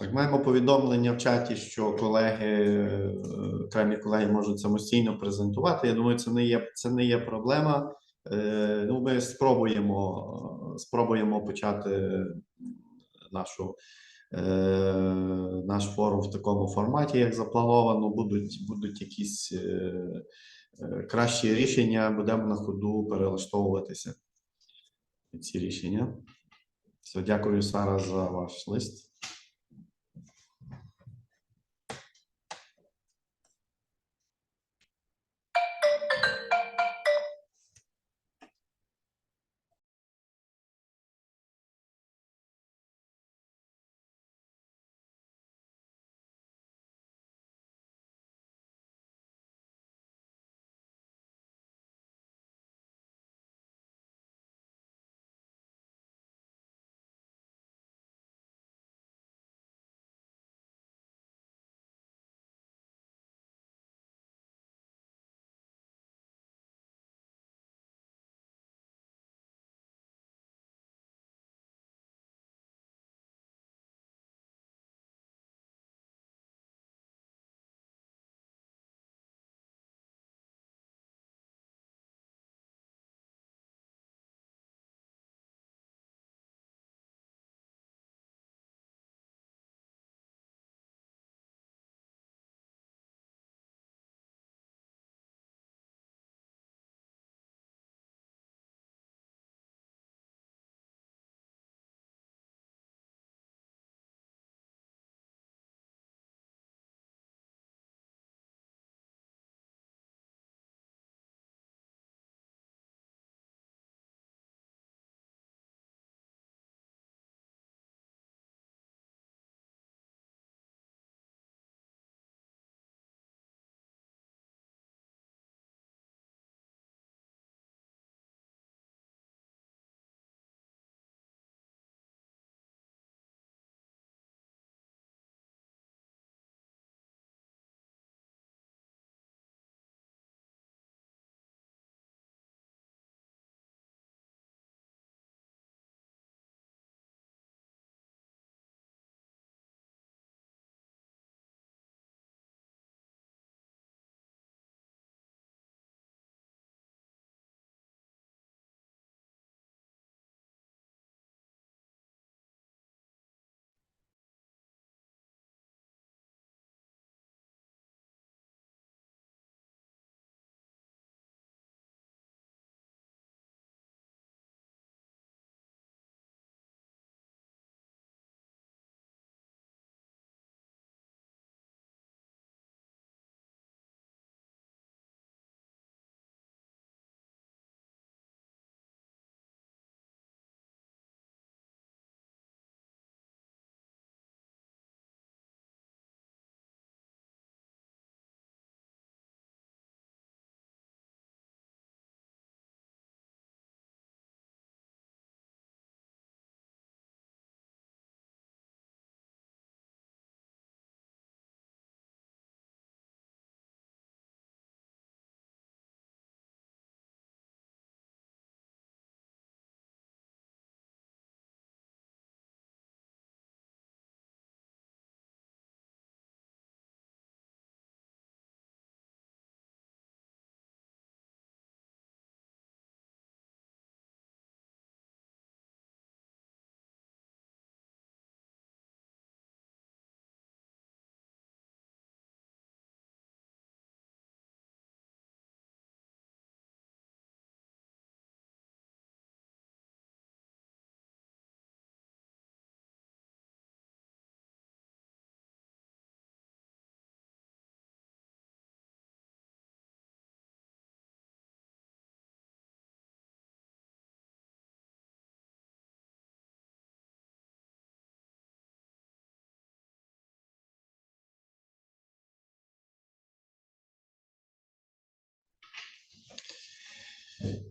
Так, маємо повідомлення в чаті, що окремі колеги можуть самостійно презентувати. Я думаю, це не є проблема. Ну, ми спробуємо почати наш форум в такому форматі, як заплановано. Будуть якісь кращі рішення, будемо на ходу перелаштовуватися ці рішення. Все, дякую, Сара, за ваш лист.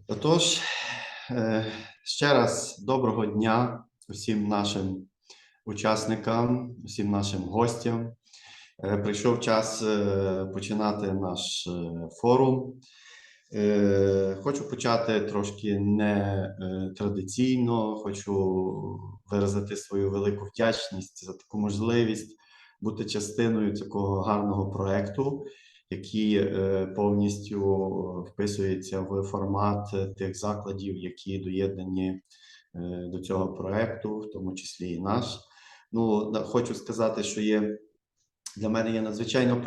Отож, ще раз доброго дня усім нашим учасникам, усім нашим гостям. Прийшов час починати наш форум. Хочу почати трошки не традиційно, хочу виразити свою велику вдячність за таку можливість бути частиною такого гарного проєкту, який повністю вписується в формат тих закладів, які доєднані до цього проєкту, в тому числі і наш. Ну, хочу сказати, що для мене є надзвичайно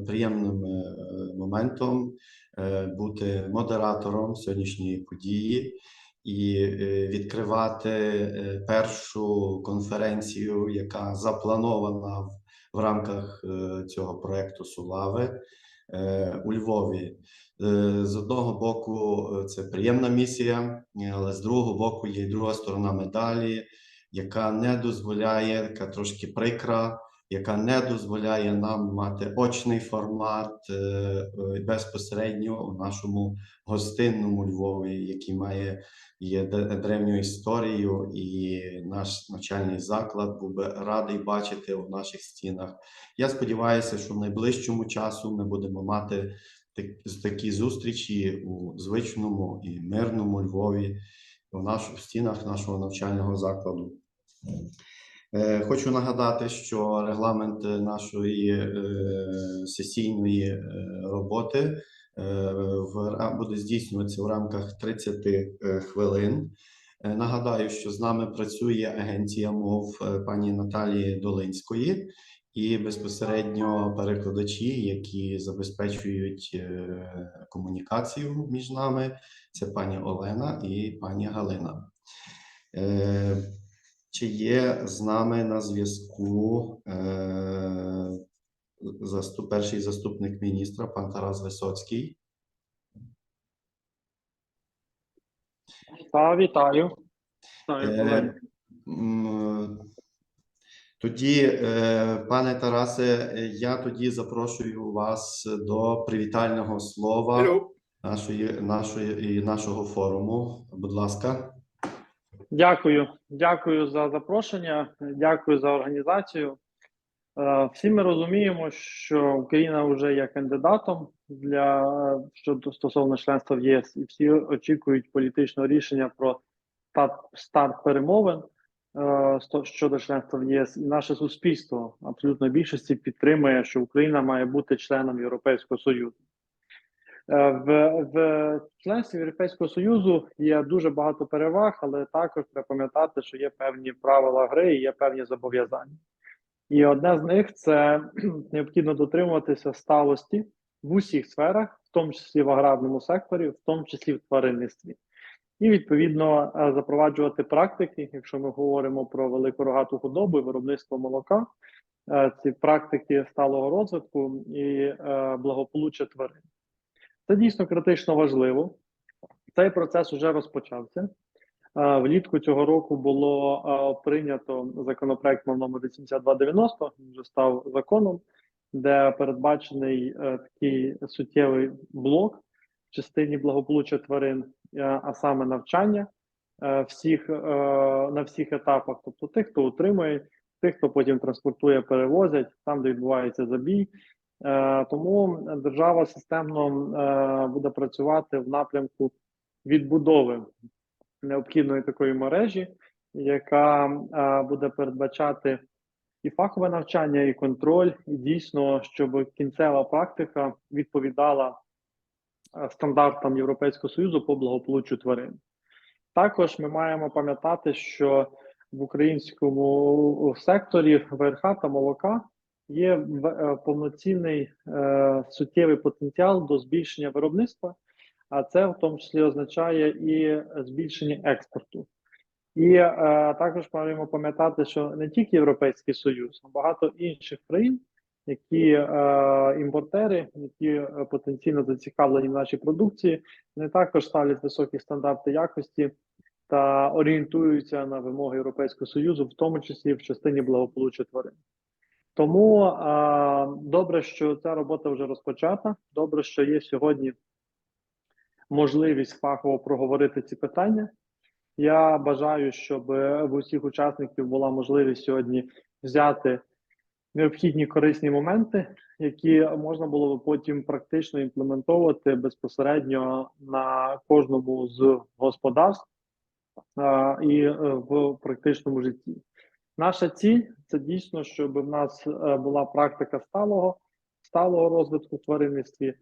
приємним моментом бути модератором сьогоднішньої події і відкривати першу конференцію, яка запланована в рамках цього проєкту SULAWE у Львові. З одного боку, це приємна місія, але з другого боку є і друга сторона медалі, яка не дозволяє, яка трошки прикра, яка не дозволяє нам мати очний формат безпосередньо у нашому гостинному Львові, який є древньою історією, і наш навчальний заклад був би радий бачити у наших стінах. Я сподіваюся, що в найближчому часу ми будемо мати такі зустрічі у звичному і мирному Львові, в стінах нашого навчального закладу. Хочу нагадати, що регламент нашої сесійної роботи буде здійснюватися в рамках 30 хвилин. Нагадаю, що з нами працює агенція мов пані Наталії Долинської і безпосередньо перекладачі, які забезпечують комунікацію між нами. Це пані Олена і пані Галина. Чи є з нами на зв'язку перший заступник міністра, пан Тарас Висоцький? Так, вітаю. Тоді, пане Тарасе, я тоді запрошую вас до привітального слова нашого форуму. Будь ласка. Дякую за запрошення, дякую за організацію. Всі ми розуміємо, що Україна вже є кандидатом стосовно членства в ЄС, і всі очікують політичного рішення про старт перемовин щодо членства в ЄС. І наше суспільство абсолютно більшості підтримує, що Україна має бути членом Європейського Союзу. В членстві Європейського Союзу є дуже багато переваг, але також треба пам'ятати, що є певні правила гри і є певні зобов'язання. І одне з них – це необхідно дотримуватися сталості в усіх сферах, в тому числі в аграрному секторі, в тому числі в тваринництві. І, відповідно, запроваджувати практики, якщо ми говоримо про велику рогату худобу і виробництво молока, ці практики сталого розвитку і благополуччя тварин. Це дійсно критично важливо. Цей процес вже розпочався. Влітку цього року було прийнято законопроект номер 8290, він вже став законом, де передбачений такий суттєвий блок в частині благополуччя тварин, а саме навчання на всіх етапах, тобто тих, хто утримує, тих, хто потім транспортує, перевозять, там, де відбувається забій. Тому держава системно буде працювати в напрямку відбудови необхідної такої мережі, яка буде передбачати і фахове навчання, і контроль, і дійсно, щоб кінцева практика відповідала стандартам Європейського Союзу по благополуччю тварин. Також ми маємо пам'ятати, що в українському секторі ВРХ та молока є повноцінний суттєвий потенціал до збільшення виробництва, а це в тому числі означає і збільшення експорту. І також маємо пам'ятати, що не тільки Європейський Союз, а багато інших країн, які імпортери, які потенційно зацікавлені в нашій продукції, вони також ставлять високі стандарти якості та орієнтуються на вимоги Європейського Союзу, в тому числі в частині благополуччя тварин. Тому добре, що ця робота вже розпочата, добре, що є сьогодні можливість фахово проговорити ці питання. Я бажаю, щоб в усіх учасників була можливість сьогодні взяти необхідні корисні моменти, які можна було би потім практично імплементовувати безпосередньо на кожному з господарств і в практичному житті. Наша ціль – це дійсно, щоб в нас була практика сталого розвитку в тваринництві,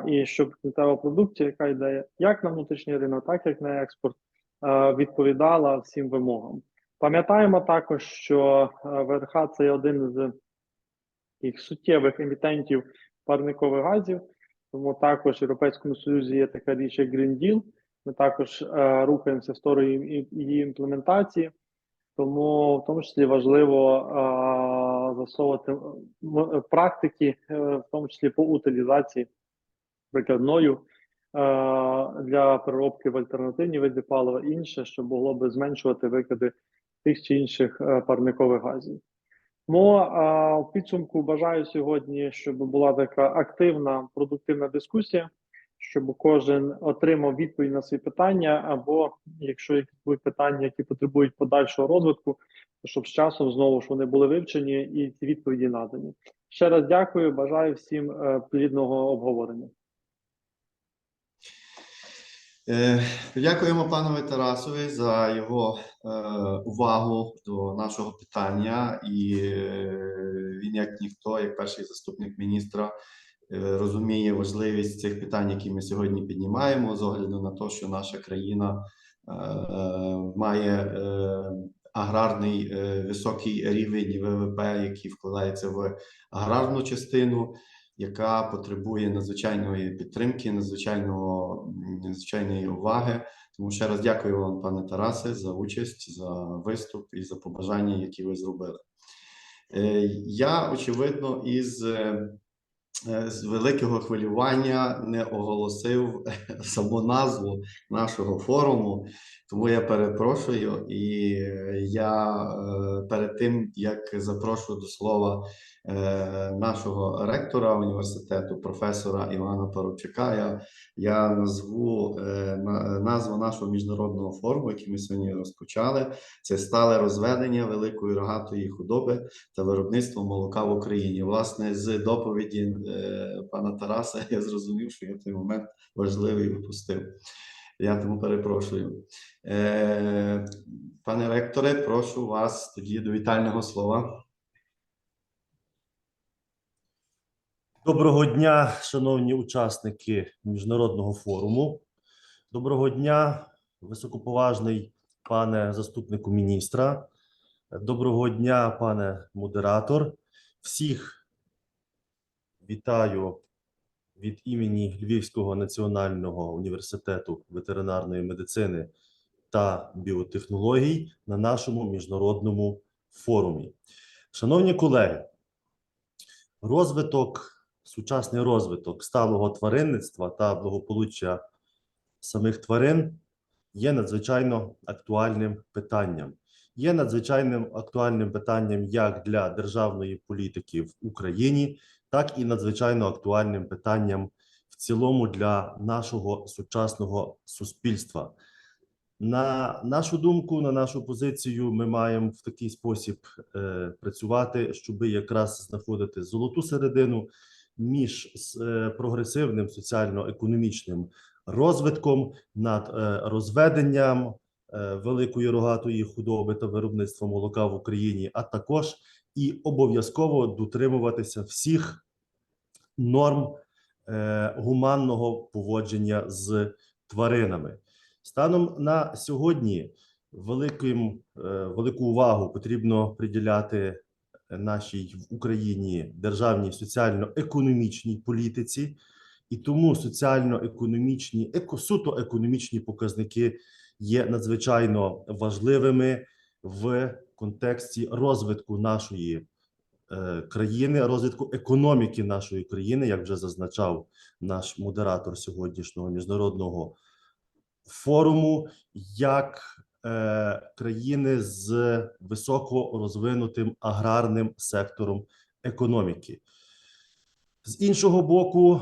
і щоб кінцева продукція, яка йде як на внутрішній ринок, так і на експорт, відповідала всім вимогам. Пам'ятаємо також, що ВРХ – це один з їх суттєвих емітентів парникових газів, тому також в Європейському Союзі є така річ, як Green Deal. Ми також рухаємося в сторону її імплементації, тому в тому числі важливо засовувати практики, в тому числі по утилізації викидною для переробки в альтернативні види палива, інше, що могло би зменшувати викиди тих чи інших парникових газів. Тому в підсумку бажаю сьогодні, щоб була така активна, продуктивна дискусія, щоб кожен отримав відповідь на свої питання, або якщо якісь будуть питання, які потребують подальшого розвитку, то щоб з часом знову ж вони були вивчені і ці відповіді надані. Ще раз дякую, бажаю всім плідного обговорення. Дякуємо панові Тарасові за його увагу до нашого питання. І він, як ніхто, як перший заступник міністра, розуміє важливість цих питань, які ми сьогодні піднімаємо, з огляду на те, що наша країна має аграрний високий рівень ВВП, який вкладається в аграрну частину, яка потребує надзвичайної підтримки, надзвичайної уваги. Тому ще раз дякую вам, пане Тарасе, за участь, за виступ і за побажання, які ви зробили. Я, очевидно, із великого хвилювання не оголосив саму назву нашого форуму, тому я перепрошую. І я перед тим, як запрошую до слова нашого ректора університету, професора Івана Парубчака, я назву назву нашого міжнародного форуму, який ми сьогодні розпочали. Це «Стале розведення великої, рогатої худоби та виробництво молока в Україні». Власне, з доповіді пана Тараса я зрозумів, що я той момент важливий упустив. Я тому перепрошую. Пане ректоре, прошу вас тоді до вітального слова. Доброго дня, шановні учасники Міжнародного форуму. Доброго дня, високоповажний пане заступнику міністра. Доброго дня, пане модератор. Всіх вітаю від імені Львівського національного університету ветеринарної медицини та біотехнологій на нашому міжнародному форумі. Шановні колеги, сучасний розвиток сталого тваринництва та благополуччя самих тварин є надзвичайно актуальним питанням. Є надзвичайним актуальним питанням як для державної політики в Україні, так і надзвичайно актуальним питанням в цілому для нашого сучасного суспільства. На нашу думку, на нашу позицію, ми маємо в такий спосіб працювати, щоб якраз знаходити золоту середину між прогресивним соціально-економічним розвитком над розведенням великої рогатої худоби та виробництво молока в Україні, а також і обов'язково дотримуватися всіх норм гуманного поводження з тваринами. Станом на сьогодні велику увагу потрібно приділяти нашій в Україні державній соціально-економічній політиці, і тому соціально-економічні, суто економічні показники є надзвичайно важливими в контексті розвитку нашої країни, розвитку економіки нашої країни, як вже зазначав наш модератор сьогоднішнього міжнародного форуму, як країни з високо розвинутим аграрним сектором економіки. З іншого боку,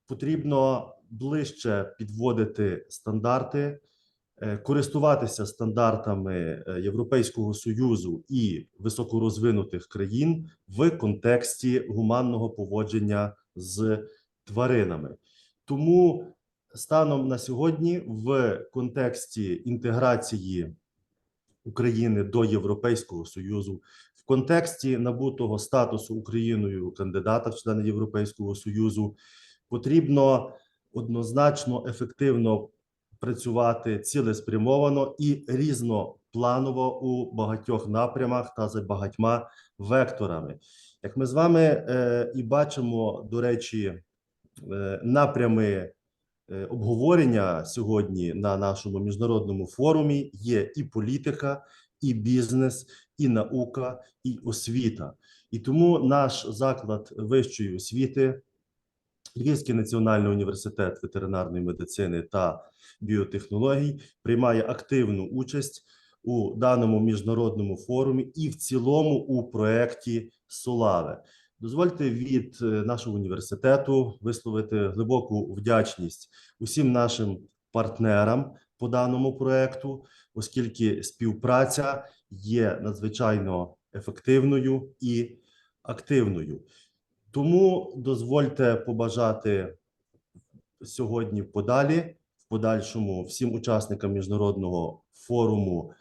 потрібно ближче підводити стандарти користуватися стандартами Європейського Союзу і високорозвинутих країн в контексті гуманного поводження з тваринами. Тому станом на сьогодні в контексті інтеграції України до Європейського Союзу, в контексті набутого статусу Україною кандидата в члени Європейського Союзу потрібно однозначно ефективно працювати цілеспрямовано і різнопланово у багатьох напрямах та за багатьма векторами. Як ми з вами і бачимо, до речі, напрями обговорення сьогодні на нашому міжнародному форумі є і політика, і бізнес, і наука, і освіта. І тому наш заклад вищої освіти, Львівський національний університет ветеринарної медицини та біотехнологій, приймає активну участь у даному міжнародному форумі і в цілому у проєкті SULAWE. Дозвольте від нашого університету висловити глибоку вдячність усім нашим партнерам по даному проєкту, оскільки співпраця є надзвичайно ефективною і активною. Тому дозвольте побажати сьогодні в подальшому всім учасникам міжнародного форуму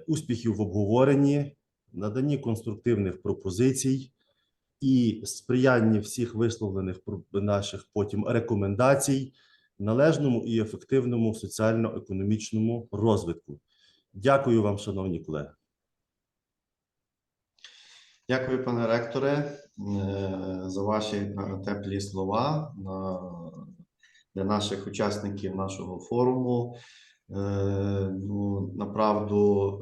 успіхів в обговоренні, наданні конструктивних пропозицій і сприяння всіх висловлених наших потім рекомендацій належному і ефективному соціально-економічному розвитку. Дякую вам, шановні колеги. Дякую, пане ректоре, за ваші теплі слова для наших учасників нашого форуму. Направду,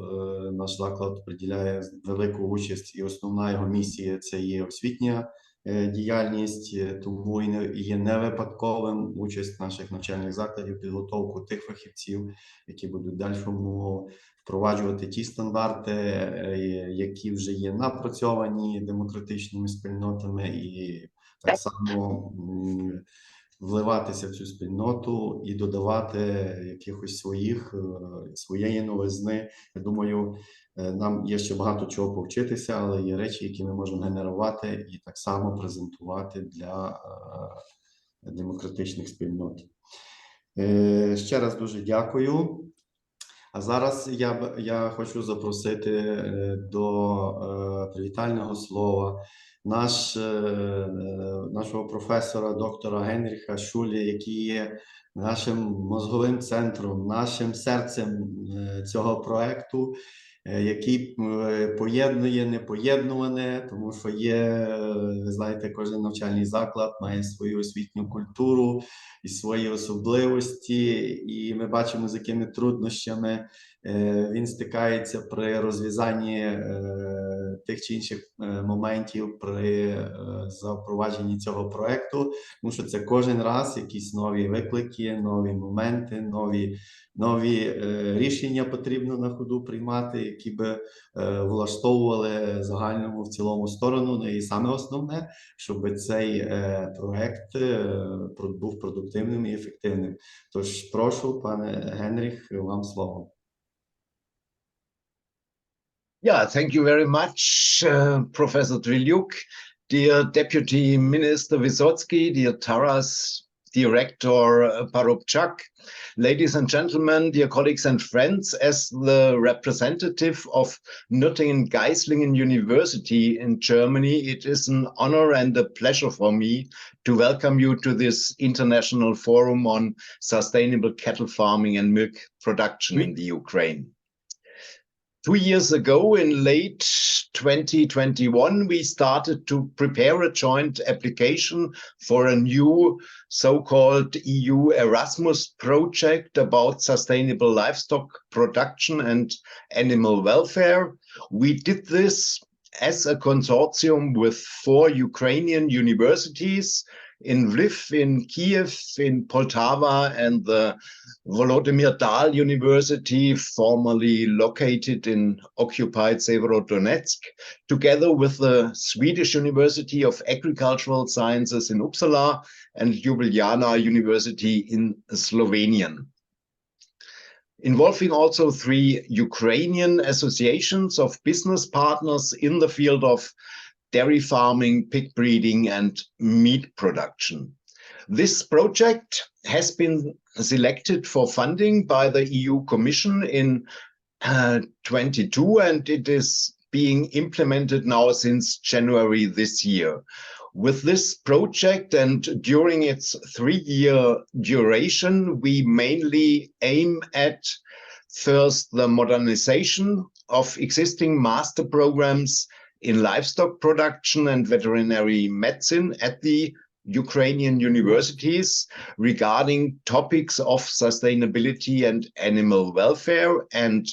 наш заклад приділяє велику участь, і основна його місія – це є освітня діяльність, тому і є не випадковим участь наших навчальних закладів, підготовку тих фахівців, які будуть далі впроваджувати ті стандарти, які вже є напрацьовані демократичними спільнотами, і так само вливатися в цю спільноту і додавати якихось своєї новизни. Я думаю, нам є ще багато чого повчитися, але є речі, які ми можемо генерувати і так само презентувати для демократичних спільнот. Ще раз дуже дякую. А зараз я хочу запросити до привітального слова нашого професора, доктора Генріха Шулі, який є нашим мозговим центром, нашим серцем цього проєкту, який поєднує непоєднуване, тому що є, ви знаєте, кожен навчальний заклад має свою освітню культуру і свої особливості, і ми бачимо, з якими труднощами він стикається при розв'язанні тих чи інших моментів при запровадженні цього проєкту, тому що це кожен раз якісь нові виклики, нові моменти, нові рішення потрібно на ходу приймати, які би влаштовували загальному в цілому сторону. Ну і саме основне, щоб цей проєкт був продуктивним і ефективним. Тож прошу, пане Генріх, вам слово. Yeah, thank you very much, Professor Driliuk, dear Deputy Minister Wysotsky, dear Taras Director Parubchak, ladies and gentlemen, dear colleagues and friends. As the representative of Nürtingen-Geislingen University in Germany, it is an honor and a pleasure for me to welcome you to this international forum on sustainable cattle farming and milk production in the Ukraine. 2 years ago, in late 2021, we started to prepare a joint application for a new so-called EU ERASMUS project about sustainable livestock production and animal welfare. We did this as a consortium with 4 Ukrainian universities in Lviv, in Kiev, in Poltava, and the Volodymyr Dal University, formerly located in occupied Severodonetsk, together with the Swedish University of Agricultural Sciences in Uppsala and Ljubljana University in Slovenian. involving also 3 Ukrainian associations of business partners in the field of dairy farming, pig breeding, and meat production. This project has been selected for funding by the EU Commission in 22, and it is being implemented now since January this year. With this project and during its 3-year duration, we mainly aim at first the modernization of existing master programs in livestock production and veterinary medicine at the Ukrainian universities regarding topics of sustainability and animal welfare. And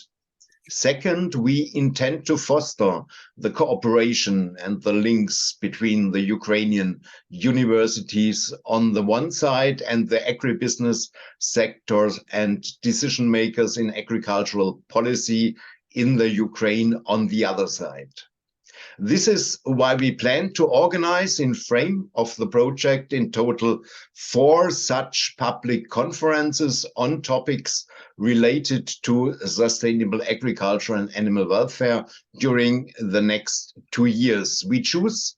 second, we intend to foster the cooperation and the links between the Ukrainian universities on the one side and the agribusiness sectors and decision makers in agricultural policy in the Ukraine on the other side. This is why we plan to organize in frame of the project in total 4 such public conferences on topics related to sustainable agriculture and animal welfare during the next 2 years. We choose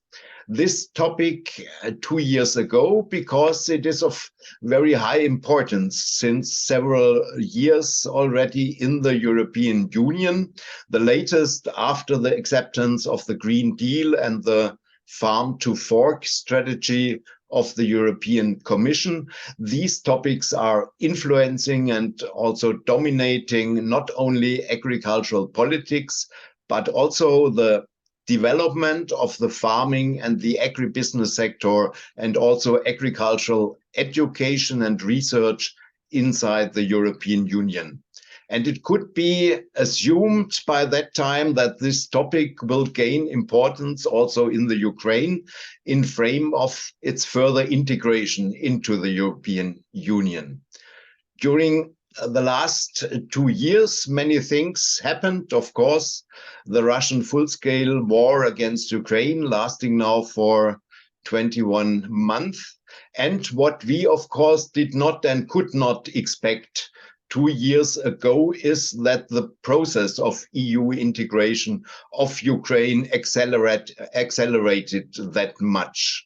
this topic 2 years ago because it is of very high importance since several years already in the European Union, the latest after the acceptance of the Green Deal and the Farm to Fork strategy of the European Commission. These topics are influencing and also dominating not only agricultural politics, but also the development of the farming and the agribusiness sector, and also agricultural education and research inside the European Union. And it could be assumed by that time that this topic will gain importance also in the Ukraine in frame of its further integration into the European Union. During the last 2 years, many things happened. Of course, the Russian full-scale war against Ukraine lasting now for 21 months. And what we, of course, did not and could not expect 2 years ago is that the process of EU integration of Ukraine accelerated that much.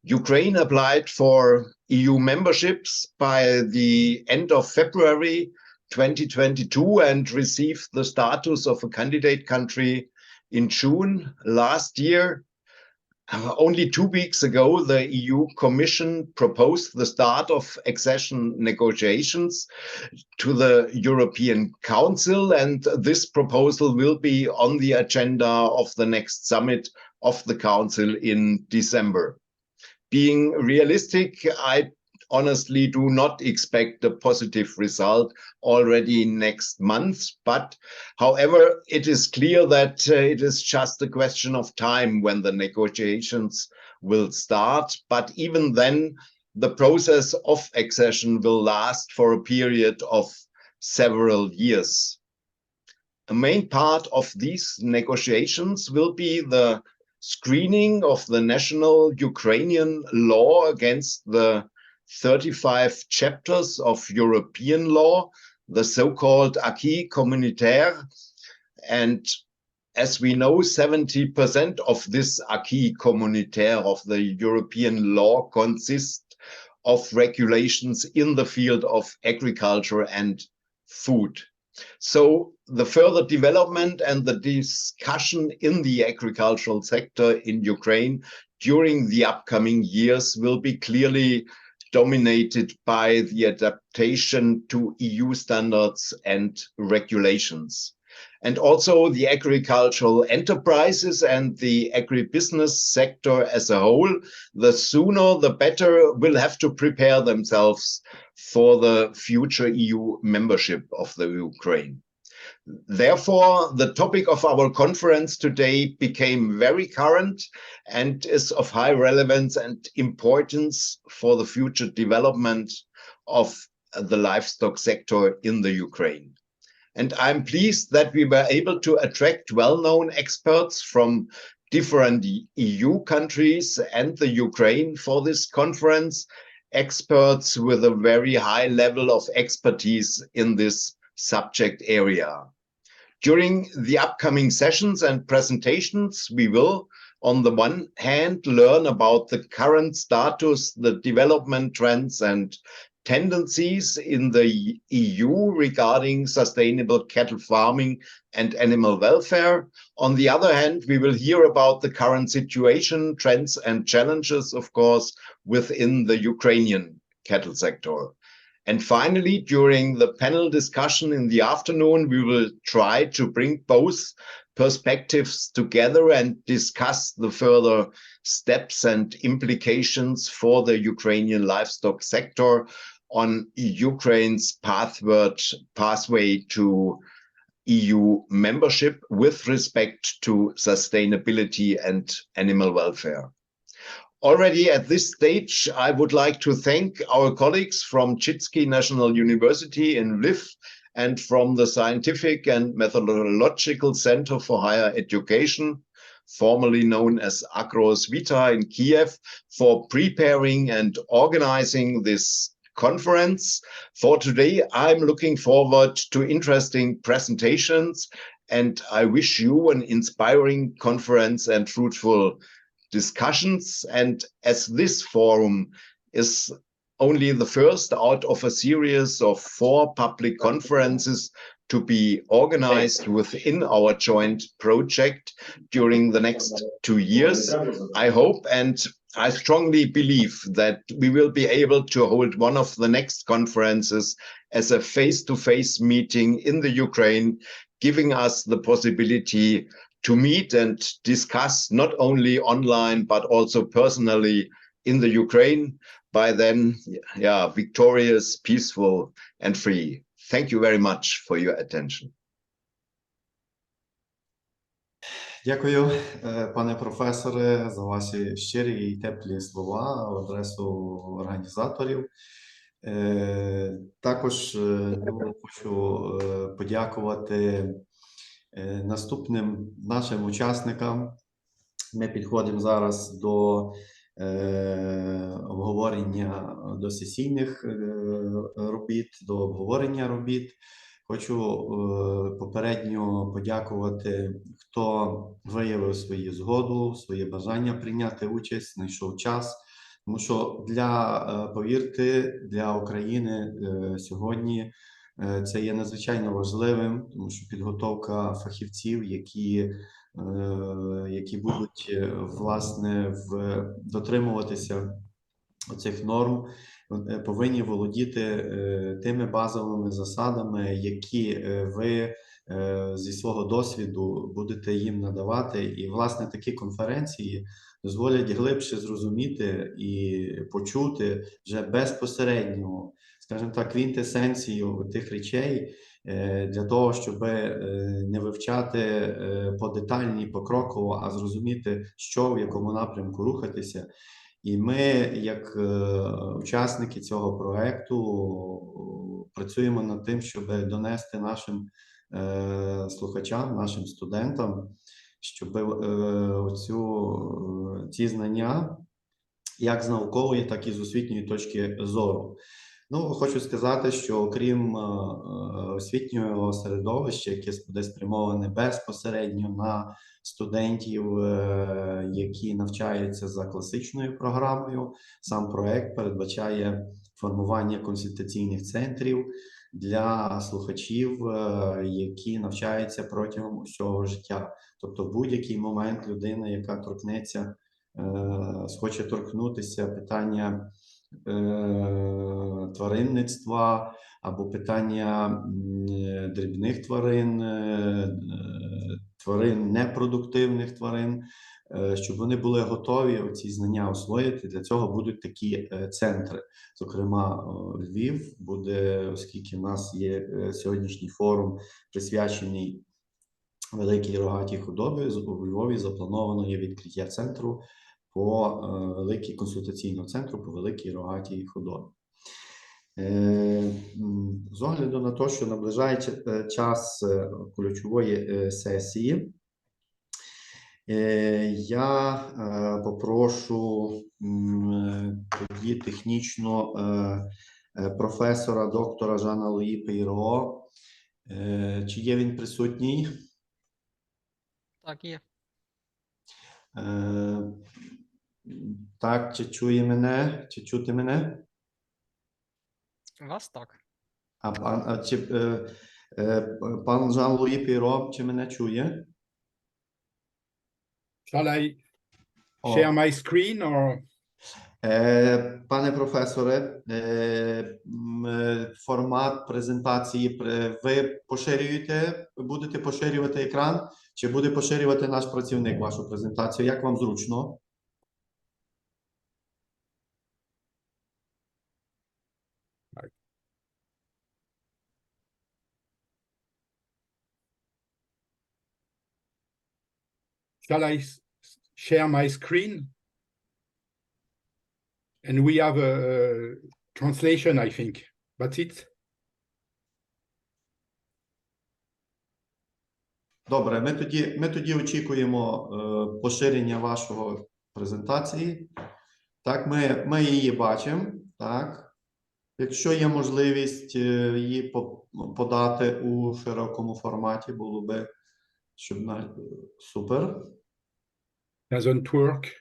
Ukraine applied for EU memberships by the end of February 2022 and received the status of a candidate country in June last year. Only 2 weeks ago, the EU Commission proposed the start of accession negotiations to the European Council, and this proposal will be on the agenda of the next summit of the Council in December. Being realistic, I honestly do not expect a positive result already next month. But however, it is clear that it is just a question of time when the negotiations will start. But even then, the process of accession will last for a period of several years. A main part of these negotiations will be the screening of the national Ukrainian law against the 35 chapters of European law, the so-called acquis communautaire. And as we know, 70% of this acquis communautaire of the European law consists of regulations in the field of agriculture and food. So the further development and the discussion in the agricultural sector in Ukraine during the upcoming years will be clearly dominated by the adaptation to EU standards and regulations. And also the agricultural enterprises and the agribusiness sector as a whole, the sooner the better, will have to prepare themselves for the future EU membership of the Ukraine. Therefore, the topic of our conference today became very current and is of high relevance and importance for the future development of the livestock sector in the Ukraine. And I'm pleased that we were able to attract well-known experts from different EU countries and the Ukraine for this conference, experts with a very high level of expertise in this subject area. During the upcoming sessions and presentations, we will, on the one hand, learn about the current status, the development trends and tendencies in the EU regarding sustainable cattle farming and animal welfare. On the other hand, we will hear about the current situation, trends and challenges, of course, within the Ukrainian cattle sector. And finally, during the panel discussion in the afternoon, we will try to bring both perspectives together and discuss the further steps and implications for the Ukrainian livestock sector on Ukraine's pathway to EU membership with respect to sustainability and animal welfare. Already at this stage, I would like to thank our colleagues from Chitsky National University in Lviv and from the Scientific and Methodological Center for Higher Education, formerly known as Agrosvita in Kiev, for preparing and organizing this conference. For today, I'm looking forward to interesting presentations, and I wish you an inspiring conference and fruitful discussions. And as this forum is only the first out of a series of 4 public conferences to be organized within our joint project during the next 2 years, I hope and I strongly believe that we will be able to hold one of the next conferences as a face-to-face meeting in the Ukraine, giving us the possibility to meet and discuss not only online, but also personally in the Ukraine, by then, victorious, peaceful and free. Thank you very much for your attention. Дякую, пане професоре, за ваші щирі і теплі слова в адресу організаторів. Також хочу подякувати наступним нашим учасникам. Ми підходимо зараз до обговорення, до сесійних робіт, до обговорення робіт. Хочу попередньо подякувати, хто виявив свою згоду, своє бажання прийняти участь, знайшов час. Тому що, повірте, для України сьогодні це є надзвичайно важливим, тому що підготовка фахівців, які будуть, власне, дотримуватися цих норм, повинні володіти тими базовими засадами, які ви зі свого досвіду будете їм надавати. І, власне, такі конференції дозволять глибше зрозуміти і почути вже безпосередньо, скажімо так, квінтесенцію тих речей, для того, щоб не вивчати подетальні, покроково, а зрозуміти, що в якому напрямку рухатися. І ми, як учасники цього проєкту, працюємо над тим, щоб донести нашим слухачам, нашим студентам, щоб ці знання, як з наукової, так і з освітньої точки зору. Хочу сказати, що окрім освітнього середовища, яке буде спрямоване безпосередньо на студентів, які навчаються за класичною програмою, сам проєкт передбачає формування консультаційних центрів для слухачів, які навчаються протягом усього життя. Тобто в будь-який момент людина, яка торкнеться, схоче торкнутися питання тваринництва або питання дрібних тварин, тварин непродуктивних тварин, щоб вони були готові ці знання освоїти. Для цього будуть такі центри. Зокрема, Львів буде, оскільки в нас є сьогоднішній форум, присвячений великій рогатій худобі, у Львові заплановано є відкриття центру консультаційного центру по великій рогатій худобі. З огляду на те, що наближається час ключової сесії, я попрошу тоді технічно професора доктора Жана Луї Пейро Чи є він присутній? Так, є. Так, чи чує мене? Чи чути мене? Вас так. Пан Жан-Луї Піро, чи мене чує? Shall I О. share my screen or? Пане професоре, формат презентації ви поширюєте, будете поширювати екран, чи буде поширювати наш працівник вашу презентацію? Як вам зручно? Shall I share my screen? And we have a translation, I think. That's it. Добре, ми тоді очікуємо поширення вашого презентації. Так, ми її бачимо. Так. Якщо є можливість її подати у широкому форматі, було би супер. Doesn't work.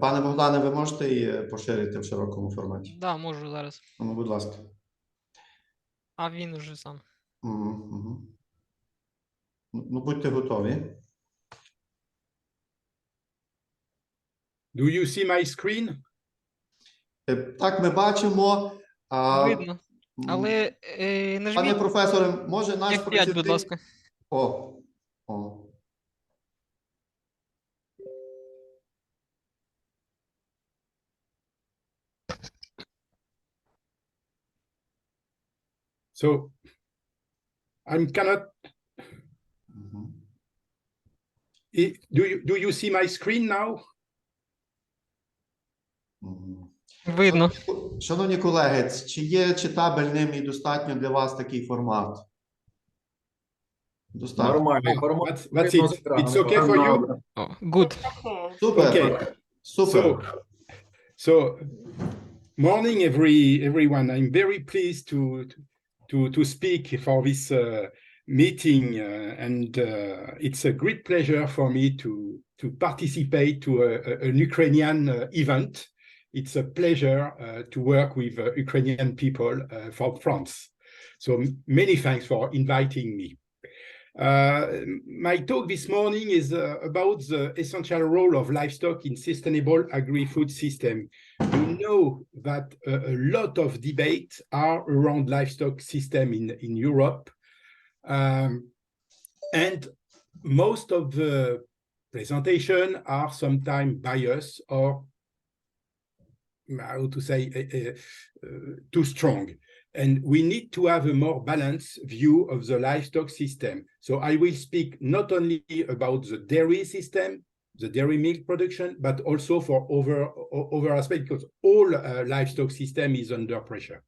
Пане Богдане, ви можете її поширити в широкому форматі? Да, можу зараз. Ну, будь ласка. А він уже сам. Угу. Ну, будьте готові. Do you see my screen? Так, ми бачимо. Видно. Але Пане нажміть професоре, може наш F5, працівник... будь ласка. О. So I cannot. Do you see my screen now? Видно. Шановні колеги, чи є читабельним і достатньо для вас такий формат? Достатньо. Нормальний формат. That's it. It's okay for you? Good. Супер. Okay. Супер. So morning, everyone. I'm very pleased to speak for this meeting, and it's a great pleasure for me to participate to an Ukrainian event. It's a pleasure to work with Ukrainian people from France. So many thanks for inviting me. My talk this morning is about the essential role of livestock in sustainable agri-food system. You know that a lot of debates are around livestock system in Europe. And most of the presentation are sometimes biased or how to say too strong. And we need to have a more balanced view of the livestock system. So I will speak not only about the dairy system, the dairy milk production, but also for other aspects, because all livestock system is under pressure.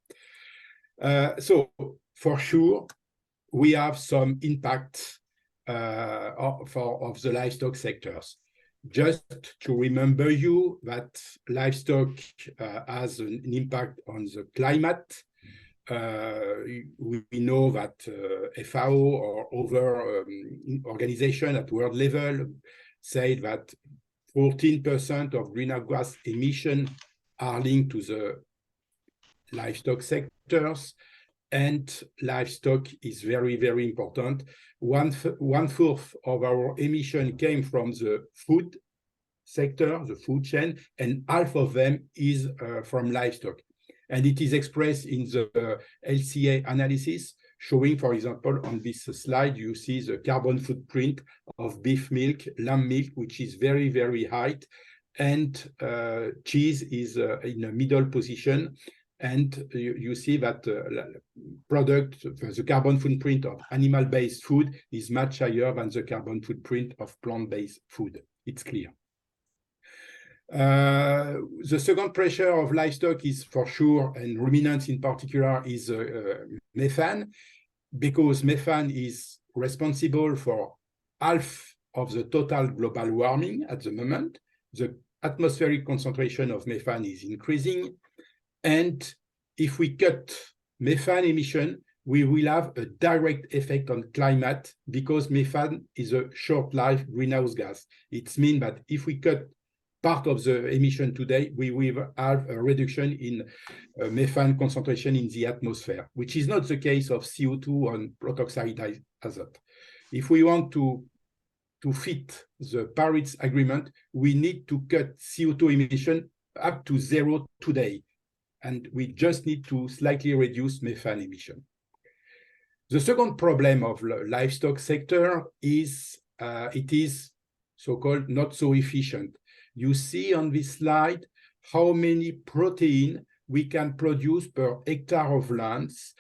So for sure, we have some impact of the livestock sectors. Just to remember you that livestock has an impact on the climate. We know that FAO or other organizations at world level say that 14% of greenhouse gas emissions are linked to the livestock sectors, and livestock is very, very important. One fourth of our emission came from the food sector, the food chain, and half of them is from livestock. And it is expressed in the LCA analysis, showing, for example, on this slide, you see the carbon footprint of beef milk, lamb milk, which is very, very high. And cheese is in a middle position. And you see that the carbon footprint of animal-based food is much higher than the carbon footprint of plant-based food. It's clear. The second pressure of livestock is for sure, and ruminants in particular, is methane, because methane is responsible for half of the total global warming at the moment. The atmospheric concentration of methane is increasing. And if we cut methane emission, we will have a direct effect on climate because methane is a short-lived greenhouse gas. It means that if we cut part of the emission today, we will have a reduction in methane concentration in the atmosphere, which is not the case of CO2 and peroxide azote. If we want to fit the Paris Agreement, we need to cut CO2 emission up to 0 today. And we just need to slightly reduce methane emission. The second problem of the livestock sector is it is so-called not so efficient. You see on this slide how many protein we can produce per hectare of lands.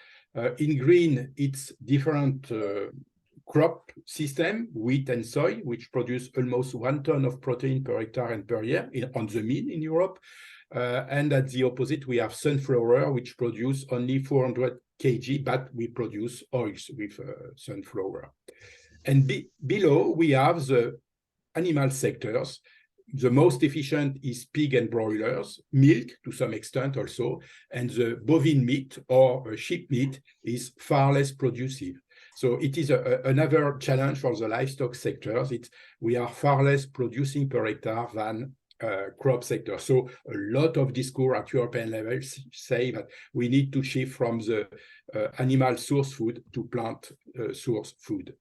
In green, it's different crop system, wheat and soy, which produce almost 1 ton of protein per hectare and per year on the mean in Europe. And at the opposite, we have sunflower, which produce only 400 kg, but we produce oils with sunflower. And below, we have the animal sectors. The most efficient is pig and broilers, milk to some extent also, and the bovine meat or sheep meat is far less producive. So it is another challenge for the livestock sectors. We are far less producing per hectare than crop sector. So a lot of discourse at European level say that we need to shift from the animal source food to plant source food.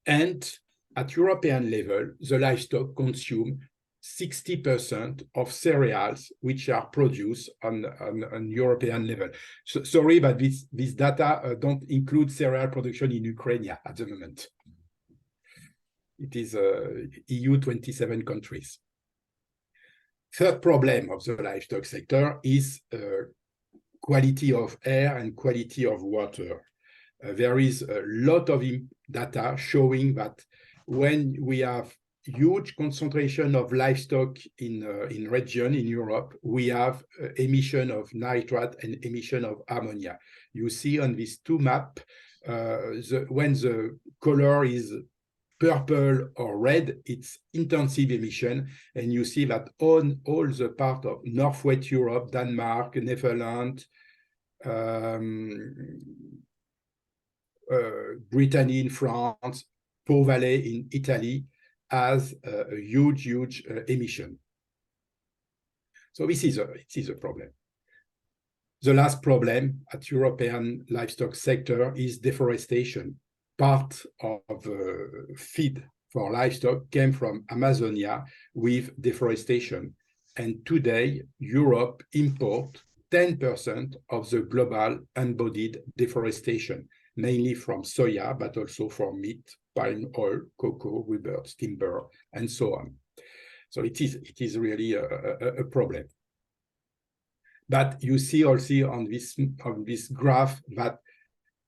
And at European level, the livestock consume 60% of cereals which are produced on European level. So, sorry, but this data don't include cereal production in Ukraine at the moment. It is EU 27 countries. Third problem of the livestock sector is quality of air and quality of water. There is a lot of data showing that when we have huge concentration of livestock in region in Europe, we have emission of nitrate and emission of ammonia. You see on these two maps, when the color is purple or red, it's intensive emission, and you see that on all the part of Northwest Europe, Denmark, Netherlands, Brittany in France, Po Valley in Italy, has a huge emission. So this is a problem. The last problem at European livestock sector is deforestation. Part of feed for livestock came from Amazonia with deforestation. And today, Europe imports 10% of the global embodied deforestation, mainly from soya, but also from meat, palm oil, cocoa, rubber, timber, and so on. So it is really a problem. But you see also on this graph that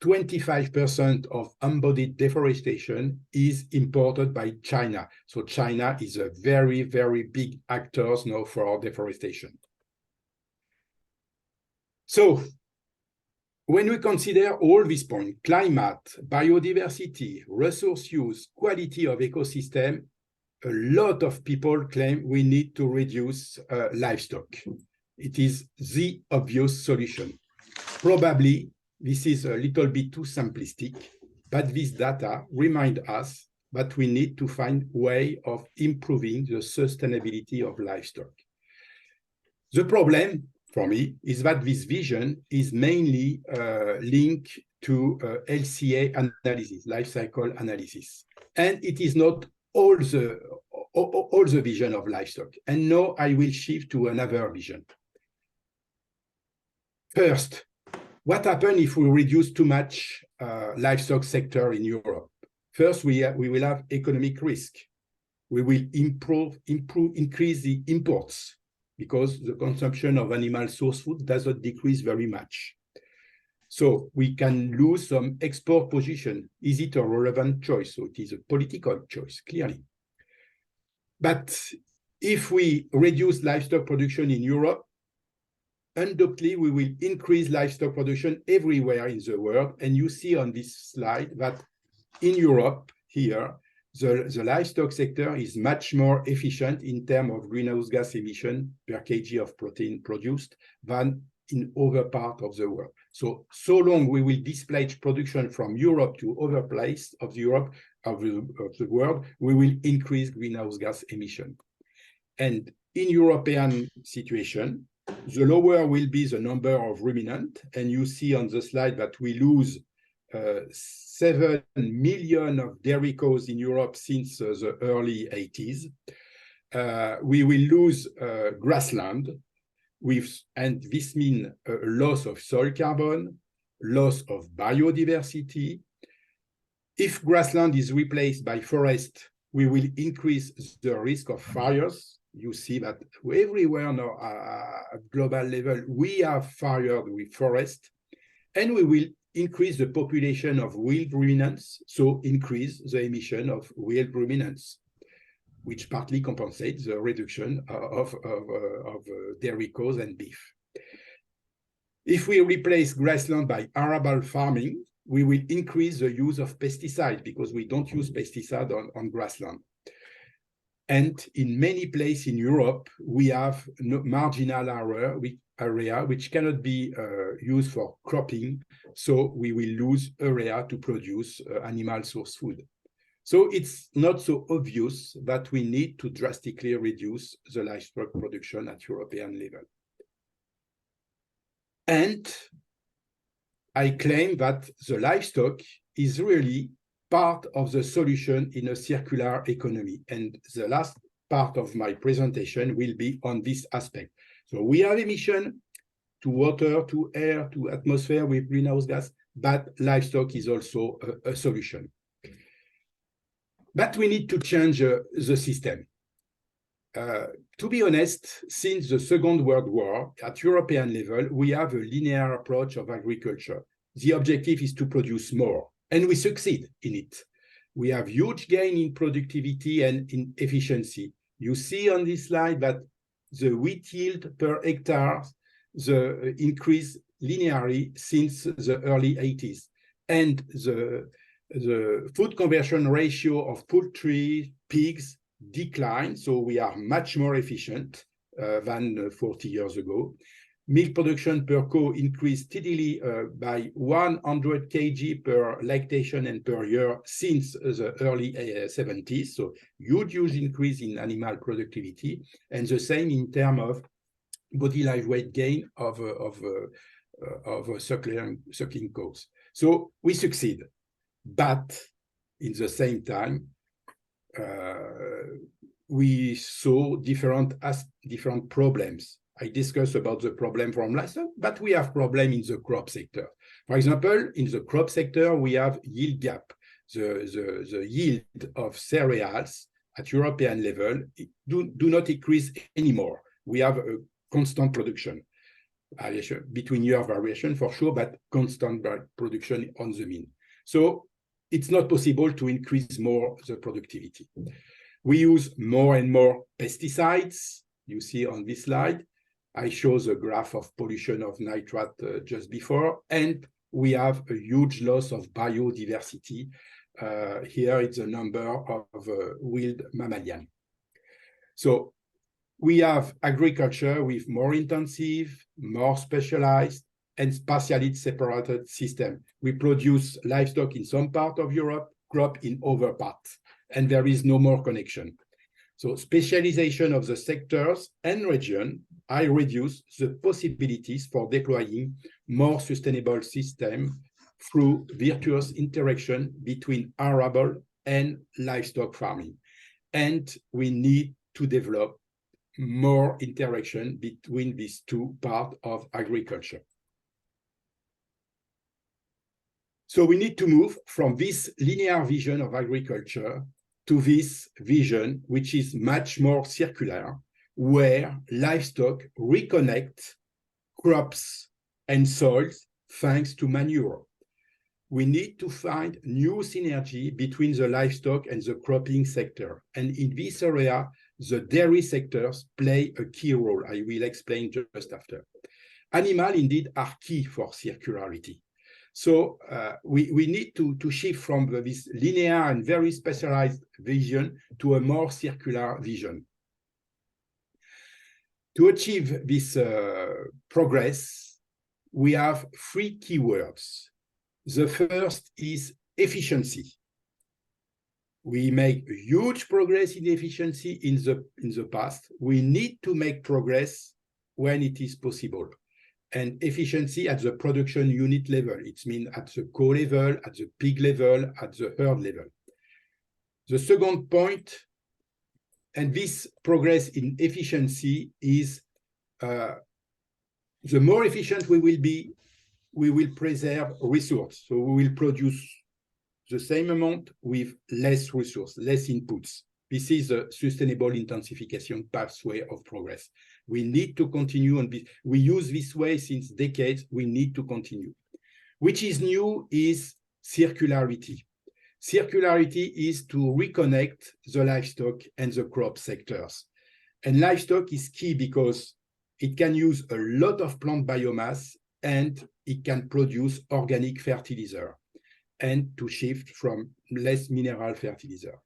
25% of embodied deforestation is imported by China. So China is a very, very big actor now for deforestation. So when we consider all these points, climate, biodiversity, resource use, quality of ecosystem, a lot of people claim we need to reduce livestock. It is the obvious solution. Probably this is a little bit too simplistic, but this data remind us that we need to find a way of improving the sustainability of livestock. The problem for me is that this vision is mainly linked to LCA analysis, life cycle analysis. And it is not all the vision of livestock. And now I will shift to another vision. First, what happens if we reduce too much livestock sector in Europe? First, we will have economic risk. We will increase the imports because the consumption of animal source food doesn't decrease very much. So we can lose some export position. Is it a relevant choice? So it is a political choice, clearly. But if we reduce livestock production in Europe, undoubtedly, we will increase livestock production everywhere in the world. And you see on this slide that in Europe, here, the livestock sector is much more efficient in terms of greenhouse gas emission per kg of protein produced than in other parts of the world. So long we will displace production from Europe to other places of Europe, of the world, we will increase greenhouse gas emission. And in European situation, the lower will be the number of ruminants. And you see on the slide that we lose 7 million of dairy cows in Europe since the early 80s. We will lose grassland, and this means a loss of soil carbon, loss of biodiversity. If grassland is replaced by forest, we will increase the risk of fires. You see that everywhere now at global level, we have fire with forest, and we will increase the population of wild ruminants, so increase the emission of wild ruminants, which partly compensates the reduction of dairy cows and beef. If we replace grassland by arable farming, we will increase the use of pesticides because we don't use pesticide on grassland. And in many places in Europe, we have marginal area which cannot be used for cropping, so we will lose area to produce animal source food. So it's not so obvious that we need to drastically reduce the livestock production at European level. And I claim that the livestock is really part of the solution in a circular economy. And the last part of my presentation will be on this aspect. So we have emission to water, to air, to atmosphere with greenhouse gas, but livestock is also a solution. But we need to change the system. To be honest, since the Second World War, at European level, we have a linear approach of agriculture. The objective is to produce more, and we succeed in it. We have huge gain in productivity and in efficiency. You see on this slide that the wheat yield per hectare, the increase linearly since the early 80s. And the food conversion ratio of poultry, pigs declined, so we are much more efficient than 40 years ago. Milk production per cow increased steadily by 100 kg per lactation and per year since the early 70s, so huge increase in animal productivity, and the same in terms of body live weight gain of suckling cows. So we succeed. But in the same time, we saw different problems. I discussed about the problem from livestock, but we have problem in the crop sector. For example, in the crop sector, we have yield gap. The yield of cereals at European level do not increase anymore. We have a constant production. Between year variation for sure, but constant production on the mean. So it's not possible to increase more the productivity. We use more and more pesticides. You see on this slide, I show the graph of pollution of nitrate just before, and we have a huge loss of biodiversity. Here it's a number of wild mammalian. So we have agriculture with more intensive, more specialized, and spatially separated system. We produce livestock in some part of Europe, crop in other parts, and there is no more connection. So specialization of the sectors and region, I reduce the possibilities for deploying more sustainable system through virtuous interaction between arable and livestock farming. And we need to develop more interaction between these two parts of agriculture. So we need to move from this linear vision of agriculture to this vision, which is much more circular, where livestock reconnect crops and soils thanks to manure. We need to find new synergy between the livestock and the cropping sector. And in this area, the dairy sectors play a key role. I will explain just after. Animals indeed are key for circularity. So we need to shift from this linear and very specialized vision to a more circular vision. To achieve this progress, we have three keywords. The first is efficiency. We make huge progress in efficiency in the past. We need to make progress when it is possible. And efficiency at the production unit level. It means at the co level, at the pig level, at the herd level. The second point, and this progress in efficiency is the more efficient we will be, we will preserve resource. So we will produce the same amount with less resource, less inputs. This is a sustainable intensification pathway of progress. We need to continue on this. We use this way since decades. We need to continue. Which is new is circularity. Circularity is to reconnect the livestock and the crop sectors. And livestock is key because it can use a lot of plant biomass and it can produce organic fertilizer and to shift from less mineral fertilizer.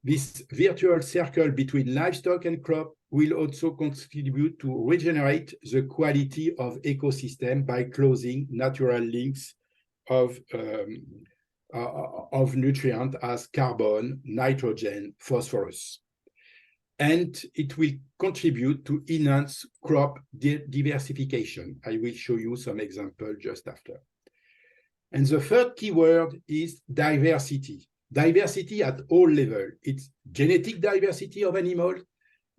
This virtual circle between livestock and crop will also contribute to regenerate the quality of ecosystem by closing natural links of nutrient as carbon, nitrogen, phosphorus. And it will contribute to enhance crop diversification. I will show you some examples just after. And the third keyword is diversity. Diversity at all levels. It's genetic diversity of animals,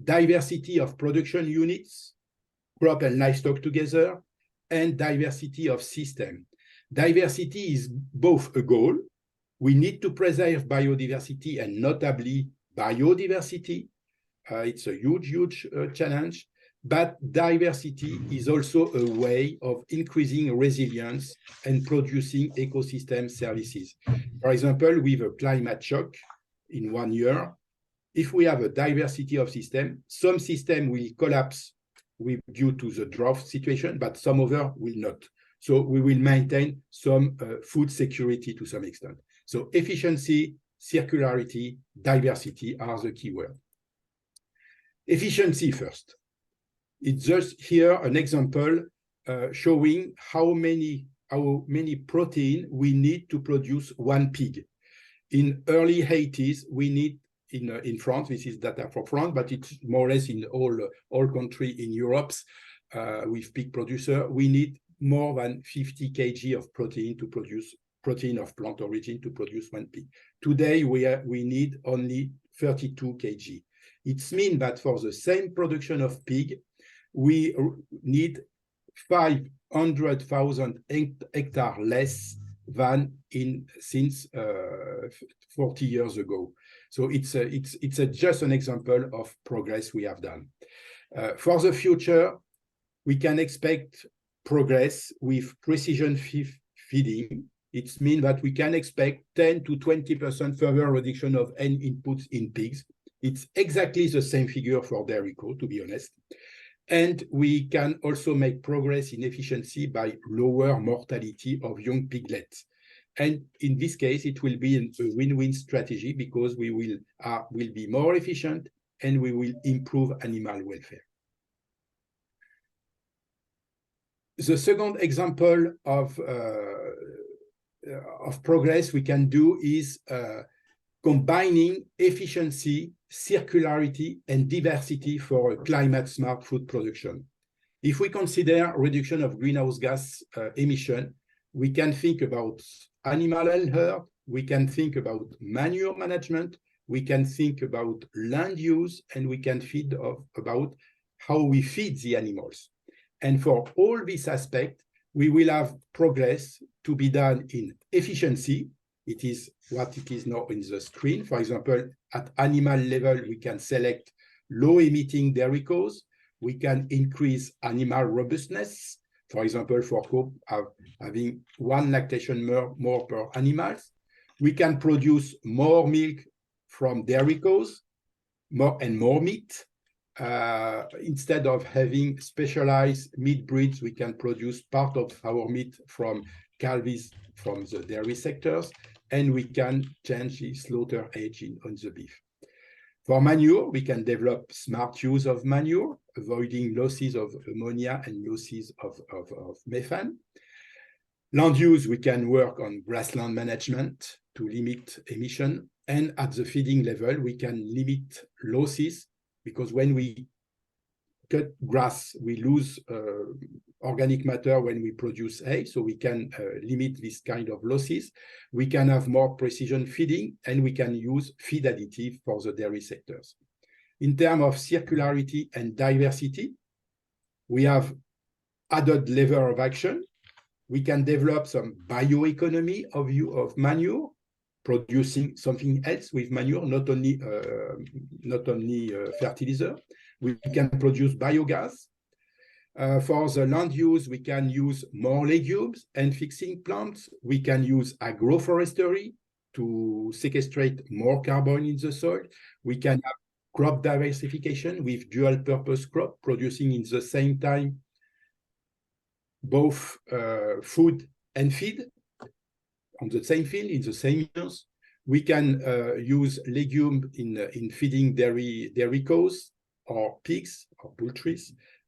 diversity of production units, crop and livestock together, and diversity of system. Diversity is both a goal. We need to preserve biodiversity and notably biodiversity. It's a huge challenge, but diversity is also a way of increasing resilience and producing ecosystem services. For example, with a climate shock in 1 year, if we have a diversity of system, some system will collapse due to the drought situation, but some other will not. So we will maintain some food security to some extent. So efficiency, circularity, diversity are the keywords. Efficiency first. It's just here an example showing how many protein we need to produce one pig. In early 80s, we need in France, this is data for France, but it's more or less in all country in Europe with pig producer, we need more than 50 kg of protein to produce protein of plant origin to produce one pig. Today, we need only 32 kg. It means that for the same production of pig, we need 500,000 hectares less than since 40 years ago. So it's just an example of progress we have done. For the future, we can expect progress with precision feeding. It means that we can expect 10 to 20% further reduction of N inputs in pigs. It's exactly the same figure for dairy cow, to be honest. And we can also make progress in efficiency by lower mortality of young piglets. And in this case, it will be a win-win strategy because we will be more efficient and we will improve animal welfare. The second example of progress we can do is combining efficiency, circularity, and diversity for a climate-smart food production. If we consider reduction of greenhouse gas emission, we can think about animal health, we can think about manure management, we can think about land use, and we can think about how we feed the animals. And for all these aspects, we will have progress to be done in efficiency. It is what it is now in the screen. For example, at animal level, we can select low-emitting dairy cows. We can increase animal robustness. For example, for cow having one lactation more per animals. We can produce more milk from dairy cows, more meat. Instead of having specialized meat breeds, we can produce part of our meat from calves from the dairy sectors, and we can change the slaughter age on the beef. For manure, we can develop smart use of manure, avoiding losses of ammonia and losses of methane. Land use, we can work on grassland management to limit emission. And at the feeding level, we can limit losses, because when we cut grass, we lose organic matter when we produce hay, so we can limit this kind of losses. We can have more precision feeding, and we can use feed additive for the dairy sectors. In terms of circularity and diversity, we have added level of action. We can develop some bioeconomy of manure, producing something else with manure, not only fertilizer. We can produce biogas. For the land use, we can use more legumes and fixing plants. We can use agroforestry to sequestrate more carbon in the soil. We can have crop diversification with dual purpose crop, producing in the same time both food and feed on the same field in the same years. We can use legume in feeding dairy cows or pigs or poultry,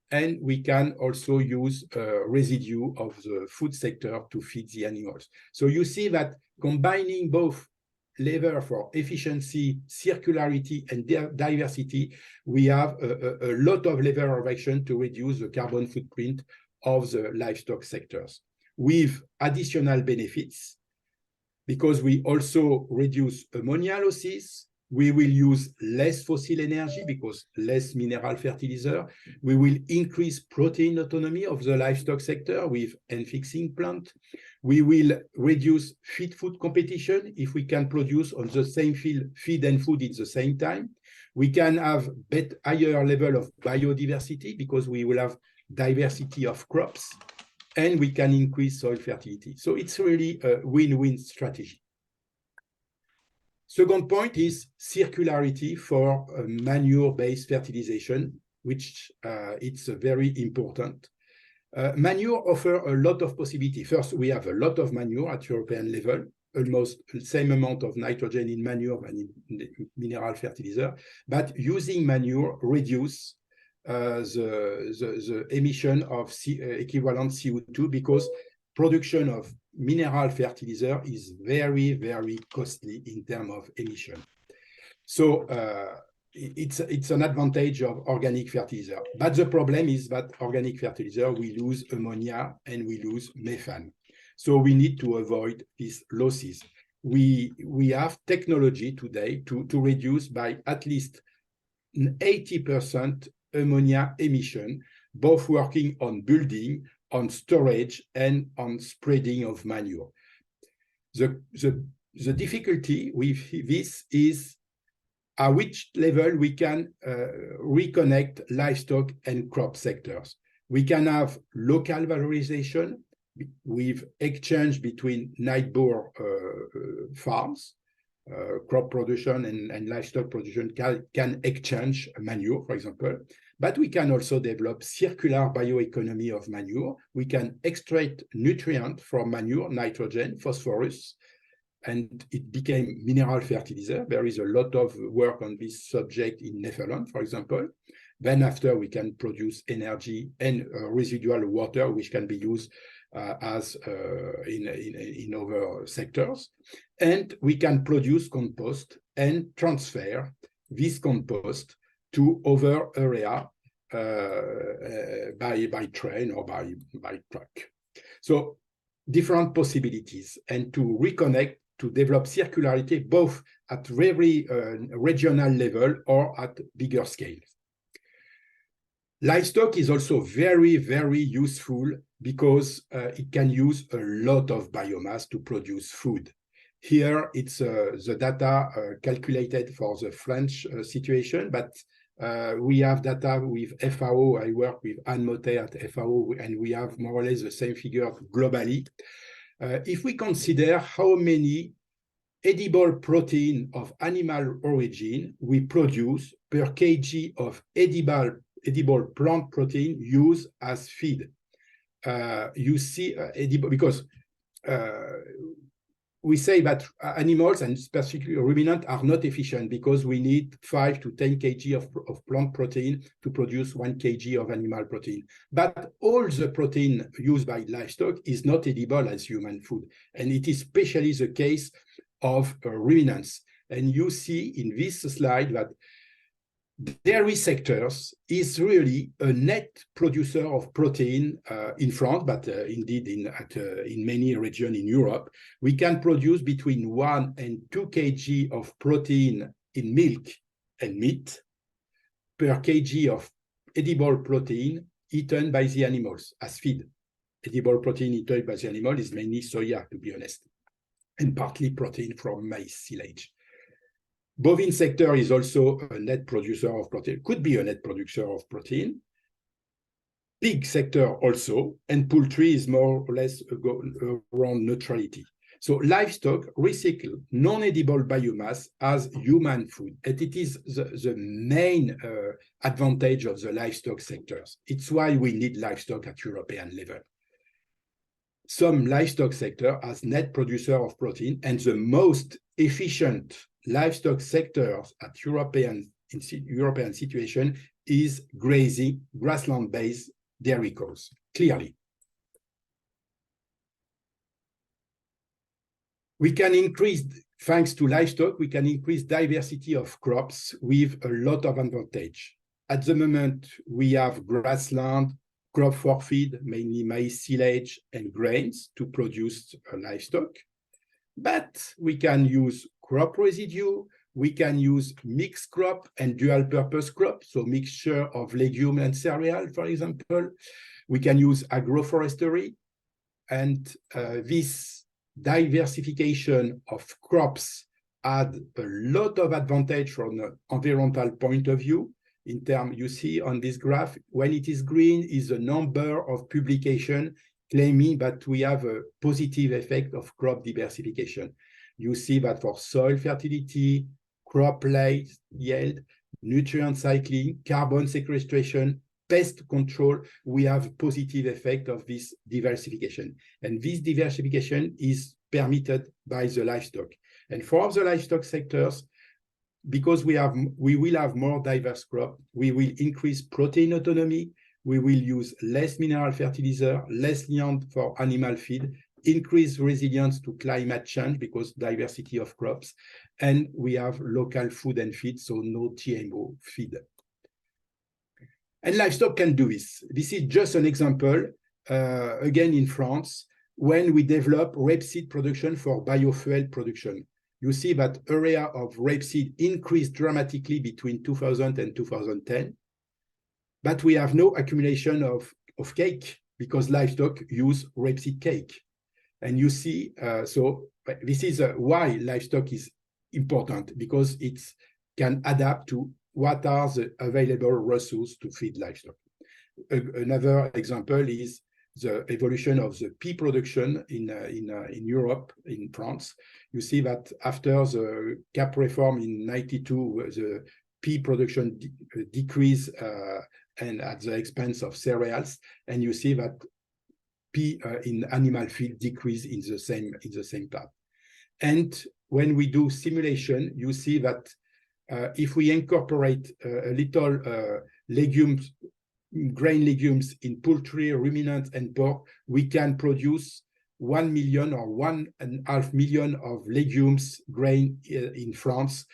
and we can also use residue of the food sector to feed the animals. So you see that combining both lever for efficiency, circularity, and diversity, we have a lot of lever of action to reduce the carbon footprint of the livestock sectors, with additional benefits, because we also reduce ammonia losses. We will use less fossil energy because less mineral fertilizer. We will increase protein autonomy of the livestock sector with end-fixing plant. We will reduce feed food competition if we can produce on the same field feed and food at the same time. We can have higher level of biodiversity because we will have diversity of crops, and we can increase soil fertility. So it's really a win-win strategy. Second point is circularity for manure-based fertilization, which it's very important. Manure offer a lot of possibility. First, we have a lot of manure at European level, almost the same amount of nitrogen in manure than in mineral fertilizer, but using manure reduce the emission of equivalent CO2, because production of mineral fertilizer is very, very costly in terms of emission. So it's an advantage of organic fertilizer. But the problem is that organic fertilizer, we lose ammonia and we lose methane. So we need to avoid these losses. We have technology today to reduce by at least 80% ammonia emission, both working on building, on storage, and on spreading of manure. The difficulty with this is at which level we can reconnect livestock and crop sectors. We can have local valorization with exchange between neighbor farms. Crop production and livestock production can exchange manure, for example. But we can also develop circular bioeconomy of manure. We can extract nutrients from manure, nitrogen, phosphorus, and it became mineral fertilizer. There is a lot of work on this subject in Netherlands, for example. Then after, we can produce energy and residual water, which can be used as in other sectors. And we can produce compost and transfer this compost to other area by train or by truck. So different possibilities, and to reconnect, to develop circularity both at very regional level or at bigger scale. Livestock is also very, very useful because it can use a lot of biomass to produce food. Here, it's the data calculated for the French situation, but we have data with FAO. I work with Anne Motet at FAO, and we have more or less the same figure globally. If we consider how many edible protein of animal origin we produce per kg of edible plant protein used as feed, you see edible, because we say that animals, and specifically ruminants, are not efficient because we need 5 to 10 kg of plant protein to produce 1 kg of animal protein. But all the protein used by livestock is not edible as human food. And it is especially the case of ruminants. And you see in this slide that dairy sectors is really a net producer of protein in France, but indeed in many regions in Europe. We can produce between 1 and 2 kg of protein in milk and meat per kg of edible protein eaten by the animals as feed. Edible protein eaten by the animal is mainly soya, to be honest, and partly protein from maize silage. Bovine sector is also a net producer of protein, could be a net producer of protein. Pig sector also, and poultry is more or less around neutrality. So livestock recycle non-edible biomass as human food, and it is the main advantage of the livestock sectors. It's why we need livestock at European level. Some livestock sector as net producer of protein, and the most efficient livestock sectors at European situation is grazing, grassland-based dairy cows, clearly. We can increase, thanks to livestock, we can increase diversity of crops with a lot of advantage. At the moment, we have grassland, crop for feed, mainly maize silage and grains to produce livestock. But we can use crop residue, we can use mixed crop and dual purpose crop, so mixture of legume and cereal, for example. We can use agroforestry, and this diversification of crops add a lot of advantage from an environmental point of view. In terms, you see on this graph, when it is green is the number of publications claiming that we have a positive effect of crop diversification. You see that for soil fertility, crop yield, nutrient cycling, carbon sequestration, pest control, we have positive effect of this diversification. And this diversification is permitted by the livestock. And for the livestock sectors, because we will have more diverse crop, we will increase protein autonomy, we will use less mineral fertilizer, less land for animal feed, increase resilience to climate change because diversity of crops, and we have local food and feed, so no GMO feed. And livestock can do this. This is just an example, again in France, when we develop rapeseed production for biofuel production. You see that area of rapeseed increased dramatically between 2000 and 2010, but we have no accumulation of cake because livestock use rapeseed cake. And you see, so this is why livestock is important, because it can adapt to what are the available resources to feed livestock. Another example is the evolution of the pea production in Europe, in France. You see that after the CAP reform in 92, the pea production decreased and at the expense of cereals, and you see that pea in animal feed decrease in the same path. And when we do simulation, you see that if we incorporate a little grain legumes in poultry, ruminants, and pork, we can produce 1 million or 1.5 million of legumes grain in France,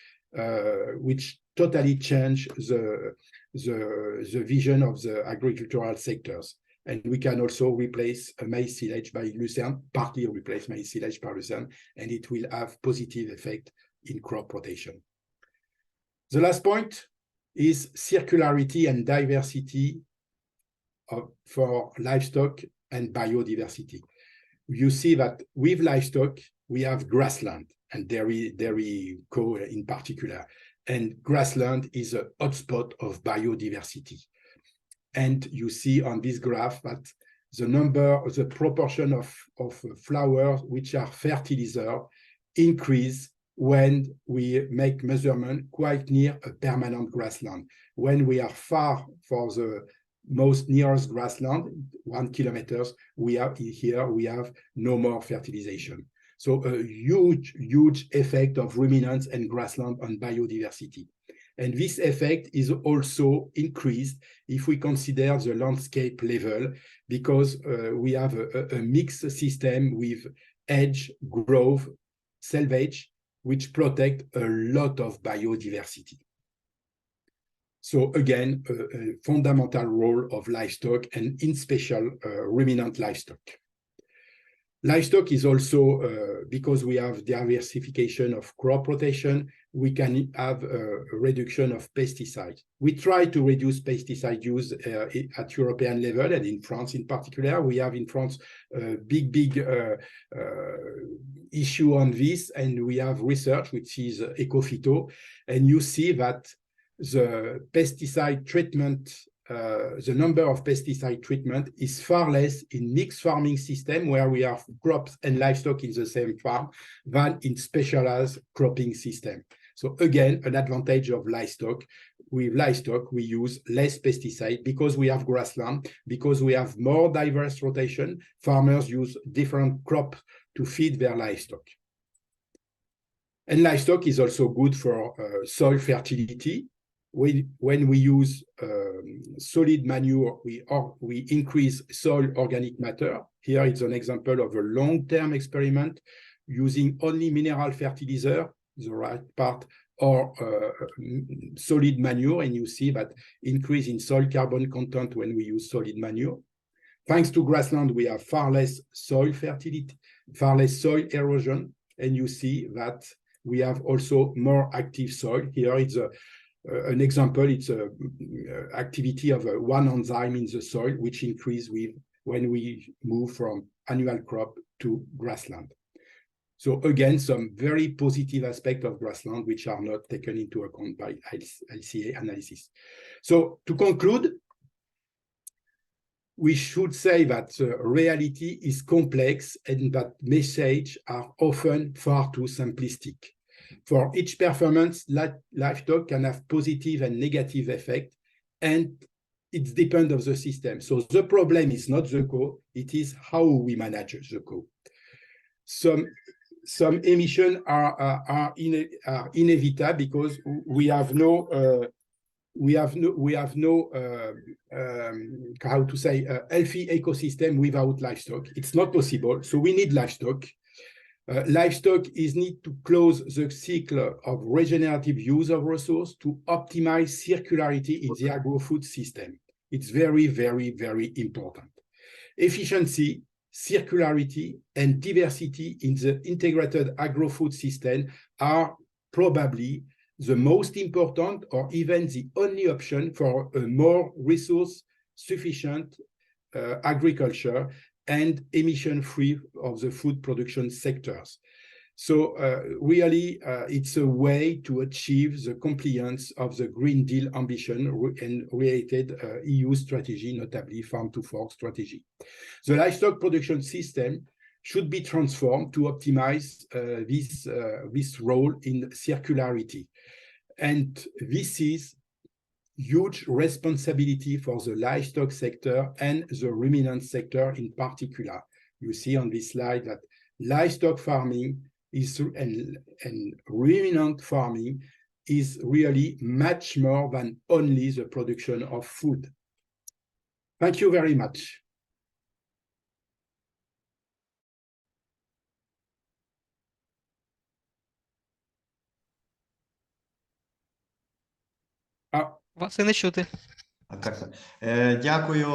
which totally change the vision of the agricultural sectors. And we can also replace maize silage by lucerne, partly replace maize silage by lucerne, and it will have positive effect in crop rotation. The last point is circularity and diversity for livestock and biodiversity. You see that with livestock, we have grassland and dairy cow in particular. And grassland is a hotspot of biodiversity. And you see on this graph that the proportion of flowers which are fertilizer increase when we make measurement quite near a permanent grassland. When we are far for the most nearest grassland, 1 kilometer, we have no more fertilization. So a huge effect of ruminants and grassland on biodiversity. And this effect is also increased if we consider the landscape level, because we have a mixed system with hedge, grove, selvage, which protect a lot of biodiversity. So again, a fundamental role of livestock, and in special ruminant livestock. Livestock is also, because we have diversification of crop rotation, we can have a reduction of pesticides. We try to reduce pesticide use at European level, and in France in particular. We have in France a big issue on this, and we have research, which is Ecophyto, and you see that the pesticide treatment, the number of pesticide treatment is far less in mixed farming system, where we have crops and livestock in the same farm, than in specialized cropping system. So again, an advantage of livestock. With livestock, we use less pesticide because we have grassland, because we have more diverse rotation. Farmers use different crops to feed their livestock. And livestock is also good for soil fertility. When we use solid manure, we increase soil organic matter. Here it's an example of a long-term experiment using only mineral fertilizer, the right part, or solid manure, and you see that increase in soil carbon content when we use solid manure. Thanks to grassland, we have far less soil fertility, far less soil erosion, and you see that we have also more active soil. Here it's an example, it's a activity of one enzyme in the soil, which increase when we move from annual crop to grassland. So again, some very positive aspects of grassland, which are not taken into account by LCA analysis. So to conclude, we should say that reality is complex and that messages are often far too simplistic. For each performance, livestock can have positive and negative effect, and it depends on the system. So the problem is not the cow, it is how we manage the cow. Some emissions are inevitable because we have no how to say healthy ecosystem without livestock. It's not possible. So we need livestock. Livestock is need to close the cycle of regenerative use of resource to optimize circularity in the agro-food system. It's very, very, very important. Efficiency, circularity, and diversity in the integrated agro-food system are probably the most important or even the only option for a more resource-sufficient agriculture and emission-free of the food production sectors. So really, it's a way to achieve the compliance of the Green Deal ambition and related EU strategy, notably farm-to-fork strategy. The livestock production system should be transformed to optimize this role in circularity. And this is huge responsibility for the livestock sector and the ruminant sector in particular. You see on this slide that livestock farming is and ruminant farming is really much more than only the production of food. Thank you very much. Вас і не чути. Дякую,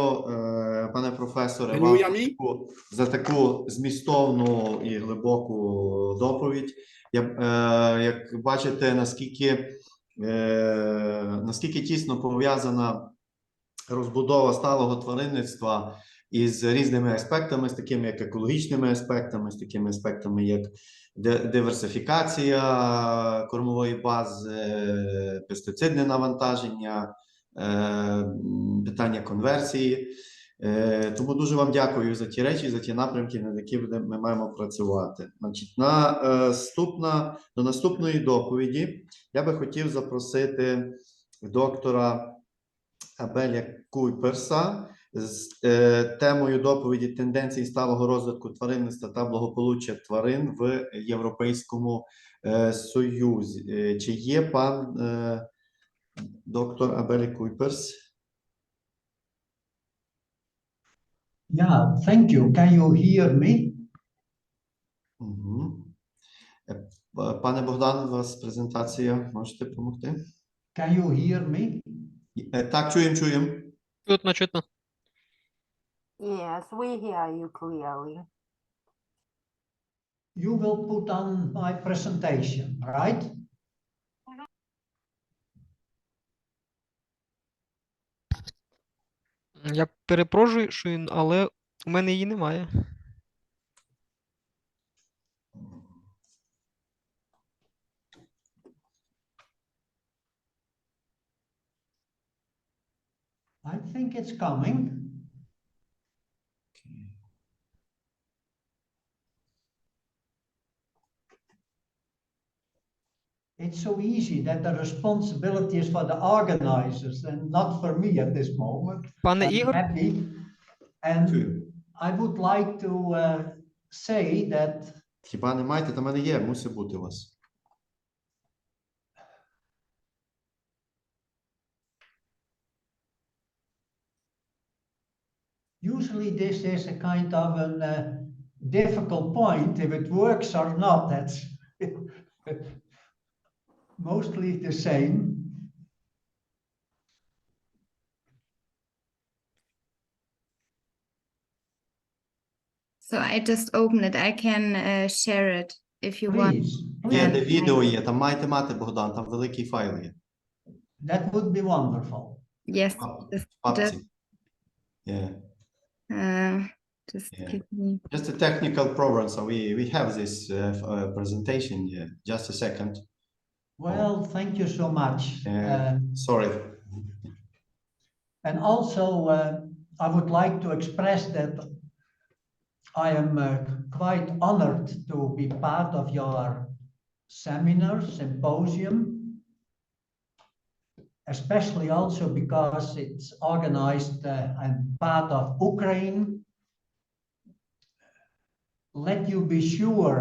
пане професоре, Can you вам hear me? за таку змістовну і глибоку доповідь. Як бачите, наскільки тісно пов'язана розбудова сталого тваринництва із різними аспектами, з такими як екологічними аспектами, з такими аспектами як диверсифікація кормової бази, пестицидне навантаження, питання конверсії. Тому дуже вам дякую за ті речі, за ті напрямки, над які ми маємо працювати. Значить, до наступної доповіді я би хотів запросити доктора Абеля Куйперса з темою доповіді «Тенденції сталого розвитку тваринництва та благополуччя тварин в Європейському Союзі». Чи є пан доктор Абеля Куйперс? Yeah, thank you. Can you hear me? Угу. Пане Богдан, у вас презентація. Можете допомогти? Can you hear me? Так, чуємо. Чутно. Yes, we hear you clearly. You will put on my presentation, right? Я перепрошую, але у мене її немає. I think it's coming. It's so easy that the responsibility is for the organizers and not for me at this moment. Пане I'm Ігор, happy. And I would like to say that Хіба не маєте? Та в мене є, мусить бути у вас. usually this is a kind of a difficult point if it works or not. That's mostly the same. So I just open it. I can share it if you want. Є, де відео є, там маєте мати, Богдан, там великий файл є. That would be wonderful. Yes. В папці. Yeah. Just Yeah. give me. Just a technical problem, so we have this presentation. Yeah. Just a second. Well, thank you so much. Sorry. And also, I would like to express that I am quite honored to be part of your seminar, symposium, especially also because it's organized and part of Ukraine. Let you be sure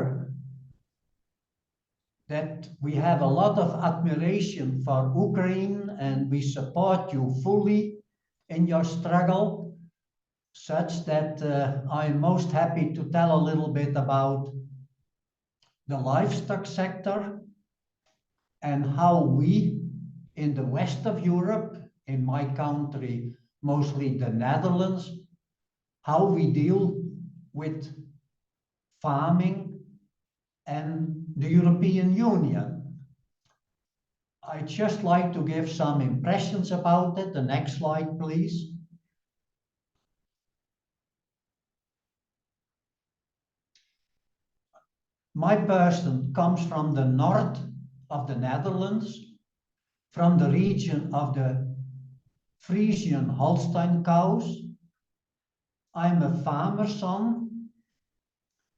that we have a lot of admiration for Ukraine and we support you fully in your struggle, such that I'm most happy to tell a little bit about the livestock sector and how we in the west of Europe, in my country, mostly the Netherlands, how we deal with farming and the European Union. I'd just like to give some impressions about it. The next slide, please. My person comes from the north of the Netherlands, from the region of the Frisian Holstein cows. I'm a farmer's son,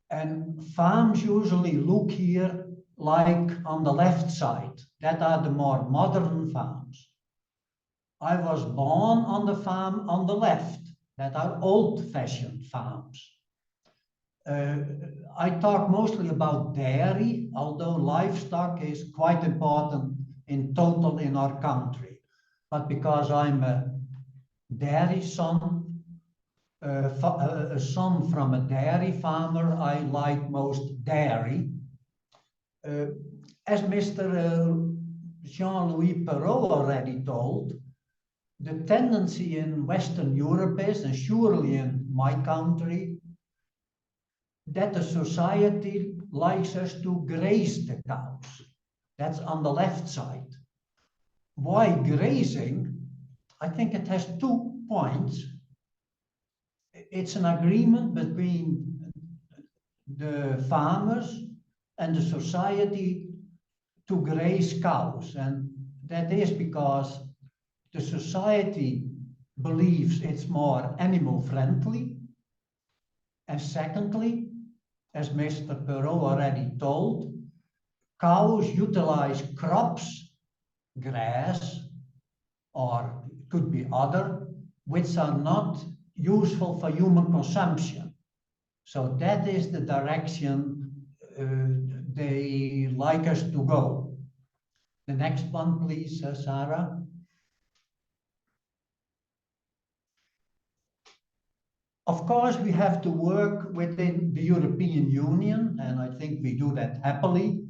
and farms usually look here like on the left side. That are the more modern farms. I was born on the farm on the left. That are old-fashioned farms. I talk mostly about dairy, although livestock is quite important in total in our country. But because I'm a dairy son, a son from a dairy farmer, I like most dairy. As Mr. Jean-Louis Perrault already told, the tendency in Western Europe is, and surely in my country, that the society likes us to graze the cows. That's on the left side. Why grazing? I think it has 2 points. It's an agreement between the farmers and the society to graze cows. And that is because the society believes it's more animal friendly. And secondly, as Mr. Perrault already told, cows utilize crops, grass, or could be other, which are not useful for human consumption. So that is the direction they like us to go. The next one, please, Sarah. Of course, we have to work within the European Union, and I think we do that happily.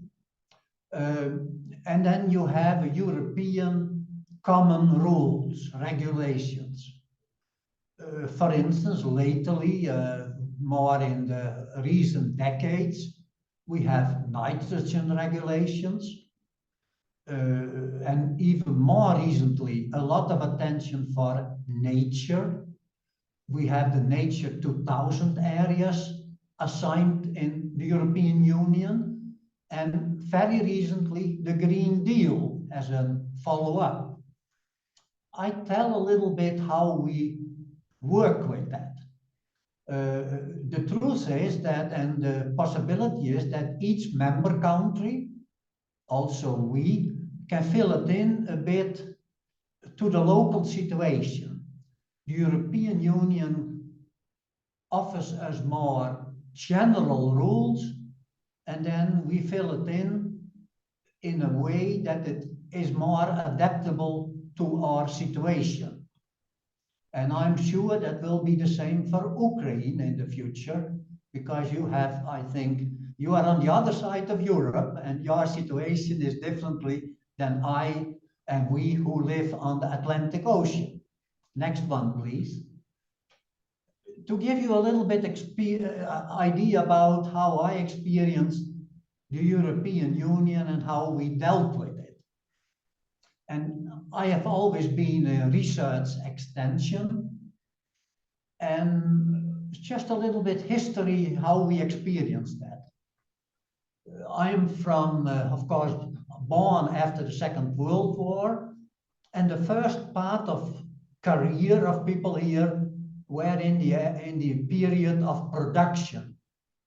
And then you have European common rules, regulations. For instance, lately, more in the recent decades, we have nitrogen regulations. And even more recently, a lot of attention for nature. We have the Nature 2000 areas assigned in the European Union, and very recently the Green Deal as a follow-up. I tell a little bit how we work with that. The truth is that, and the possibility is that each member country, also we, can fill it in a bit to the local situation. The European Union offers us more general rules, and then we fill it in a way that it is more adaptable to our situation. And I'm sure that will be the same for Ukraine in the future, because you have, I think, you are on the other side of Europe, and your situation is differently than I and we who live on the Atlantic Ocean. Next one, please. To give you a little bit idea about how I experienced the European Union and how we dealt with it. And I have always been a research extension, and just a little bit history, how we experienced that. I am from, of course, born after the Second World War, and the first part of career of people here were in the period of production.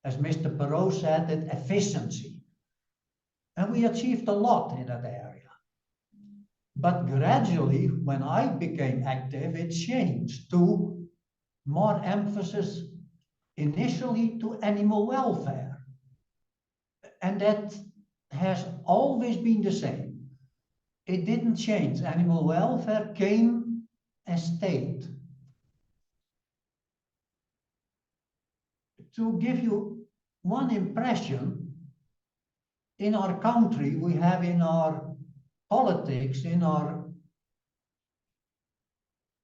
As Mr. Perot said, it efficiency. And we achieved a lot in that area. But gradually, when I became active, it changed to more emphasis initially to animal welfare. And that has always been the same. It didn't change. Animal welfare came and stayed. To give you one impression, in our country, we have in our politics, in our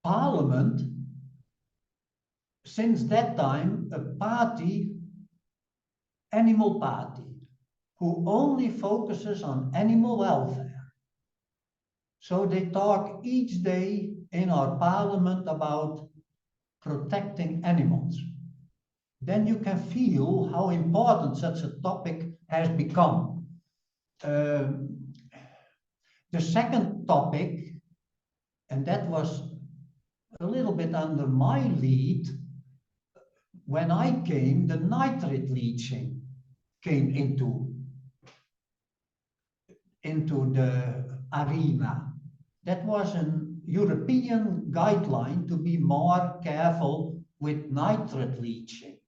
parliament, since that time, a party, animal party, who only focuses on animal welfare. So they talk each day in our parliament about protecting animals. Then you can feel how important such a topic has become. The second topic, and that was a little bit under my lead, when I came, the nitrate leaching came into the arena. That was a European guideline to be more careful with nitrate leaching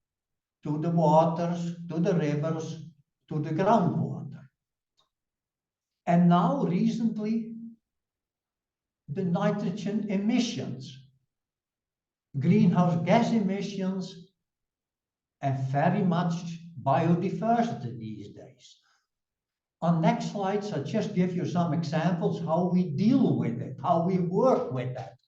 to the waters, to the rivers, to the groundwater. And now recently, the nitrogen emissions, greenhouse gas emissions, and very much biodiversity these days. On next slides, I'll just give you some examples how we deal with it, how we work with that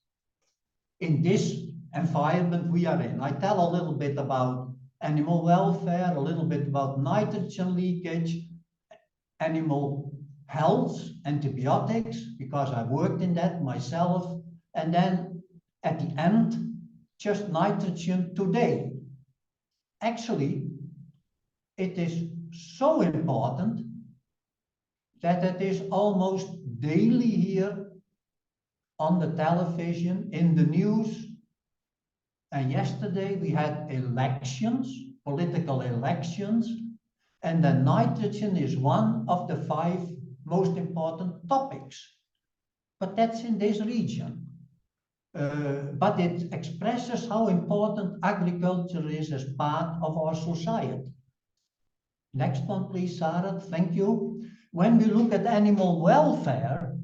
in this environment we are in. I tell a little bit about animal welfare, a little bit about nitrogen leakage, animal health, antibiotics, because I worked in that myself, and then at the end, just nitrogen today. Actually, it is so important that it is almost daily here on the television, in the news. And yesterday we had elections, political elections, and the nitrogen is one of the 5 most important topics. But that's in this region. but it expresses how important agriculture is as part of our society. Next one, please, Sarah. Thank you. When we look at animal welfare,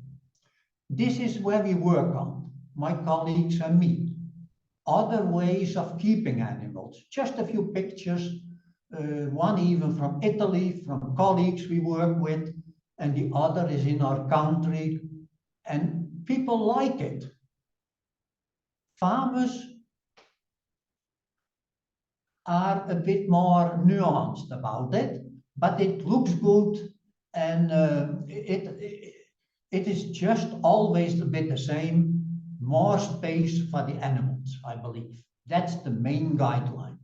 this is where we work on, my colleagues and me. Other ways of keeping animals. Just a few pictures, one even from Italy, from colleagues we work with, and the other is in our country, and people like it. Farmers are a bit more nuanced about it, but it looks good, and it is just always a bit the same, more space for the animals, I believe. That's the main guideline.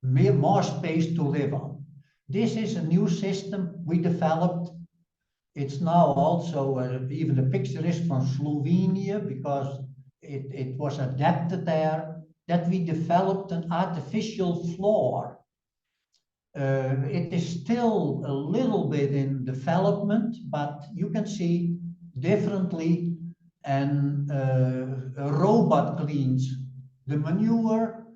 More space to live on. This is a new system we developed. It's now also, even the picture is from Slovenia, because it was adapted there, that we developed an artificial floor. It is still a little bit in development, but you can see differently, and a robot cleans the manure.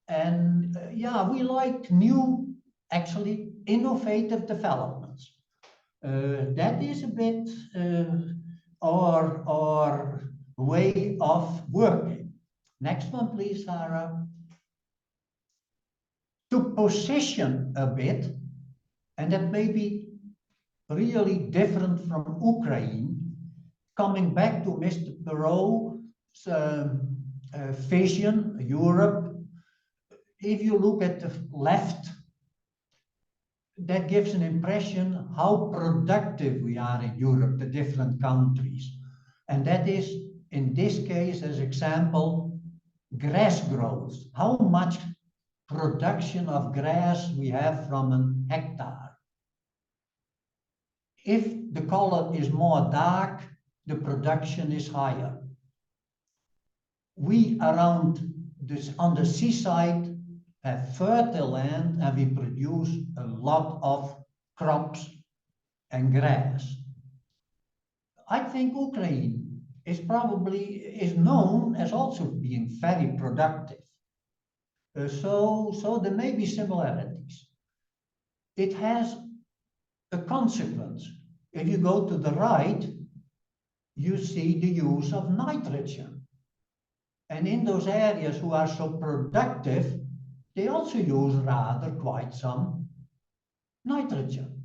And yeah, we like new, actually innovative developments. That is a bit our way of working. Next one, please, Sarah. To position a bit, and that may be really different from Ukraine, coming back to Mr. Perrault's vision, Europe. If you look at the left, that gives an impression how productive we are in Europe, the different countries. And that is, in this case, as example, grass growth. How much production of grass we have from an hectare. If the color is more dark, the production is higher. We around this, on the seaside, have fertile land, and we produce a lot of crops and grass. I think Ukraine is known as also being very productive. So there may be similarities. It has a consequence. If you go to the right, you see the use of nitrogen. And in those areas who are so productive, they also use rather quite some nitrogen,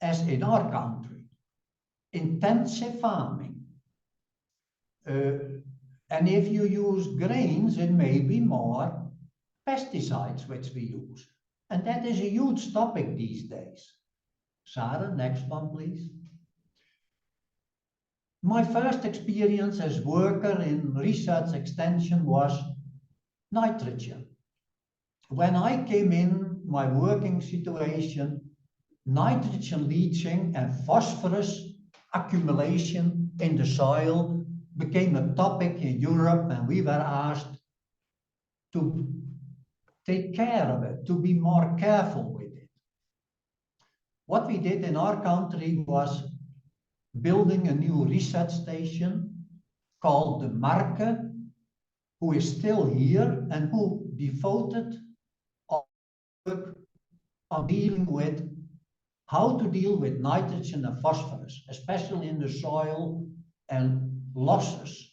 as in our country. Intensive farming. And if you use grains, it may be more pesticides which we use. And that is a huge topic these days. Sarah, next one, please. My first experience as worker in research extension was nitrogen. When I came in my working situation, nitrogen leaching and phosphorus accumulation in the soil became a topic in Europe, and we were asked to take care of it, to be more careful with it. What we did in our country was building a new research station called the Marke, who is still here and who devoted work on dealing with how to deal with nitrogen and phosphorus, especially in the soil and losses.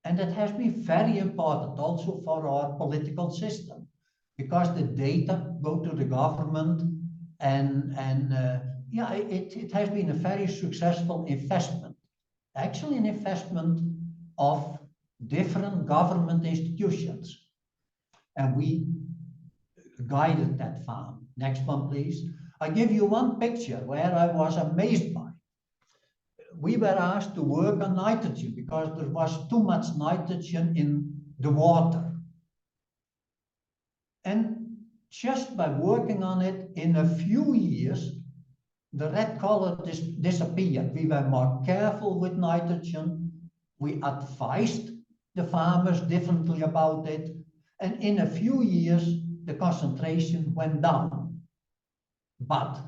And that has been very important also for our political system, because the data go to the government, and yeah, it has been a very successful investment. Actually, an investment of different government institutions. And we guided that farm. Next one, please. I give you one picture where I was amazed by. We were asked to work on nitrogen because there was too much nitrogen in the water. And just by working on it, in a few years, the red color disappeared. We were more careful with nitrogen. We advised the farmers differently about it. And in a few years, the concentration went down. But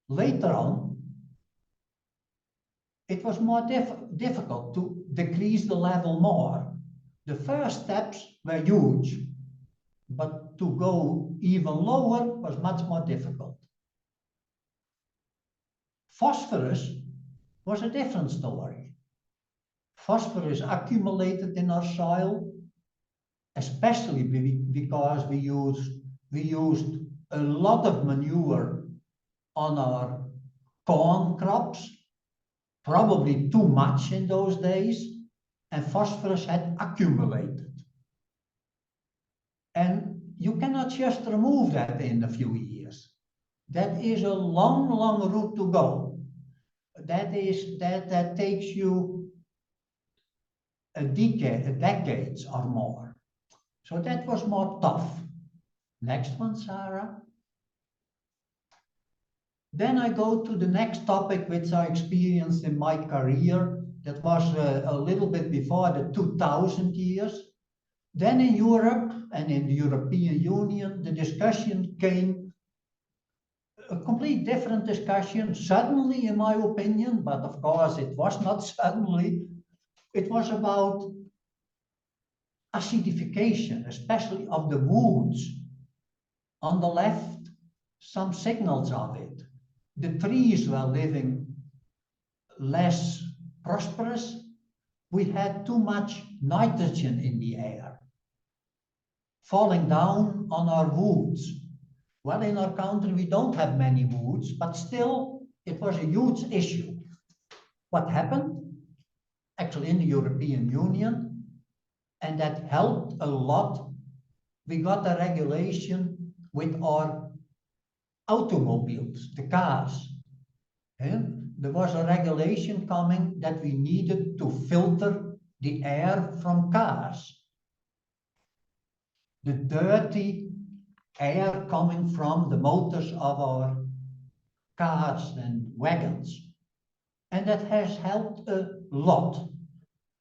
later on, it was more difficult to decrease the level more. The first steps were huge, but to go even lower was much more difficult. Phosphorus was a different story. Phosphorus accumulated in our soil, especially because we used a lot of manure on our corn crops, probably too much in those days, and phosphorus had accumulated. And you cannot just remove that in a few years. That is a long, long route to go. That takes you a decades or more. So that was more tough. Next one, Sarah. Then I go to the next topic, which I experienced in my career. That was a little bit before the 2000 years. Then in Europe and in the European Union, the discussion came, a complete different discussion, suddenly in my opinion, but of course it was not suddenly. It was about acidification, especially of the woods. On the left, some signals of it. The trees were living less prosperous. We had too much nitrogen in the air, falling down on our woods. Well, in our country, we don't have many woods, but still, it was a huge issue. What happened? Actually, in the European Union, and that helped a lot. We got a regulation with our automobiles, the cars. And there was a regulation coming that we needed to filter the air from cars. The dirty air coming from the motors of our cars and wagons. And that has helped a lot.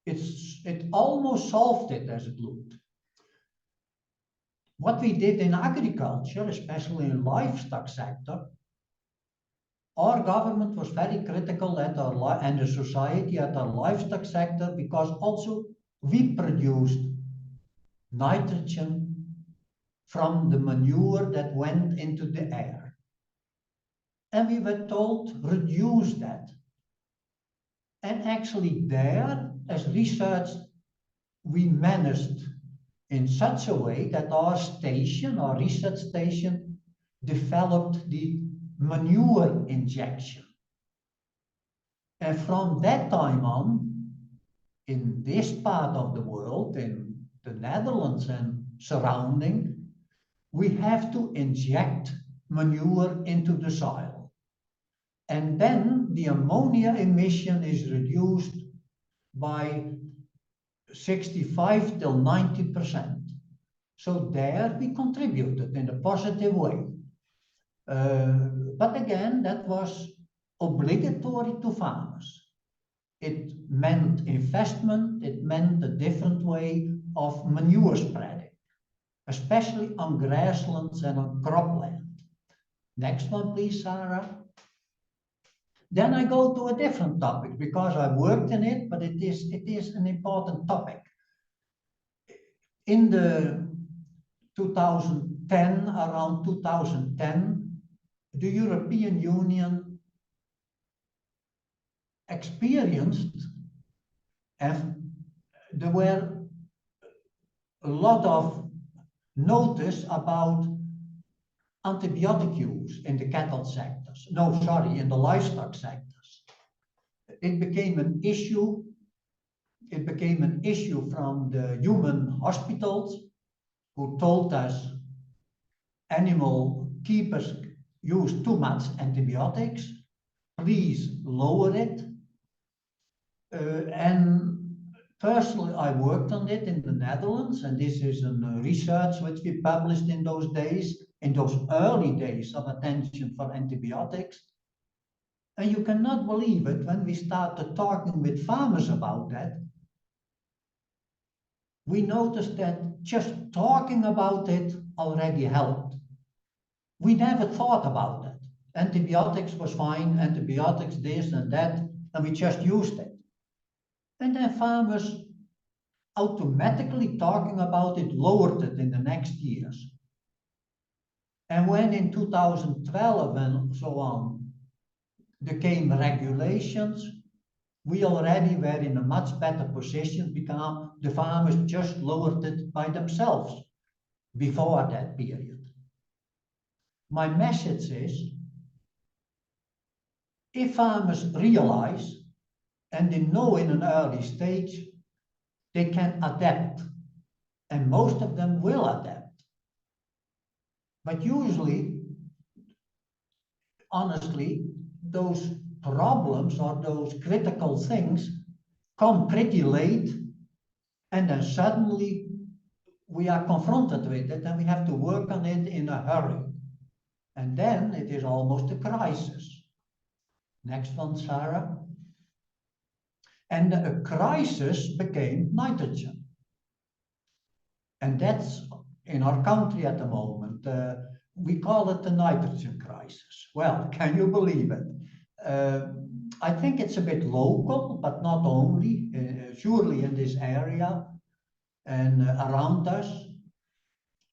It almost solved it as it looked. What we did in agriculture, especially in livestock sector, our government was very critical at our and the society at our livestock sector, because also we produced nitrogen from the manure that went into the air. And we were told, reduce that. And actually there, as research, we managed in such a way that our station, our research station, developed the manure injection. And from that time on, in this part of the world, in the Netherlands and surrounding, we have to inject manure into the soil. And then the ammonia emission is reduced by 65 till 90%. So there we contributed in a positive way. But again, that was obligatory to farmers. It meant investment, it meant a different way of manure spreading, especially on grasslands and on cropland. Next one, please, Sarah. Then I go to a different topic because I worked in it, but it is an important topic. In the 2010, around 2010, the European Union experienced, and there were a lot of notice about antibiotic use in the cattle sectors. No, sorry, in the livestock sectors. It became an issue. It became an issue from the human hospitals who told us animal keepers use too much antibiotics. Please lower it. And personally, I worked on it in the Netherlands, and this is a research which we published in those days, in those early days of attention for antibiotics. And you cannot believe it, when we started talking with farmers about that, we noticed that just talking about it already helped. We never thought about it. Antibiotics was fine, antibiotics this and that. and we just used it. And then farmers automatically talking about it lowered it in the next years. And when in 2012 and so on, there came regulations, we already were in a much better position because the farmers just lowered it by themselves before that period. My message is, if farmers realize and they know in an early stage, they can adapt, and most of them will adapt. But usually, honestly, those problems or those critical things come pretty late, and then suddenly we are confronted with it and we have to work on it in a hurry. And then it is almost a crisis. Next one, Sarah. And a crisis became nitrogen. And that's in our country at the moment. We call it the nitrogen crisis. Well, can you believe it? I think it's a bit local, but not only, surely in this area and around us.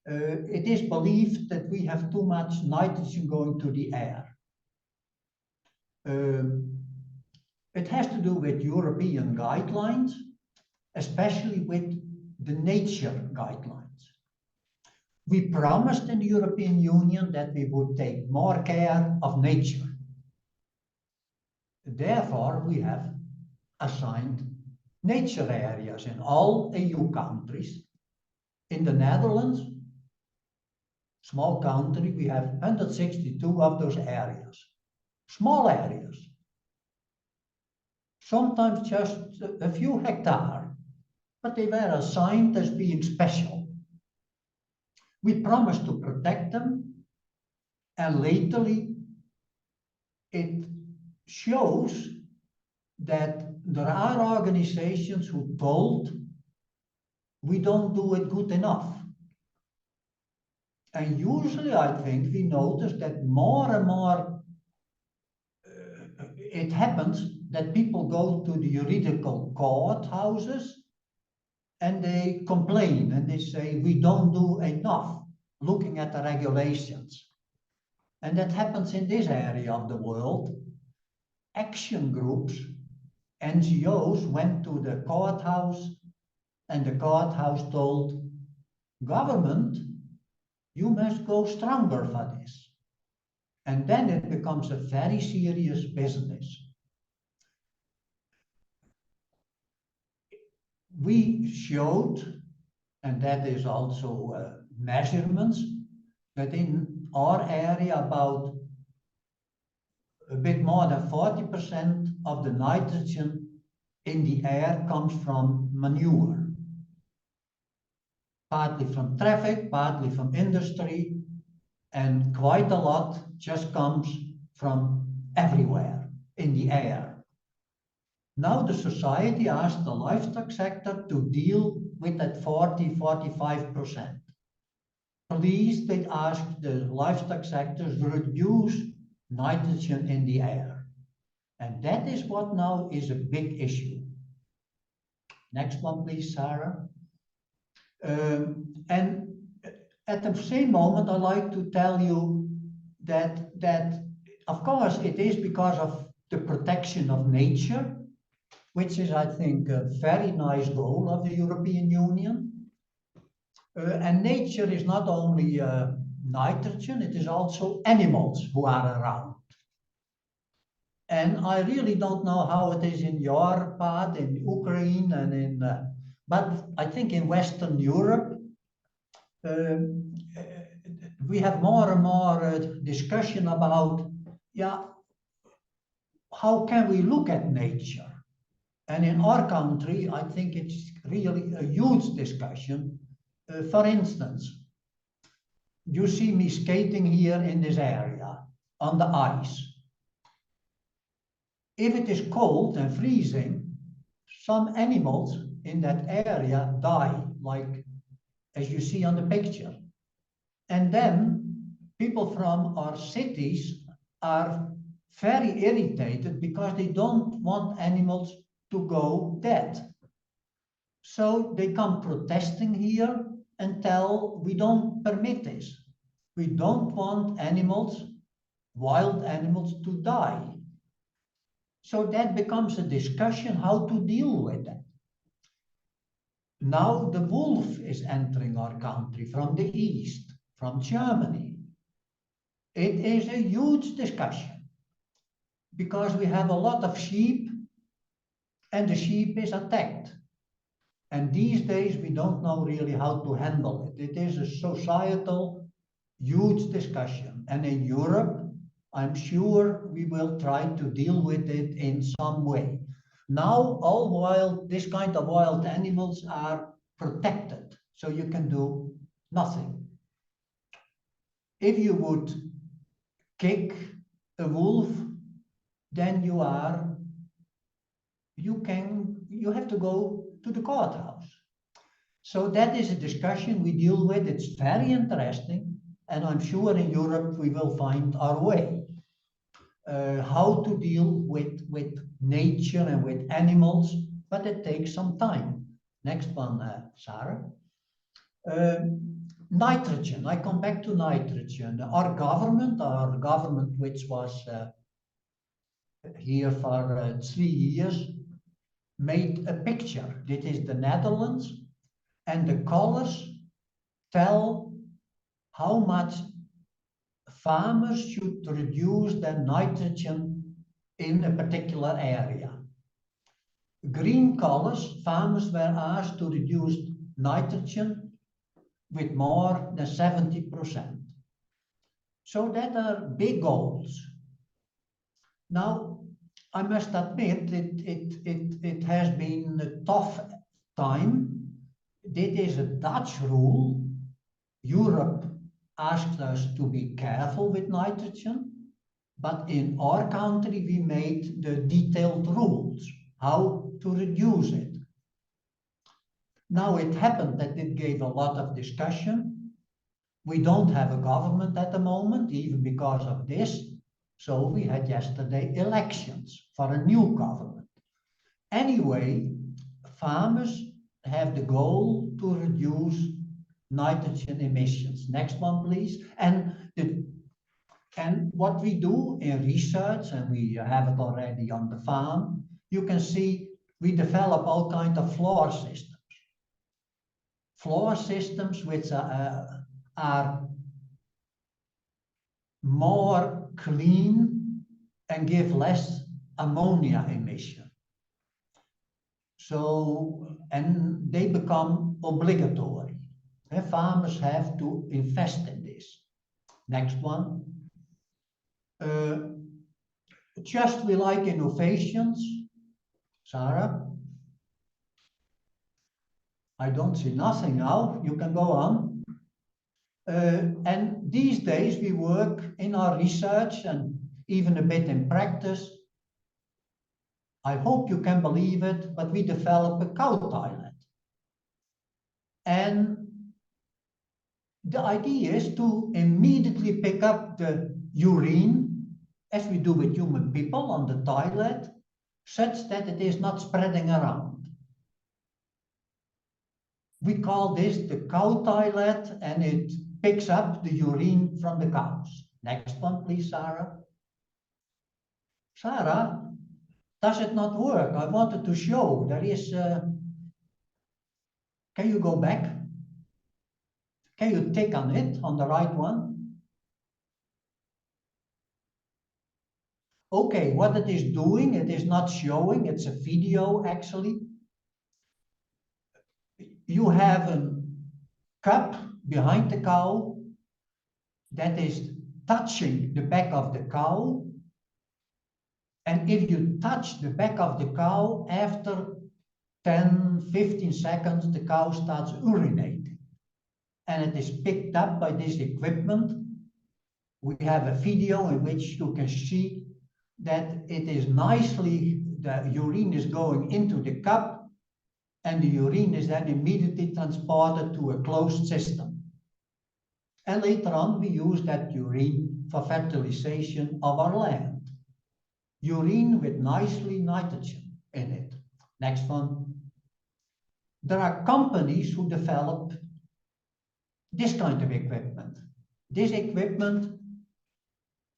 It is believed that we have too much nitrogen going to the air. It has to do with European guidelines, especially with the nature guidelines. We promised in the European Union that we would take more care of nature. Therefore, we have assigned nature areas in all EU countries. In the Netherlands, small country, we have 162 of those areas. Small areas. Sometimes just a few hectares, but they were assigned as being special. We promised to protect them, and lately it shows that there are organizations who told we don't do it good enough. And usually I think we notice that more and more it happens that people go to the juridical courthouses and they complain and they say we don't do enough looking at the regulations. And that happens in this area of the world. Action groups, NGOs went to the courthouse and the courthouse told government, you must go stronger for this. And then it becomes a very serious business. We showed, and that is also measurements, that in our area about a bit more than 40% of the nitrogen in the air comes from manure. Partly from traffic, partly from industry, and quite a lot just comes from everywhere in the air. Now the society asked the livestock sector to deal with that 40–45%. Please, they asked the livestock sector to reduce nitrogen in the air. And that is what now is a big issue. Next one, please, Sarah. And at the same moment, I'd like to tell you that of course it is because of the protection of nature, which is, I think, a very nice goal of the European Union. And nature is not only nitrogen, it is also animals who are around. And I really don't know how it is in your part, in Ukraine, and in, but I think in Western Europe, we have more and more discussion about, yeah, how can we look at nature? And in our country, I think it's really a huge discussion. For instance, you see me skating here in this area on the ice. If it is cold and freezing, some animals in that area die, like as you see on the picture. And then people from our cities are very irritated because they don't want animals to go dead. So they come protesting here and tell, we don't permit this. We don't want animals, wild animals, to die. So that becomes a discussion how to deal with it. Now the wolf is entering our country from the east, from Germany. It is a huge discussion because we have a lot of sheep and the sheep is attacked. And these days we don't know really how to handle it. It is a societal, huge discussion. And in Europe, I'm sure we will try to deal with it in some way. Now, this kind of wild animals are protected, so you can do nothing. If you would kick a wolf, then you have to go to the courthouse. So that is a discussion we deal with. It's very interesting, and I'm sure in Europe we will find our way. How to deal with nature and with animals, but it takes some time. Next one, Sarah. Nitrogen, I come back to nitrogen. Our government, which was here for 3 years, made a picture. This is the Netherlands, and the colors tell how much farmers should reduce their nitrogen in a particular area. Green colors, farmers were asked to reduce nitrogen with more than 70%. So that are big goals. Now, I must admit it has been a tough time. This is a Dutch rule. Europe asked us to be careful with nitrogen, but in our country we made the detailed rules how to reduce it. Now it happened that it gave a lot of discussion. We don't have a government at the moment, even because of this. So we had yesterday elections for a new government. Anyway, farmers have the goal to reduce nitrogen emissions. Next one, please. And what we do in research, and we have it already on the farm, you can see we develop all kinds of floor systems. Floor systems which are more clean and give less ammonia emission. So, and they become obligatory. Farmers have to invest in this. Next one. Just we like innovations. Sarah? I don't see nothing now. You can go on. And these days we work in our research and even a bit in practice. I hope you can believe it, but we develop a cow toilet. And the idea is to immediately pick up the urine, as we do with human people on the toilet, such that it is not spreading around. We call this the cow toilet, and it picks up the urine from the cows. Next one, please, Sarah. Sarah, does it not work? I wanted to show. There is... Can you go back? Can you tick on it, on the right one? Okay, what it is doing, it is not showing, it's a video actually. You have a cup behind the cow that is touching the back of the cow. And if you touch the back of the cow, after 10, 15 seconds, the cow starts urinating. And it is picked up by this equipment. We have a video in which you can see that it is nicely, the urine is going into the cup, and the urine is then immediately transported to a closed system. And later on, we use that urine for fertilization of our land. urine with nicely nitrogen in it. Next one. There are companies who develop this kind of equipment. This equipment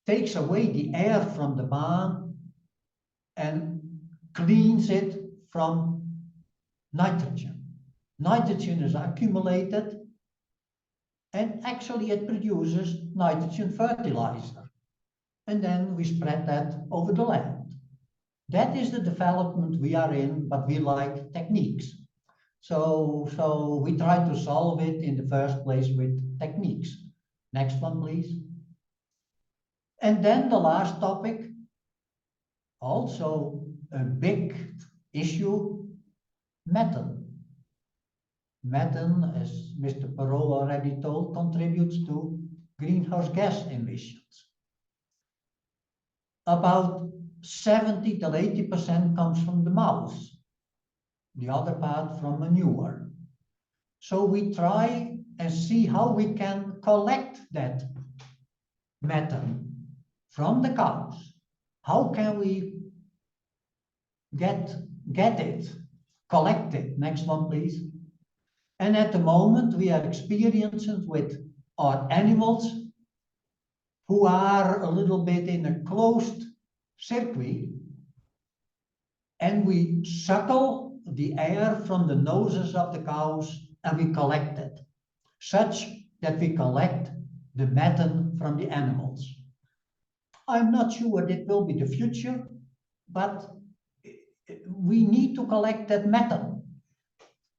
takes away the air from the barn and cleans it from nitrogen. Nitrogen is accumulated and actually it produces nitrogen fertilizer. And then we spread that over the land. That is the development we are in, but we like techniques. So we try to solve it in the first place with techniques. Next one, please. And then the last topic, also a big issue, methane. Methane, as Mr. Perrault already told, contributes to greenhouse gas emissions. About 70 to 80% comes from the mouse, the other part from manure. So we try and see how we can collect that methane from the cows. How can we get it, collect it? Next one, please. And at the moment, we are experiencing with our animals who are a little bit in a closed circuit, and we suckle the air from the noses of the cows and we collect it, such that we collect the methane from the animals. I'm not sure that will be the future, but we need to collect that methane.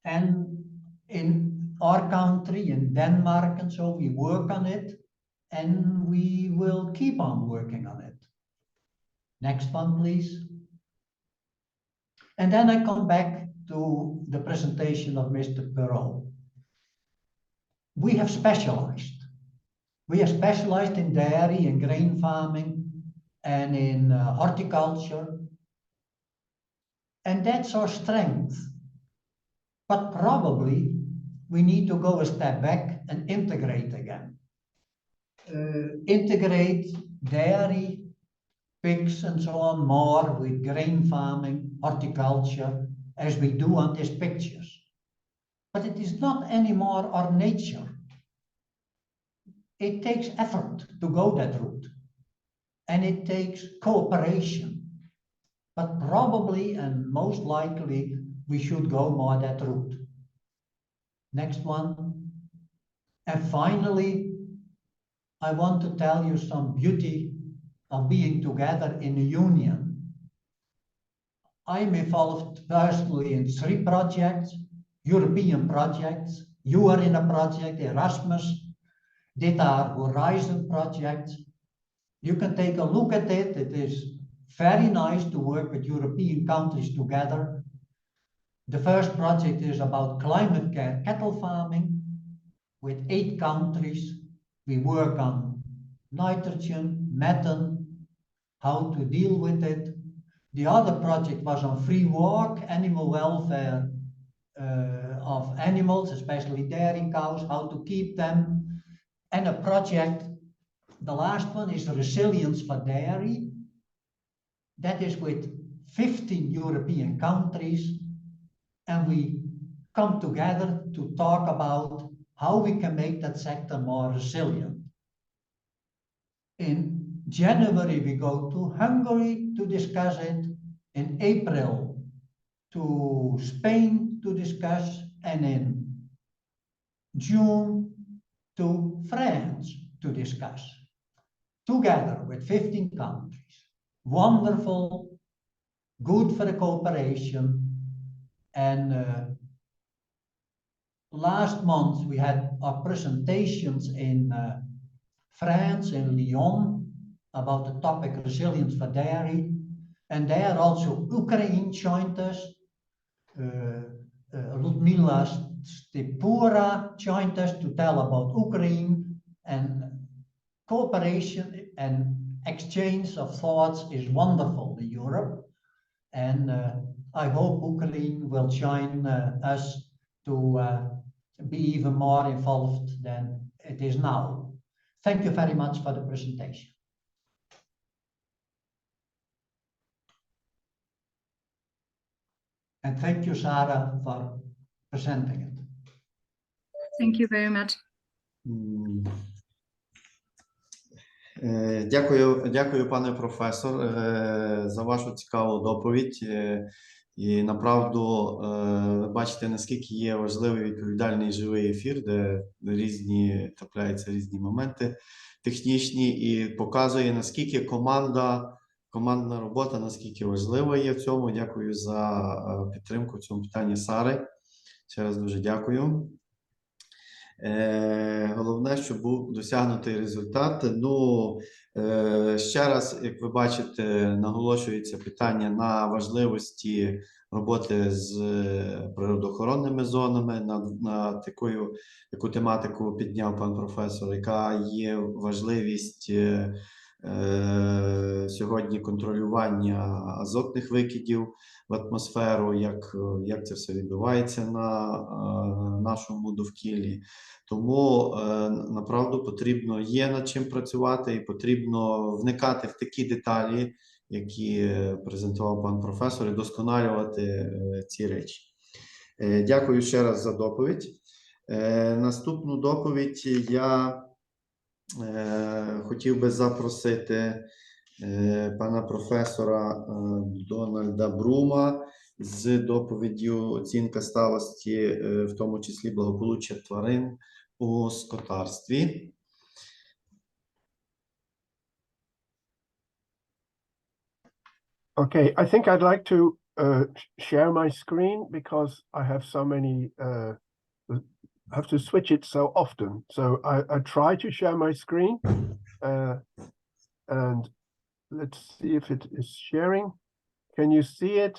And in our country, in Denmark and so, we work on it, and we will keep on working on it. Next one, please. And then I come back to the presentation of Mr. Perrault. We have specialized. We are specialized in dairy and grain farming and in horticulture. And that's our strength. But probably we need to go a step back and integrate again. Integrate dairy, pigs and so on more with grain farming, horticulture, as we do on these pictures. But it is not anymore our nature. It takes effort to go that route. And it takes cooperation. But probably and most likely we should go more that route. Next one. And finally, I want to tell you some beauty of being together in a union. I'm involved personally in 3 projects, European projects. You are in a project, Erasmus. These are Horizon projects. You can take a look at it. It is very nice to work with European countries together. The first project is about climate care cattle farming with 8 countries. We work on nitrogen, methane, how to deal with it. The other project was on free walk, animal welfare of animals, especially dairy cows, how to keep them. And a project, the last one is resilience for dairy. That is with 15 European countries. And we come together to talk about how we can make that sector more resilient. In January, we go to Hungary to discuss it. In April, to Spain to discuss. And in June, to France to discuss. Together with 15 countries. Wonderful, good for the cooperation. And last month we had our presentations in France, in Lyon, about the topic resilience for dairy. And there also Ukraine joined us. Ludmila Stepura joined us to tell about Ukraine, and cooperation and exchange of thoughts is wonderful in Europe. And I hope Ukraine will join us to be even more involved than it is now. Thank you very much for the presentation. And thank you, Sarah, for presenting it. Thank you very much. Дякую, пане професор, за вашу цікаву доповідь. І направду ви бачите, наскільки є важливий відповідальний живий ефір, де трапляються різні моменти технічні, і показує, наскільки командна робота, наскільки важлива є в цьому. Дякую за підтримку в цьому питанні Сари. Ще раз дуже дякую. Головне, щоб був досягнутий результат. Ще раз, як ви бачите, наголошується питання на важливості роботи з природоохоронними зонами, на таку тематику підняв пан професор, яка є важливість сьогодні контролювання азотних викидів в атмосферу, як це все відбувається на нашому довкіллі. Тому, направду, потрібно є над чим працювати і потрібно вникати в такі деталі, які презентував пан професор, і досконалювати ці речі. Дякую ще раз за доповідь. Наступну доповідь я хотів би запросити пана професора Дональда Брума з доповіддю «Оцінка сталості, в тому числі благополуччя тварин у скотарстві». Okay, I think I'd like to share my screen because I have so many, have to switch it so often. So I try to share my screen and let's see if it is sharing. Can you see it?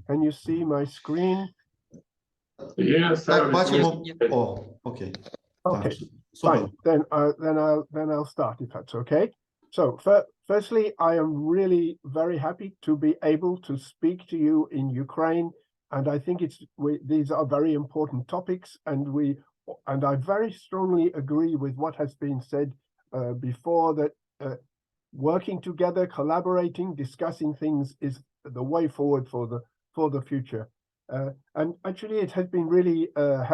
Can you see my screen? Yes, Так, бачимо. О, окей. Okay, fine. Then I'll start if that's okay. So firstly, I am really very happy to be able to speak to you in Ukraine, and I think these are very important topics, and I very strongly agree with what has been said before, that working together, collaborating, discussing things is the way forward for the future. And actually, it has been really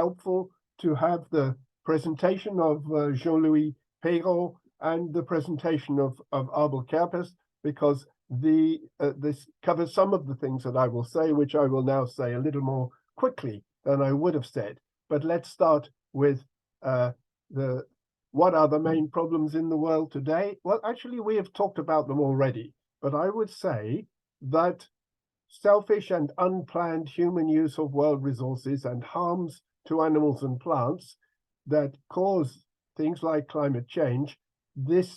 helpful to have the presentation of Jean-Louis Perrault and the presentation of Abel Kerpes, because this covers some of the things that I will say, which I will now say a little more quickly than I would have said. But let's start with what are the main problems in the world today? Well, actually, we have talked about them already, but I would say that selfish and unplanned human use of world resources and harms to animals and plants that cause things like climate change, this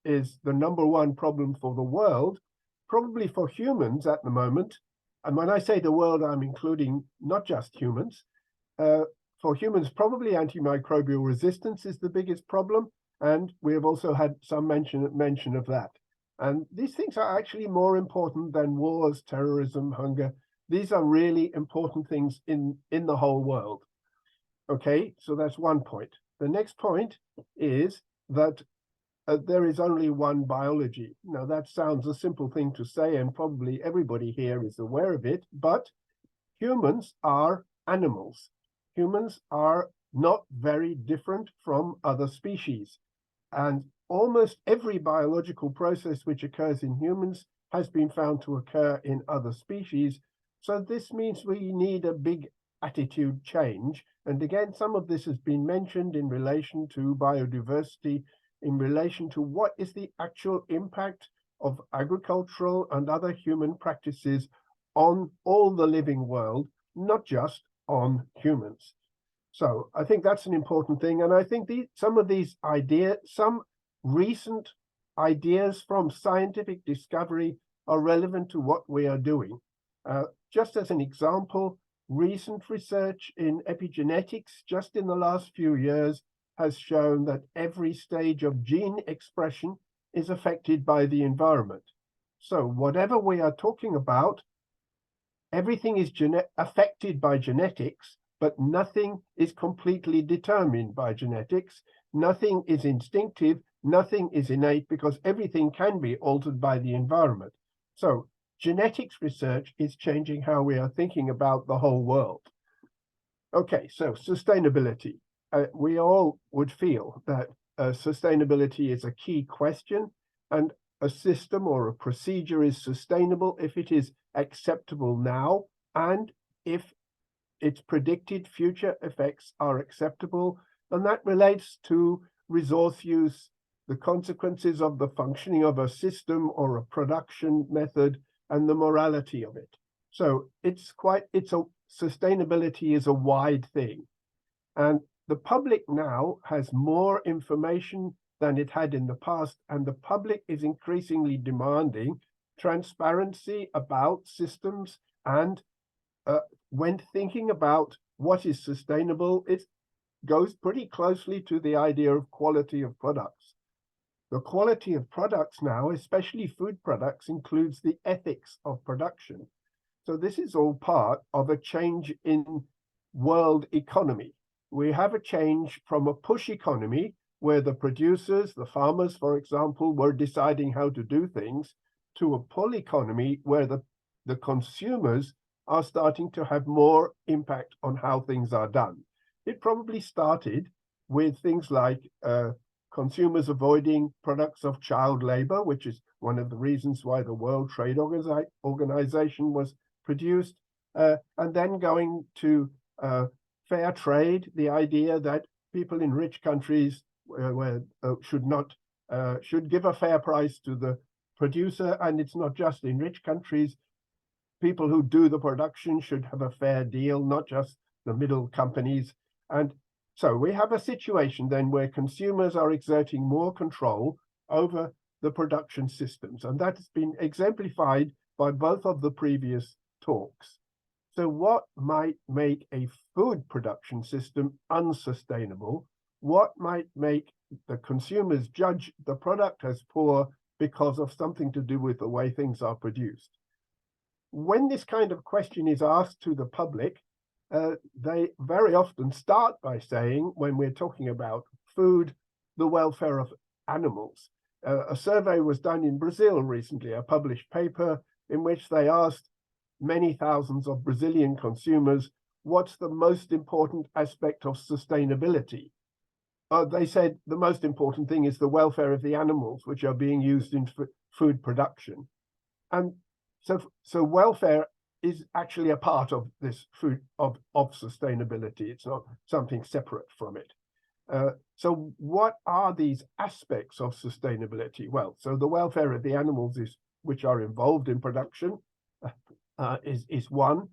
is the #1 problem for the world, probably for humans at the moment. And when I say the world, I'm including not just humans. For humans, probably antimicrobial resistance is the biggest problem, and we have also had some mention of that. And these things are actually more important than wars, terrorism, hunger. These are really important things in the whole world. Okay, so that's one point. The next point is that there is only one biology. Now, that sounds a simple thing to say, and probably everybody here is aware of it, but humans are animals. Humans are not very different from other species. And almost every biological process which occurs in humans has been found to occur in other species. So this means we need a big attitude change. And again, some of this has been mentioned in relation to biodiversity, in relation to what is the actual impact of agricultural and other human practices on all the living world, not just on humans. So I think that's an important thing. And I think some of these ideas, some recent ideas from scientific discovery are relevant to what we are doing. Just as an example, recent research in epigenetics just in the last few years has shown that every stage of gene expression is affected by the environment. So whatever we are talking about, everything is affected by genetics, but nothing is completely determined by genetics. Nothing is instinctive, nothing is innate, because everything can be altered by the environment. So genetics research is changing how we are thinking about the whole world. Okay, so sustainability. We all would feel that sustainability is a key question, and a system or a procedure is sustainable if it is acceptable now and if its predicted future effects are acceptable. And that relates to resource use, the consequences of the functioning of a system or a production method, and the morality of it. So sustainability is a wide thing. And the public now has more information than it had in the past, and the public is increasingly demanding transparency about systems. And when thinking about what is sustainable, it goes pretty closely to the idea of quality of products. The quality of products now, especially food products, includes the ethics of production. So this is all part of a change in world economy. We have a change from a push economy where the producers, the farmers, for example, were deciding how to do things, to a pull economy where the consumers are starting to have more impact on how things are done. It probably started with things like consumers avoiding products of child labor, which is one of the reasons why the World Trade Organization was produced, and then going to fair trade, the idea that people in rich countries should give a fair price to the producer, and it's not just in rich countries. People who do the production should have a fair deal, not just the middle companies. And so we have a situation then where consumers are exerting more control over the production systems, and that has been exemplified by both of the previous talks. So what might make a food production system unsustainable? What might make the consumers judge the product as poor because of something to do with the way things are produced? When this kind of question is asked to the public, they very often start by saying, when we're talking about food, the welfare of animals. A survey was done in Brazil recently, a published paper in which they asked many thousands of Brazilian consumers, what's the most important aspect of sustainability? They said the most important thing is the welfare of the animals which are being used in food production. And so welfare is actually a part of this food of sustainability. It's not something separate from it. So what are these aspects of sustainability? Well, so the welfare of the animals which are involved in production is one.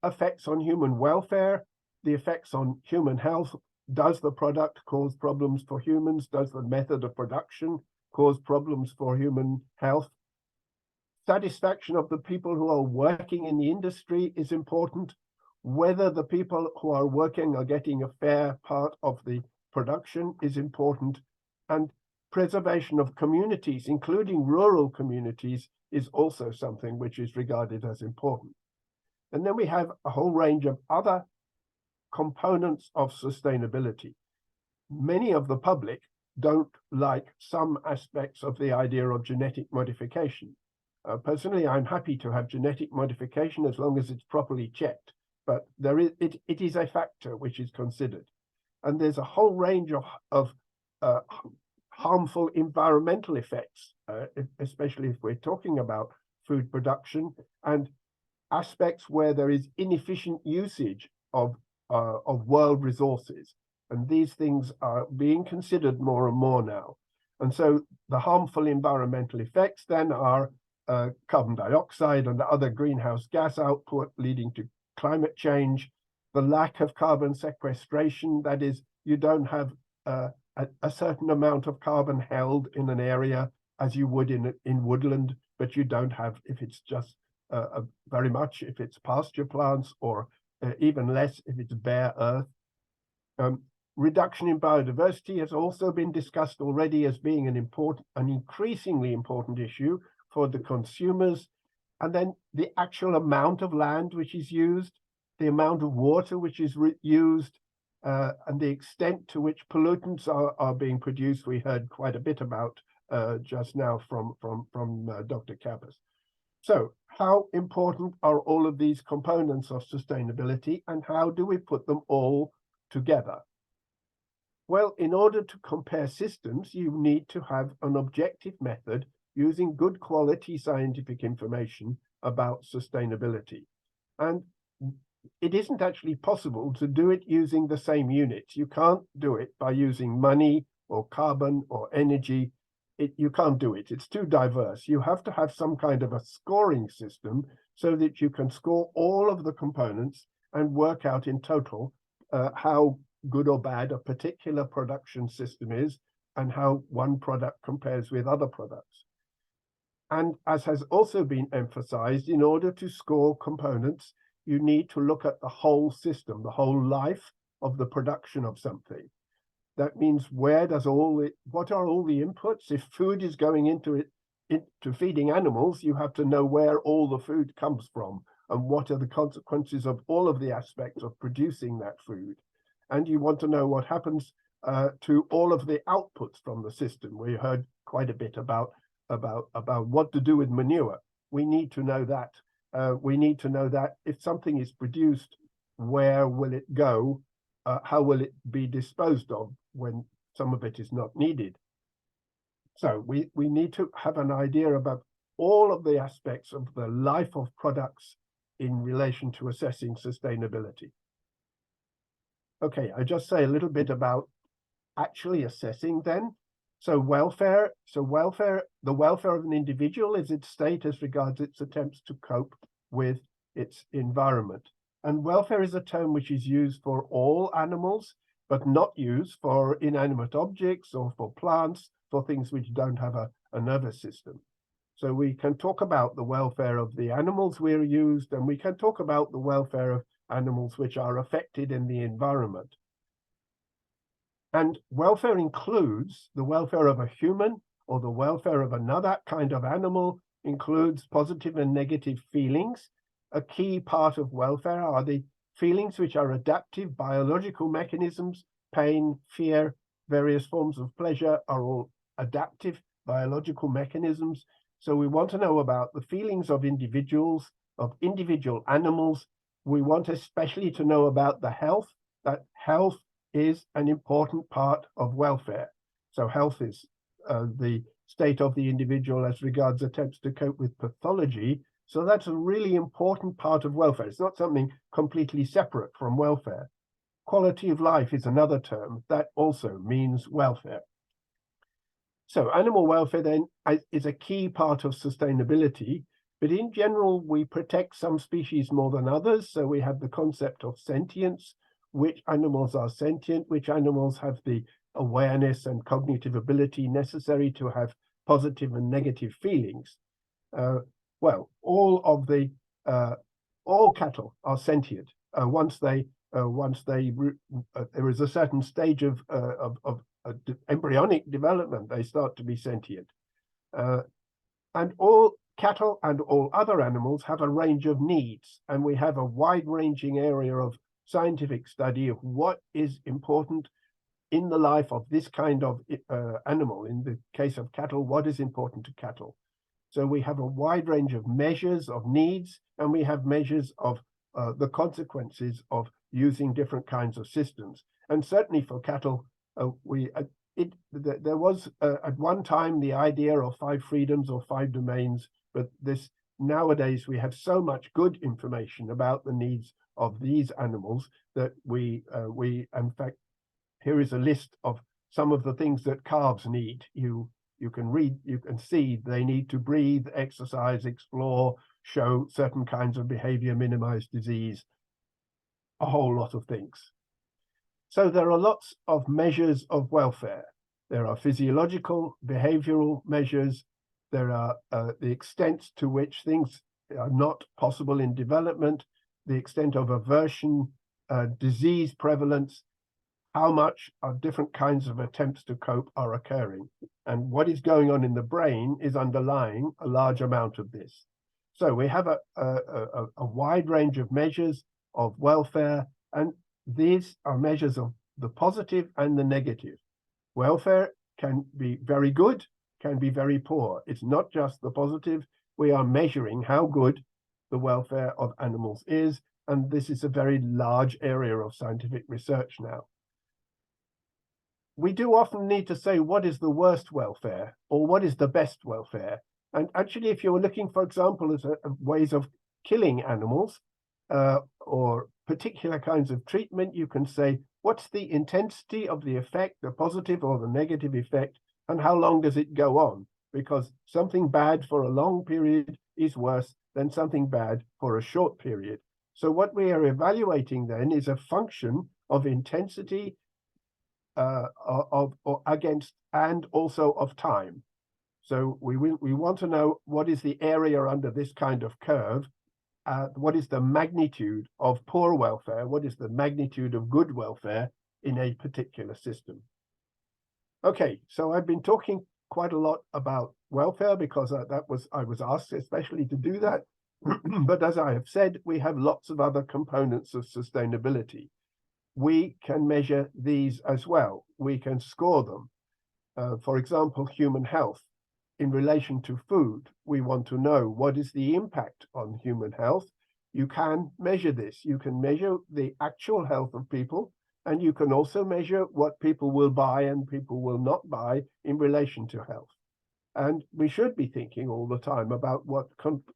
Effects on human welfare, the effects on human health. Does the product cause problems for humans? Does the method of production cause problems for human health? Satisfaction of the people who are working in the industry is important. Whether the people who are working are getting a fair part of the production is important. And preservation of communities, including rural communities, is also something which is regarded as important. And then we have a whole range of other components of sustainability. Many of the public don't like some aspects of the idea of genetic modification. Personally, I'm happy to have genetic modification as long as it's properly checked, but it is a factor which is considered. And there's a whole range of harmful environmental effects, especially if we're talking about food production, and aspects where there is inefficient usage of world resources. And these things are being considered more and more now. And so the harmful environmental effects then are carbon dioxide and other greenhouse gas output leading to climate change, the lack of carbon sequestration, that is, you don't have a certain amount of carbon held in an area as you would in woodland, but you don't have if it's just very much if it's pasture plants, or even less if it's bare earth. Reduction in biodiversity has also been discussed already as being an increasingly important issue for the consumers. And then the actual amount of land which is used, the amount of water which is used, and the extent to which pollutants are being produced. We heard quite a bit about just now from Dr. Kappas. So how important are all of these components of sustainability, and how do we put them all together? Well, in order to compare systems, you need to have an objective method using good quality scientific information about sustainability. And it isn't actually possible to do it using the same units. You can't do it by using money or carbon or energy. You can't do it. It's too diverse. You have to have some kind of a scoring system so that you can score all of the components and work out in total how good or bad a particular production system is and how one product compares with other products. And as has also been emphasized, in order to score components, you need to look at the whole system, the whole life of the production of something. That means what are all the inputs? If food is going into feeding animals, you have to know where all the food comes from and what are the consequences of all of the aspects of producing that food. And you want to know what happens to all of the outputs from the system. We heard quite a bit about what to do with manure. We need to know that. We need to know that if something is produced, where will it go? How will it be disposed of when some of it is not needed? So we need to have an idea about all of the aspects of the life of products in relation to assessing sustainability. Okay, I just say a little bit about actually assessing then. So the welfare of an individual is its state as regards its attempts to cope with its environment. And welfare is a term which is used for all animals, but not used for inanimate objects or for plants, for things which don't have a nervous system. So we can talk about the welfare of the animals we're used, and we can talk about the welfare of animals which are affected in the environment. And welfare includes the welfare of a human or the welfare of another kind of animal, includes positive and negative feelings. A key part of welfare are the feelings which are adaptive biological mechanisms. Pain, fear, various forms of pleasure are all adaptive biological mechanisms. So we want to know about the feelings of individuals, of individual animals. We want especially to know about the health, that health is an important part of welfare. So health is the state of the individual as regards attempts to cope with pathology. So that's a really important part of welfare. It's not something completely separate from welfare. Quality of life is another term that also means welfare. So animal welfare then is a key part of sustainability, but in general, we protect some species more than others. So we have the concept of sentience, which animals are sentient, which animals have the awareness and cognitive ability necessary to have positive and negative feelings. Well, all cattle are sentient. Once there is a certain stage of embryonic development, they start to be sentient. And all cattle and all other animals have a range of needs, and we have a wide-ranging area of scientific study of what is important in the life of this kind of animal. In the case of cattle, what is important to cattle? So we have a wide range of measures of needs, and we have measures of the consequences of using different kinds of systems. And certainly for cattle, there was at one time the idea of 5 freedoms or 5 domains, but nowadays we have so much good information about the needs of these animals that we in fact, here is a list of some of the things that calves need. You can see they need to breathe, exercise, explore, show certain kinds of behavior, minimize disease, a whole lot of things. So there are lots of measures of welfare. There are physiological, behavioral measures. There are the extent to which things are not possible in development, the extent of aversion, disease prevalence, how much of different kinds of attempts to cope are occurring. And what is going on in the brain is underlying a large amount of this. So we have a wide range of measures of welfare, and these are measures of the positive and the negative. Welfare can be very good, can be very poor. It's not just the positive, we are measuring how good the welfare of animals is, and this is a very large area of scientific research now. We do often need to say what is the worst welfare or what is the best welfare. And actually, if you're looking, for example, at ways of killing animals or particular kinds of treatment, you can say, what's the intensity of the effect, the positive or the negative effect, and how long does it go on? Because something bad for a long period is worse than something bad for a short period. So what we are evaluating then is a function of intensity against and also of time. So we want to know what is the area under this kind of curve, what is the magnitude of poor welfare, what is the magnitude of good welfare in a particular system. Okay, so I've been talking quite a lot about welfare because I was asked especially to do that. But as I have said, we have lots of other components of sustainability. We can measure these as well. We can score them. For example, human health. In relation to food, we want to know what is the impact on human health. You can measure this. You can measure the actual health of people, and you can also measure what people will buy and people will not buy in relation to health. And we should be thinking all the time about what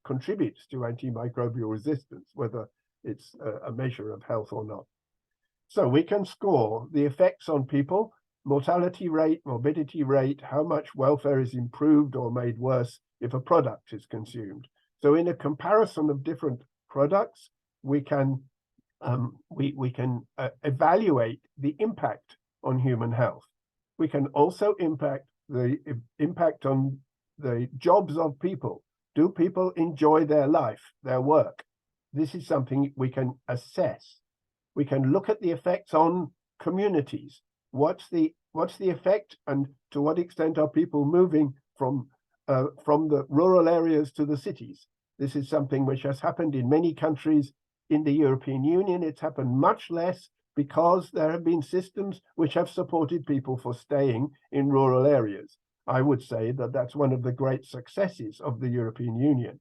contributes to antimicrobial resistance, whether it's a measure of health or not. So we can score the effects on people, mortality rate, morbidity rate, how much welfare is improved or made worse if a product is consumed. So in a comparison of different products, we can evaluate the impact on human health. We can also impact on the jobs of people. Do people enjoy their life, their work? This is something we can assess. We can look at the effects on communities. What's the effect, and to what extent are people moving from the rural areas to the cities? This is something which has happened in many countries in the European Union. It's happened much less because there have been systems which have supported people for staying in rural areas. I would say that that's one of the great successes of the European Union.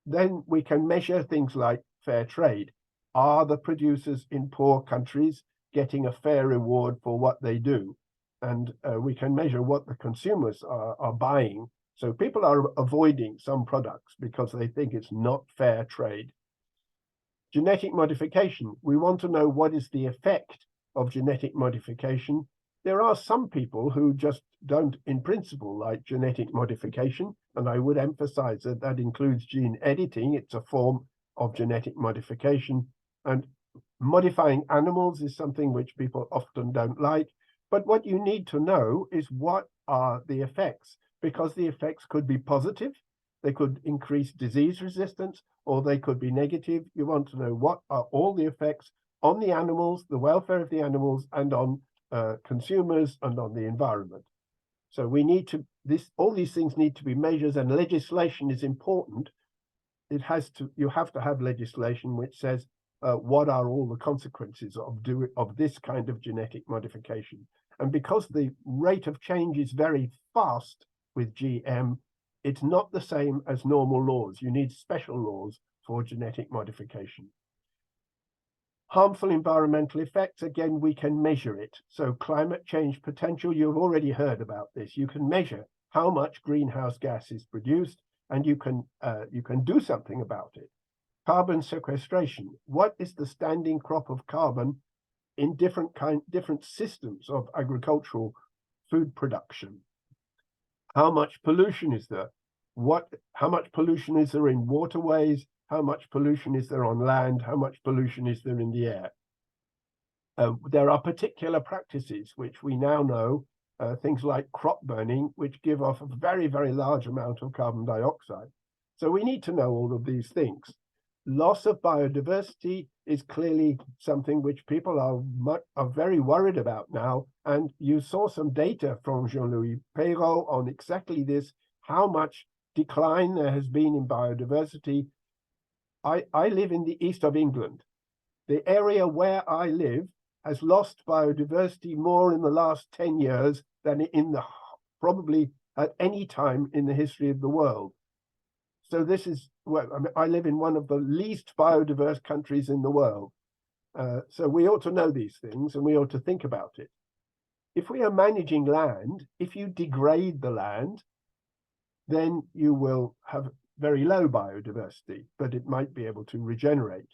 Then we can measure things like fair trade. Are the producers in poor countries getting a fair reward for what they do? And we can measure what the consumers are buying. So people are avoiding some products because they think it's not fair trade. Genetic modification. We want to know what is the effect of genetic modification. There are some people who just don't, in principle, like genetic modification. And I would emphasize that that includes gene editing. It's a form of genetic modification. And modifying animals is something which people often don't like. But what you need to know is what are the effects, because the effects could be positive. They could increase disease resistance, or they could be negative. You want to know what are all the effects on the animals, the welfare of the animals, and on consumers and on the environment. So we need to, all these things need to be measured, and legislation is important. You have to have legislation which says what are all the consequences of this kind of genetic modification. And because the rate of change is very fast with GM, it's not the same as normal laws. You need special laws for genetic modification. Harmful environmental effects, again, we can measure it. So climate change potential, you've already heard about this. You can measure how much greenhouse gas is produced, and you can do something about it. Carbon sequestration. What is the standing crop of carbon in different systems of agricultural food production? How much pollution is there? How much pollution is there in waterways? How much pollution is there on land? How much pollution is there in the air? There are particular practices which we now know, things like crop burning, which give off a very, very large amount of carbon dioxide. So we need to know all of these things. Loss of biodiversity is clearly something which people are very worried about now. And you saw some data from Jean-Louis Perrault on exactly this, how much decline there has been in biodiversity. I live in the east of England. The area where I live has lost biodiversity more in the last 10 years than in the probably at any time in the history of the world. So this is, well, I mean, I live in one of the least biodiverse countries in the world. So we ought to know these things and we ought to think about it. If we are managing land, if you degrade the land, then you will have very low biodiversity, but it might be able to regenerate.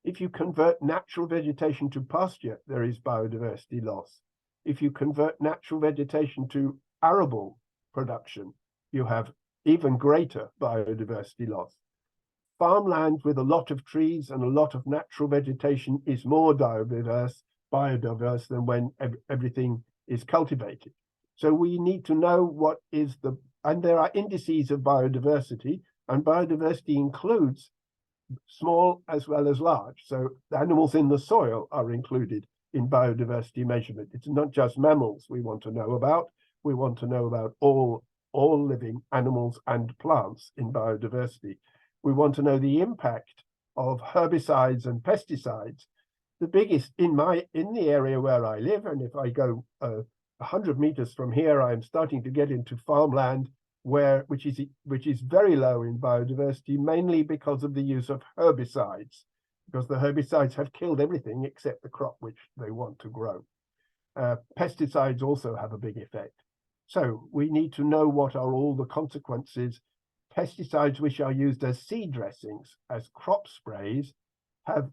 If you convert natural vegetation to pasture, there is biodiversity loss. If you convert natural vegetation to arable production, you have even greater biodiversity loss. Farmland with a lot of trees and a lot of natural vegetation is more biodiverse than when everything is cultivated. So we need to know what is the, and there are indices of biodiversity, and biodiversity includes small as well as large. So the animals in the soil are included in biodiversity measurement. It's not just mammals we want to know about. We want to know about all living animals and plants in biodiversity. We want to know the impact of herbicides and pesticides. The biggest in the area where I live, and if I go 100 meters from here, I'm starting to get into farmland which is very low in biodiversity, mainly because of the use of herbicides, because the herbicides have killed everything except the crop which they want to grow. Pesticides also have a big effect. So we need to know what are all the consequences. Pesticides which are used as seed dressings, as crop sprays, have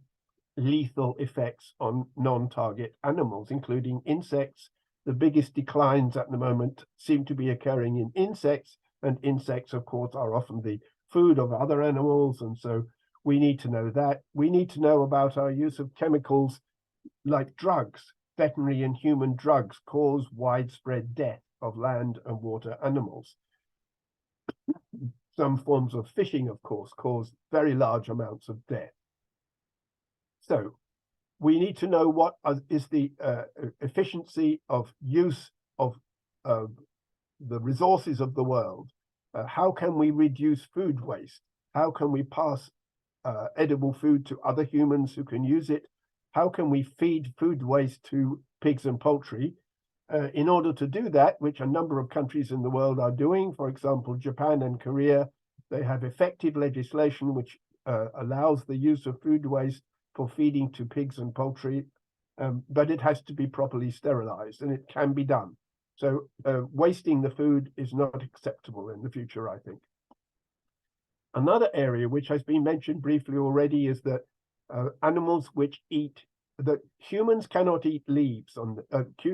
lethal effects on non-target animals, including insects. The biggest declines at the moment seem to be occurring in insects, and insects, of course, are often the food of other animals, and so we need to know that. We need to know about our use of chemicals like drugs. Veterinary and human drugs cause widespread death of land and water animals. Some forms of fishing, of course, cause very large amounts of death. So we need to know what is the efficiency of use of the resources of the world. How can we reduce food waste? How can we pass edible food to other humans who can use it? How can we feed food waste to pigs and poultry? In order to do that, which a number of countries in the world are doing, for example, Japan and Korea, they have effective legislation which allows the use of food waste for feeding to pigs and poultry, but it has to be properly sterilized, and it can be done. So wasting the food is not acceptable in the future, I think. Another area which has been mentioned briefly already is that animals which eat, that humans cannot eat leaves.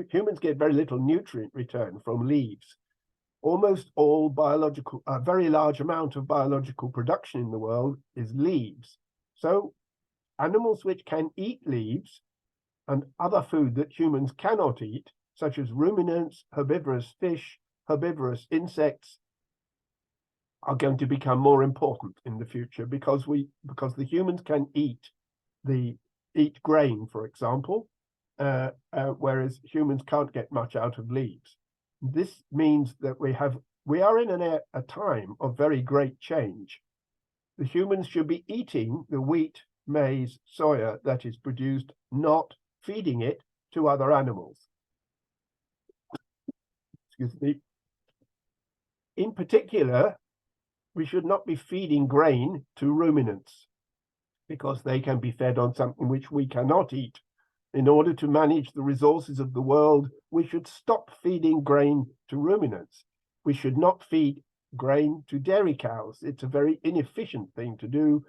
Humans get very little nutrient return from leaves. Almost all biological, a very large amount of biological production in the world is leaves. So animals which can eat leaves and other food that humans cannot eat, such as ruminants, herbivorous fish, herbivorous insects, are going to become more important in the future because the humans can eat grain, for example, whereas humans can't get much out of leaves. This means that we are in a time of very great change. The humans should be eating the wheat, maize, soya that is produced, not feeding it to other animals. Excuse me. In particular, we should not be feeding grain to ruminants because they can be fed on something which we cannot eat. In order to manage the resources of the world, we should stop feeding grain to ruminants. We should not feed grain to dairy cows. It's a very inefficient thing to do.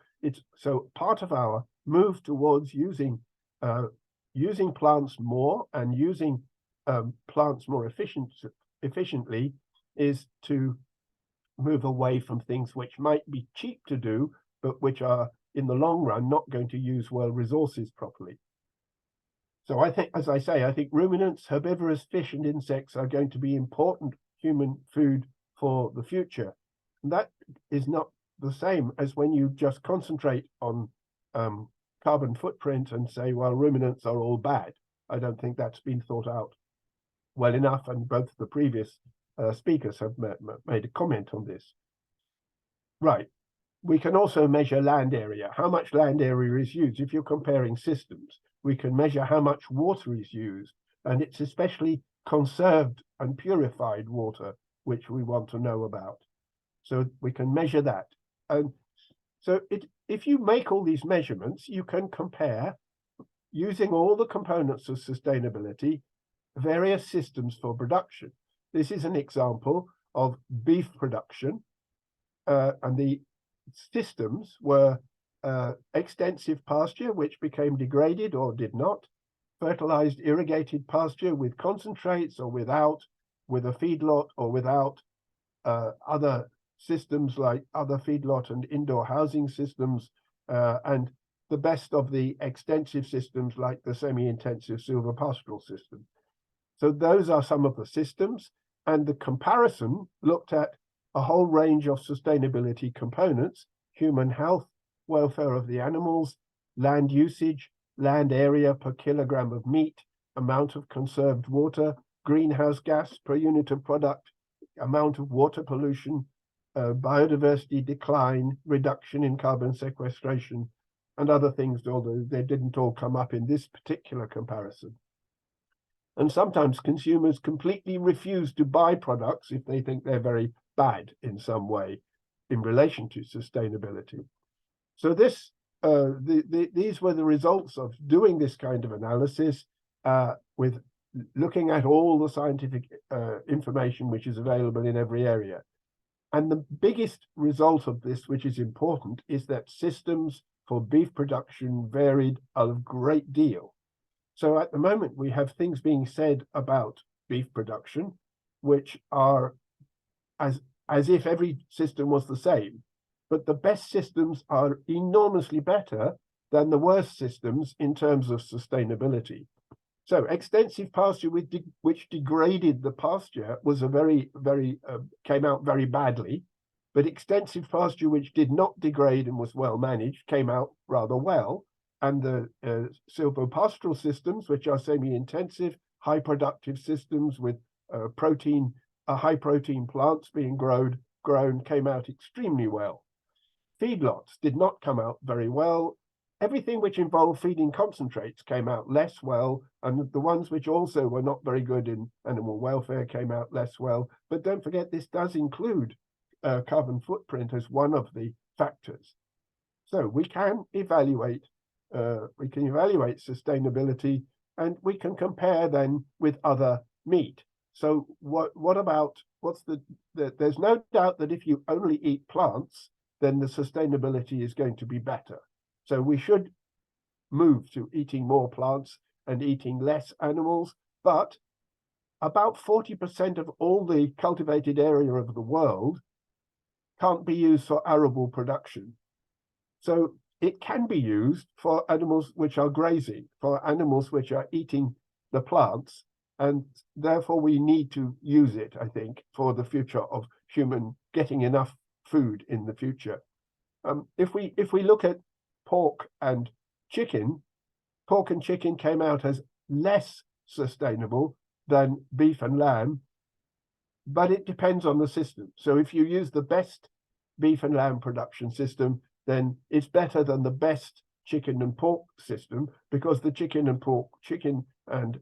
So part of our move towards using plants more and using plants more efficiently is to move away from things which might be cheap to do, but which are in the long run not going to use world resources properly. So I think, as I say, I think ruminants, herbivorous fish and insects are going to be important human food for the future. And that is not the same as when you just concentrate on carbon footprint and say, well, ruminants are all bad. I don't think that's been thought out well enough, and both the previous speakers have made a comment on this. Right. We can also measure land area, how much land area is used. If you're comparing systems, we can measure how much water is used, and it's especially conserved and purified water which we want to know about. So we can measure that. And so if you make all these measurements, you can compare, using all the components of sustainability, various systems for production. This is an example of beef production, and the systems were extensive pasture, which became degraded or did not, fertilized irrigated pasture with concentrates or without, with a feedlot or without, other systems like other feedlot and indoor housing systems, and the best of the extensive systems like the semi-intensive silvopastoral system. So those are some of the systems, and the comparison looked at a whole range of sustainability components: human health, welfare of the animals, land usage, land area per kilogram of meat, amount of conserved water, greenhouse gas per unit of product, amount of water pollution, biodiversity decline, reduction in carbon sequestration, and other things, although they didn't all come up in this particular comparison. And sometimes consumers completely refuse to buy products if they think they're very bad in some way in relation to sustainability. So this, these were the results of doing this kind of analysis, with looking at all the scientific information which is available in every area. And the biggest result of this, which is important, is that systems for beef production varied a great deal. So at the moment, we have things being said about beef production, which are as if every system was the same. But the best systems are enormously better than the worst systems in terms of sustainability. So extensive pasture which degraded the pasture was came out very badly, but extensive pasture which did not degrade and was well managed came out rather well. And the silvopastoral systems, which are semi-intensive, high productive systems with high protein plants being grown, came out extremely well. Feedlots did not come out very well. Everything which involved feeding concentrates came out less well, and the ones which also were not very good in animal welfare came out less well. But don't forget, this does include carbon footprint as one of the factors. So we can evaluate sustainability, and we can compare then with other meat. So there's no doubt that if you only eat plants, then the sustainability is going to be better. So we should move to eating more plants and eating less animals, but about 40% of all the cultivated area of the world can't be used for arable production. So it can be used for animals which are grazing, for animals which are eating the plants, and therefore we need to use it, I think, for the future of human getting enough food in the future. If we look at pork and chicken came out as less sustainable than beef and lamb, but it depends on the system. So if you use the best beef and lamb production system, then it's better than the best chicken and pork system, because the chickens and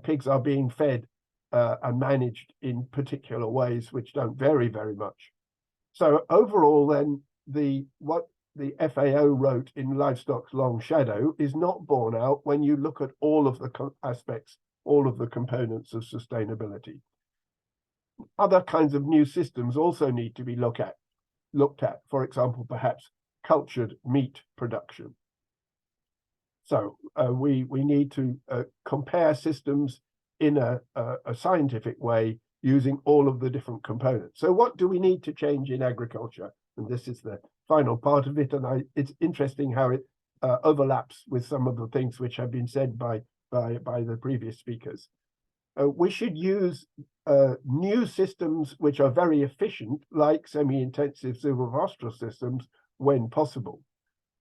pigs are being fed and managed in particular ways which don't vary very much. So overall, then, what the FAO wrote in Livestock's Long Shadow is not borne out when you look at all of the aspects, all of the components of sustainability. Other kinds of new systems also need to be looked at. For example, perhaps cultured meat production. So we need to compare systems in a scientific way using all of the different components. So what do we need to change in agriculture? And this is the final part of it, and it's interesting how it overlaps with some of the things which have been said by the previous speakers. We should use new systems which are very efficient, like semi-intensive silvopastoral systems, when possible.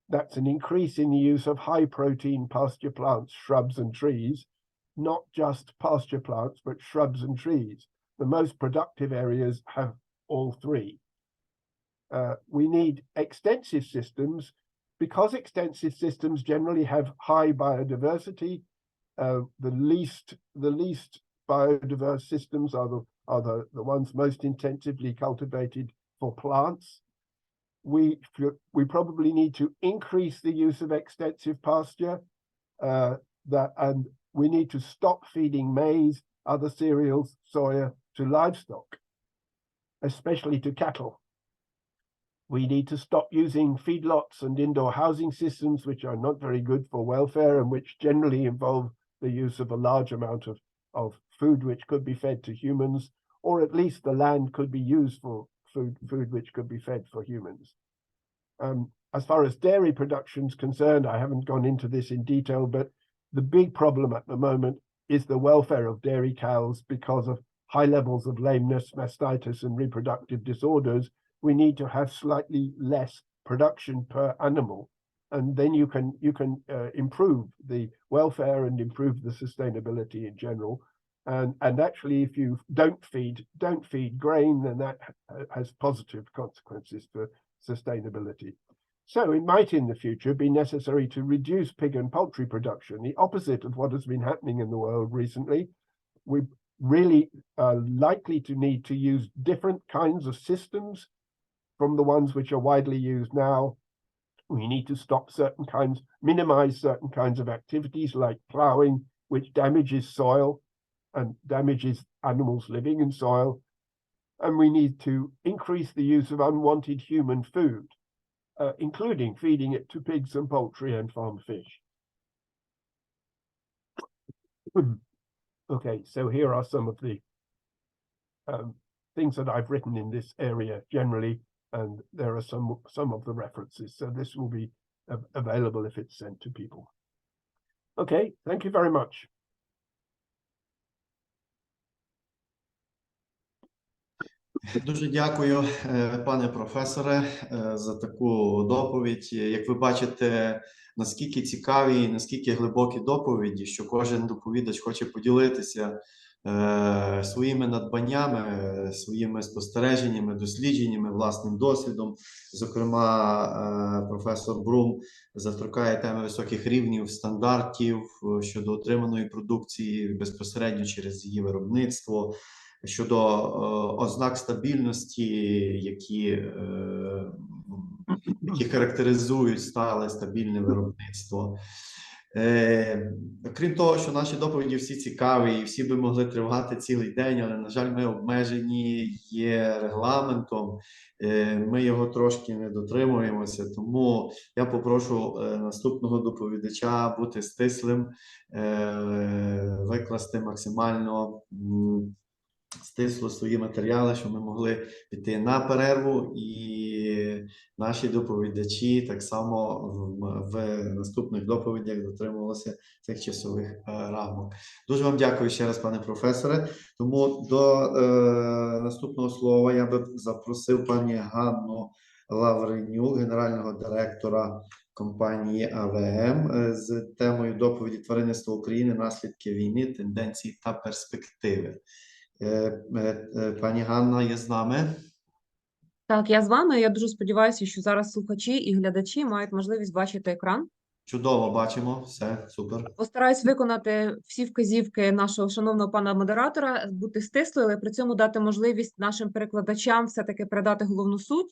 That's an increase in the use of high-protein pasture plants, shrubs and trees, not just pasture plants, but shrubs and trees. The most productive areas have all three. We need extensive systems, because extensive systems generally have high biodiversity. The least biodiverse systems are are the ones most intensively cultivated for plants. We probably need to increase the use of extensive pasture, and we need to stop feeding maize, other cereals, soya to livestock, especially to cattle. We need to stop using feedlots and indoor housing systems, which are not very good for welfare and which generally involve the use of a large amount of food which could be fed to humans, or at least the land could be used for food which could be fed for humans. As far as dairy production is concerned, I haven't gone into this in detail, but the big problem at the moment is the welfare of dairy cows because of high levels of lameness, mastitis, and reproductive disorders. We need to have slightly less production per animal, and then you can improve the welfare and improve the sustainability in general. And actually, if you don't feed grain, then that has positive consequences for sustainability. So it might in the future be necessary to reduce pig and poultry production, the opposite of what has been happening in the world recently. We really are likely to need to use different kinds of systems from the ones which are widely used now. We need to stop minimize certain kinds of activities like ploughing, which damages soil and damages animals living in soil. And we need to increase the use of unwanted human food, including feeding it to pigs and poultry and farm fish. Okay, so here are some of the things that I've written in this area generally, and there are some of the references. So this will be available if it's sent to people. Okay, thank you very much. Дуже дякую, пане професоре, за таку доповідь. Як ви бачите, наскільки цікаві і наскільки глибокі доповіді, що кожен доповідач хоче поділитися своїми надбаннями, своїми спостереженнями, дослідженнями, власним досвідом. Зокрема, професор Брум заторкає теми високих рівнів стандартів щодо отриманої продукції безпосередньо через її виробництво, щодо ознак стабільності, які характеризують стале, стабільне виробництво. Крім того, що наші доповіді всі цікаві і всі би могли тривати цілий день, але, на жаль, ми обмежені є регламентом, ми його трошки не дотримуємося, тому я попрошу наступного доповідача бути стислим, викласти максимально стисло свої матеріали, щоб ми могли піти на перерву, і наші доповідачі так само в наступних доповідях дотримувалися цих часових рамок. Дуже вам дякую ще раз, пане професоре. Тому до наступного слова я би запросив пані Ганну Лавренюк, генерального директора компанії АВМ, з темою доповіді «Тваринництво України. Наслідки війни, тенденції та перспективи». Пані Ганна є з нами? Так, я з вами. Я дуже сподіваюся, що зараз слухачі і глядачі мають можливість бачити екран. Чудово, бачимо. Все, супер. Постараюсь виконати всі вказівки нашого шановного пана модератора, бути стислою, але при цьому дати можливість нашим перекладачам все-таки передати головну суть.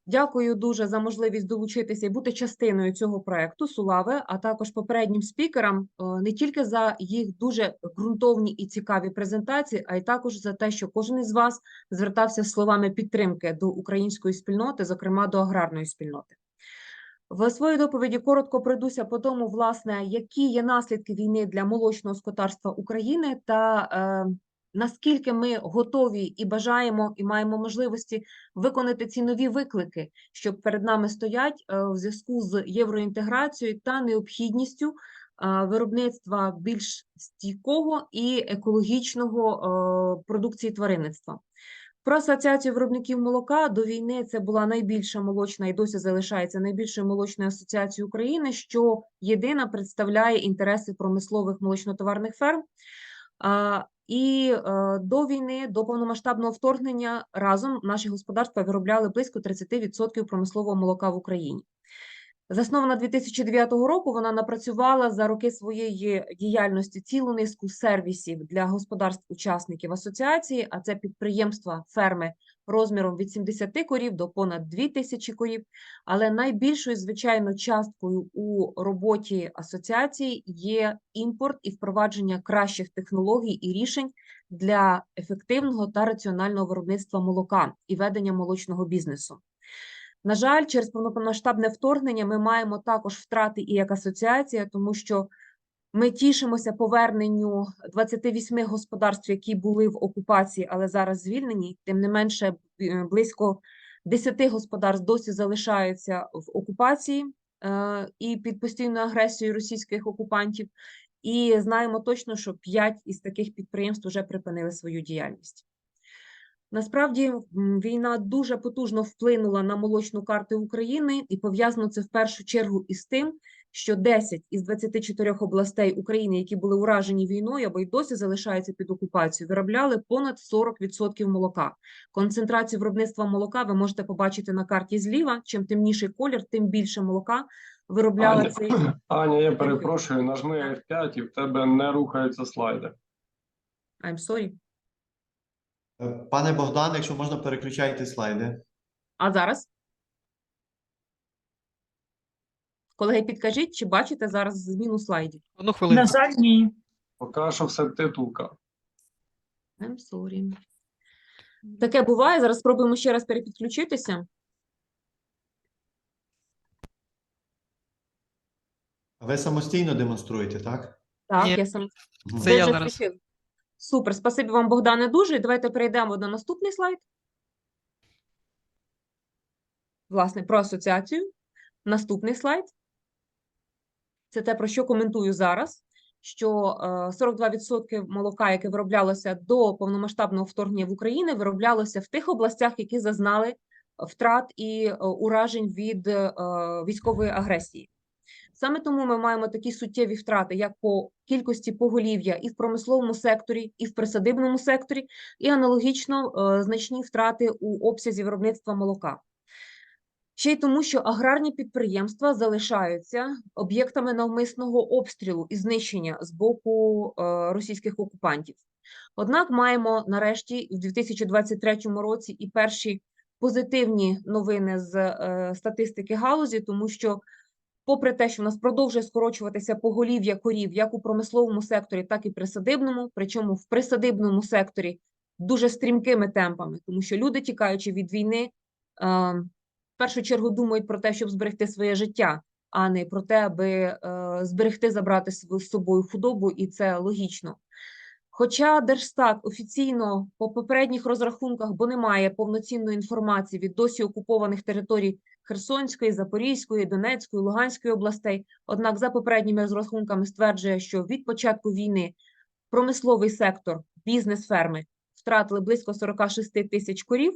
Дякую дуже за можливість долучитися і бути частиною цього проекту SULAWE, а також попереднім спікерам не тільки за їх дуже ґрунтовні і цікаві презентації, а й також за те, що кожен із вас звертався з словами підтримки до української спільноти, зокрема до аграрної спільноти. В своїй доповіді коротко пройдуся по тому, власне, які є наслідки війни для молочного господарства України та наскільки ми готові і бажаємо, і маємо можливості виконати ці нові виклики, що перед нами стоять в зв'язку з євроінтеграцією та необхідністю виробництва більш стійкого і екологічного продукції тваринництва. Про асоціацію виробників молока до війни це була найбільша молочна і досі залишається найбільшою молочною асоціацією України, що єдина представляє інтереси промислових молочнотоварних ферм. І до війни, до повномасштабного вторгнення разом наші господарства виробляли близько 30% промислового молока в Україні. Заснована 2009 року, вона напрацювала за роки своєї діяльності цілу низку сервісів для господарств-учасників асоціації, а це підприємства, ферми розміром від 70 корів до понад 2000 корів. Але найбільшою, звичайно, часткою у роботі асоціації є імпорт і впровадження кращих технологій і рішень для ефективного та раціонального виробництва молока і ведення молочного бізнесу. На жаль, через повномасштабне вторгнення ми маємо також втрати і як асоціація, тому що ми тішимося поверненню 28 господарств, які були в окупації, але зараз звільнені. Тим не менше, близько 10 господарств досі залишаються в окупації і під постійною агресією російських окупантів. І знаємо точно, що 5 із таких підприємств вже припинили свою діяльність. Насправді, війна дуже потужно вплинула на молочну карту України, і пов'язано це в першу чергу із тим, що 10 із 24 областей України, які були уражені війною або й досі залишаються під окупацією, виробляли понад 40% молока. Концентрацію виробництва молока ви можете побачити на карті зліва. Чим темніший колір, тим більше молока виробляла цей... Аня, я перепрошую, нажми F5 і в тебе не рухаються слайди. I'm sorry. Пане Богдан, якщо можна, переключайте слайди. А зараз? Колеги, підкажіть, чи бачите зараз зміну слайдів? Одну хвилину. На жаль, ні. Поки що все титулка. I'm sorry. Таке буває. Зараз спробуємо ще раз перепідключитися. Ви самостійно демонструєте, так? Так, Ні. я сам. Це Ви я вже зараз. включили? Супер, спасибі вам, Богдане, дуже. Давайте перейдемо на наступний слайд. Власне, про асоціацію. Наступний слайд. Це те, про що коментую зараз, що 42% молока, яке вироблялося до повномасштабного вторгнення в Україну, вироблялося в тих областях, які зазнали втрат і уражень від військової агресії. Саме тому ми маємо такі суттєві втрати, як по кількості поголів'я і в промисловому секторі, і в присадибному секторі, і аналогічно значні втрати у обсязі виробництва молока. Ще й тому, що аграрні підприємства залишаються об'єктами навмисного обстрілу і знищення з боку російських окупантів. Однак маємо нарешті в 2023 році і перші позитивні новини з статистики галузі, тому що попри те, що в нас продовжує скорочуватися поголів'я корів як у промисловому секторі, так і присадибному, причому в присадибному секторі дуже стрімкими темпами, тому що люди, тікаючи від війни, в першу чергу думають про те, щоб зберегти своє життя, а не про те, аби зберегти, забрати з собою худобу, і це логічно. Хоча Держстат офіційно по попередніх розрахунках, бо немає повноцінної інформації від досі окупованих територій Херсонської, Запорізької, Донецької, Луганської областей, однак за попередніми розрахунками стверджує, що від початку війни промисловий сектор, бізнес-ферми втратили близько 46 тисяч корів.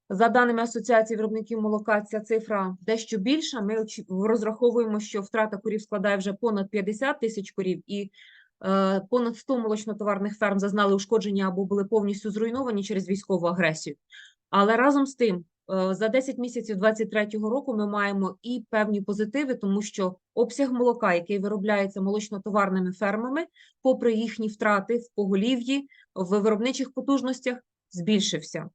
За даними Асоціації виробників молока, ця цифра дещо більша. Ми розраховуємо, що втрата корів складає вже понад 50 тисяч корів, і понад 100 молочнотоварних ферм зазнали ушкодження або були повністю зруйновані через військову агресію. Але разом з тим, за 10 місяців 2023 року ми маємо і певні позитиви, тому що обсяг молока, який виробляється молочнотоварними фермами, попри їхні втрати в поголів'ї, в виробничих потужностях, збільшився.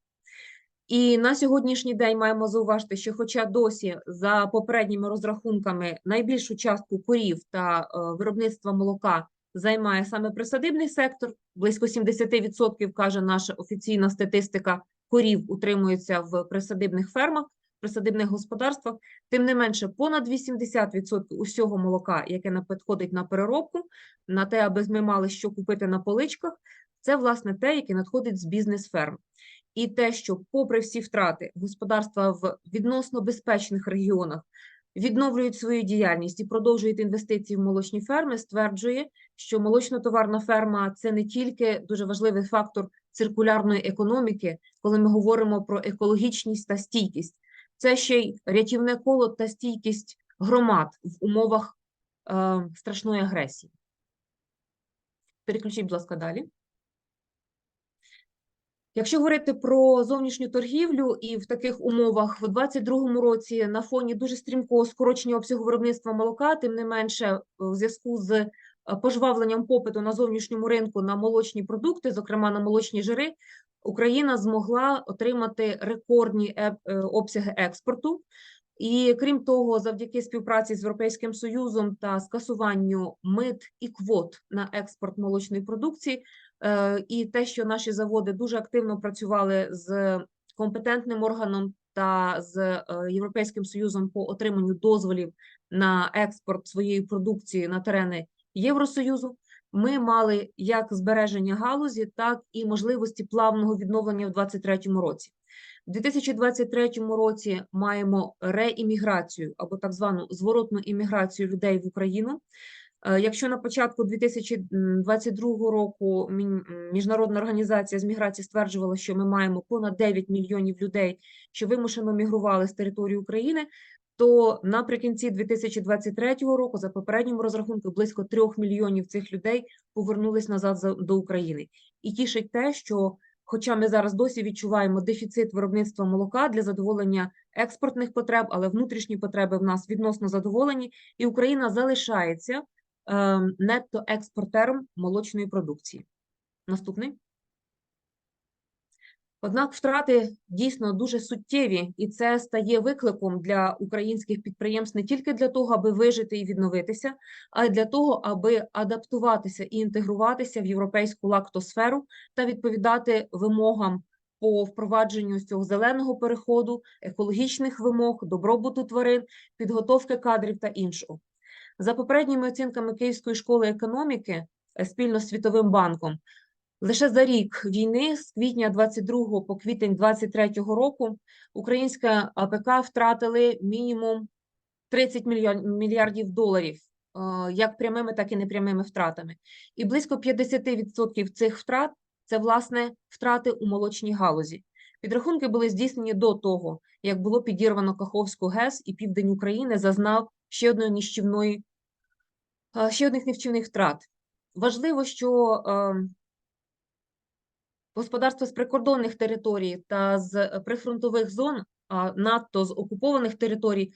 І на сьогоднішній день маємо зауважити, що хоча досі за попередніми розрахунками найбільшу частку корів та виробництва молока займає саме присадибний сектор, близько 70%, каже наша офіційна статистика, корів утримується в присадибних фермах, присадибних господарствах, тим не менше понад 80% усього молока, яке надходить на переробку, на те, аби ми мали що купити на поличках, це власне те, яке надходить з бізнес-ферм. І те, що попри всі втрати господарства в відносно безпечних регіонах відновлюють свою діяльність і продовжують інвестиції в молочні ферми, стверджує, що молочно-товарна ферма – це не тільки дуже важливий фактор циркулярної економіки, коли ми говоримо про екологічність та стійкість. Це ще й рятівне коло та стійкість громад в умовах страшної агресії. Переключіть, будь ласка, далі. Якщо говорити про зовнішню торгівлю і в таких умовах в 2022 році на фоні дуже стрімкого скорочення обсягу виробництва молока, тим не менше в зв'язку з пожвавленням попиту на зовнішньому ринку на молочні продукти, зокрема на молочні жири, Україна змогла отримати рекордні обсяги експорту. І крім того, завдяки співпраці з Європейським Союзом та скасуванню мит і квот на експорт молочної продукції, і те, що наші заводи дуже активно працювали з компетентним органом та з Європейським Союзом по отриманню дозволів на експорт своєї продукції на терени Євросоюзу, ми мали як збереження галузі, так і можливості плавного відновлення в 2023 році. У 2023 році маємо реімміграцію або так звану зворотну імміграцію людей в Україну. Якщо на початку 2022 року Міжнародна організація з міграції стверджувала, що ми маємо понад 9 мільйонів людей, що вимушено мігрували з території України, то наприкінці 2023 року, за попереднім розрахунком, близько 3 мільйонів цих людей повернулись назад до України. І тішить те, що хоча ми зараз досі відчуваємо дефіцит виробництва молока для задоволення експортних потреб, але внутрішні потреби в нас відносно задоволені, і Україна залишається нетто-експортером молочної продукції. Наступний. Однак втрати дійсно дуже суттєві, і це стає викликом для українських підприємств не тільки для того, аби вижити і відновитися, а й для того, аби адаптуватися і інтегруватися в європейську лактосферу та відповідати вимогам по впровадженню цього зеленого переходу, екологічних вимог, добробуту тварин, підготовки кадрів та іншого. За попередніми оцінками Київської школи економіки спільно з Світовим банком, лише за рік війни, з квітня 22 по квітень 23 року, українська АПК втратили мінімум 30 мільярдів доларів, як прямими, так і непрямими втратами. І близько 50% цих втрат – це, власне, втрати у молочній галузі. Підрахунки були здійснені до того, як було підірвано Каховську ГЕС, і південь України зазнав ще одних нищівних втрат. Важливо, що господарства з прикордонних територій та з прифронтових зон, а надто з окупованих територій,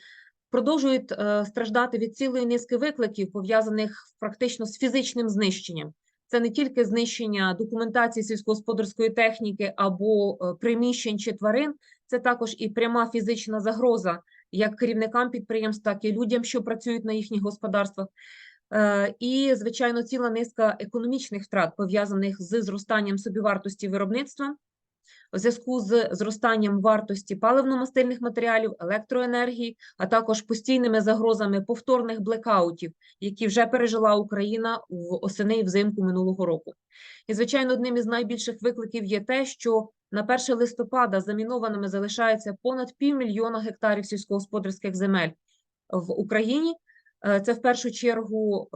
продовжують страждати від цілої низки викликів, пов'язаних практично з фізичним знищенням. Це не тільки знищення документації сільськогосподарської техніки або приміщень чи тварин, це також і пряма фізична загроза як керівникам підприємств, так і людям, що працюють на їхніх господарствах. І, звичайно, ціла низка економічних втрат, пов'язаних з зростанням собівартості виробництва, у зв'язку з зростанням вартості паливно-мастильних матеріалів, електроенергії, а також постійними загрозами повторних блекаутів, які вже пережила Україна в осени і взимку минулого року. І, звичайно, одним із найбільших викликів є те, що на 1 листопада замінованими залишається понад 500 000 гектарів сільськогосподарських земель в Україні. Це в першу чергу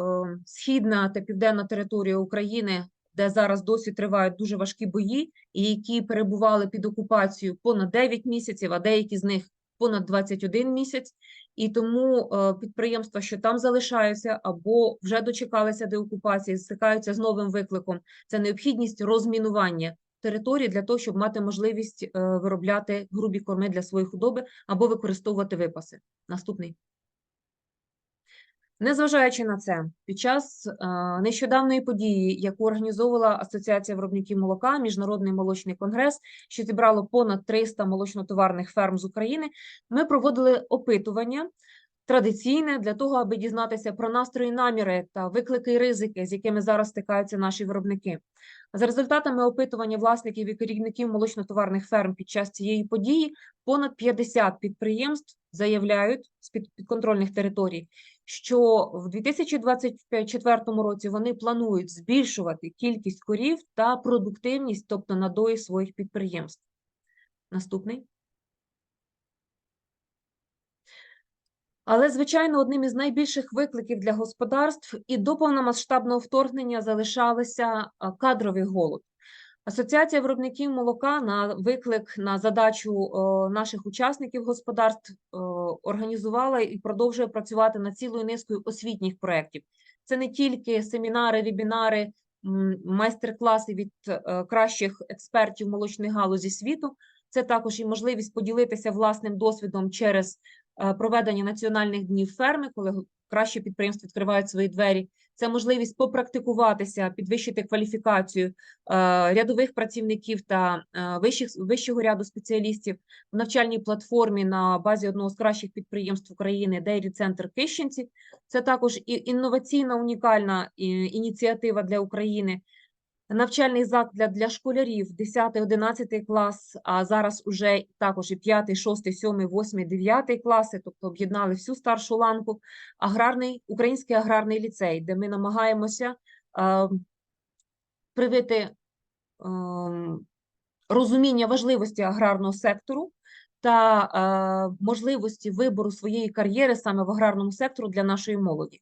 східна та південна територія України, де зараз досі тривають дуже важкі бої, і які перебували під окупацією понад 9 місяців, а деякі з них понад 21 місяць. І тому підприємства, що там залишаються або вже дочекалися деокупації, стикаються з новим викликом. Це необхідність розмінування території для того, щоб мати можливість виробляти грубі корми для своєї худоби або використовувати випаси. Наступний. Незважаючи на це, під час нещодавної події, яку організовувала Асоціація виробників молока, Міжнародний молочний конгрес, що зібрало понад 300 молочнотоварних ферм з України, ми проводили опитування традиційне для того, аби дізнатися про настрої, наміри та виклики і ризики, з якими зараз стикаються наші виробники. За результатами опитування власників і керівників молочнотоварних ферм під час цієї події, понад 50 підприємств заявляють з підконтрольних територій, що в 2024 році вони планують збільшувати кількість корів та продуктивність, тобто надої своїх підприємств. Наступний. Але, звичайно, одним із найбільших викликів для господарств і до повномасштабного вторгнення залишалися кадровий голод. Асоціація виробників молока на виклик, на задачу наших учасників господарств організувала і продовжує працювати над цілою низкою освітніх проєктів. Це не тільки семінари, вебінари майстер-класи від кращих експертів молочної галузі світу. Це також і можливість поділитися власним досвідом через проведення національних днів ферми, коли кращі підприємства відкривають свої двері. Це можливість попрактикуватися, підвищити кваліфікацію рядових працівників та вищого ряду спеціалістів в навчальній платформі на базі одного з кращих підприємств України Dairy Center Кищенці. Це також і інноваційна, унікальна ініціатива для України. Навчальний заклад для школярів 10-11 клас, а зараз уже також і 5, 6, 7, 8, 9 класи, тобто об'єднали всю старшу ланку, Український аграрний ліцей, де ми намагаємося привити розуміння важливості аграрного сектору та можливості вибору своєї кар'єри саме в аграрному секторі для нашої молоді.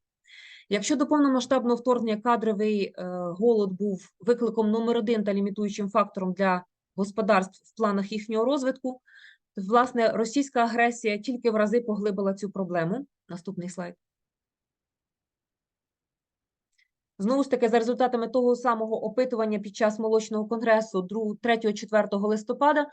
Якщо до повномасштабного вторгнення кадровий голод був викликом номер 1 та лімітуючим фактором для господарств в планах їхнього розвитку, то, власне, російська агресія тільки в рази поглибила цю проблему. Наступний слайд. Знову ж таки, за результатами того самого опитування під час молочного конгресу 3-4 листопада,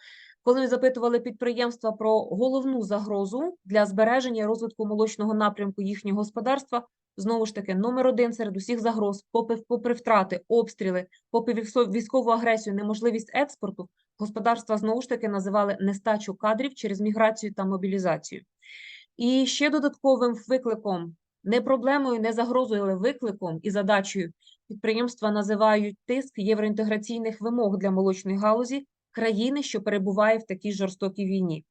коли ми запитували підприємства про головну загрозу для збереження і розвитку молочного напрямку їхнього господарства, знову ж таки, номер 1 серед усіх загроз, попри втрати, обстріли, попри військову агресію, неможливість експорту, господарства знову ж таки називали нестачу кадрів через міграцію та мобілізацію. І ще додатковим викликом, не проблемою, не загрозою, але викликом і задачею підприємства називають тиск євроінтеграційних вимог для молочної галузі країни, що перебуває в такій жорстокій війні.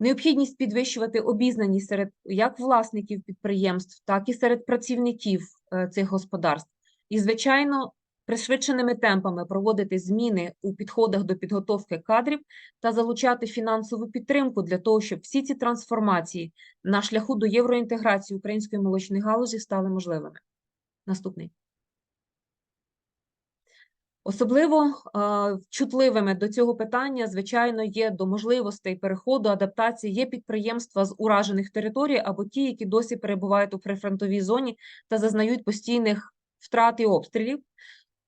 Необхідність підвищувати обізнаність серед як власників підприємств, так і серед працівників цих господарств. І, звичайно, пришвидшеними темпами проводити зміни у підходах до підготовки кадрів та залучати фінансову підтримку для того, щоб всі ці трансформації на шляху до євроінтеграції української молочної галузі стали можливими. Наступний. Особливо чутливими до цього питання, звичайно, є до можливостей переходу, адаптації, є підприємства з уражених територій або ті, які досі перебувають у прифронтовій зоні та зазнають постійних втрат і обстрілів.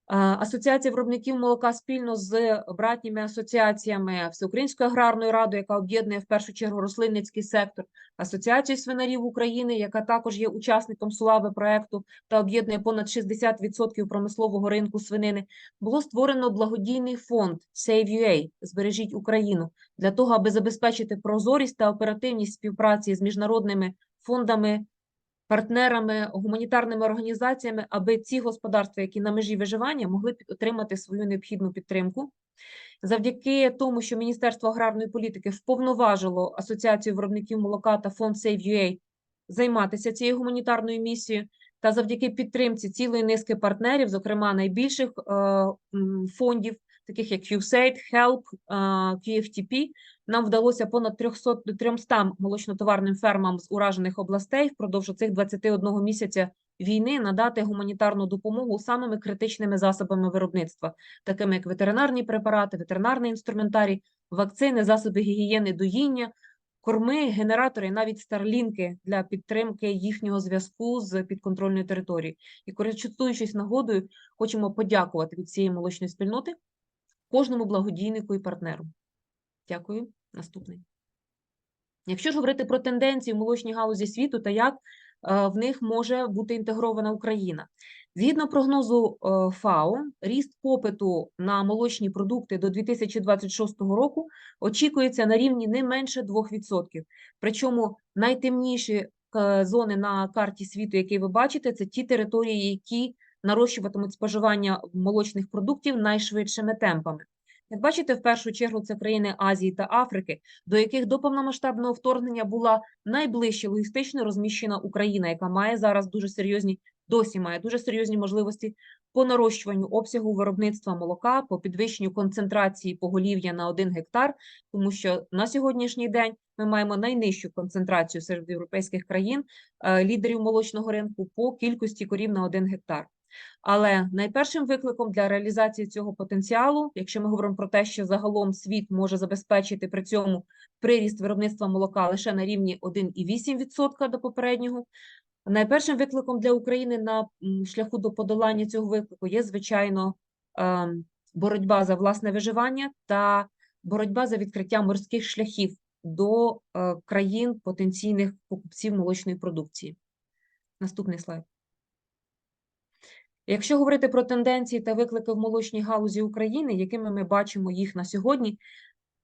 Асоціація виробників молока спільно з братніми асоціаціями Всеукраїнською аграрною радою, яка об'єднує в першу чергу рослинницький сектор, Асоціацією свинарів України, яка також є учасником SULAWE проєкту та об'єднує понад 60% промислового ринку свинини, було створено благодійний фонд Save «Збережіть Україну» для того, аби забезпечити прозорість та оперативність співпраці з міжнародними фондами, партнерами, гуманітарними організаціями, аби ці господарства, які на межі виживання, могли отримати свою необхідну підтримку. Завдяки тому, що Міністерство аграрної політики вповноважило Асоціацію виробників молока та фонд Save займатися цією гуманітарною місією, та завдяки підтримці цілої низки партнерів, зокрема найбільших фондів, таких як USAID, HELP, QFTP, нам вдалося понад 300 молочнотоварним фермам з уражених областей впродовж цих 21 місяця війни надати гуманітарну допомогу самими критичними засобами виробництва, такими як ветеринарні препарати, ветеринарний інструментарій, вакцини, засоби гігієни, доїння, корми, генератори, навіть старлінки для підтримки їхнього зв'язку з підконтрольною територією. І, користуючись нагодою, хочемо подякувати від цієї молочної спільноти кожному благодійнику і партнеру. Дякую. Наступний. Якщо ж говорити про тенденції в молочній галузі світу та як в них може бути інтегрована Україна. Згідно прогнозу ФАО, ріст попиту на молочні продукти до 2026 року очікується на рівні не менше 2%. Причому найтемніші зони на карті світу, які ви бачите, це ті території, які нарощуватимуть споживання молочних продуктів найшвидшими темпами. Як бачите, в першу чергу це країни Азії та Африки, до яких до повномасштабного вторгнення була найближче логістично розміщена Україна, яка має зараз досі має дуже серйозні можливості по нарощуванню обсягу виробництва молока, по підвищенню концентрації поголів'я на 1 гектар, тому що на сьогоднішній день ми маємо найнижчу концентрацію серед європейських країн, лідерів молочного ринку по кількості корів на 1 гектар. Але найпершим викликом для реалізації цього потенціалу, якщо ми говоримо про те, що загалом світ може забезпечити при цьому приріст виробництва молока лише на рівні 1,8% до попереднього, Найпершим викликом для України на шляху до подолання цього виклику є, звичайно, боротьба за власне виживання та боротьба за відкриття морських шляхів до країн потенційних покупців молочної продукції. Наступний слайд. Якщо говорити про тенденції та виклики в молочній галузі України, якими ми бачимо їх на сьогодні,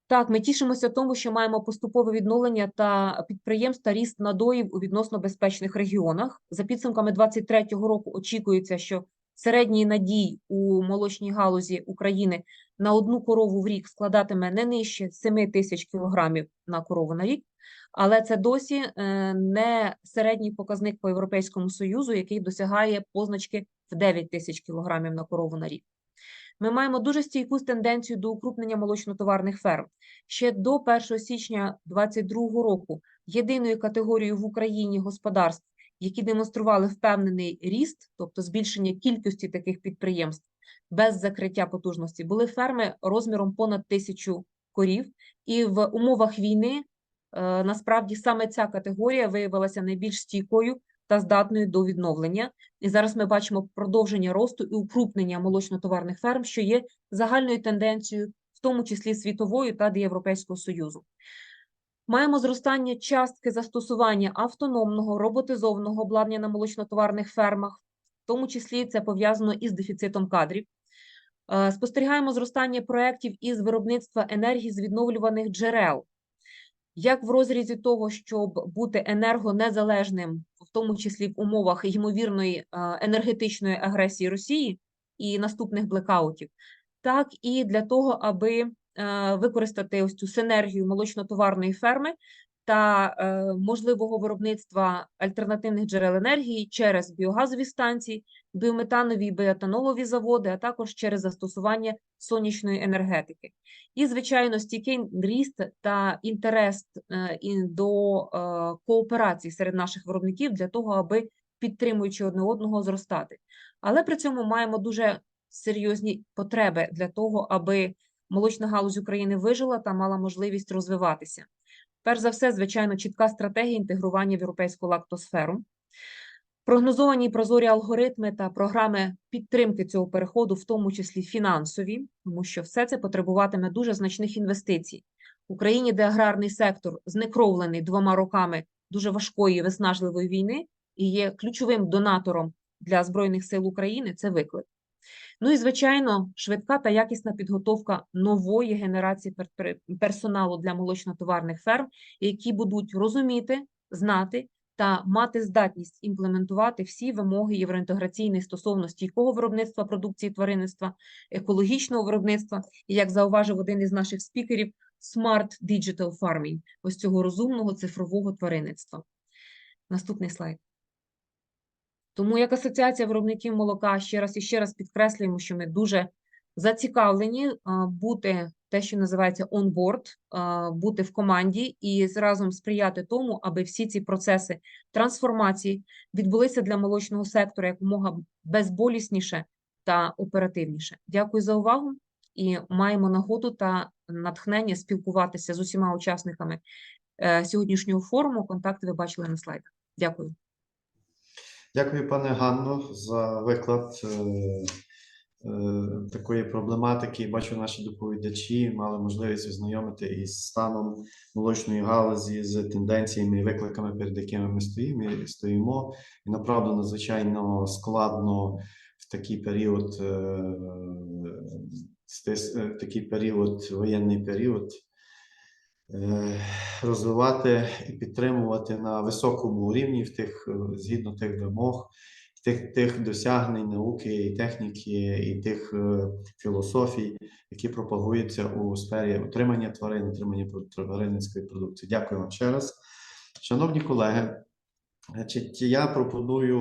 так, ми тішимося тому, що маємо поступове відновлення та підприємств та ріст надоїв у відносно безпечних регіонах. За підсумками 2023 року очікується, що середній надій у молочній галузі України на одну корову в рік складатиме не нижче 7 тисяч кілограмів на корову на рік, але це досі не середній показник по Європейському Союзу, який досягає позначки в 9 тисяч кілограмів на корову на рік. Ми маємо дуже стійку тенденцію до укрупнення молочнотоварних ферм. Ще до 1 січня 2022 року єдиною категорією в Україні господарств, які демонстрували впевнений ріст, тобто збільшення кількості таких підприємств без закриття потужності, були ферми розміром понад 1000 корів. І в умовах війни насправді саме ця категорія виявилася найбільш стійкою та здатною до відновлення. І зараз ми бачимо продовження росту і укрупнення молочнотоварних ферм, що є загальною тенденцією, в тому числі світовою та Європейського Союзу. Маємо зростання частки застосування автономного, роботизованого обладнання на молочнотоварних фермах, в тому числі це пов'язано із дефіцитом кадрів. Спостерігаємо зростання проєктів із виробництва енергії з відновлюваних джерел. Як в розрізі того, щоб бути енергонезалежним, в тому числі в умовах ймовірної енергетичної агресії Росії і наступних блекаутів, так і для того, аби використати ось цю синергію молочнотоварної ферми та можливого виробництва альтернативних джерел енергії через біогазові станції, біометанові і біоетанолові заводи, а також через застосування сонячної енергетики. І, звичайно, стійкий ріст та інтерес до кооперації серед наших виробників для того, аби, підтримуючи одне одного, зростати. Але при цьому маємо дуже серйозні потреби для того, аби молочна галузь України вижила та мала можливість розвиватися. Перш за все, звичайно, чітка стратегія інтегрування в європейську лактосферу, прогнозовані і прозорі алгоритми та програми підтримки цього переходу, в тому числі фінансові, тому що все це потребуватиме дуже значних інвестицій. В Україні, де аграрний сектор знекровлений 2 роками дуже важкої виснажливої війни і є ключовим донатором для Збройних сил України, це виклик. Ну і, звичайно, швидка та якісна підготовка нової генерації персоналу для молочнотоварних ферм, які будуть розуміти, знати та мати здатність імплементувати всі вимоги євроінтеграційної стосовно стійкого виробництва продукції тваринництва, екологічного виробництва і, як зауважив один із наших спікерів, smart digital farming, ось цього розумного цифрового тваринництва. Наступний слайд. Тому як Асоціація виробників молока ще раз і ще раз підкреслюємо, що ми дуже зацікавлені бути те, що називається on board, бути в команді і разом сприяти тому, аби всі ці процеси трансформації відбулися для молочного сектора якомога безболісніше та оперативніше. Дякую за увагу і маємо нагоду та натхнення спілкуватися з усіма учасниками сьогоднішнього форуму. Контакти ви бачили на слайдах. Дякую. Дякую, пане Ганно, за виклад такої проблематики. Бачу, наші доповідачі мали можливість ознайомити із станом молочної галузі, з тенденціями і викликами, перед якими ми стоїмо. І, направду, надзвичайно складно в такий період, воєнний період, розвивати і підтримувати на високому рівні згідно тих вимог, тих досягнень науки і техніки, і тих філософій, які пропагуються у сфері утримання тварин, утримання тваринницької продукції. Дякую вам ще раз. Шановні колеги, я пропоную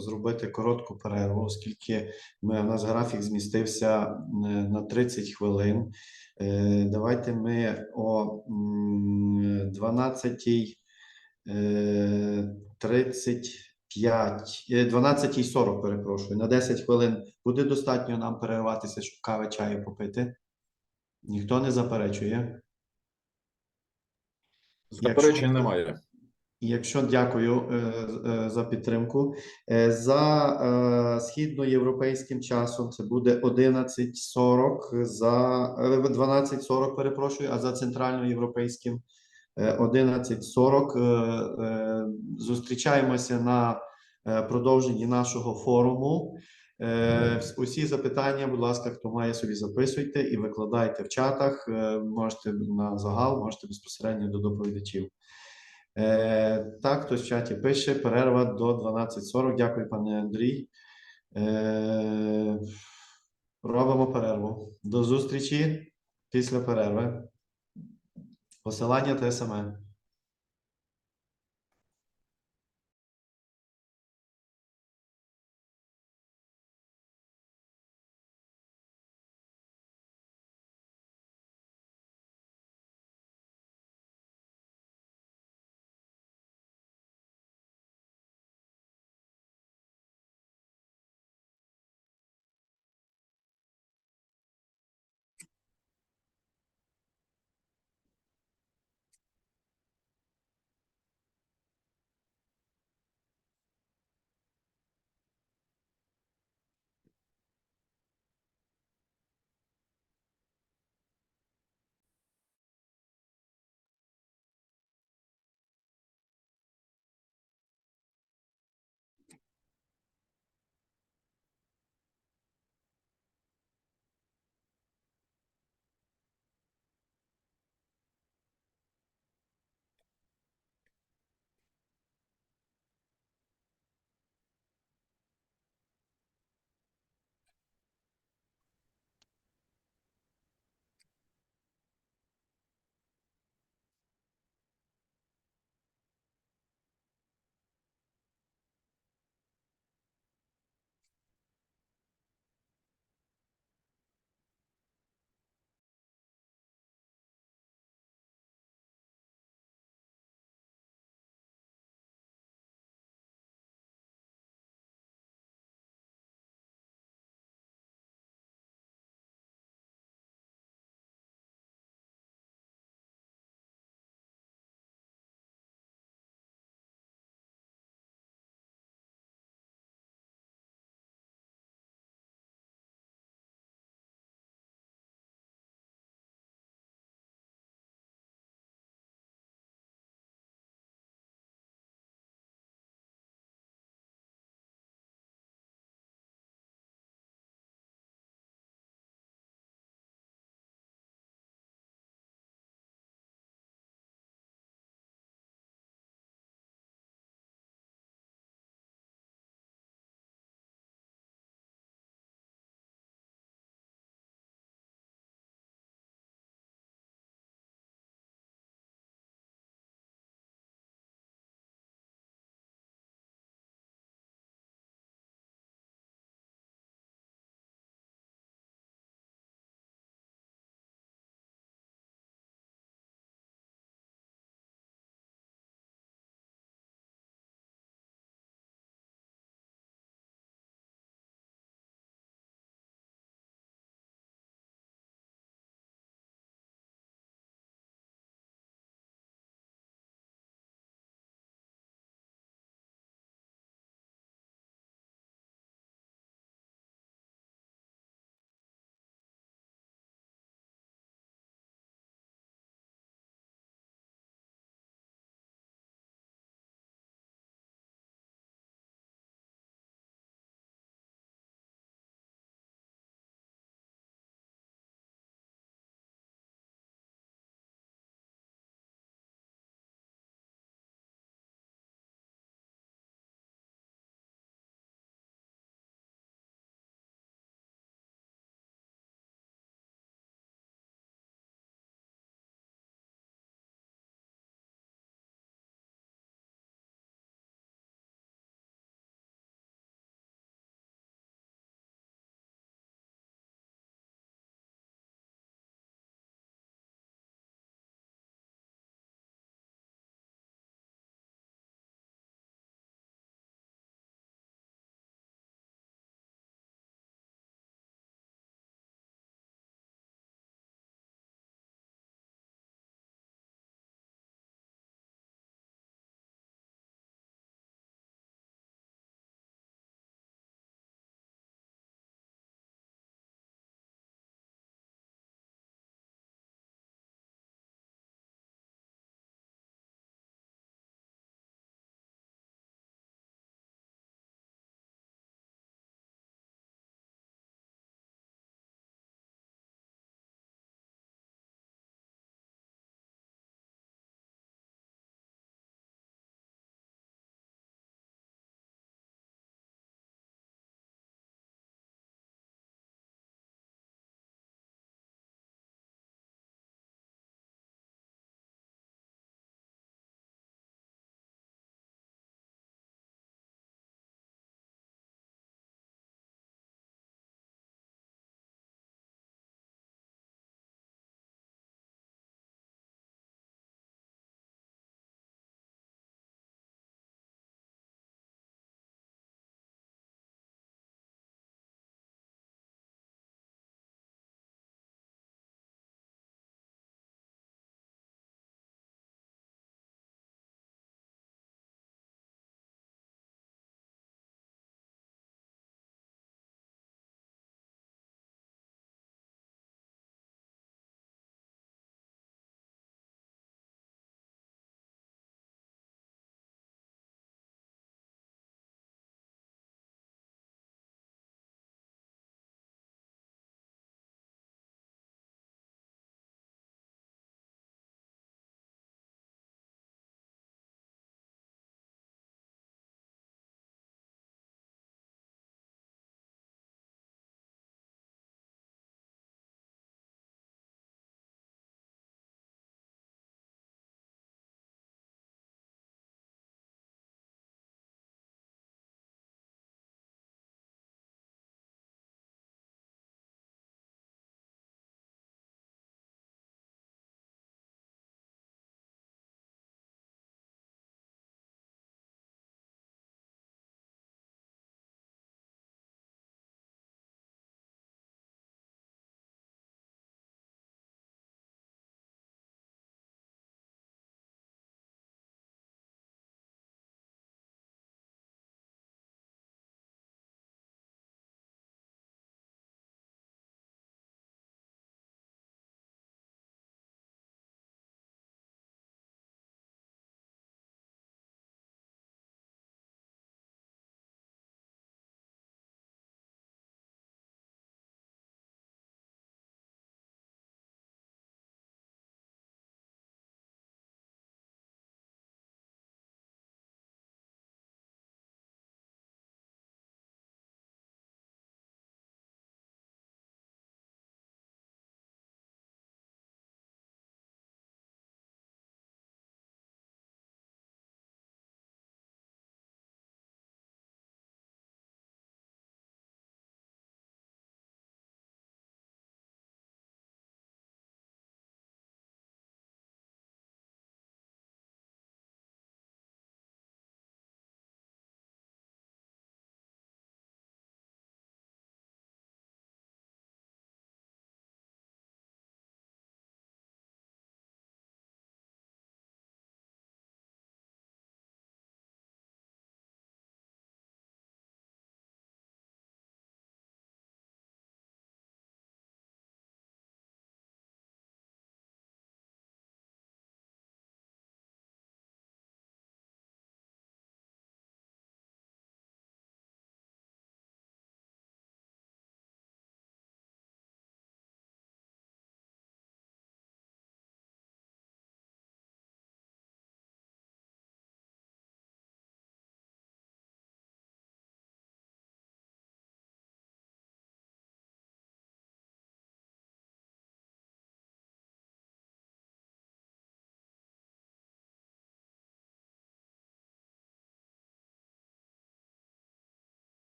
зробити коротку перерву, оскільки у нас графік змістився на 30 хвилин. Давайте ми о 12:40, перепрошую, на 10 хвилин буде достатньо нам перерватися, щоб кави, чаю попити? Ніхто не заперечує? Заперечень немає. Якщо дякую за підтримку. За східноєвропейським часом це буде 11:40, за 12:40, перепрошую, а за центральноєвропейським 11:40. Зустрічаємося на продовженні нашого форуму. Усі запитання, будь ласка, хто має, собі записуйте і викладайте в чатах. Можете на загал, можете безпосередньо до доповідачів. Так, хтось в чаті пише, перерва до 12:40. Дякую, пане Андрій. Робимо перерву. До зустрічі після перерви. Посилання те саме.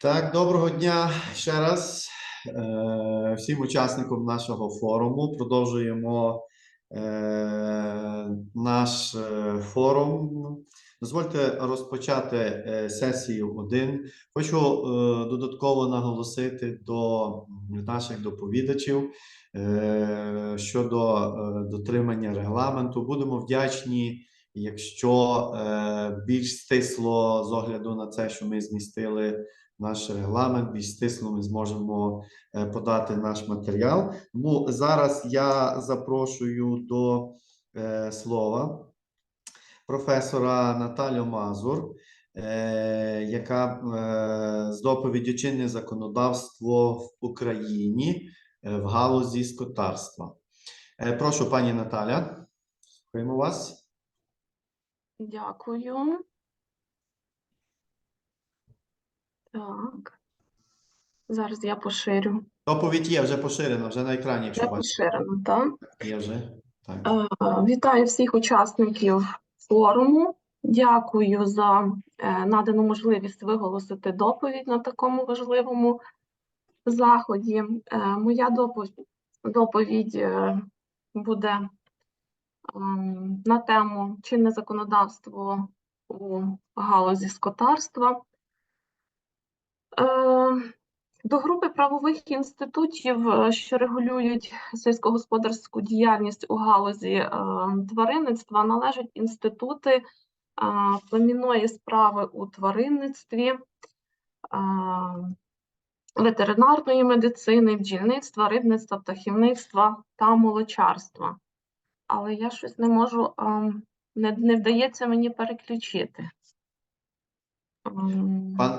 Так, доброго дня ще раз всім учасникам нашого форуму. Продовжуємо наш форум. Дозвольте розпочати сесію 1. Хочу додатково наголосити до наших доповідачів щодо дотримання регламенту. Будемо вдячні, якщо більш стисло, з огляду на це, що ми змістили наш регламент, більш стисло ми зможемо подати наш матеріал. Тому зараз я запрошую до слова професора Наталю Мазур, яка з доповіддю чинне законодавство в Україні в галузі скотарства. Прошу, пані Наталя, слухаємо вас. Дякую. Так. Зараз я поширю. Доповідь є вже поширена, вже на екрані, якщо бачите. Поширено, так? Є вже. Так. Вітаю всіх учасників форуму. Дякую за надану можливість виголосити доповідь на такому важливому заході. Моя доповідь буде на тему чинне законодавство у галузі скотарства. До групи правових інститутів, що регулюють сільськогосподарську діяльність у галузі тваринництва, належать інститути племінної справи у тваринництві, ветеринарної медицини, бджільництва, рибництва, птахівництва та молочарства. Але я щось не можу, не вдається мені переключити.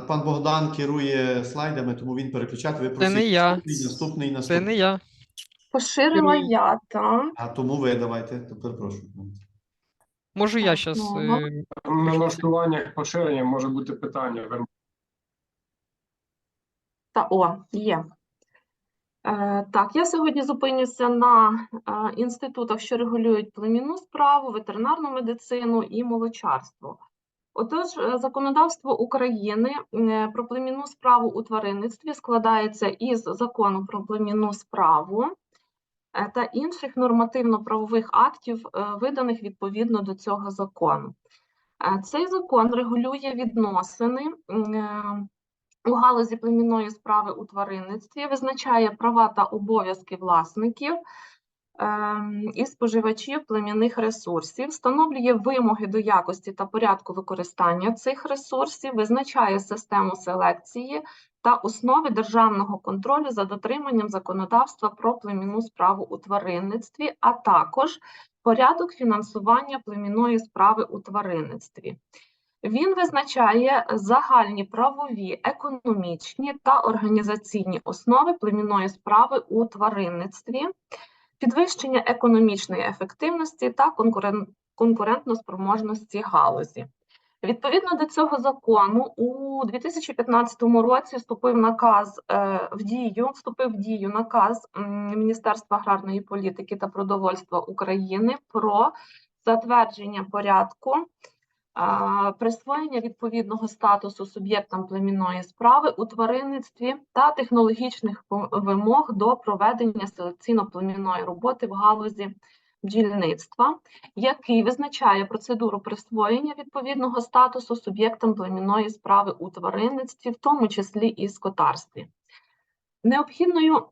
Пан Богдан керує слайдами, тому він переключати. Ви просите Це не я. наступний. Це не я. Поширила я, так. А тому ви давайте, тепер прошу. Можу я зараз. На налаштуваннях поширення може бути питання. Є. Так, я сьогодні зупинюся на інститутах, що регулюють племінну справу, ветеринарну медицину і молочарство. Отож, законодавство України про племінну справу у тваринництві складається із закону про племінну справу та інших нормативно-правових актів, виданих відповідно до цього закону. Цей закон регулює відносини у галузі племінної справи у тваринництві, визначає права та обов'язки власників і споживачів племінних ресурсів, встановлює вимоги до якості та порядку використання цих ресурсів, визначає систему селекції та основи державного контролю за дотриманням законодавства про племінну справу у тваринництві, а також порядок фінансування племінної справи у тваринництві. Він визначає загальні правові, економічні та організаційні основи племінної справи у тваринництві, підвищення економічної ефективності та конкурентноспроможності галузі. Відповідно до цього закону, у 2015 році вступив в дію наказ Міністерства аграрної політики та продовольства України про затвердження порядку присвоєння відповідного статусу суб'єктам племінної справи у тваринництві та технологічних вимог до проведення селекційно-племінної роботи в галузі бджільництва, який визначає процедуру присвоєння відповідного статусу суб'єктам племінної справи у тваринництві, в тому числі і скотарстві. Необхідною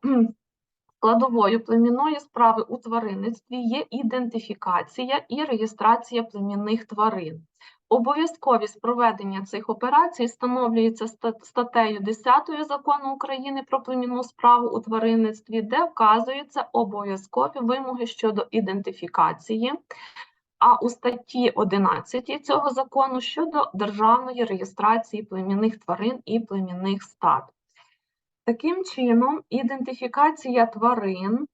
складовою племінної справи у тваринництві є ідентифікація і реєстрація племінних тварин. Обов'язковість проведення цих операцій встановлюється статтею 10 Закону України про племінну справу у тваринництві, де вказуються обов'язкові вимоги щодо ідентифікації, а у статті 11 цього закону щодо державної реєстрації племінних тварин і племінних стад. Таким чином, ідентифікація тварин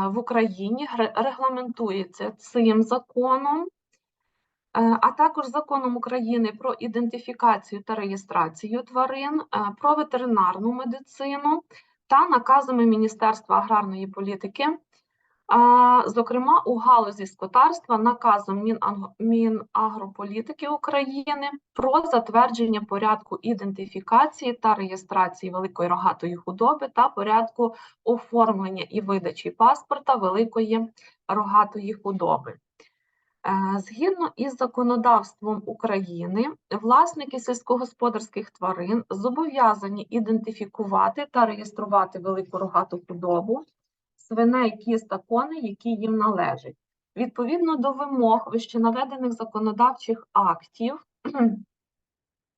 в Україні регламентується цим законом, а також Законом України про ідентифікацію та реєстрацію тварин, про ветеринарну медицину та наказами Міністерства аграрної політики Зокрема, у галузі скотарства наказом Мінагрополітики України про затвердження порядку ідентифікації та реєстрації великої рогатої худоби та порядку оформлення і видачі паспорта великої рогатої худоби. Згідно із законодавством України, власники сільськогосподарських тварин зобов'язані ідентифікувати та реєструвати велику рогату худобу, свиней, кіз та коней, які їм належать. Відповідно до вимог вищенаведених законодавчих актів,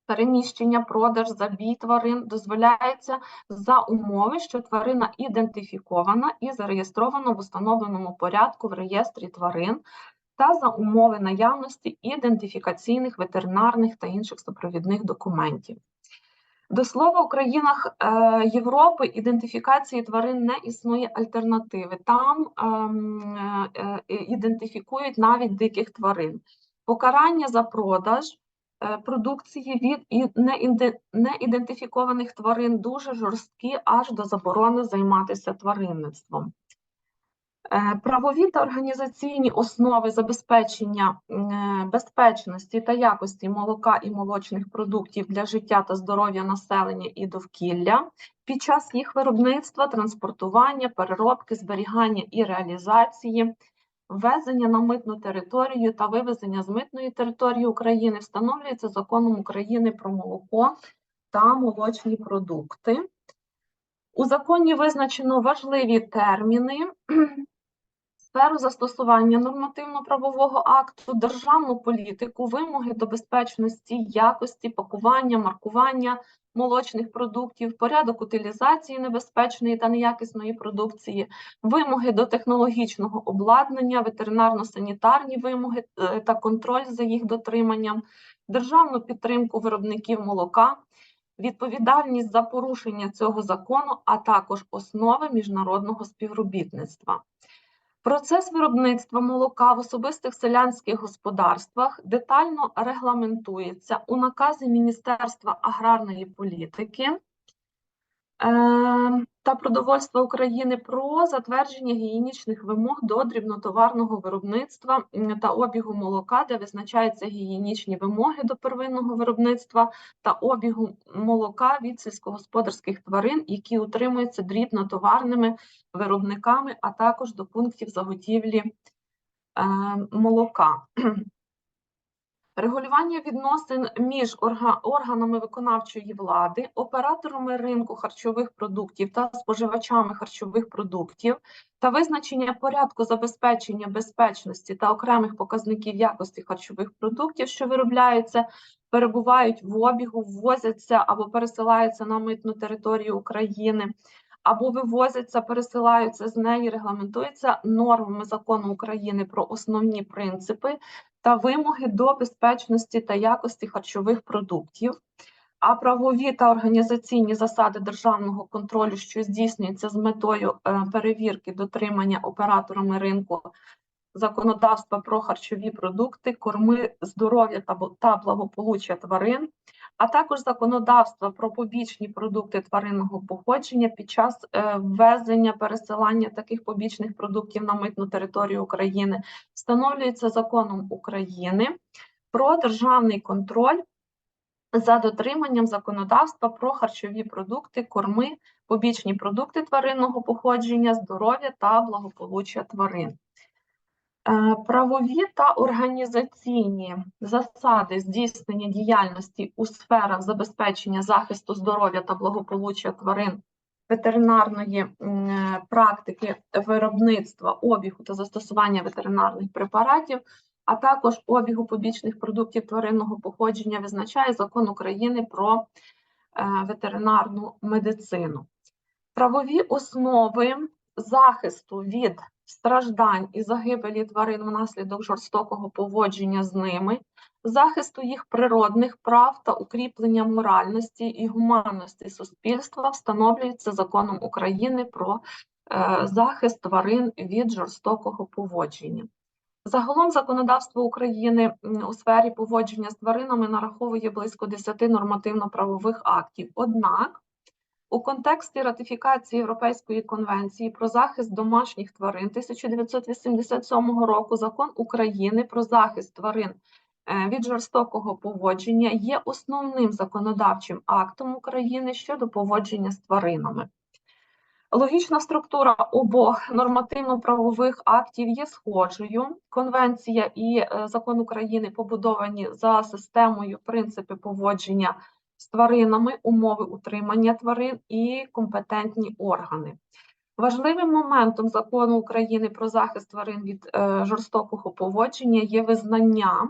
переміщення, продаж, забій тварин дозволяється за умови, що тварина ідентифікована і зареєстрована в установленому порядку в реєстрі тварин, та за умови наявності ідентифікаційних, ветеринарних та інших супровідних документів. До слова, у країнах Європи ідентифікації тварин не існує альтернативи. Там ідентифікують навіть диких тварин. Покарання за продаж продукції від неідентифікованих тварин дуже жорсткі, аж до заборони займатися тваринництвом. Правові та організаційні основи забезпечення безпечності та якості молока і молочних продуктів для життя та здоров'я населення і довкілля під час їх виробництва, транспортування, переробки, зберігання і реалізації, ввезення на митну територію та вивезення з митної території України встановлюється Законом України про молоко та молочні продукти. У законі визначено важливі терміни, сферу застосування нормативно-правового акту, державну політику, вимоги до безпечності, якості, пакування, маркування молочних продуктів, порядок утилізації небезпечної та неякісної продукції, вимоги до технологічного обладнання, ветеринарно-санітарні вимоги та контроль за їх дотриманням, державну підтримку виробників молока, відповідальність за порушення цього закону, а також основи міжнародного співробітництва. Процес виробництва молока в особистих селянських господарствах детально регламентується у наказі Міністерства аграрної політики та продовольства України про затвердження гігієнічних вимог до дрібнотоварного виробництва та обігу молока, де визначаються гігієнічні вимоги до первинного виробництва та обігу молока від сільськогосподарських тварин, які утримуються дрібнотоварними виробниками, а також до пунктів заготівлі молока. Регулювання відносин між органами виконавчої влади, операторами ринку харчових продуктів та споживачами харчових продуктів та визначення порядку забезпечення безпечності та окремих показників якості харчових продуктів, що виробляються, перебувають в обігу, ввозяться або пересилаються на митну територію України, або вивозяться, пересилаються з неї, регламентуються нормами Закону України про основні принципи та вимоги до безпечності та якості харчових продуктів, а правові та організаційні засади державного контролю, що здійснюються з метою перевірки дотримання операторами ринку законодавства про харчові продукти, корми, здоров'я та благополуччя тварин, а також законодавства про побічні продукти тваринного походження під час ввезення, пересилання таких побічних продуктів на митну територію України, встановлюється Законом України про державний контроль за дотриманням законодавства про харчові продукти, корми, побічні продукти тваринного походження, здоров'я та благополуччя тварин. Правові та організаційні засади здійснення діяльності у сферах забезпечення захисту здоров'я та благополуччя тварин, ветеринарної практики виробництва, обігу та застосування ветеринарних препаратів, а також обігу побічних продуктів тваринного походження визначає Закон України про ветеринарну медицину. Правові основи захисту від страждань і загибелі тварин внаслідок жорстокого поводження з ними, захисту їх природних прав та укріплення моральності і гуманності суспільства встановлюється Законом України про захист тварин від жорстокого поводження. Загалом законодавство України у сфері поводження з тваринами нараховує близько 10 нормативно-правових актів. Однак У контексті ратифікації Європейської конвенції про захист домашніх тварин 1987 року Закон України про захист тварин від жорстокого поводження є основним законодавчим актом України щодо поводження з тваринами. Логічна структура обох нормативно-правових актів є схожою. Конвенція і Закон України побудовані за системою принципи поводження з тваринами, умови утримання тварин і компетентні органи. Важливим моментом Закону України про захист тварин від жорстокого поводження є визнання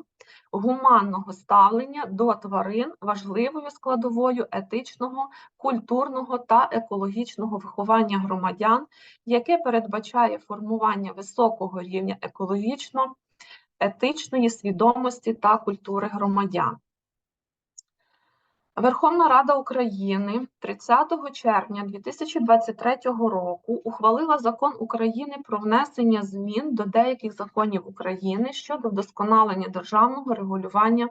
гуманного ставлення до тварин важливою складовою етичного, культурного та екологічного виховання громадян, яке передбачає формування високого рівня екологічно-етичної свідомості та культури громадян. Верховна Рада України 30 червня 2023 року ухвалила Закон України про внесення змін до деяких законів України щодо вдосконалення державного регулювання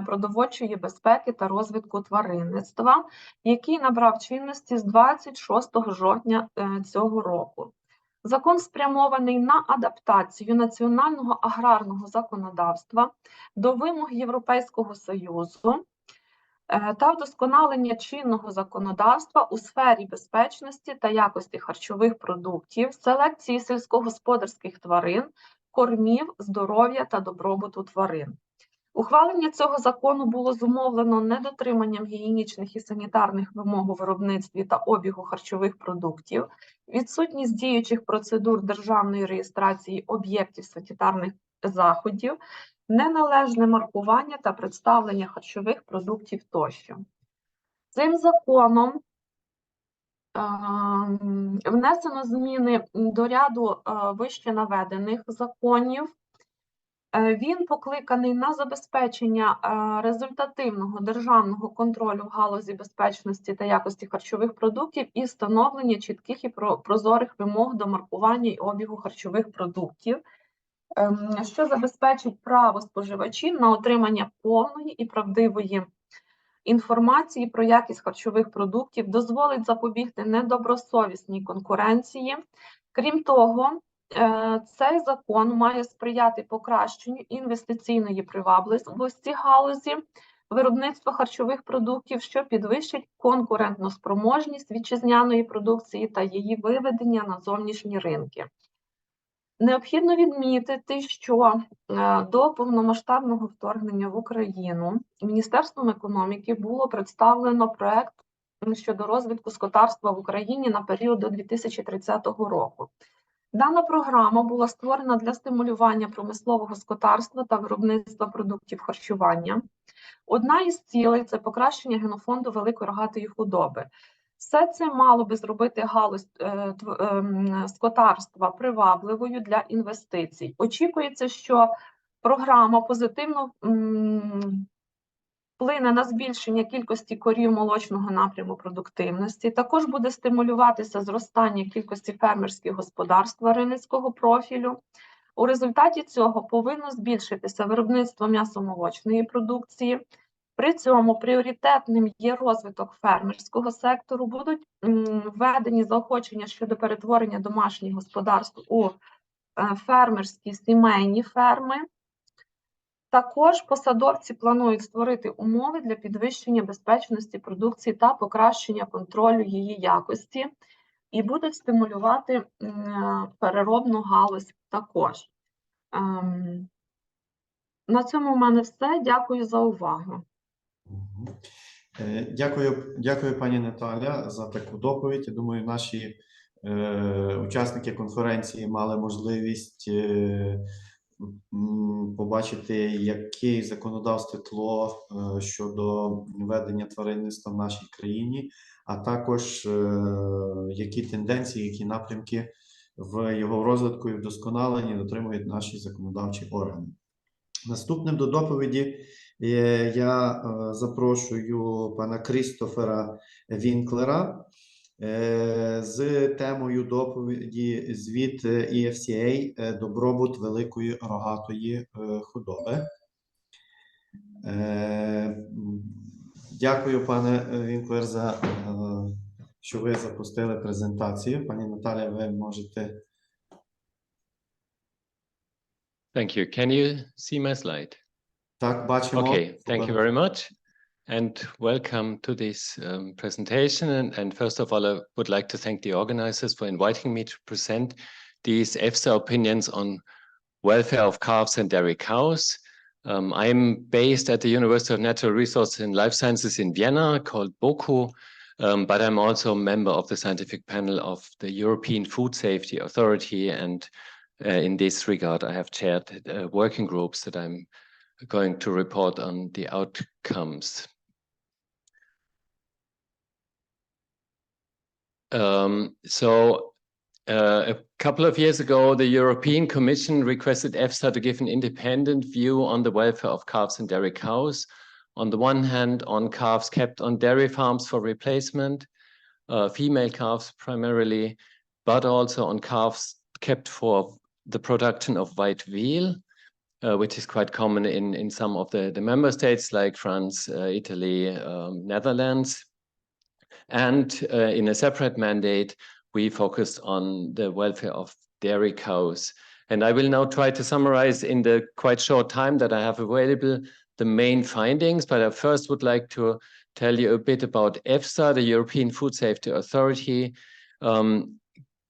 продовольчої безпеки та розвитку тваринництва, який набрав чинності з 26 жовтня цього року. Закон спрямований на адаптацію національного аграрного законодавства до вимог Європейського Союзу та вдосконалення чинного законодавства у сфері безпечності та якості харчових продуктів, селекції сільськогосподарських тварин, кормів, здоров'я та добробуту тварин. Ухвалення цього закону було зумовлено недотриманням гігієнічних і санітарних вимог у виробництві та обігу харчових продуктів, відсутність діючих процедур державної реєстрації об'єктів санітарних заходів, неналежне маркування та представлення харчових продуктів тощо. Цим законом внесено зміни до ряду вище наведених законів. Він покликаний на забезпечення результативного державного контролю в галузі безпечності та якості харчових продуктів і встановлення чітких і прозорих вимог до маркування і обігу харчових продуктів, що забезпечить право споживачів на отримання повної і правдивої інформації про якість харчових продуктів, дозволить запобігти недобросовісній конкуренції. Крім того, цей закон має сприяти покращенню інвестиційної привабливості галузі виробництва харчових продуктів, що підвищить конкурентноспроможність вітчизняної продукції та її виведення на зовнішні ринки. Необхідно відмітити, що до повномасштабного вторгнення в Україну Міністерством економіки було представлено проєкт щодо розвитку скотарства в Україні на період до 2030 року. Дана програма була створена для стимулювання промислового скотарства та виробництва продуктів харчування. Одна із цілей – це покращення генофонду великої рогатої худоби. Все це мало би зробити галузь скотарства привабливою для інвестицій. Очікується, що програма позитивно вплине на збільшення кількості корів молочного напряму продуктивності. Також буде стимулюватися зростання кількості фермерських господарств тваринницького профілю. У результаті цього повинно збільшитися виробництво м'ясомолочної продукції. При цьому пріоритетним є розвиток фермерського сектору, будуть введені заохочення щодо перетворення домашніх господарств у фермерські сімейні ферми. Також посадовці планують створити умови для підвищення безпечності продукції та покращення контролю її якості і будуть стимулювати переробну галузь також. На цьому в мене все. Дякую за увагу. Дякую, пані Наталя, за таку доповідь. Я думаю, наші учасники конференції мали можливість побачити, яке законодавство тло щодо ведення тваринництва в нашій країні, а також які тенденції, які напрямки в його розвитку і вдосконаленні дотримують наші законодавчі органи. Наступним до доповіді я запрошую пана Крістофера Вінклера з темою доповіді «Звіт EFSA. Добробут великої рогатої худоби». Дякую, пане Вінклер, за що ви запустили презентацію. Пані Наталя, ви можете... Thank you. Can you see my slide? Так, бачимо. Okay, thank you very much. And welcome to this presentation. And first of all, I would like to thank the organizers for inviting me to present these EFSA opinions on welfare of calves and dairy cows. I'm based at the University of Natural Resources and Life Sciences in Vienna, called BOKU, but I'm also a member of the scientific panel of the European Food Safety Authority. And in this regard, I have chaired working groups that I'm going to report on the outcomes. A couple of years ago, the European Commission requested EFSA to give an independent view on the welfare of calves and dairy cows. On the one hand, on calves kept on dairy farms for replacement, female calves primarily, but also on calves kept for the production of white veal, which is quite common in some of the member states like France, Italy, Netherlands. And in a separate mandate, we focused on the welfare of dairy cows. And I will now try to summarize in the quite short time that I have available the main findings, but I first would like to tell you a bit about EFSA, the European Food Safety Authority.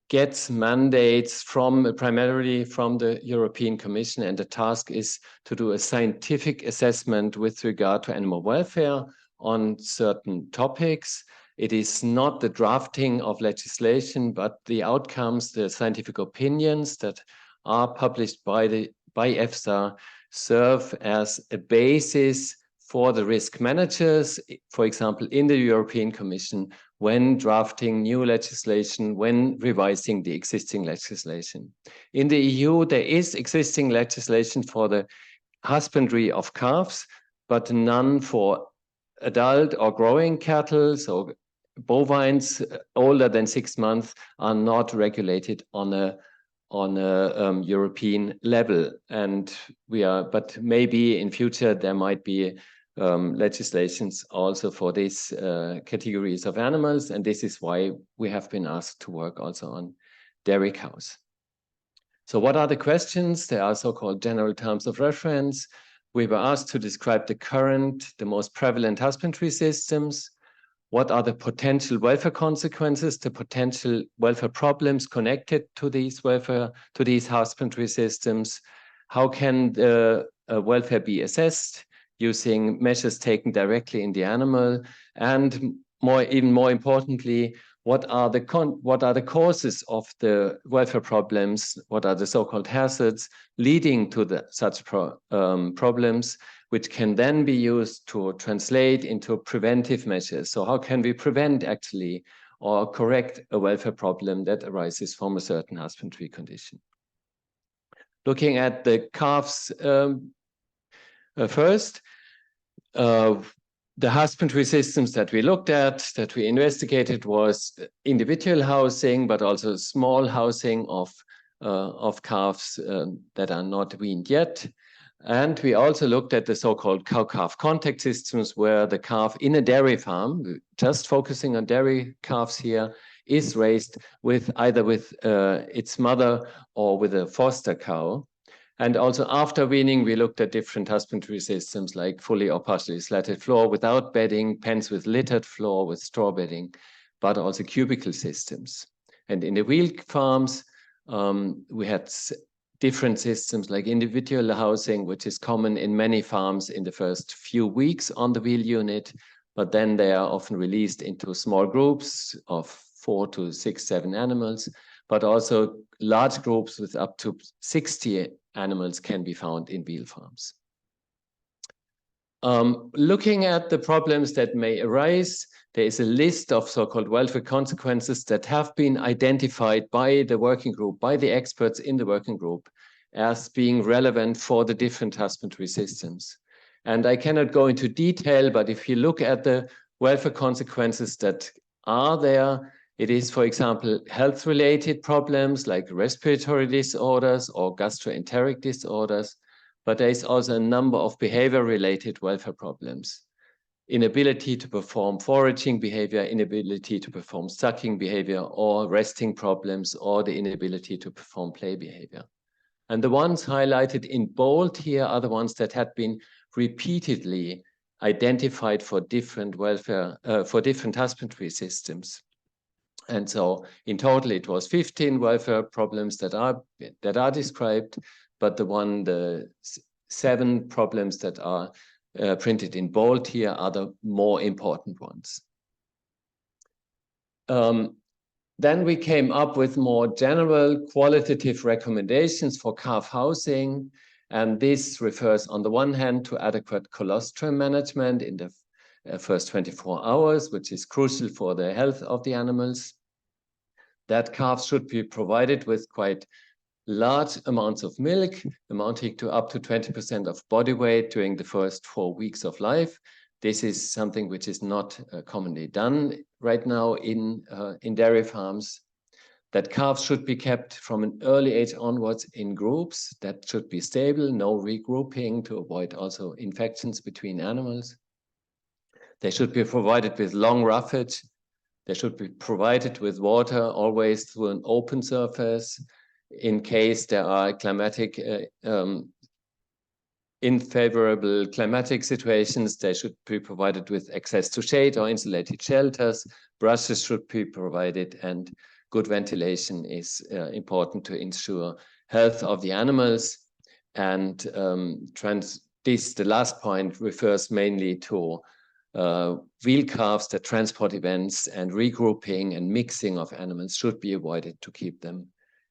Gets mandates primarily from the European Commission, and the task is to do a scientific assessment with regard to animal welfare on certain topics. It is not the drafting of legislation, but the outcomes, the scientific opinions that are published by EFSA serve as a basis for the risk managers, for example, in the European Commission, when drafting new legislation, when revising the existing legislation. In the EU, there is existing legislation for the husbandry of calves, but none for adult or growing cattle. So bovines older than 6 months are not regulated on a European level. But maybe in future there might be legislations also for these categories of animals, and this is why we have been asked to work also on dairy cows. So what are the questions? There are so-called general terms of reference. We were asked to describe the most prevalent husbandry systems. What are the potential welfare consequences, the potential welfare problems connected to these husbandry systems? How can the welfare be assessed using measures taken directly in the animal? And even more importantly, what are the causes of the welfare problems? What are the so-called hazards leading to such problems, which can then be used to translate into preventive measures? So how can we prevent actually or correct a welfare problem that arises from a certain husbandry condition? Looking at the calves first, the husbandry systems that we looked at, that we investigated, was individual housing, but also small housing of calves that are not weaned yet. And we also looked at the so-called cow-calf contact systems, where the calf in a dairy farm, just focusing on dairy calves here, is raised either with its mother or with a foster cow. And also after weaning, we looked at different husbandry systems like fully or partially slatted floor without bedding, pens with littered floor with straw bedding, but also cubicle systems. And in the wheel farms, we had different systems like individual housing, which is common in many farms in the first few weeks on the wheel unit, but then they are often released into small groups of 4 to 6, 7 animals, but also large groups with up to 60 animals can be found in wheel farms. Looking at the problems that may arise, there is a list of so-called welfare consequences that have been identified by the working group, by the experts in the working group, as being relevant for the different husbandry systems. And I cannot go into detail, but if you look at the welfare consequences that are there, it is, for example, health-related problems like respiratory disorders or gastroenteric disorders, but there is also a number of behavior-related welfare problems. inability to perform foraging behavior, inability to perform sucking behavior, or resting problems, or the inability to perform play behavior. And the ones highlighted in bold here are the ones that had been repeatedly identified for different welfare, for different husbandry systems. And so in total, it was 15 welfare problems that are described, but the 7 problems that are printed in bold here are the more important ones. Then we came up with more general qualitative recommendations for calf housing. And this refers on the one hand to adequate colostrum management in the first 24 hours, which is crucial for the health of the animals. That calves should be provided with quite large amounts of milk, amounting to up to 20% of body weight during the first 4 weeks of life. This is something which is not commonly done right now in dairy farms. That calves should be kept from an early age onwards in groups that should be stable, no regrouping to avoid also infections between animals. They should be provided with long roughage. They should be provided with water always through an open surface. In case there are climatic unfavorable climatic situations, they should be provided with access to shade or insulated shelters. Brushes should be provided, and good ventilation is important to ensure health of the animals. And the last point refers mainly to wheel calves. The transport events and regrouping and mixing of animals should be avoided to keep them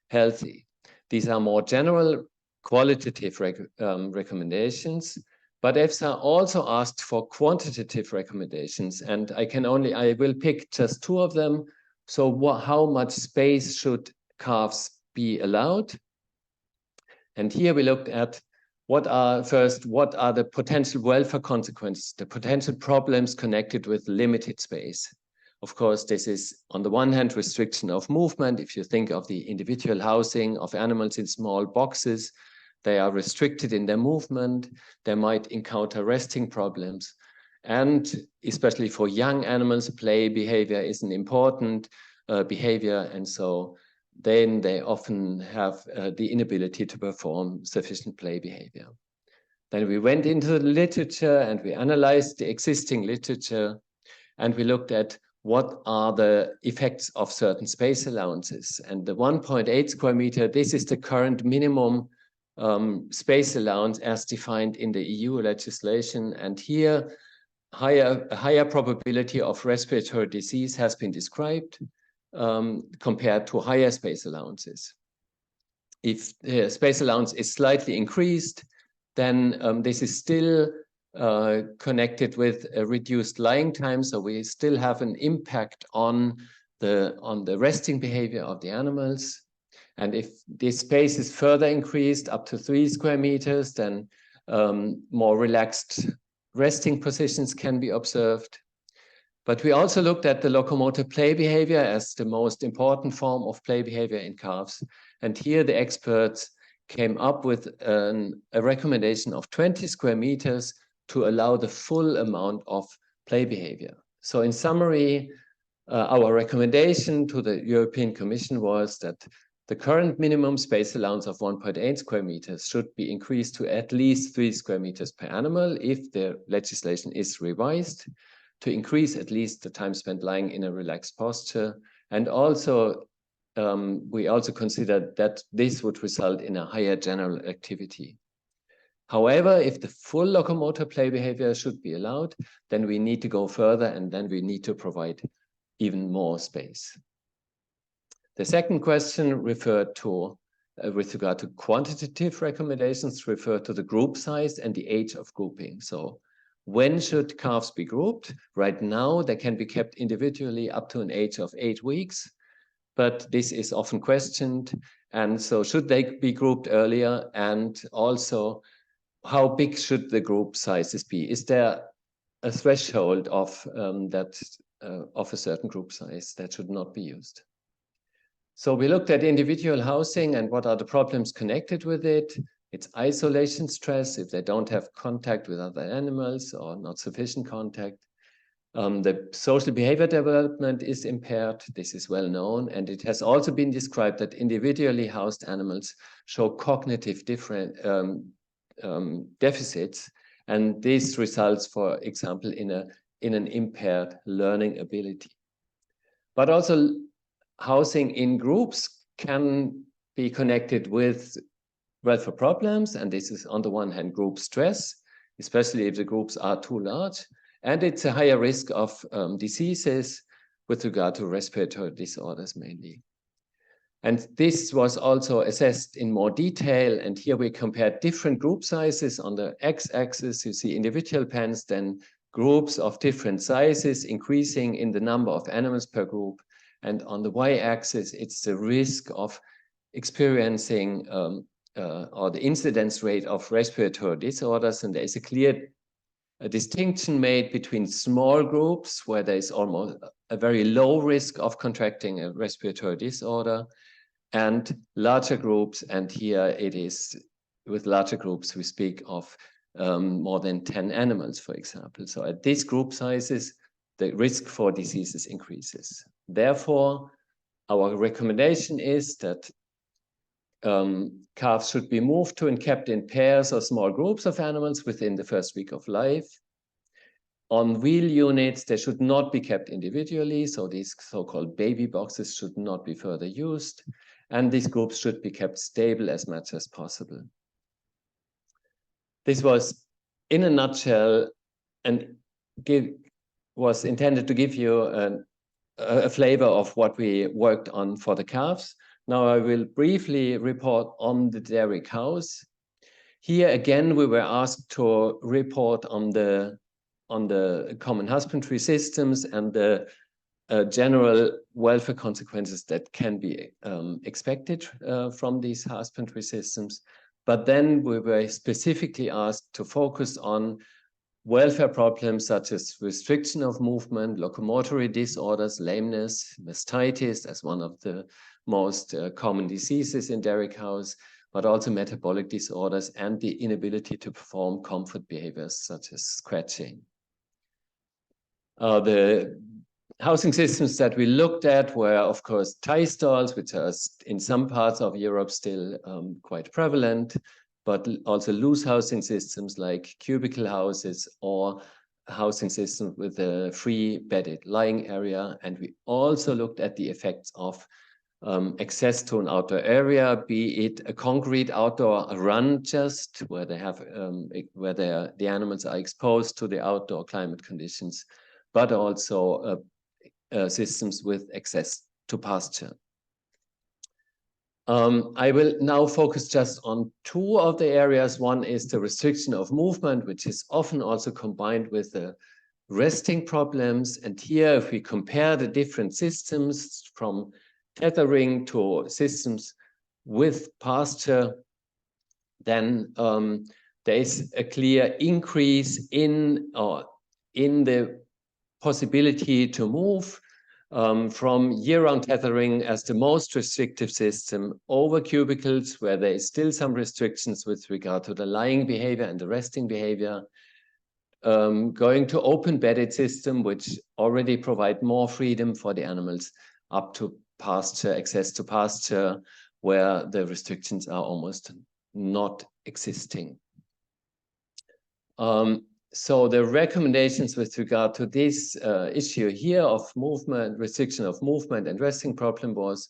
healthy. These are more general qualitative recommendations, but EFSA also asked for quantitative recommendations, and I will pick just 2 of them. So how much space should calves be allowed? And here we looked at what are the potential welfare consequences, the potential problems connected with limited space. Of course, this is on the one hand restriction of movement. If you think of the individual housing of animals in small boxes, they are restricted in their movement. They might encounter resting problems. And especially for young animals, play behavior is an important behavior. And so then they often have the inability to perform sufficient play behavior. Then we went into the literature and we analyzed the existing literature, and we looked at what are the effects of certain space allowances. And the 1.8 square meter, this is the current minimum space allowance as defined in the EU legislation. And here, a higher probability of respiratory disease has been described compared to higher space allowances. If the space allowance is slightly increased, then this is still connected with a reduced lying time, so we still have an impact on the resting behavior of the animals. And if this space is further increased up to 3 square meters, then more relaxed resting positions can be observed. But we also looked at the locomotor play behavior as the most important form of play behavior in calves. And here the experts came up with a recommendation of 20 square meters to allow the full amount of play behavior. So in summary, our recommendation to the European Commission was that the current minimum space allowance of 1.8 square meters should be increased to at least 3 square meters per animal if the legislation is revised, to increase at least the time spent lying in a relaxed posture. And also, we also considered that this would result in a higher general activity. However, if the full locomotor play behavior should be allowed, then we need to go further, and then we need to provide even more space. The second question referred to, with regard to quantitative recommendations, referred to the group size and the age of grouping. So when should calves be grouped? Right now, they can be kept individually up to an age of 8 weeks, but this is often questioned. And so should they be grouped earlier? And also, how big should the group sizes be? Is there a threshold of a certain group size that should not be used? So we looked at individual housing and what are the problems connected with it. It's isolation stress if they don't have contact with other animals or not sufficient contact. The social behavior development is impaired. This is well known. And it has also been described that individually housed animals show cognitive deficits. And this results, for example, in an impaired learning ability. But also housing in groups can be connected with welfare problems. And this is on the one hand, group stress, especially if the groups are too large. And it's a higher risk of diseases with regard to respiratory disorders mainly. And this was also assessed in more detail. And here we compared different group sizes. On the x-axis, you see individual pens, then groups of different sizes increasing in the number of animals per group. And on the y-axis, it's the risk of experiencing or the incidence rate of respiratory disorders. And there is a clear distinction made between small groups where there is almost a very low risk of contracting a respiratory disorder, and larger groups. And here it is, with larger groups, we speak of more than 10 animals, for example. So at these group sizes, the risk for diseases increases. Therefore, our recommendation is that calves should be moved to and kept in pairs or small groups of animals within the first week of life. On wheel units, they should not be kept individually, so these so-called baby boxes should not be further used, and these groups should be kept stable as much as possible. This was, in a nutshell, and was intended to give you a flavor of what we worked on for the calves. Now I will briefly report on the dairy cows. Here again, we were asked to report on the common husbandry systems and the general welfare consequences that can be expected from these husbandry systems. But then we were specifically asked to focus on welfare problems such as restriction of movement, locomotory disorders, lameness, mastitis as one of the most common diseases in dairy cows, but also metabolic disorders and the inability to perform comfort behaviors such as scratching. The housing systems that we looked at were, of course, tie stalls, which are in some parts of Europe still quite prevalent, but also loose housing systems like cubicle houses or housing systems with a free bedded lying area. And we also looked at the effects of access to an outdoor area, be it a concrete outdoor run just where they have where the animals are exposed to the outdoor climate conditions, but also systems with access to pasture. I will now focus just on two of the areas. One is the restriction of movement, which is often also combined with the resting problems. And here, if we compare the different systems from tethering to systems with pasture, then there is a clear increase in the possibility to move from year-round tethering as the most restrictive system over cubicles, where there is still some restrictions with regard to the lying behavior and the resting behavior, going to open bedded system, which already provide more freedom for the animals, up to pasture, access to pasture, where the restrictions are almost not existing. So the recommendations with regard to this issue here of movement, restriction of movement and resting problem was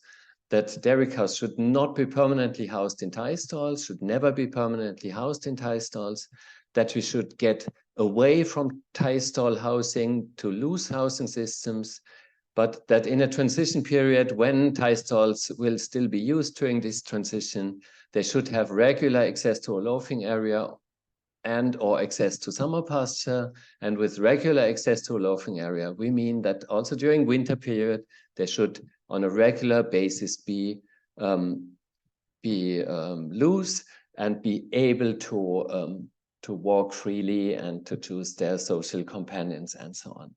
that dairy cows should not be permanently housed in tie stalls, should never be permanently housed in tie stalls, that we should get away from tie stall housing to loose housing systems, but that in a transition period when tie stalls will still be used during this transition, they should have regular access to a loafing area and or access to summer pasture. And with regular access to a loafing area, we mean that also during winter period, they should on a regular basis be loose and be able to walk freely and to choose their social companions and so on.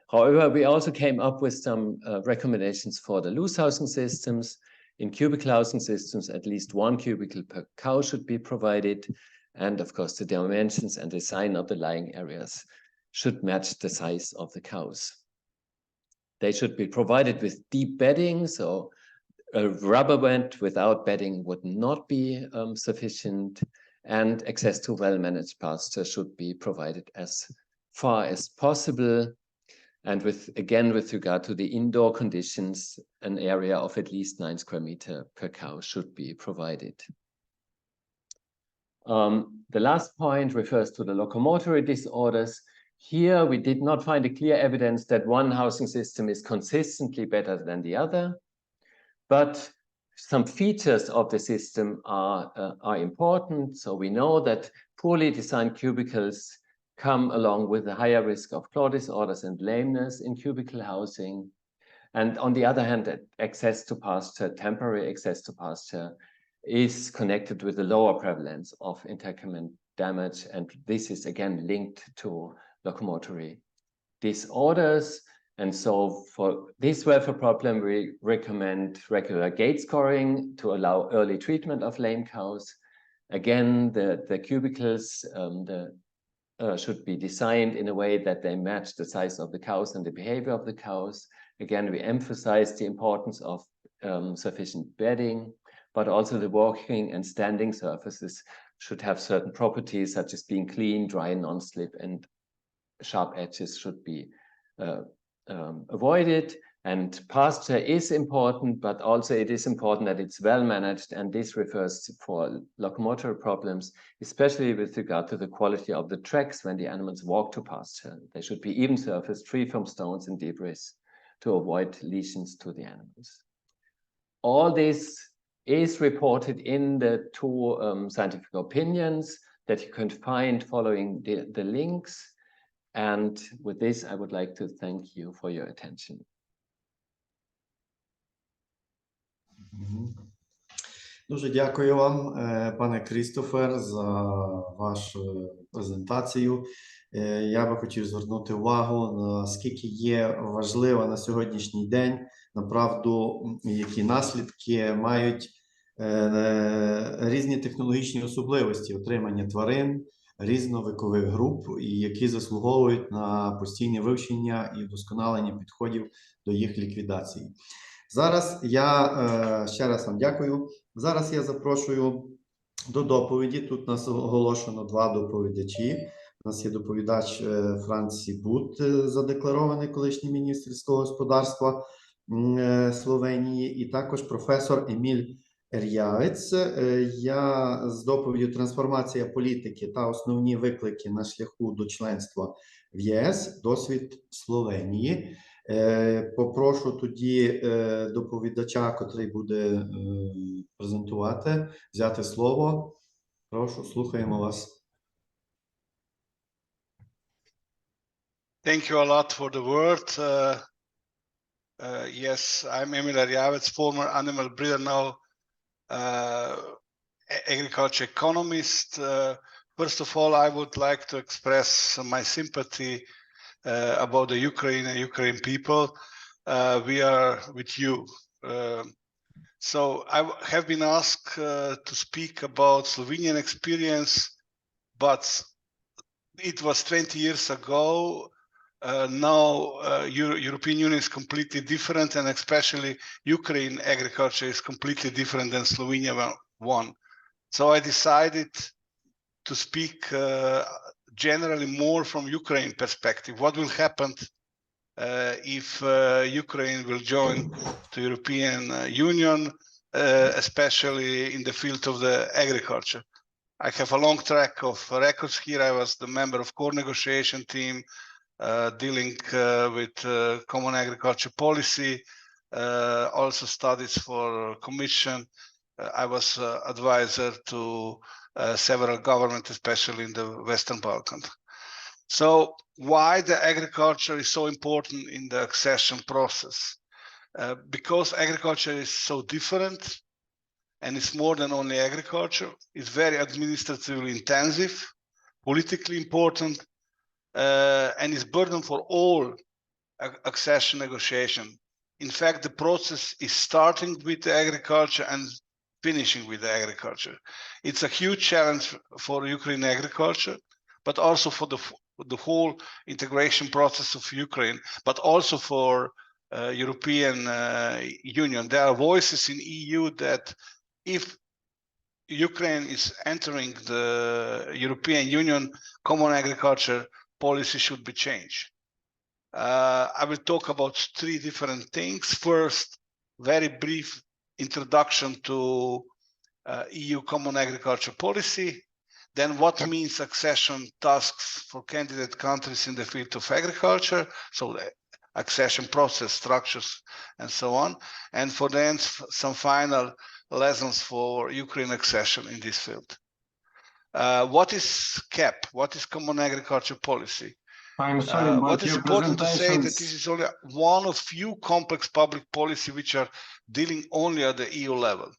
However, we also came up with some recommendations for the loose housing systems. In cubicle housing systems, at least 1 cubicle per cow should be provided. And of course, the dimensions and design of the lying areas should match the size of the cows. They should be provided with deep bedding, so a rubber bed without bedding would not be sufficient, and access to well-managed pasture should be provided as far as possible. And with regard to the indoor conditions, an area of at least 9 square meters per cow should be provided. The last point refers to the locomotory disorders. Here, we did not find a clear evidence that one housing system is consistently better than the other, but some features of the system are important. So we know that poorly designed cubicles come along with a higher risk of claw disorders and lameness in cubicle housing. And on the other hand, access to pasture, temporary access to pasture, is connected with a lower prevalence of integument damage. And this is again linked to locomotory disorders. And so for this welfare problem, we recommend regular gait scoring to allow early treatment of lame cows. Again, the cubicles should be designed in a way that they match the size of the cows and the behavior of the cows. Again, we emphasize the importance of sufficient bedding, but also the walking and standing surfaces should have certain properties, such as being clean, dry, non-slip, and sharp edges should be avoided. And pasture is important, but also it is important that it's well managed, and this refers for locomotor problems, especially with regard to the quality of the tracks when the animals walk to pasture. They should be even surface, free from stones and debris to avoid lesions to the animals. All this is reported in the 2 scientific opinions that you can find following the links. And with this, I would like to thank you for your attention. Дуже дякую вам, пане Крістофер, за вашу презентацію. Я би хотів звернути увагу, наскільки є важлива на сьогоднішній день, направду, які наслідки мають різні технологічні особливості отримання тварин різновікових груп, і які заслуговують на постійне вивчення і вдосконалення підходів до їх ліквідації. Зараз я ще раз вам дякую. Зараз я запрошую до доповіді. Тут нас оголошено 2 доповідачі. У нас є доповідач Франції Бут, задекларований колишній міністр сільського господарства Словенії, і також професор Еміль Ер'явець. Я з доповіддю «Трансформація політики та основні виклики на шляху до членства в ЄС. Досвід Словенії». Попрошу тоді доповідача, котрий буде презентувати, взяти слово. Прошу, слухаємо вас. Thank you a lot for the word. Yes, I'm Emil Erjavec, former animal breeder, now agriculture economist. First of all, I would like to express my sympathy about the Ukrainian people. We are with you. So I have been asked to speak about Slovenian experience, but it was 20 years ago. Now European Union is completely different, and especially Ukraine agriculture is completely different than Slovenia one. So I decided to speak generally more from Ukraine perspective. What will happen if Ukraine will join the European Union, especially in the field of the agriculture. I have a long track of records here. I was the member of core negotiation team dealing with common agriculture policy, also studies for commission. I was advisor to several governments, especially in the Western Balkans. So why the agriculture is so important in the accession process? Because agriculture is so different, and it's more than only agriculture. It's very administratively intensive, politically important, and is burden for all accession negotiation. in fact, the process is starting with the agriculture and finishing with the agriculture. It's a huge challenge for Ukraine agriculture, but also for the whole integration process of Ukraine, but also for European Union. There are voices in EU that if Ukraine is entering the European Union, common agriculture policy should be changed. I will talk about three different things. First, very brief introduction to EU common agriculture policy. Then what means accession tasks for candidate countries in the field of agriculture, so the accession process, structures, and so on. And for the end, some final lessons for Ukraine accession in this field. What is CAP? What is common agriculture policy? I'm sorry, but what is your important to say that presentations- this is only one of few complex public policy which are dealing only at the EU level.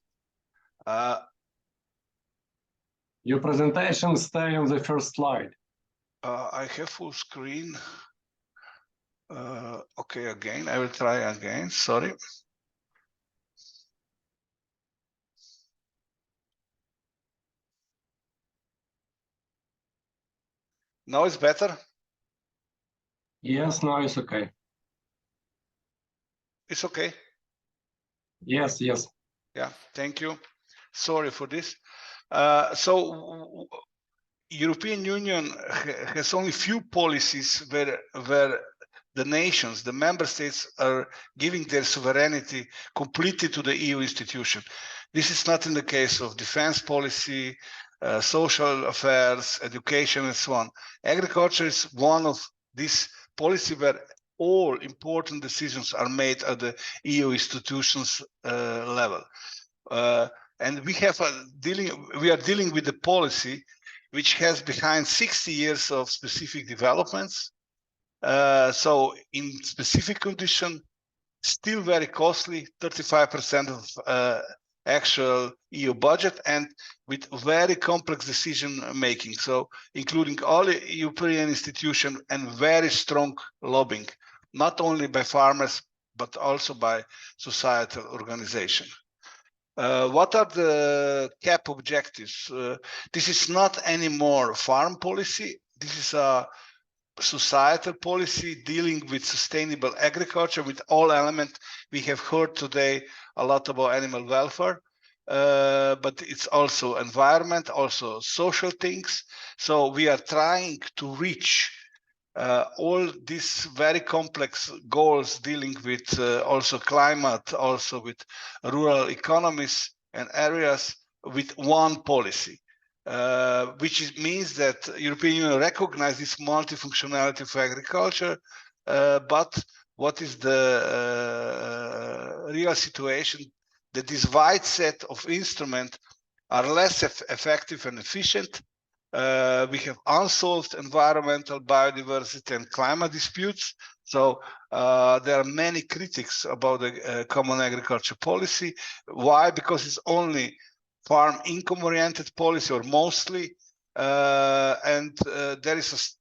Your presentation stay on the first slide. I have full screen. Okay, again, I will try again, sorry. Now it's better? Yes, now it's okay. It's okay? Yes, yes. Yeah, thank you. Sorry for this. So European Union has only few policies where the nations, the member states are giving their sovereignty completely to the EU institution. This is not in the case of defense policy, social affairs, education, and so on. Agriculture is one of these policies where all important decisions are made at the EU institutions level. And we are dealing with the policy which has behind 60 years of specific developments. So in specific condition, still very costly, 35% of actual EU budget, and with very complex decision making. So including all European institutions and very strong lobbying, not only by farmers, but also by societal organization. What are the CAP objectives? This is not anymore farm policy. This is a societal policy dealing with sustainable agriculture with all elements. We have heard today a lot about animal welfare, but it's also environment, also social things. So we are trying to reach all these very complex goals dealing with also climate, also with rural economies and areas with one policy. Which means that European Union recognizes multifunctionality of agriculture, but what is the real situation? That this wide set of instruments are less effective and efficient. We have unsolved environmental, biodiversity, and climate disputes. So there are many critics about the common agriculture policy. Why? Because it's only farm income-oriented policy, or mostly, and there is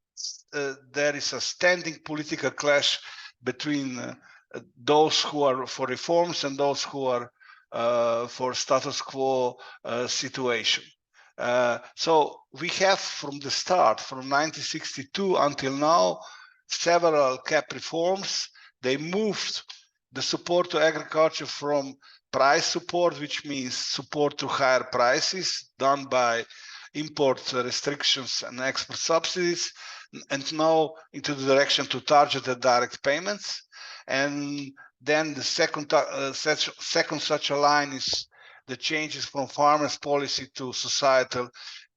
a standing political clash between those who are for reforms and those who are for status quo situation. So we have from the start, from 1962 until now, several CAP reforms. They moved the support to agriculture from price support, which means support to higher prices done by import restrictions and export subsidies, and now into the direction to targeted direct payments. And then the second such a line is the changes from farmers policy to societal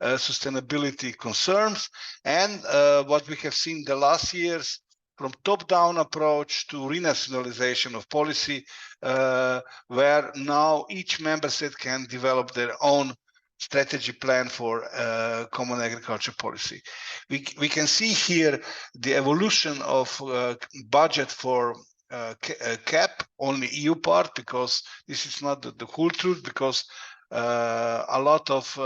sustainability concerns. And what we have seen the last years, from top-down approach to renationalization of policy, where now each member state can develop their own strategy plan for common agriculture policy. We can see here the evolution of budget for CAP, only EU part, because this is not the whole truth, because a lot of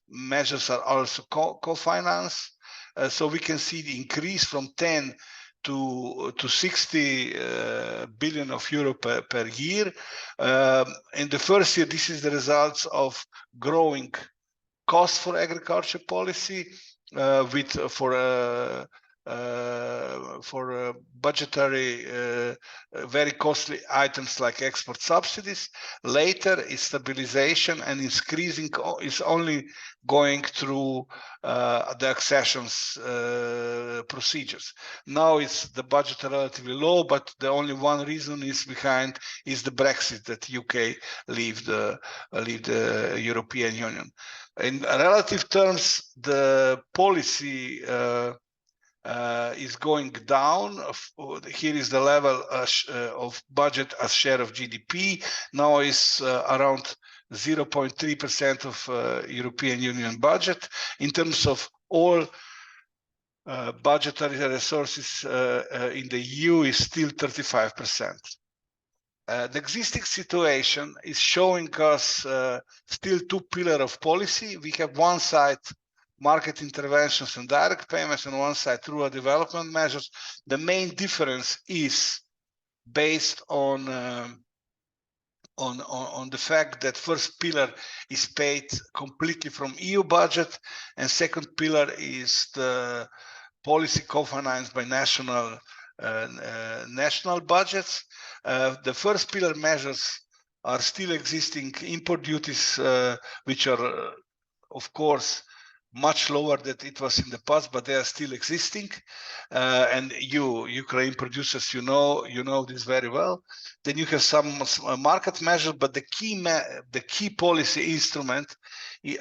measures are also co-financed. So we can see the increase from 10 to 60 billion of euro per year. In the first year, this is the results of growing cost for agriculture policy for budgetary very costly items like export subsidies. Later is stabilization and increasing is only going through the accessions procedures. Now it's the budget relatively low, but the only one reason is behind is the Brexit, that UK leave the European Union. In relative terms, the policy is going down. Here is the level of budget as share of GDP. Now is around 0.3% of European Union budget. In terms of all budgetary resources in the EU is still 35%. The existing situation is showing us still two pillars of policy. We have one side market interventions and direct payments, and one side rural development measures. The main difference is based on the fact that first pillar is paid completely from EU budget, and second pillar is the policy co-financed by national budgets. The first pillar measures are still existing import duties, which are, of course, much lower than it was in the past, but they are still existing. And Ukraine producers, you know this very well. Then you have some market measures, but the key policy instrument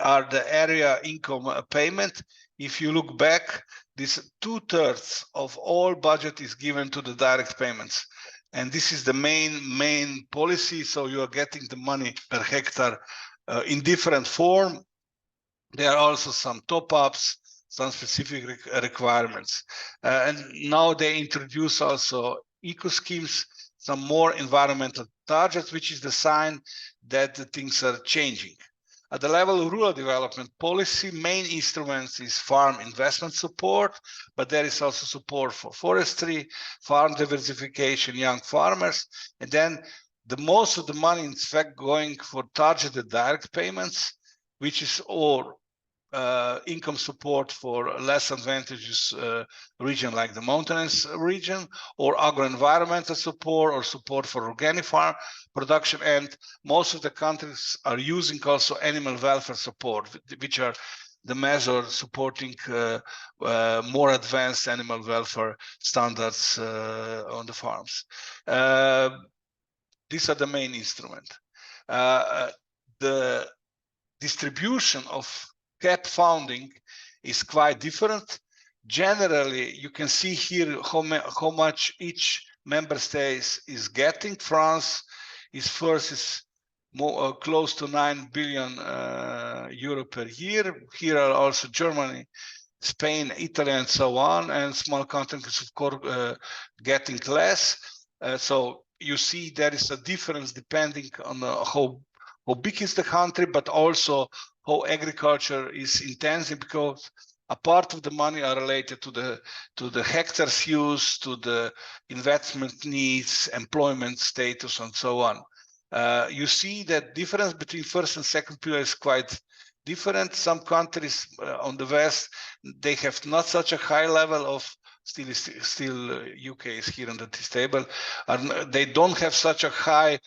are the area income payment. If you look back, this 2/3 of all budget is given to the direct payments. And this is the main policy. So you are getting the money per hectare in different form. There are also some top-ups, some specific requirements. And now they introduce also eco schemes, some more environmental targets, which is the sign that the things are changing. At the level of rural development policy, main instruments is farm investment support, but there is also support for forestry, farm diversification, young farmers, and then most of the money, in fact, going for targeted direct payments, which is all income support for less advantageous region like the mountainous region, or agro-environmental support, or support for organic farm production. And most of the countries are using also animal welfare support, which are the measures supporting more advanced animal welfare standards on the farms. These are the main instrument. The distribution of CAP funding is quite different. Generally, you can see here how much each member state is getting. France is more close to 9 billion euro per year. Here are also Germany, Spain, Italy, and so on, and small countries, of course, getting less. So you see there is a difference depending on how big is the country, but also how agriculture is intensive, because a part of the money are related to the hectares used, to the investment needs, employment status, and so on. You see that difference between first and second pillar is quite different. Some countries on the West, they have not such a high level of, still UK is here on this table, and they don't have such a high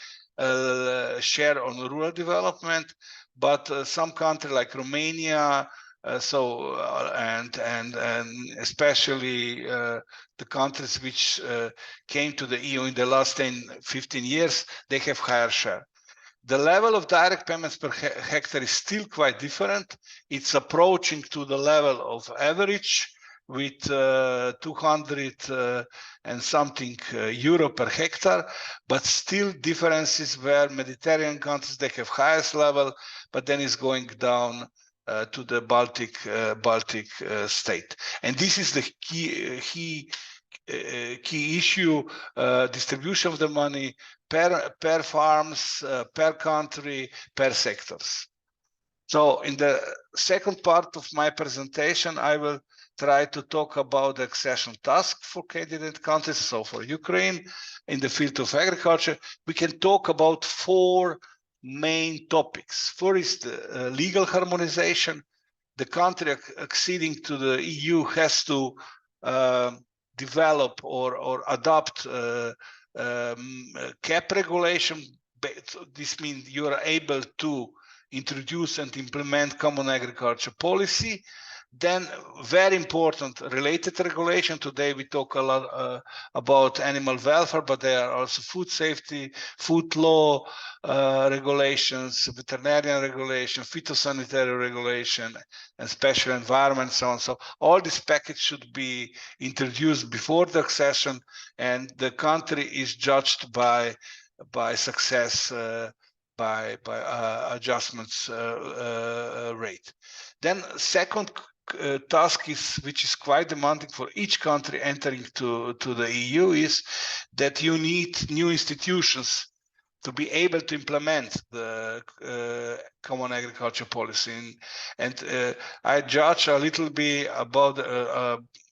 share on rural development, but some countries like Romania, and especially the countries which came to the EU in the last 10-15 years, they have higher share. The level of direct payments per hectare is still quite different. It's approaching to the level of average, with 200 and something euro per hectare, but still differences where Mediterranean countries, they have highest level, but then it's going down to the Baltic state. And this is the key issue, distribution of the money per farms, per country, per sectors. So in the second part of my presentation, I will try to talk about the accession task for candidate countries. So for Ukraine, in the field of agriculture, we can talk about 4 main topics. First, legal harmonization. The country acceding to the EU has to develop or adopt cap regulation. This means you are able to introduce and implement common agriculture policy. Then very important related regulation. Today we talk a lot about animal welfare, but there are also food safety, food law regulations, veterinarian regulation, phytosanitary regulation, and special environment, so on. So all this package should be introduced before the accession, and the country is judged by success by adjustments rate. Then second task which is quite demanding for each country entering to the EU is that you need new institutions to be able to implement the common agriculture policy. And I judge a little bit about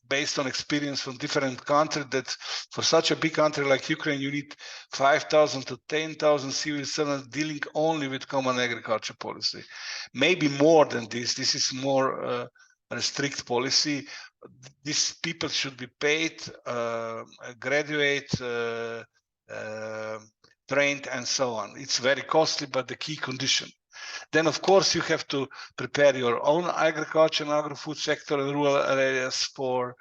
based on experience from different countries that for such a big country like Ukraine, you need 5,000 to 10,000 civil servants dealing only with common agriculture policy. Maybe more than this. This is more a strict policy. These people should be paid, graduate, trained, and so on. It's very costly, but the key condition. Then, of course, you have to prepare your own agriculture and agri-food sector and rural areas for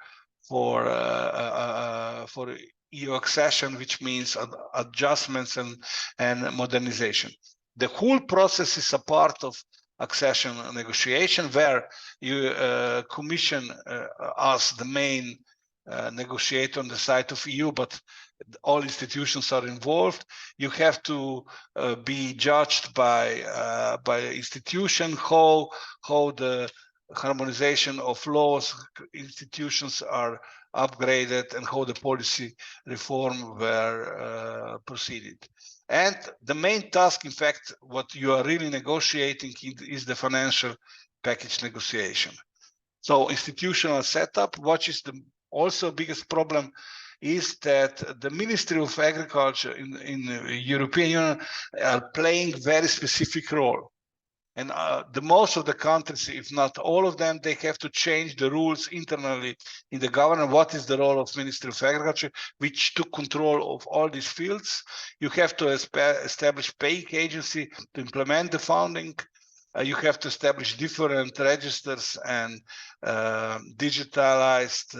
EU accession, which means adjustments and modernization. The whole process is a part of accession negotiation, where you commission as the main negotiator on the side of EU, but all institutions are involved. You have to be judged by institution, how the harmonization of laws, institutions are upgraded, and how the policy reform were proceeded. And the main task, in fact, what you are really negotiating is the financial package negotiation. So institutional setup, what is the also biggest problem is that the Ministry of Agriculture in the European Union are playing very specific role. And the most of the countries, if not all of them, they have to change the rules internally in the government. What is the role of Ministry of Agriculture, which took control of all these fields? You have to establish paying agency to implement the funding. You have to establish different registers and digitalized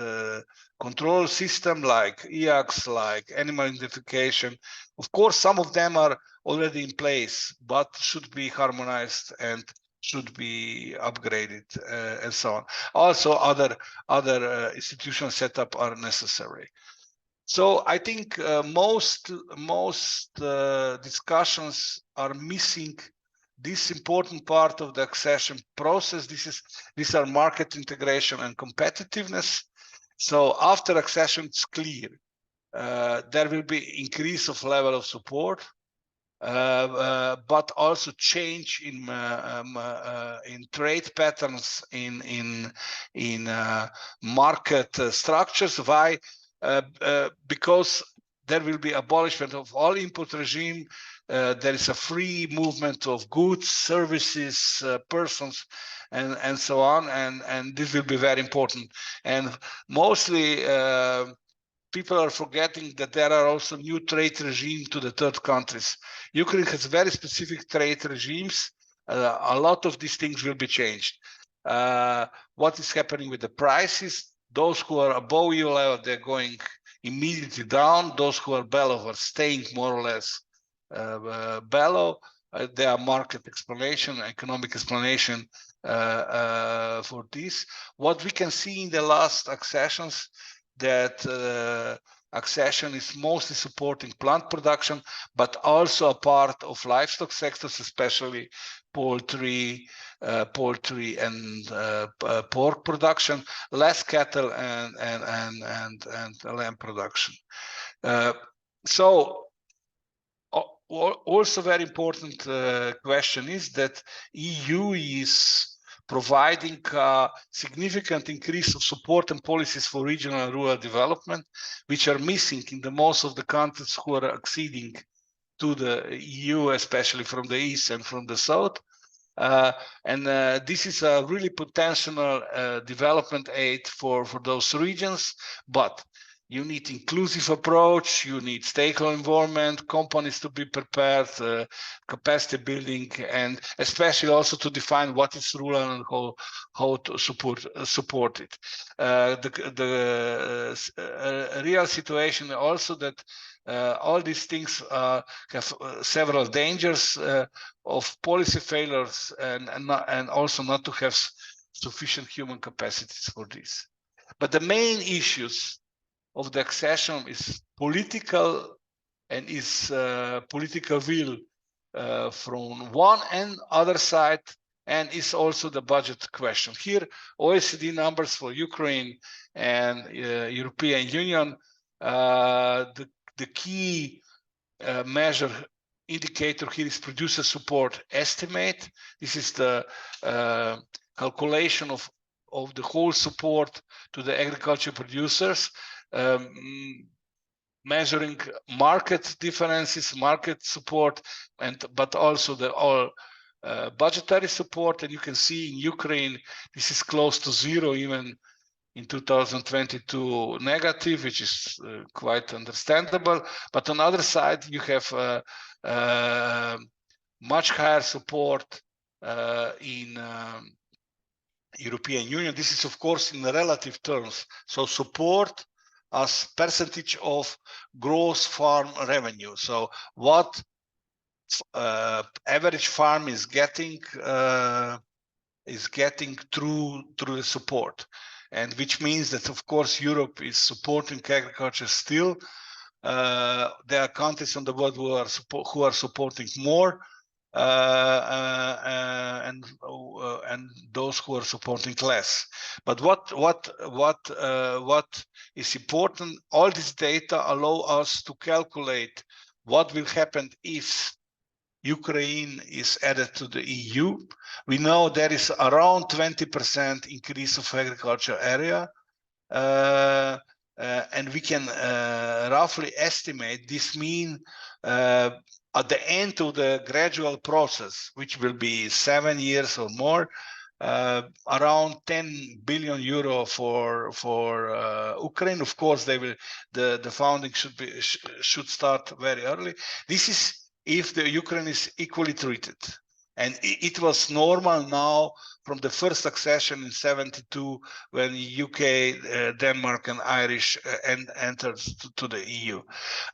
control system like EACS, like animal identification. Of course, some of them are already in place, but should be harmonized and should be upgraded and so on. Also, other institutional setup are necessary. So I think most discussions are missing this important part of the accession process. These are market integration and competitiveness. So after accession, it's clear there will be increase of level of support, but also change in trade patterns, in market structures. Why? Because there will be abolishment of all import regime. There is a free movement of goods, services, persons, and so on, and this will be very important. And mostly people are forgetting that there are also new trade regimes to the third countries. Ukraine has very specific trade regimes. A lot of these things will be changed. What is happening with the prices? Those who are above EU level, they're going immediately down. Those who are below are staying more or less below. There are market explanation, economic explanation for this. What we can see in the last accessions, that accession is mostly supporting plant production, but also a part of livestock sectors, especially poultry and pork production, less cattle and lamb production. So also very important question is that EU is providing significant increase of support and policies for regional and rural development, which are missing in the most of the countries who are acceding to the EU, especially from the east and from the south. This is a really potential development aid for those regions, but you need inclusive approach, you need stakeholder involvement, companies to be prepared, capacity building, and especially also to define what is rural and how to support it. The real situation also that all these things have several dangers of policy failures and also not to have sufficient human capacities for this. But the main issues of the accession is political and is political will from one and other side, and is also the budget question. Here, OECD numbers for Ukraine and European Union, the key measure indicator here is producer support estimate. This is the calculation of the whole support to the agriculture producers, measuring market differences, market support, but also the all budgetary support. And you can see in Ukraine, this is close to zero, even in 2022 negative, which is quite understandable. But on the other side, you have much higher support in European Union. This is, of course, in relative terms. So support as percentage of gross farm revenue. So what average farm is getting through the support, and which means that, of course, Europe is supporting agriculture still. There are countries on the world who are supporting more, and those who are supporting less. But what is important? All this data allow us to calculate what will happen if Ukraine is added to the EU. We know there is around 20% increase of agriculture area, and we can roughly estimate this mean at the end of the gradual process, which will be 7 years or more, around 10 billion euro for Ukraine. Of course, the funding should start very early. This is if the Ukraine is equally treated, and it was normal now from the first accession in 72 when UK, Denmark, and Irish entered to the EU.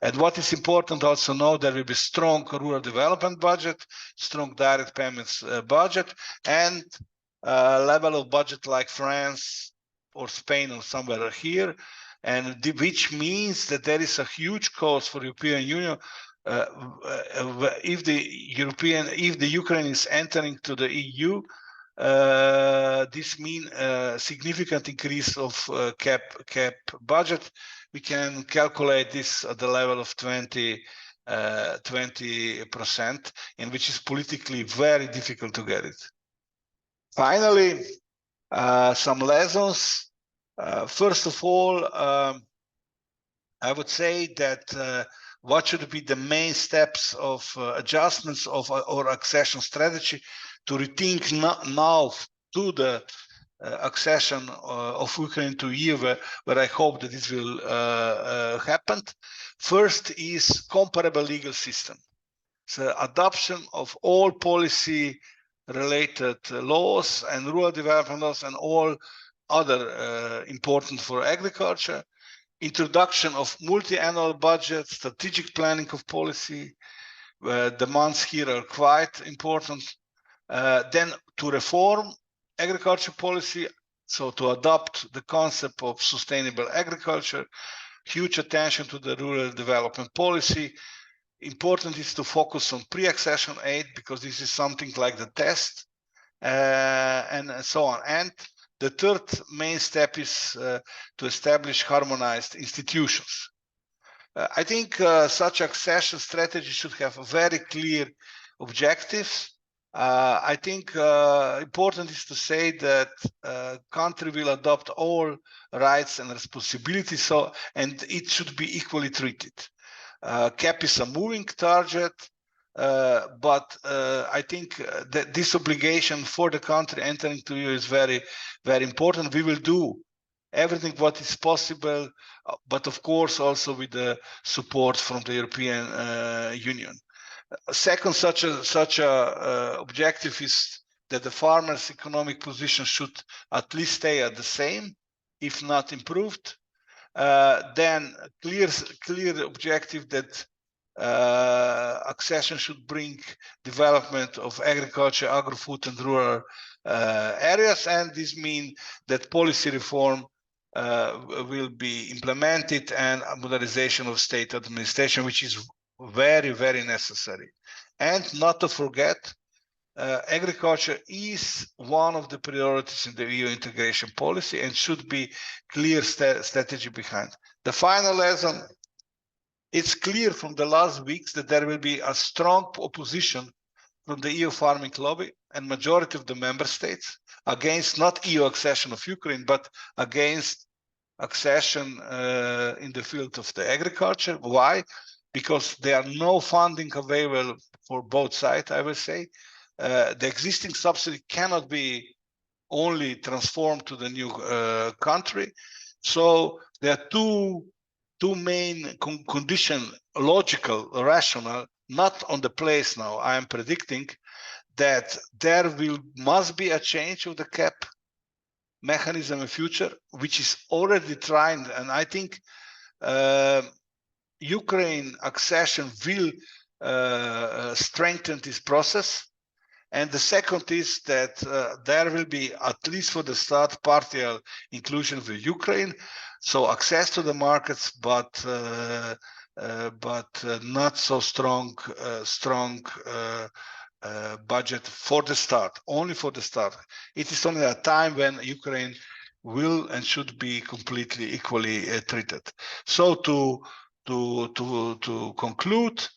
And what is important also know, there will be strong rural development budget, strong direct payments budget, and level of budget like France or Spain or somewhere here, and which means that there is a huge cost for European Union if the Ukraine is entering to the EU. This means significant increase of cap budget. We can calculate this at the level of 20%, and which is politically very difficult to get it. Finally, some lessons. First of all, I would say that what should be the main steps of adjustments of our accession strategy to rethink now to the accession of Ukraine to EU, where I hope that this will happen. First is comparable legal system. So adoption of all policy related laws and rural development laws and all other important for agriculture. Introduction of multi-annual budget, strategic planning of policy. Demands here are quite important. Then to reform agriculture policy, so to adopt the concept of sustainable agriculture, huge attention to the rural development policy. Important is to focus on pre-accession aid, because this is something like the test, and so on. And the third main step is to establish harmonized institutions. I think such accession strategy should have very clear objectives I think important is to say that country will adopt all rights and responsibilities, and it should be equally treated. Cap is a moving target, but I think that this obligation for the country entering to EU is very, very important. We will do everything what is possible, but of course also with the support from the European Union. Second, such a objective is that the farmers' economic position should at least stay at the same, if not improved. Then clear objective that accession should bring development of agriculture, agri-food, and rural areas, and this means that policy reform will be implemented and modernization of state administration, which is very, very necessary. And not to forget, agriculture is one of the priorities in the EU integration policy and should be clear strategy behind. The final lesson, it's clear from the last weeks that there will be a strong opposition from the EU farming lobby and majority of the member states against not EU accession of Ukraine, but against accession in the field of the agriculture. Why? Because there are no funding available for both sides, I will say. The existing subsidy cannot be only transformed to the new country. So there are two main conditions, logical, rational, not on the place now. I am predicting that there must be a change of the cap mechanism in future, which is already trying, and I think Ukraine accession will strengthen this process. And the second is that there will be, at least for the start, partial inclusion of Ukraine, so access to the markets, but not so strong budget for the start, only for the start. It is only a time when Ukraine will and should be completely equally treated. So to conclude,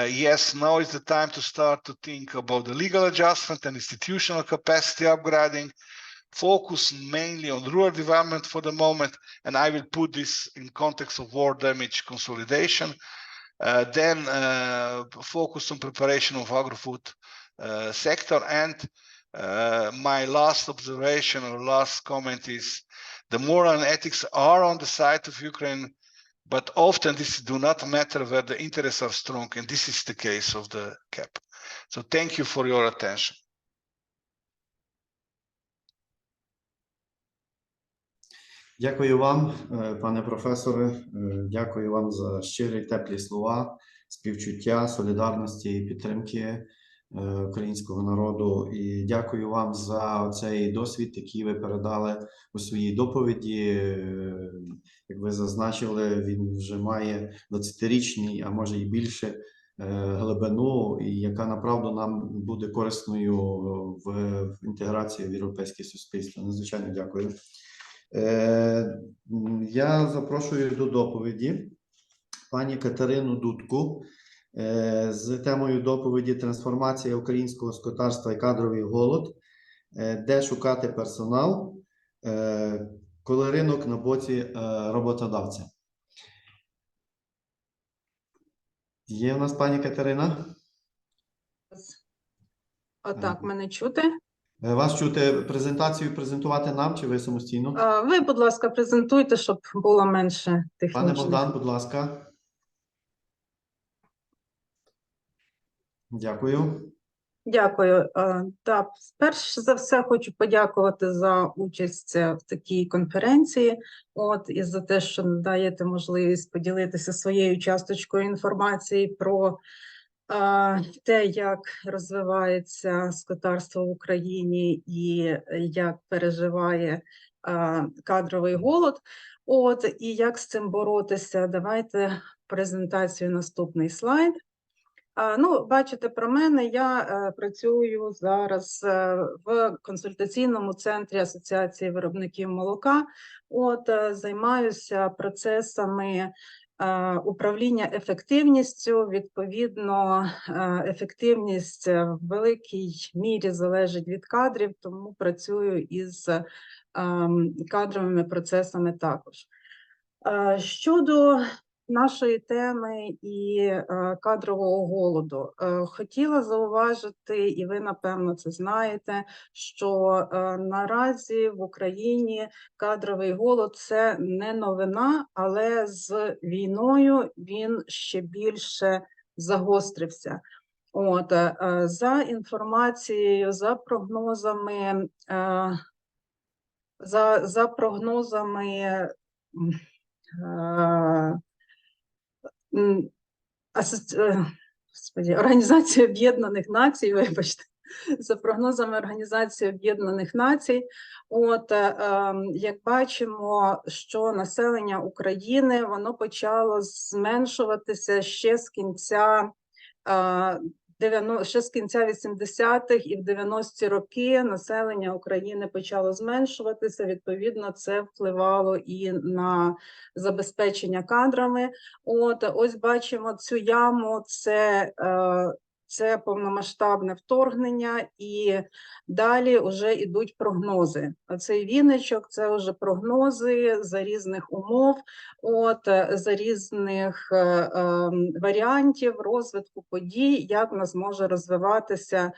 yes, now is the time to start to think about the legal adjustment and institutional capacity upgrading, focus mainly on rural development for the moment, and I will put this in context of war damage consolidation. Then focus on preparation of agri-food sector. And my last observation or last comment is the moral and ethics are on the side of Ukraine, but often this do not matter where the interests are strong, and this is the case of the cap. So thank you for your attention. Дякую вам, пане професоре. Дякую вам за щирі, теплі слова, співчуття, солідарності і підтримки українського народу. І дякую вам за цей досвід, який ви передали у своїй доповіді. Як ви зазначили, він вже має 20-річний, а може і більше, глибину, і яка направду нам буде корисною в інтеграції в європейське суспільство. Надзвичайно дякую. Я запрошую до доповіді пані Катерину Дудку з темою доповіді «Трансформація українського скотарства і кадровий голод. Де шукати персонал, коли ринок на боці роботодавця». Є у нас пані Катерина? Отак, мене чути? Вас чути, презентацію презентувати нам, чи ви самостійно? Ви, будь ласка, презентуйте, щоб було менше технічних. Пане Богдан, будь ласка. Дякую. Дякую. Так, перш за все хочу подякувати за участь в такій конференції, і за те, що даєте можливість поділитися своєю часточкою інформації про те, як розвивається скотарство в Україні і як переживає кадровий голод, і як з цим боротися. Давайте презентацію, наступний слайд. Бачите про мене, я працюю зараз в консультаційному центрі Асоціації виробників молока, займаюся процесами управління ефективністю. Відповідно, ефективність в великій мірі залежить від кадрів, тому працюю із кадровими процесами також. Щодо нашої теми і кадрового голоду, хотіла зауважити, і ви, напевно, це знаєте, що наразі в Україні кадровий голод – це не новина, але з війною він ще більше загострився. От, за інформацією, за прогнозами, Організації Об'єднаних Націй, вибачте, за прогнозами Організації Об'єднаних Націй, як бачимо, що населення України, воно почало зменшуватися ще з кінця 80-х і в 90-ті роки населення України почало зменшуватися, відповідно, це впливало і на забезпечення кадрами. Ось бачимо цю яму, це повномасштабне вторгнення, і далі вже йдуть прогнози. Оцей віночок – це вже прогнози за різних умов, за різних варіантів розвитку подій, як в нас може розвиватися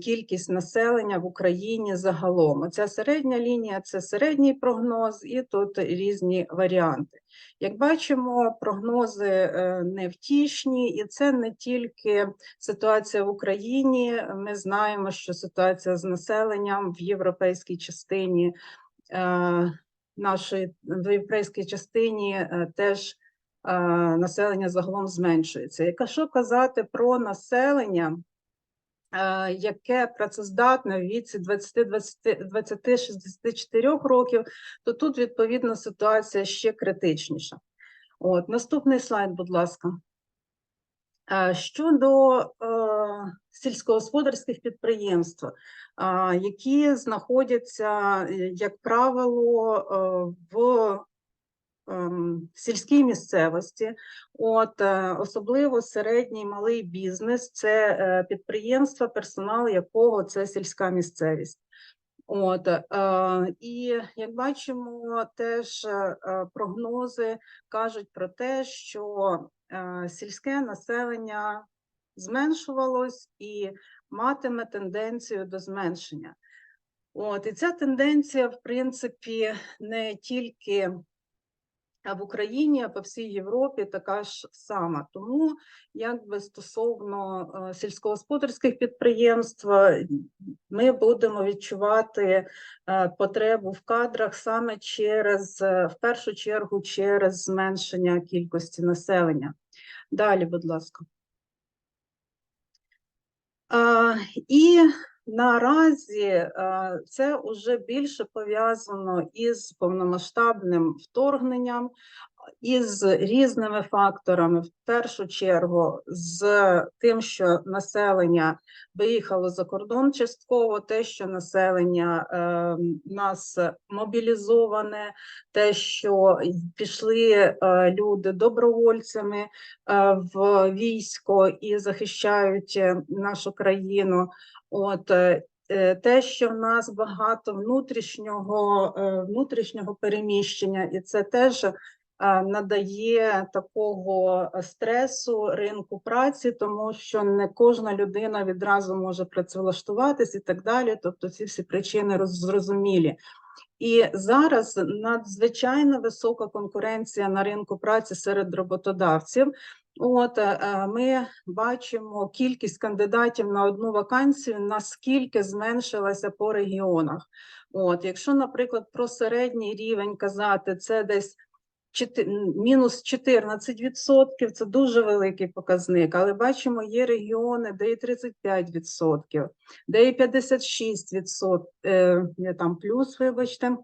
кількість населення в Україні загалом. Оця середня лінія – це середній прогноз, і тут різні варіанти. Як бачимо, прогнози невтішні, і це не тільки ситуація в Україні. Ми знаємо, що ситуація з населенням в європейській частині теж населення загалом зменшується. Якщо казати про населення, яке працездатне в віці 20-64 років, то тут, відповідно, ситуація ще критичніша. Наступний слайд, будь ласка. Щодо сільськогосподарських підприємств, які знаходяться, як правило, в сільській місцевості, особливо середній малий бізнес, це підприємства, персонал якого це сільська місцевість. І, як бачимо, теж прогнози кажуть про те, що сільське населення зменшувалось і матиме тенденцію до зменшення. І ця тенденція, в принципі, не тільки в Україні, а по всій Європі така ж сама. Тому, якби стосовно сільськогосподарських підприємств, ми будемо відчувати потребу в кадрах саме в першу чергу, через зменшення кількості населення. Далі, будь ласка. І наразі це вже більше пов'язано із повномасштабним вторгненням, із різними факторами, в першу чергу з тим, що населення виїхало за кордон частково, те, що населення нас мобілізоване, те, що пішли люди добровольцями в військо і захищають нашу країну. Те, що в нас багато внутрішнього переміщення, і це теж надає такого стресу ринку праці, тому що не кожна людина відразу може працевлаштуватись і так далі, тобто ці всі причини зрозумілі. І зараз надзвичайно висока конкуренція на ринку праці серед роботодавців. Ми бачимо кількість кандидатів на одну вакансію, наскільки зменшилася по регіонах. Якщо, наприклад, про середній рівень казати, це десь мінус 14%, це дуже великий показник, але бачимо, є регіони, де і 35%, де і 56%, там плюс, вибачте,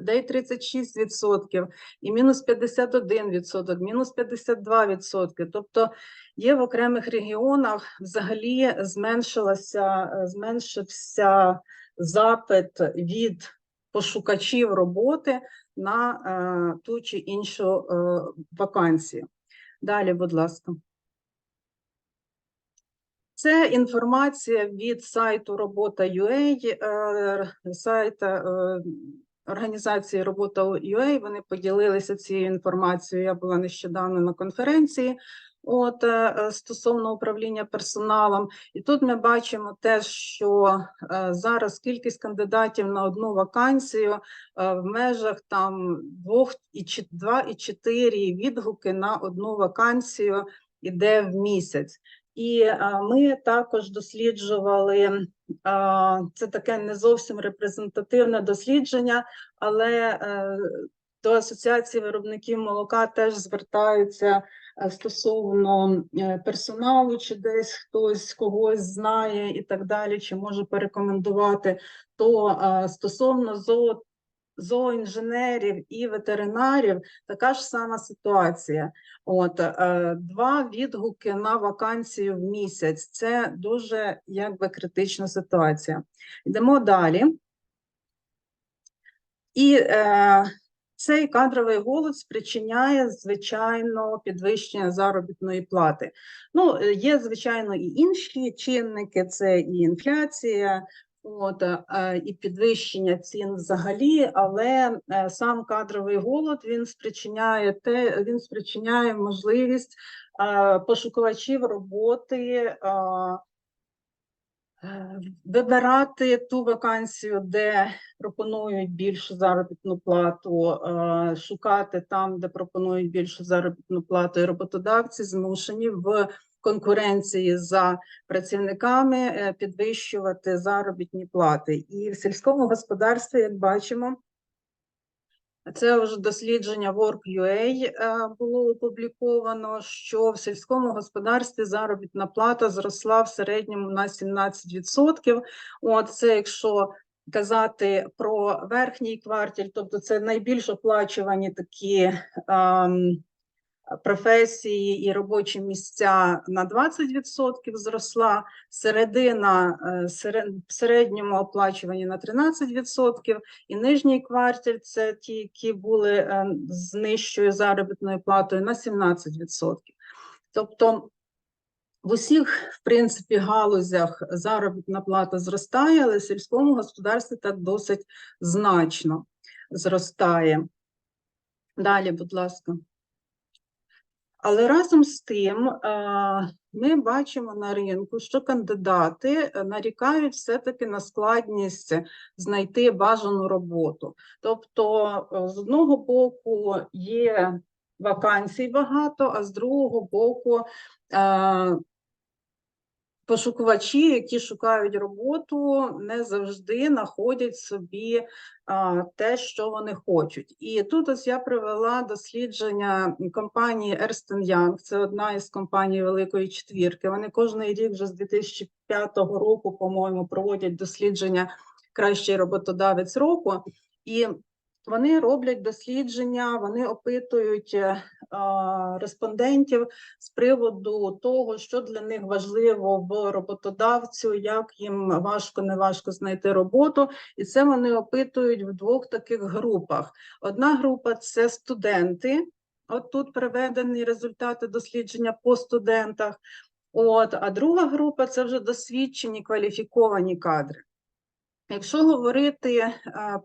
де і 36%, і мінус 51%, мінус 52%. Тобто є в окремих регіонах взагалі зменшився запит від пошукачів роботи на ту чи іншу вакансію. Далі, будь ласка. Це інформація від сайту Робота.ua, сайта організації Робота.ua. Вони поділилися цією інформацією. Я була нещодавно на конференції стосовно управління персоналом. І тут ми бачимо те, що зараз кількість кандидатів на одну вакансію в межах там 2,4 відгуки на одну вакансію іде в місяць. І ми також досліджували, це таке не зовсім репрезентативне дослідження, але до Асоціації виробників молока теж звертаються стосовно персоналу, чи десь хтось когось знає і так далі, чи може порекомендувати, то стосовно зооінженерів і ветеринарів така ж сама ситуація. 2 відгуки на вакансію в місяць. Це дуже критична ситуація. Йдемо далі. І цей кадровий голод спричиняє, звичайно, підвищення заробітної плати. Ну, є, звичайно, і інші чинники, це і інфляція, і підвищення цін взагалі, але сам кадровий голод, він спричиняє можливість пошукувачів роботи вибирати ту вакансію, де пропонують більшу заробітну плату, шукати там, де пропонують більшу заробітну плату, і роботодавці змушені в конкуренції за працівниками підвищувати заробітні плати. І в сільському господарстві, як бачимо, це вже дослідження Work.ua було опубліковано, що в сільському господарстві заробітна плата зросла в середньому на 17%. Це якщо казати про верхній кварталь, тобто це найбільш оплачувані такі професії і робочі місця на 20% зросла, середина в середньому оплачувані на 13%, і нижній кварталь, це ті, які були з нижчою заробітною платою, на 17%. Тобто в усіх, в принципі, галузях заробітна плата зростає, але в сільському господарстві так досить значно зростає. Далі, будь ласка. Але разом з тим ми бачимо на ринку, що кандидати нарікають все-таки на складність знайти бажану роботу. Тобто, з одного боку, є вакансій багато, а з другого боку, пошукувачі, які шукають роботу, не завжди знаходять собі те, що вони хочуть. І тут ось я привела дослідження компанії Ernst & Young, це одна із компаній Великої Четвірки. Вони кожен рік вже з 2005 року, по-моєму, проводять дослідження «Кращий роботодавець року». І вони роблять дослідження, вони опитують респондентів з приводу того, що для них важливо в роботодавцю, як їм важко-не важко знайти роботу. І це вони опитують в 2 таких групах. Одна група – це студенти. От тут приведені результати дослідження по студентах. А друга група – це вже досвідчені, кваліфіковані кадри. Якщо говорити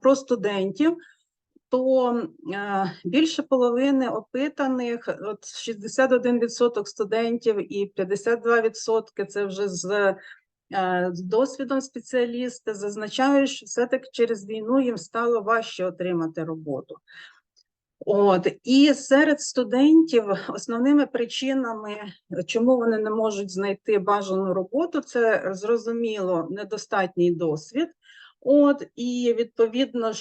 про студентів, то більше половини опитаних, 61% студентів і 52% це вже з досвідом спеціалісти, зазначають, що все-таки через війну їм стало важче отримати роботу. І серед студентів основними причинами, чому вони не можуть знайти бажану роботу, це, зрозуміло, недостатній досвід. І відповідно,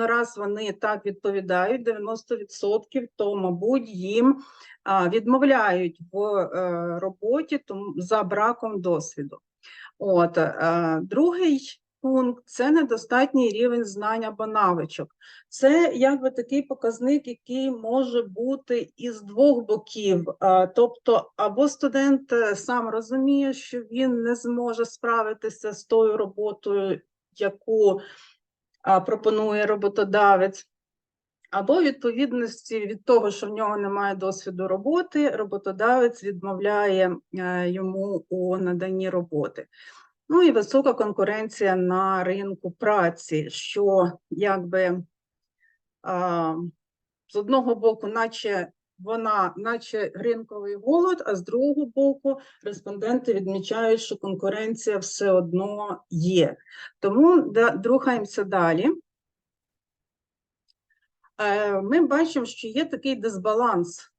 раз вони так відповідають, 90%, то, мабуть, їм відмовляють в роботі за браком досвіду. Другий пункт – це недостатній рівень знань або навичок. Це якби такий показник, який може бути із 2 боків. Тобто, або студент сам розуміє, що він не зможе справитися з тою роботою, яку пропонує роботодавець, або відповідності від того, що в нього немає досвіду роботи, роботодавець відмовляє йому у наданні роботи. Ну і висока конкуренція на ринку праці, що якби з одного боку, наче ринковий голод, а з другого боку респонденти відмічають, що конкуренція все одно є. Тому рухаємося далі. Ми бачимо, що є такий дисбаланс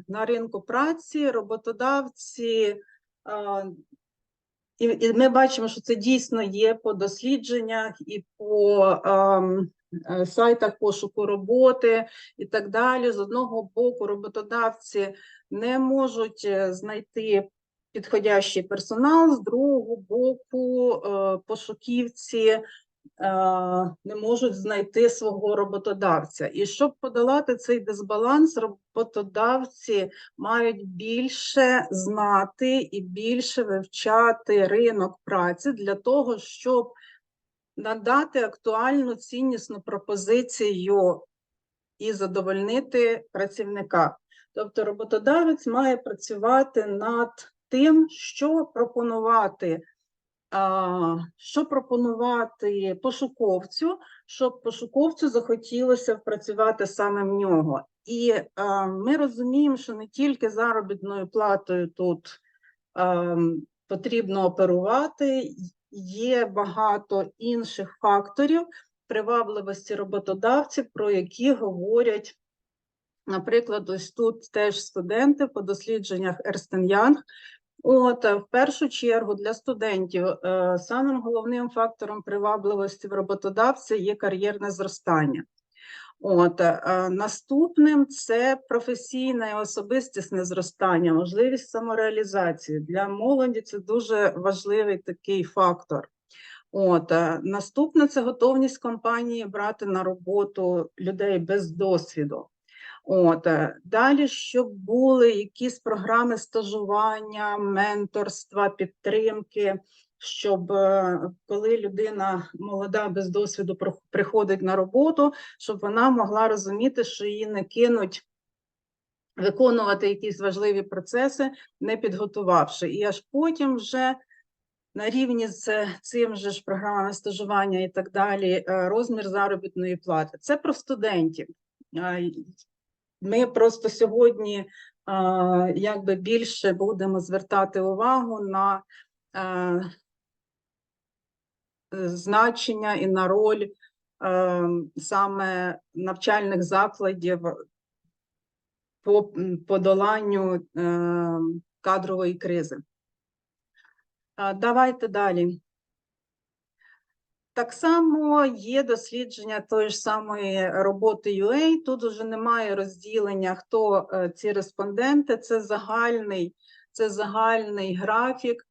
на ринку праці, роботодавці, і ми бачимо, що це дійсно є по дослідженнях і по сайтах пошуку роботи і так далі. З одного боку, роботодавці не можуть знайти підходящий персонал, з другого боку, пошуківці не можуть знайти свого роботодавця. І щоб подолати цей дисбаланс, роботодавці мають більше знати і більше вивчати ринок праці для того, щоб надати актуальну ціннісну пропозицію і задовольнити працівника. Тобто роботодавець має працювати над тим, що пропонувати пошуковцю, щоб пошуковцю захотілося працювати саме в нього. І ми розуміємо, що не тільки заробітною платою тут потрібно оперувати, є багато інших факторів привабливості роботодавців, про які говорять, наприклад, ось тут теж студенти по дослідженнях Ernst & Young. В першу чергу для студентів самим головним фактором привабливості в роботодавця є кар'єрне зростання. Наступним це професійне і особистісне зростання, можливість самореалізації. Для молоді це дуже важливий такий фактор. Наступне – це готовність компанії брати на роботу людей без досвіду. Далі, щоб були якісь програми стажування, менторства, підтримки, щоб коли людина молода без досвіду приходить на роботу, щоб вона могла розуміти, що її не кинуть виконувати якісь важливі процеси, не підготувавши. І аж потім вже на рівні з цим же ж програмами стажування і так далі, розмір заробітної плати. Це про студентів. Ми просто сьогодні якби більше будемо звертати увагу на значення і на роль саме навчальних закладів по подоланню кадрової кризи. Давайте далі. Так само є дослідження тої ж самої роботи UA. Тут вже немає розділення, хто ці респонденти. Це загальний графік.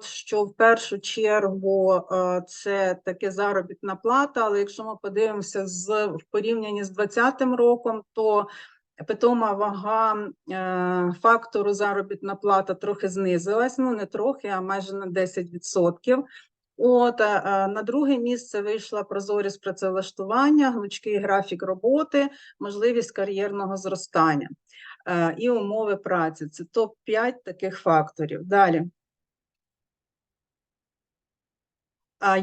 Що в першу чергу це таке заробітна плата, але якщо ми подивимося в порівнянні з 2020 роком, то питома вага фактору заробітна плата трохи знизилась, ну не трохи, а майже на 10%. На друге місце вийшла прозорість працевлаштування, гнучкий графік роботи, можливість кар'єрного зростання і умови праці. Це топ-5 таких факторів. Далі.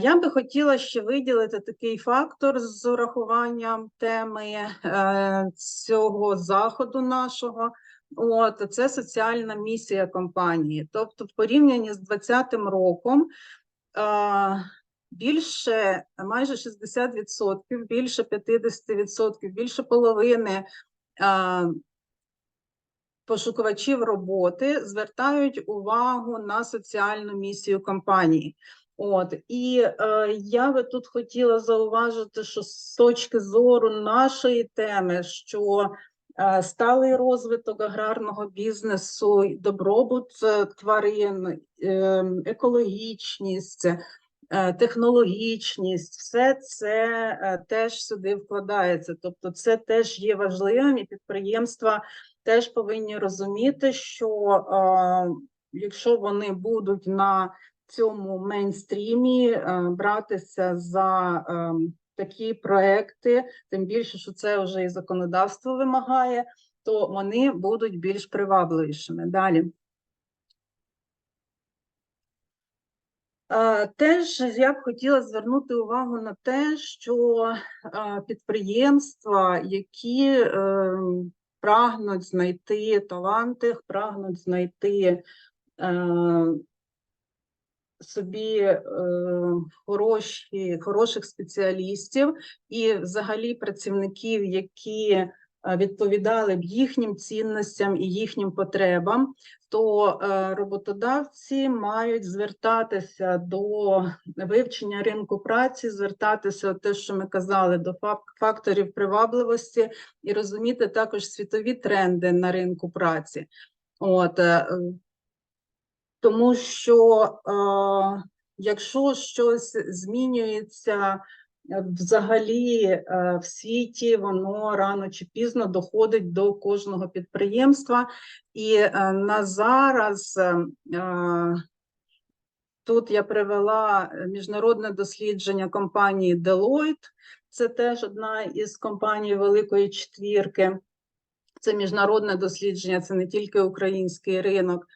Я би хотіла ще виділити такий фактор з урахуванням теми цього заходу нашого. Це соціальна місія компанії. Тобто в порівнянні з 2020 роком більше, майже 60%, більше 50%, більше половини пошукувачів роботи звертають увагу на соціальну місію компанії. І я би тут хотіла зауважити, що з точки зору нашої теми, що сталий розвиток аграрного бізнесу, добробут тварин, екологічність, технологічність, все це теж сюди вкладається. Тобто це теж є важливим, і підприємства теж повинні розуміти, що якщо вони будуть на цьому мейнстрімі братися за такі проекти, тим більше, що це вже і законодавство вимагає, то вони будуть більш привабливішими. Далі. Теж я б хотіла звернути увагу на те, що підприємства, які прагнуть знайти таланти, прагнуть знайти собі хороших спеціалістів і взагалі працівників, які відповідали б їхнім цінностям і їхнім потребам, то роботодавці мають звертатися до вивчення ринку праці, звертатися те, що ми казали, до факторів привабливості і розуміти також світові тренди на ринку праці. Тому що якщо щось змінюється взагалі в світі, воно рано чи пізно доходить до кожного підприємства. І на зараз тут я привела міжнародне дослідження компанії Deloitte. Це теж одна із компаній Великої Четвірки. Це міжнародне дослідження, це не тільки український ринок.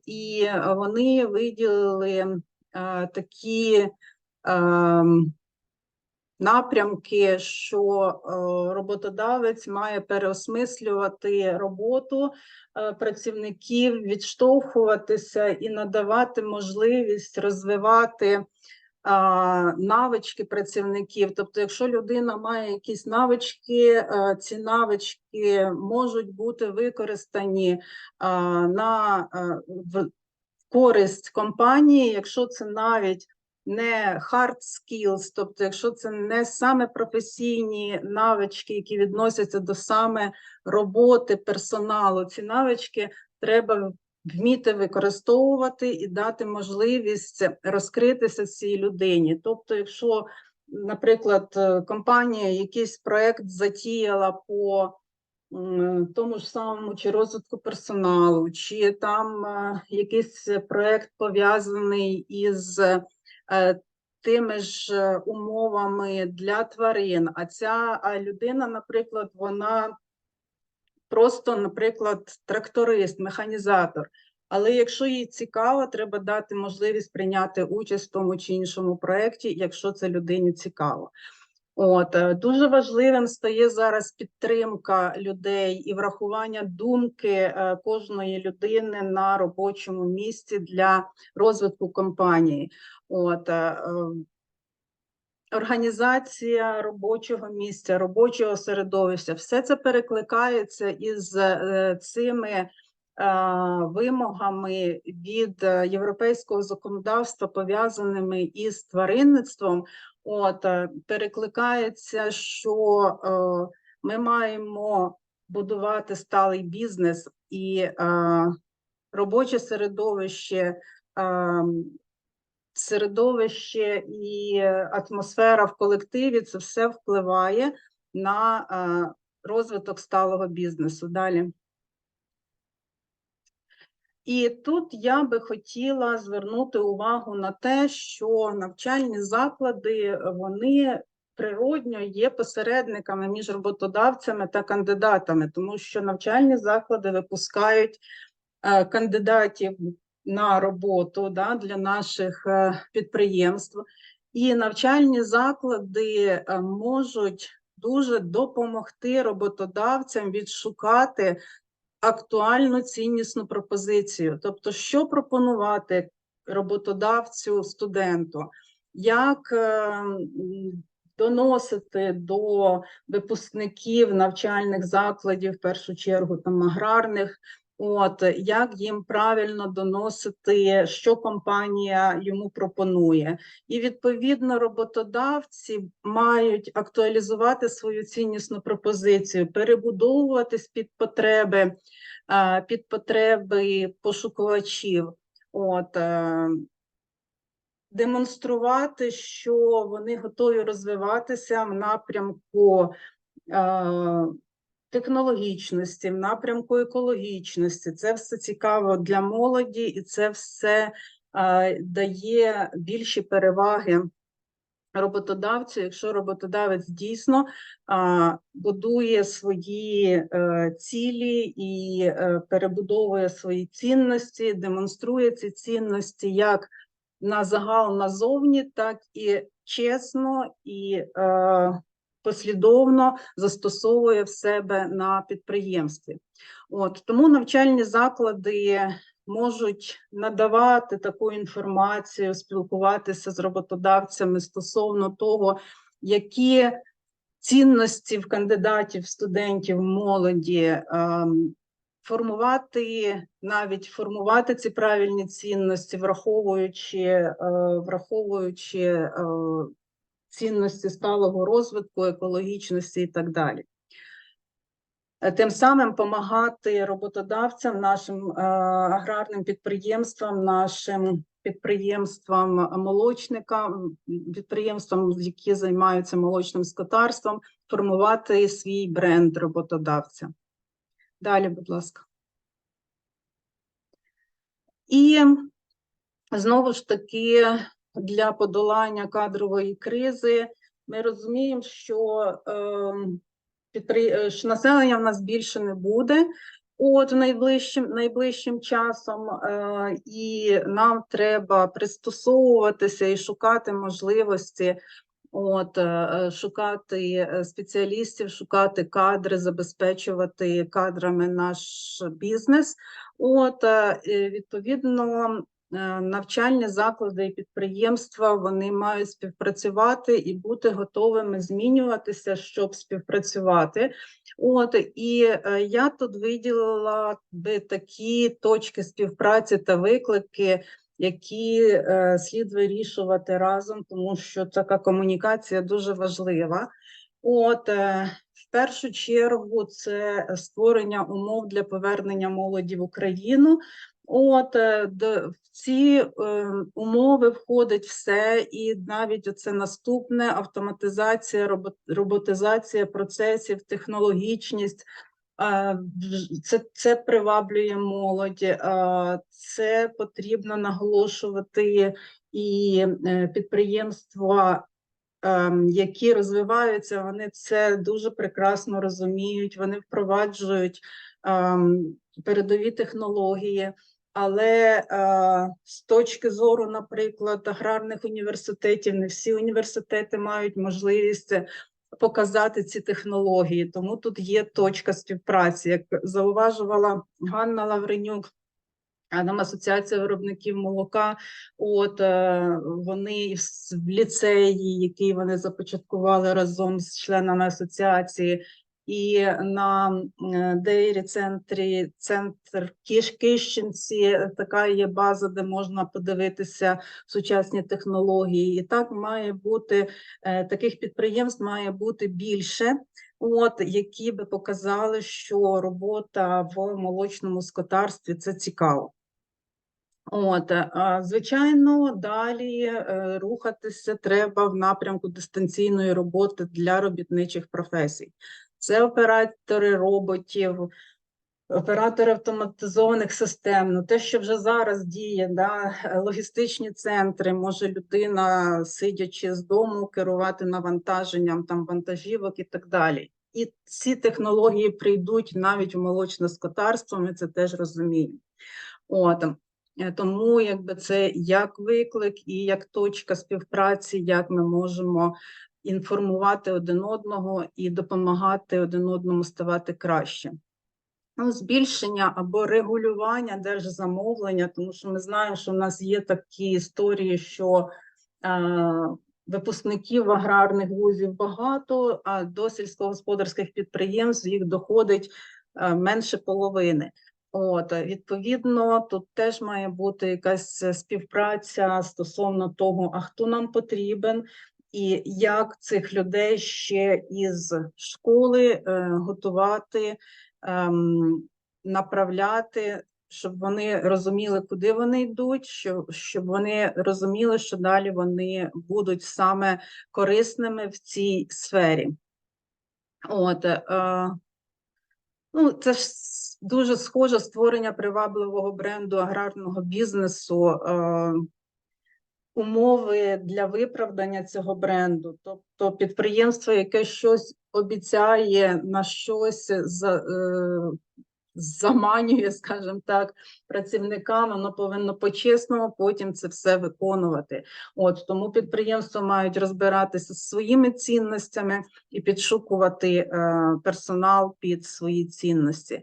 І вони виділили такі напрямки, що роботодавець має переосмислювати роботу працівників, відштовхуватися і надавати можливість розвивати навички працівників. Тобто, якщо людина має якісь навички, ці навички можуть бути використані в користь компанії, якщо це навіть не hard skills, тобто якщо це не саме професійні навички, які відносяться до саме роботи персоналу, ці навички треба вміти використовувати і дати можливість розкритися цій людині. Тобто, якщо, наприклад, компанія якийсь проєкт затіяла по тому ж самому чи розвитку персоналу, чи там якийсь проєкт пов'язаний із тими ж умовами для тварин, а ця людина, наприклад, вона просто, наприклад, тракторист, механізатор. Але якщо їй цікаво, треба дати можливість прийняти участь в тому чи іншому проєкті, якщо це людині цікаво. Дуже важливим стає зараз підтримка людей і врахування думки кожної людини на робочому місці для розвитку компанії. Організація робочого місця, робочого середовища, все це перекликається із цими вимогами від європейського законодавства, пов'язаними із тваринництвом. Перекликається, що ми маємо будувати сталий бізнес і робоче середовище і атмосфера в колективі, це все впливає на розвиток сталого бізнесу. Далі. І тут я би хотіла звернути увагу на те, що навчальні заклади, вони природньо є посередниками між роботодавцями та кандидатами, тому що навчальні заклади випускають кандидатів на роботу для наших підприємств. І навчальні заклади можуть дуже допомогти роботодавцям відшукати актуальну ціннісну пропозицію. Тобто, що пропонувати роботодавцю, студенту, як доносити до випускників навчальних закладів, в першу чергу там аграрних, як їм правильно доносити, що компанія йому пропонує. І, відповідно, роботодавці мають актуалізувати свою ціннісну пропозицію, перебудовуватись під потреби пошукувачів. Демонструвати, що вони готові розвиватися в напрямку технологічності, в напрямку екологічності. Це все цікаво для молоді, і це все дає більші переваги роботодавцю, якщо роботодавець дійсно будує свої цілі і перебудовує свої цінності, демонструє ці цінності як на загал назовні, так і чесно і послідовно застосовує в себе на підприємстві. Тому навчальні заклади можуть надавати таку інформацію, спілкуватися з роботодавцями стосовно того, які цінності в кандидатів, студентів, молоді, формувати ці правильні цінності, враховуючи цінності сталого розвитку, екологічності і так далі. Тим самим допомагати роботодавцям, нашим аграрним підприємствам, нашим підприємствам-молочникам, підприємствам, які займаються молочним скотарством, формувати свій бренд роботодавця. Далі, будь ласка. І знову ж таки, для подолання кадрової кризи ми розуміємо, що населення в нас більше не буде найближчим часом, і нам треба пристосовуватися і шукати можливості, шукати спеціалістів, шукати кадри, забезпечувати кадрами наш бізнес. Відповідно, навчальні заклади і підприємства, вони мають співпрацювати і бути готовими змінюватися, щоб співпрацювати. І я тут виділила би такі точки співпраці та виклики, які слід вирішувати разом, тому що така комунікація дуже важлива. В першу чергу це створення умов для повернення молоді в Україну. В ці умови входить все, і навіть оце наступне: автоматизація, роботизація процесів, технологічність. Це приваблює молодь, це потрібно наголошувати, і підприємства, які розвиваються, вони це дуже прекрасно розуміють, вони впроваджують передові технології. Але з точки зору, наприклад, аграрних університетів, не всі університети мають можливість показати ці технології, тому тут є точка співпраці. Як зауважувала Ганна Лавренюк, нам Асоціація виробників молока, вони в ліцеї, який вони започаткували разом з членами асоціації, і на дейрі-центрі, центр Кищенці, така є база, де можна подивитися сучасні технології. І так має бути, таких підприємств має бути більше, які би показали, що робота в молочному скотарстві – це цікаво. Звичайно, далі рухатися треба в напрямку дистанційної роботи для робітничих професій. Це оператори роботів, оператори автоматизованих систем. Те, що вже зараз діє, логістичні центри, може людина, сидячи з дому, керувати навантаженням вантажівок і так далі. І ці технології прийдуть навіть в молочне скотарство, ми це теж розуміємо. Тому це як виклик і як точка співпраці, як ми можемо інформувати один одного і допомагати один одному ставати краще. Збільшення або регулювання держзамовлення, тому що ми знаємо, що в нас є такі історії, що випускників аграрних вузів багато, а до сільськогосподарських підприємств їх доходить менше половини. Відповідно, тут теж має бути якась співпраця стосовно того, а хто нам потрібен, і як цих людей ще із школи готувати, направляти, щоб вони розуміли, куди вони йдуть, щоб вони розуміли, що далі вони будуть саме корисними в цій сфері. Це ж дуже схоже створення привабливого бренду аграрного бізнесу, умови для виправдання цього бренду. Тобто підприємство, яке щось обіцяє, на щось заманює, скажімо так, працівникам, воно повинно по-чесному потім це все виконувати. Тому підприємства мають розбиратися з своїми цінностями і підшукувати персонал під свої цінності.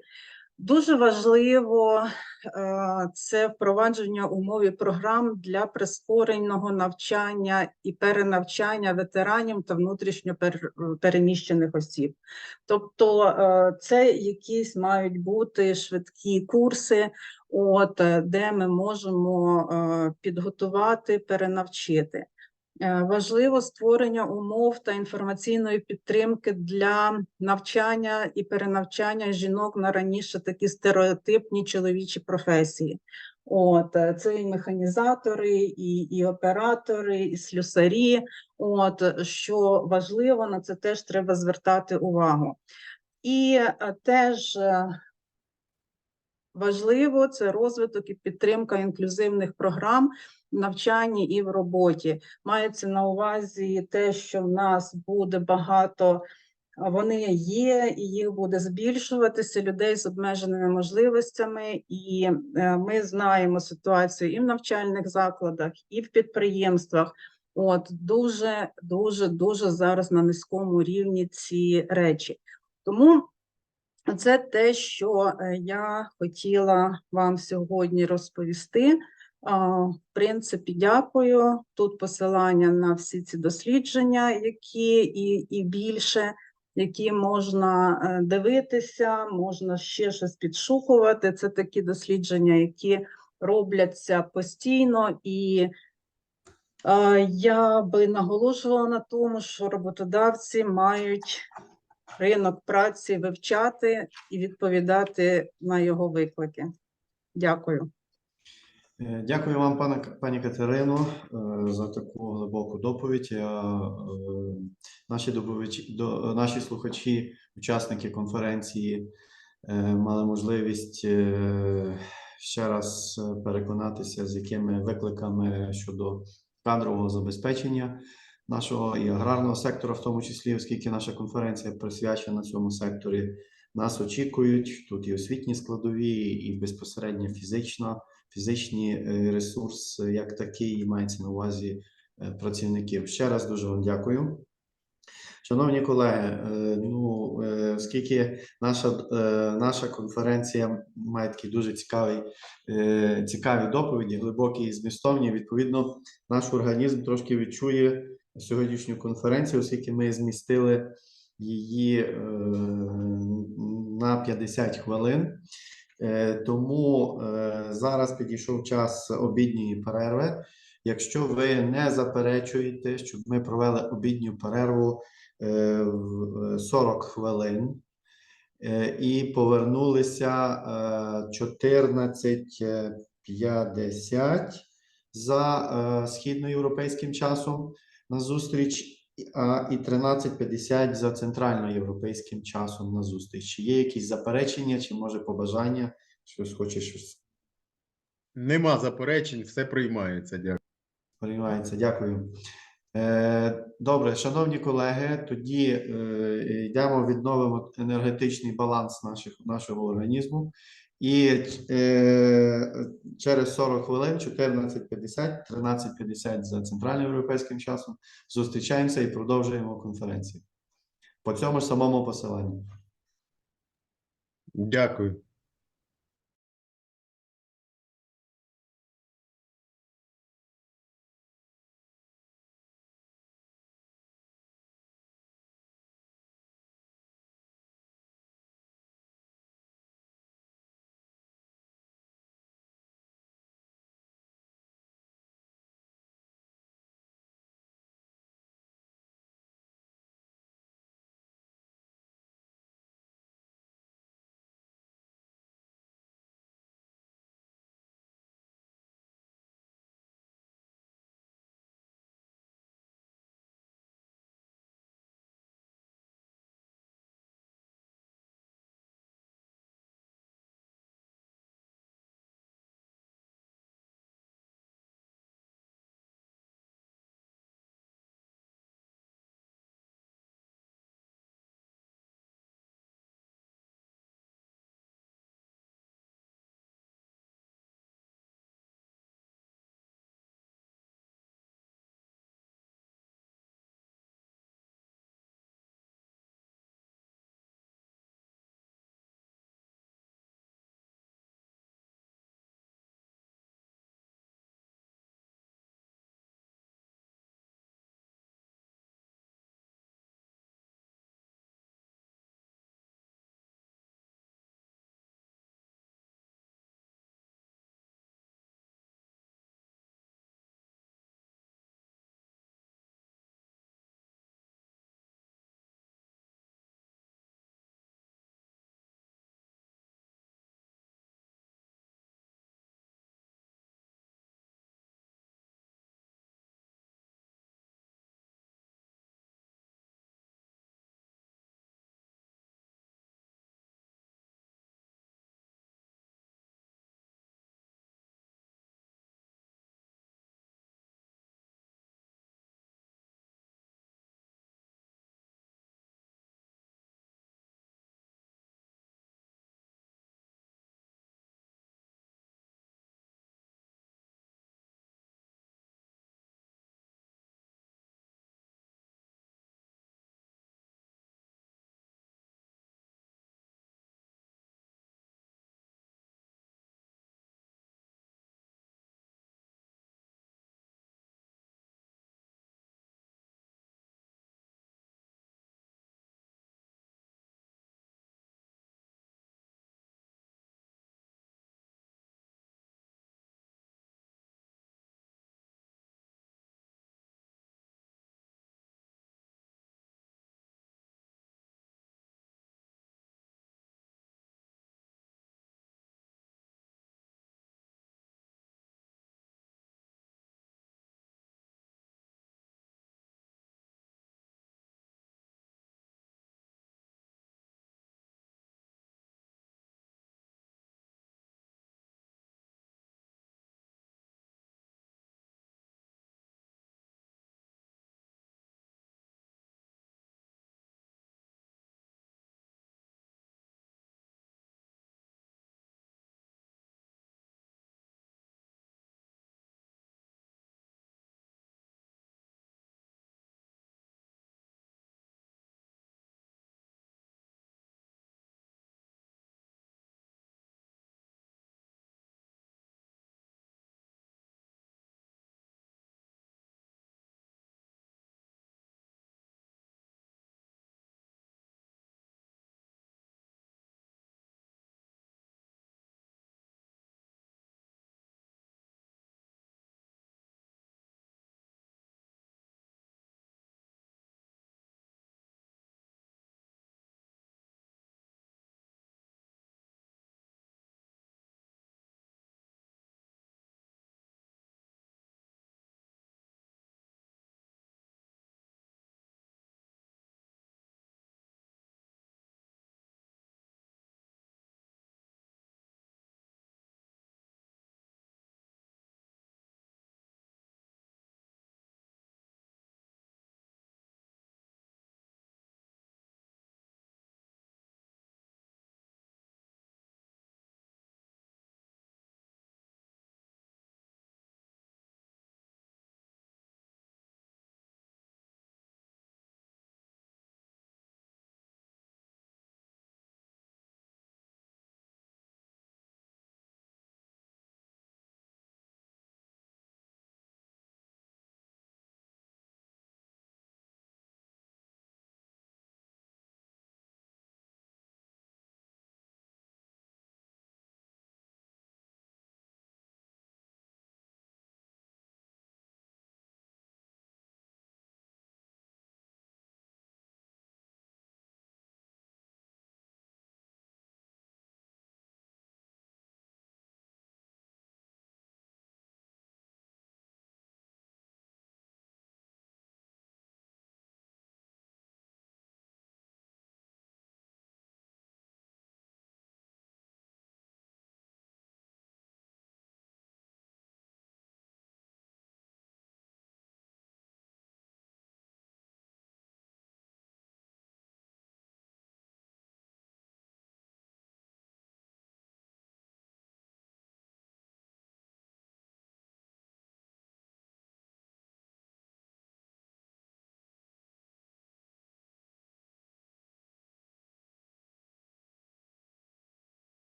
Дуже важливо це впровадження умов і програм для прискореного навчання і перенавчання ветеранів та внутрішньо переміщених осіб. Тобто це якісь мають бути швидкі курси, де ми можемо підготувати, перенавчити. Важливо створення умов та інформаційної підтримки для навчання і перенавчання жінок на раніше такі стереотипні чоловічі професії. Це і механізатори, і оператори, і слюсарі. Що важливо, на це теж треба звертати увагу. І теж важливо – це розвиток і підтримка інклюзивних програм в навчанні і в роботі. Мається на увазі те, що в нас буде багато, вони є, і їх буде збільшуватися, людей з обмеженими можливостями. І ми знаємо ситуацію і в навчальних закладах, і в підприємствах. Дуже зараз на низькому рівні ці речі. Тому це те, що я хотіла вам сьогодні розповісти. В принципі, дякую. Тут посилання на всі ці дослідження, які і більше, які можна дивитися, можна ще щось підшукувати. Це такі дослідження, які робляться постійно. І я би наголошувала на тому, що роботодавці мають ринок праці вивчати і відповідати на його виклики. Дякую. Дякую вам, пані Катерино, за таку глибоку доповідь. Наші слухачі, учасники конференції, мали можливість ще раз переконатися, з якими викликами щодо кадрового забезпечення нашого і аграрного сектора, в тому числі, оскільки наша конференція присвячена цьому секторі, нас очікують. Тут і освітні складові, і безпосередньо фізичні ресурси, як такий, мається на увазі працівників. Ще раз дуже вам дякую. Шановні колеги, оскільки наша конференція має такі дуже цікаві доповіді, глибокі і змістовні, відповідно, наш організм трошки відчує сьогоднішню конференцію, оскільки ми змістили її на 50 хвилин. Тому зараз підійшов час обідньої перерви. Якщо ви не заперечуєте, щоб ми провели обідню перерву в 40 хвилин і повернулися 14:50 за східноєвропейським часом на зустріч, і 13:50 за центральноєвропейським часом на зустріч. Чи є якісь заперечення, чи може побажання, щось хочеш? Нема заперечень, все приймається. Дякую. Приймається, дякую. Добре, шановні колеги, тоді йдемо, відновимо енергетичний баланс нашого організму. І через 40 хвилин, 14:50, 13:50 за центральноєвропейським часом, зустрічаємося і продовжуємо конференцію. По цьому ж самому посиланню. Дякую.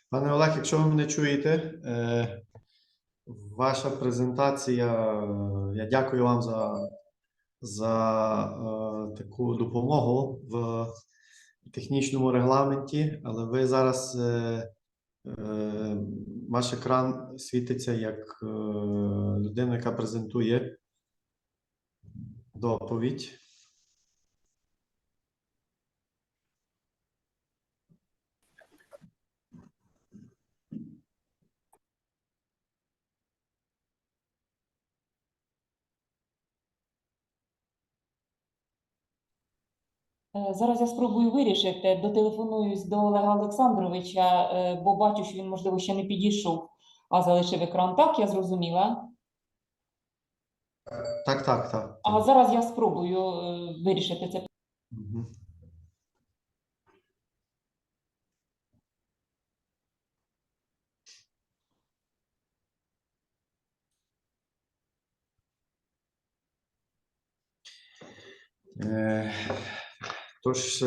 Пане Олег, якщо ви мене чуєте, ваша презентація, я дякую вам за таку допомогу в технічному регламенті, але ви зараз, ваш екран світиться як людина, яка презентує доповідь. Зараз я спробую вирішити, дотелефонуюсь до Олега Олександровича, бо бачу, що він, можливо, ще не підійшов, а залишив екран. Так, я зрозуміла? Так. А зараз я спробую вирішити це. Угу. Тож,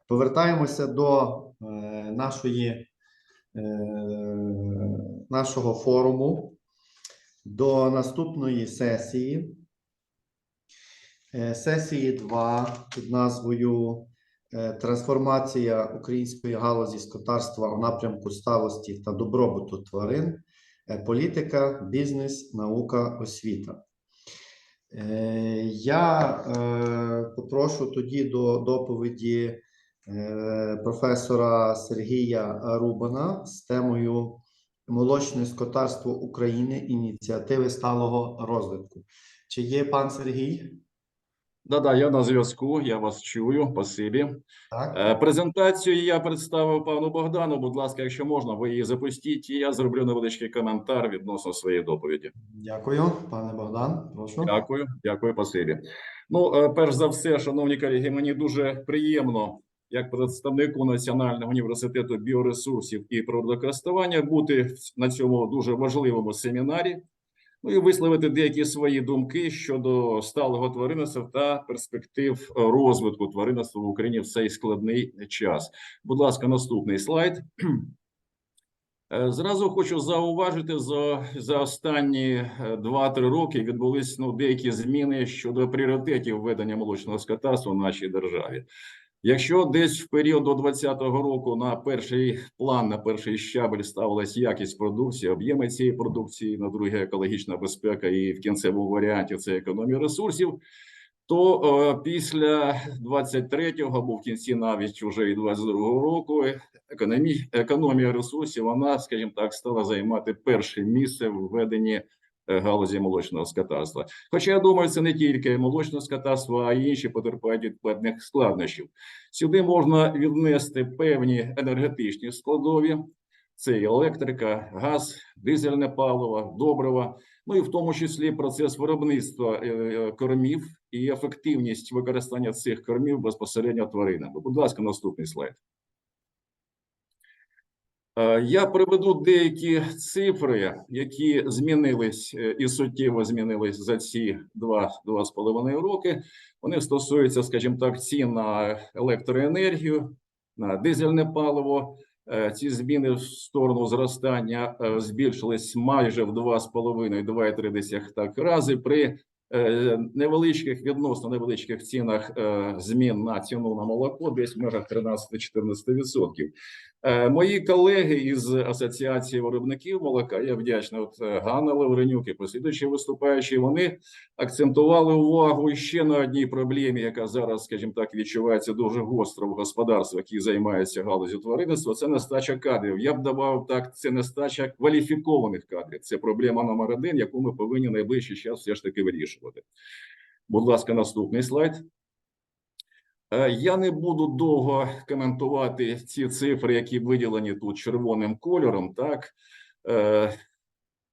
повертаємося до нашого форуму, до наступної сесії. Сесії 2 під назвою «Трансформація української галузі скотарства у напрямку сталості та добробуту тварин. Політика, бізнес, наука, освіта». Я попрошу тоді до доповіді професора Сергія Рубана з темою «Молочне скотарство України. Ініціативи сталого розвитку». Чи є пан Сергій? Да, я на зв'язку, я вас чую, спасибі. Презентацію я представив пану Богдану, будь ласка, якщо можна, ви її запустіть, і я зроблю невеличкий коментар відносно своєї доповіді. Дякую, пане Богдан, прошу. Дякую, спасибі. Ну, перш за все, шановні колеги, мені дуже приємно, як представнику Національного університету біоресурсів і природокористування, бути на цьому дуже важливому семінарі. Ну і висловити деякі свої думки щодо сталого тваринництва та перспектив розвитку тваринництва в Україні в цей складний час. Будь ласка, наступний слайд. Зразу хочу зауважити, за останні 2-3 роки відбулись деякі зміни щодо пріоритетів ведення молочного скотарства в нашій державі. Якщо десь в період до 2020 року на перший план, на перший щабель ставилась якість продукції, об'єми цієї продукції, на друге екологічна безпека і в кінцевому варіанті це економія ресурсів, то після 23-го, або в кінці навіть уже і 22-го року, економія ресурсів, вона, скажімо так, стала займати перше місце в веденні галузі молочного скотарства. Хоча, я думаю, це не тільки молочне скотарство, а й інші потерпають від певних складнощів. Сюди можна віднести певні енергетичні складові, це і електрика, газ, дизельне паливо, добрива, ну і в тому числі процес виробництва кормів і ефективність використання цих кормів безпосередньо тваринами. Будь ласка, наступний слайд. Я приведу деякі цифри, які змінились і суттєво змінились за ці 2,5 роки. Вони стосуються, скажімо так, цін на електроенергію, на дизельне паливо. Ці зміни в сторону зростання збільшились майже в 2,5-2,3 рази при невеличких, відносно невеличких цінах змін на ціну на молоко, десь в межах 13-14%. Мої колеги із Асоціації виробників молока, я вдячний, Ганна Лавренюк і послідуючі виступаючі, вони акцентували увагу ще на одній проблемі, яка зараз, скажімо так, відчувається дуже гостро в господарстві, які займаються галузю тваринництва, це нестача кадрів. Я б додав так, це нестача кваліфікованих кадрів. Це проблема номер 1, яку ми повинні найближчий час все ж таки вирішувати. Будь ласка, наступний слайд. Я не буду довго коментувати ці цифри, які виділені тут червоним кольором. Так,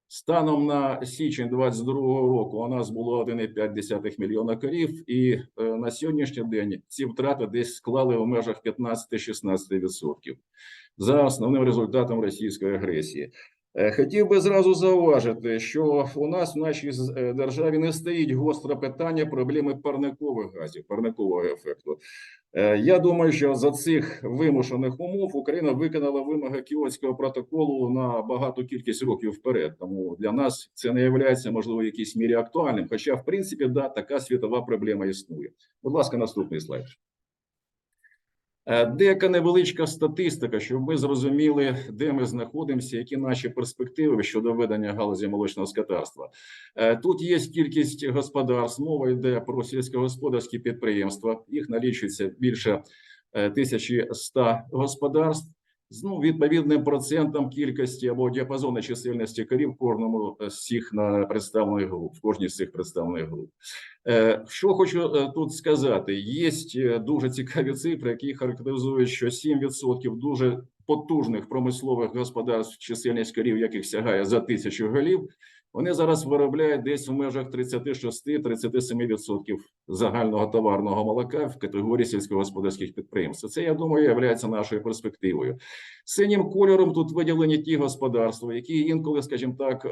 станом на січень 2022 року у нас було 1,5 мільйона корів, і на сьогоднішній день ці втрати десь склали в межах 15-16% за основним результатом російської агресії. Хотів би зразу зауважити, що у нас в нашій державі не стоїть гостре питання проблеми парникових газів, парникового ефекту. Я думаю, що за цих вимушених умов Україна виконала вимоги Кіотського протоколу на багату кількість років вперед. Тому для нас це не є, можливо, в якійсь мірі актуальним. Хоча, в принципі, да, така світова проблема існує. Будь ласка, наступний слайд. Деяка невеличка статистика, щоб ми зрозуміли, де ми знаходимося, які наші перспективи щодо ведення галузі молочного скотарства. Тут є кількість господарств, мова йде про сільськогосподарські підприємства, їх налічується більше 1100 господарств, з відповідним процентом кількості або діапазону чисельності корів в кожному з цих представлених груп, в кожній з цих представлених груп. Що хочу тут сказати, є дуже цікаві цифри, які характеризують, що 7% дуже потужних промислових господарств, чисельність корів, яких сягає за 1000 голів, вони зараз виробляють десь в межах 36-37% загального товарного молока в категорії сільськогосподарських підприємств. Це, я думаю, є нашою перспективою. Синім кольором тут виділені ті господарства, які інколи, скажімо так,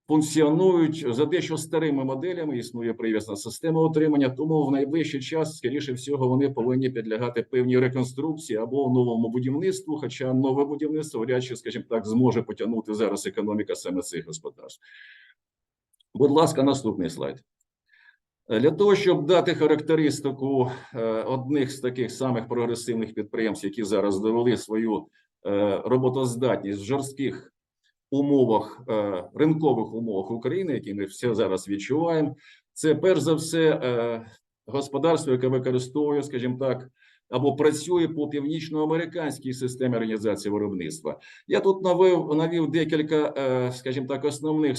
функціонують за дещо старими моделями, існує прив'язна система утримання, тому в найближчий час, скоріше всього, вони повинні підлягати певній реконструкції або новому будівництву, хоча нове будівництво вряд чи, скажімо так, зможе потягнути зараз економіка саме цих господарств. Будь ласка, наступний слайд. Для того, щоб дати характеристику одних з таких самих прогресивних підприємств, які зараз довели свою роботоздатність в жорстких умовах, ринкових умовах України, які ми всі зараз відчуваємо, це перш за все господарство, яке використовує, скажімо так, або працює по північноамериканській системі організації виробництва. Я тут навів декілька, скажімо так, основних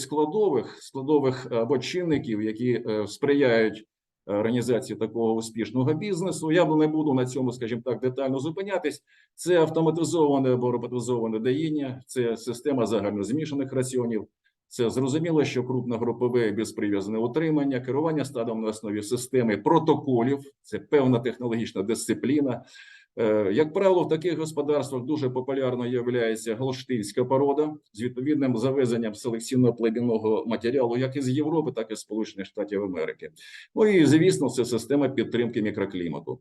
складових або чинників, які сприяють організації такого успішного бізнесу. Я не буду на цьому, скажімо так, детально зупинятись. Це автоматизоване або роботизоване доїння, це система загальнозмішаних раціонів, це зрозуміло, що крупногрупове безприв'язане утримання, керування стадом на основі системи протоколів, це певна технологічна дисципліна. Як правило, в таких господарствах дуже популярно є голштинська порода з відповідним завезенням селекційно-племінного матеріалу як із Європи, так і з Сполучених Штатів Америки. Ну і, звісно, це система підтримки мікроклімату.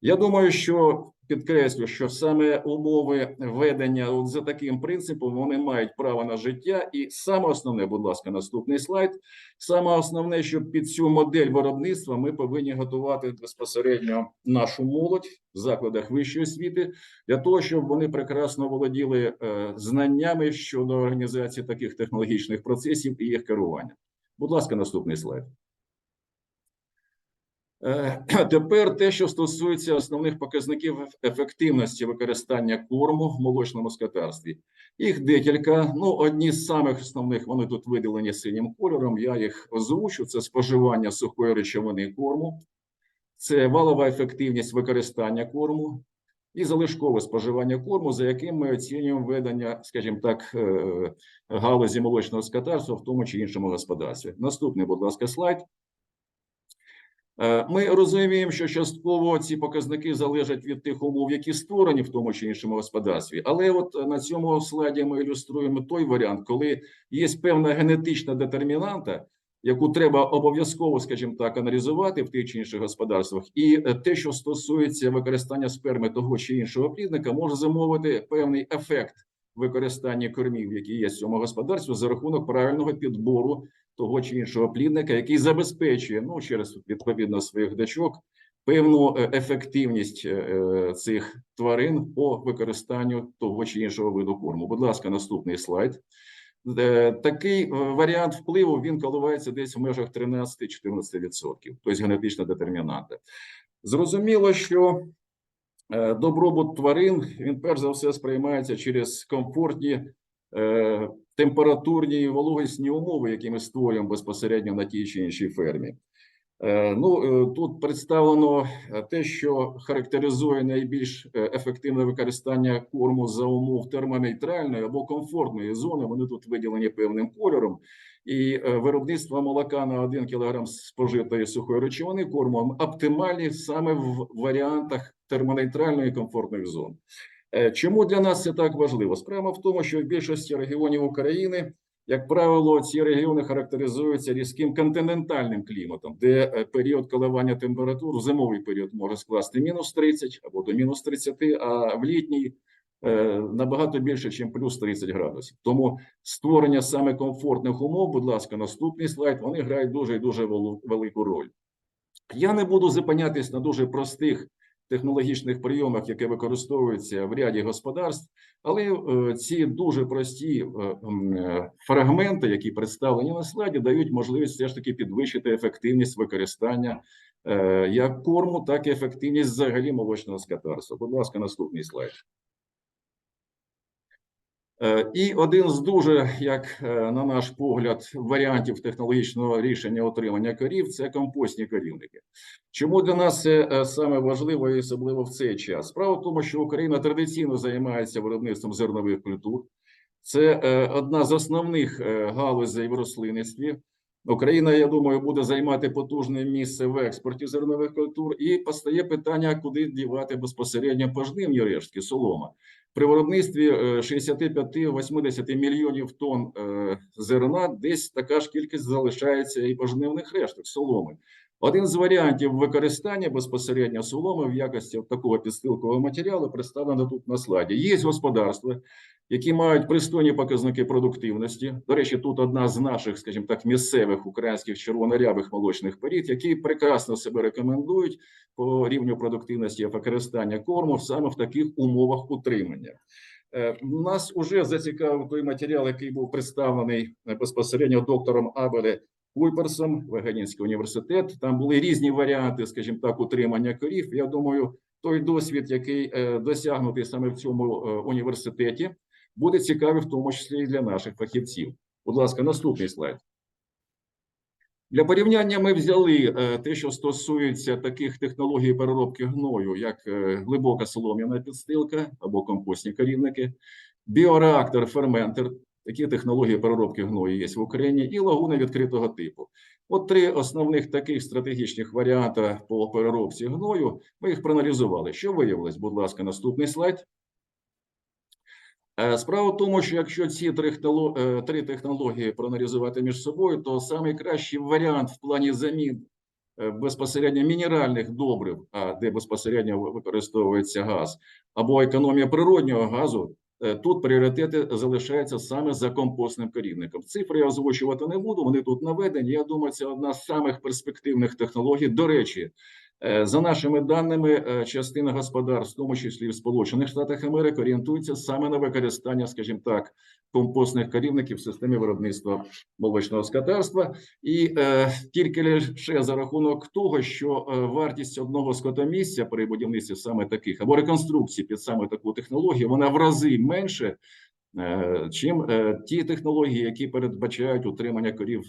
Я думаю, що підкреслю, що саме умови ведення за таким принципом, вони мають право на життя. І саме основне, будь ласка, наступний слайд, саме основне, що під цю модель виробництва ми повинні готувати безпосередньо нашу молодь в закладах вищої освіти, для того, щоб вони прекрасно володіли знаннями щодо організації таких технологічних процесів і їх керування. Будь ласка, наступний слайд. Тепер те, що стосується основних показників ефективності використання корму в молочному скотарстві. Їх декілька, одні з самих основних, вони тут виділені синім кольором, я їх озвучу. Це споживання сухої речовини корму, це валова ефективність використання корму і залишкове споживання корму, за яким ми оцінюємо ведення, скажімо так, галузі молочного скотарства в тому чи іншому господарстві. Наступний, будь ласка, слайд. Ми розуміємо, що частково ці показники залежать від тих умов, які створені в тому чи іншому господарстві. Але от на цьому слайді ми ілюструємо той варіант, коли є певна генетична детермінанта, яку треба обов'язково, скажімо так, аналізувати в тих чи інших господарствах. І те, що стосується використання сперми того чи іншого плідника, може замовити певний ефект використання кормів, які є в цьому господарстві, за рахунок правильного підбору того чи іншого плідника, який забезпечує, через відповідно своїх дочок, певну ефективність цих тварин по використанню того чи іншого виду корму. Будь ласка, наступний слайд. Такий варіант впливу, він коливається десь в межах 13-14%, тобто генетична детермінанта. Зрозуміло, що добробут тварин, він перш за все сприймається через комфортні температурні і вологісні умови, які ми створюємо безпосередньо на тій чи іншій фермі. Тут представлено те, що характеризує найбільш ефективне використання корму за умов термонейтральної або комфортної зони. Вони тут виділені певним кольором. І виробництво молока на 1 кг спожитої сухої речовини корму оптимальні саме в варіантах термонейтральної і комфортної зони. Чому для нас це так важливо? Справа в тому, що в більшості регіонів України, як правило, ці регіони характеризуються різким континентальним кліматом, де період коливання температур в зимовий період може скласти мінус 30 або до мінус 30, а в літній набагато більше, ніж плюс 30 градусів. Тому створення саме комфортних умов, будь ласка, наступний слайд, вони грають дуже і дуже велику роль. Я не буду зупинятись на дуже простих технологічних прийомах, які використовуються в ряді господарств, але ці дуже прості фрагменти, які представлені на слайді, дають можливість все ж таки підвищити ефективність використання як корму, так і ефективність взагалі молочного скотарства. Будь ласка, наступний слайд. І один з дуже, як на наш погляд, варіантів технологічного рішення отримання корів – це компостні корівники. Чому для нас це саме важливо і особливо в цей час? Справа в тому, що Україна традиційно займається виробництвом зернових культур. Це одна з основних галузей в рослинництві. Україна, я думаю, буде займати потужне місце в експорті зернових культур. І постає питання, куди дівати безпосередньо пожнивні рештки, солома. При виробництві 65-80 мільйонів тонн зерна десь така ж кількість залишається і пожнивних решток, соломи. Один з варіантів використання безпосередньо соломи в якості такого підстилкового матеріалу представлено тут на слайді. Є господарства, які мають пристойні показники продуктивності. До речі, тут одна з наших, скажімо так, місцевих українських червонорябих молочних порід, які прекрасно себе рекомендують по рівню продуктивності і використання корму саме в таких умовах утримання. Нас вже зацікавив той матеріал, який був представлений безпосередньо доктором Абеле Куйперсом, Вагенінський університет. Там були різні варіанти, скажімо так, утримання корів. Я думаю, той досвід, який досягнутий саме в цьому університеті, буде цікавий в тому числі і для наших фахівців. Будь ласка, наступний слайд. Для порівняння ми взяли те, що стосується таких технологій переробки гною, як глибока солом'яна підстилка або компостні корівники, біореактор, ферментер, такі технології переробки гною є в Україні, і лагуни відкритого типу. От три основних таких стратегічних варіанти по переробці гною, ми їх проаналізували. Що виявилось? Будь ласка, наступний слайд. Справа в тому, що якщо ці три технології проаналізувати між собою, то найкращий варіант в плані замін безпосередньо мінеральних добрив, де безпосередньо використовується газ, або економія природнього газу, тут пріоритети залишаються саме за компостним корівником. Цифри я озвучувати не буду, вони тут наведені. Я думаю, це одна з самих перспективних технологій. До речі, за нашими даними, частина господарств, в тому числі в Сполучених Штатах Америки, орієнтується саме на використання, скажімо так, компостних корівників в системі виробництва молочного скотарства. І тільки лише за рахунок того, що вартість одного скотомісця при будівництві саме таких, або реконструкції під саме таку технологію, вона в рази менше, чим ті технології, які передбачають утримання корів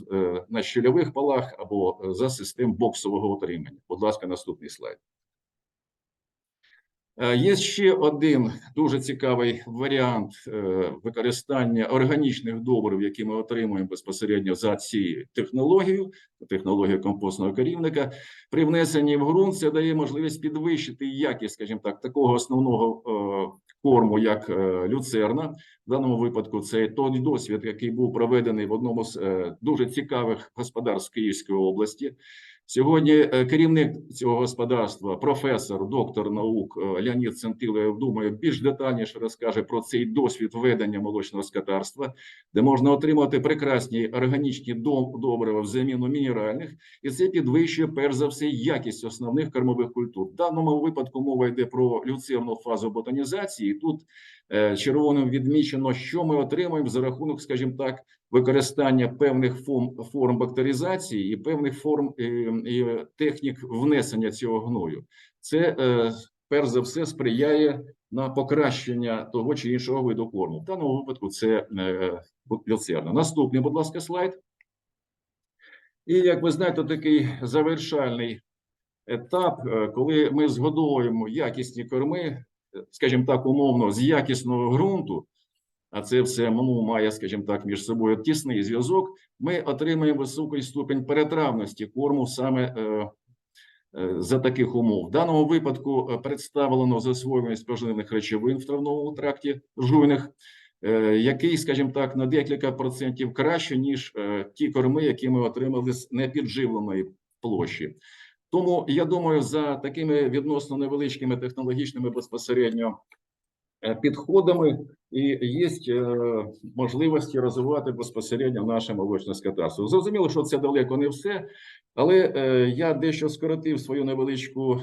на щільових полах або за систем боксового утримання. Будь ласка, наступний слайд. Є ще один дуже цікавий варіант використання органічних добрив, які ми отримуємо безпосередньо за цією технологією компостного корівника. При внесенні в ґрунт це дає можливість підвищити якість, скажімо так, такого основного корму, як люцерна. В даному випадку це той досвід, який був проведений в одному з дуже цікавих господарств Київської області. Сьогодні керівник цього господарства, професор, доктор наук Леонід Центилов, думаю, більш детальніше розкаже про цей досвід ведення молочного скотарства, де можна отримати прекрасні органічні добрива в заміну мінеральних, і це підвищує, перш за все, якість основних кормових культур. В даному випадку мова йде про люцерну фазу ботанізації. Тут червоним відмічено, що ми отримуємо за рахунок, скажімо так, використання певних форм бактеризації і певних форм і технік внесення цього гною. Це, перш за все, сприяє на покращення того чи іншого виду корму. В даному випадку це люцерна. Наступний, будь ласка, слайд. І, як ви знаєте, такий завершальний етап, коли ми згодовуємо якісні корми, скажімо так, умовно, з якісного ґрунту, а це все має, скажімо так, між собою тісний зв'язок, ми отримаємо високий ступень перетравності корму саме за таких умов. В даному випадку представлено засвоюваність поживних речовин в травному тракті жуйних, який, скажімо так, на декілька процентів краще, ніж ті корми, які ми отримали з непідживленої площі. Тому, я думаю, за такими відносно невеличкими технологічними безпосередньо підходами і є можливості розвивати безпосередньо наше молочне скотарство. Зрозуміло, що це далеко не все, але я дещо скоротив свою невеличку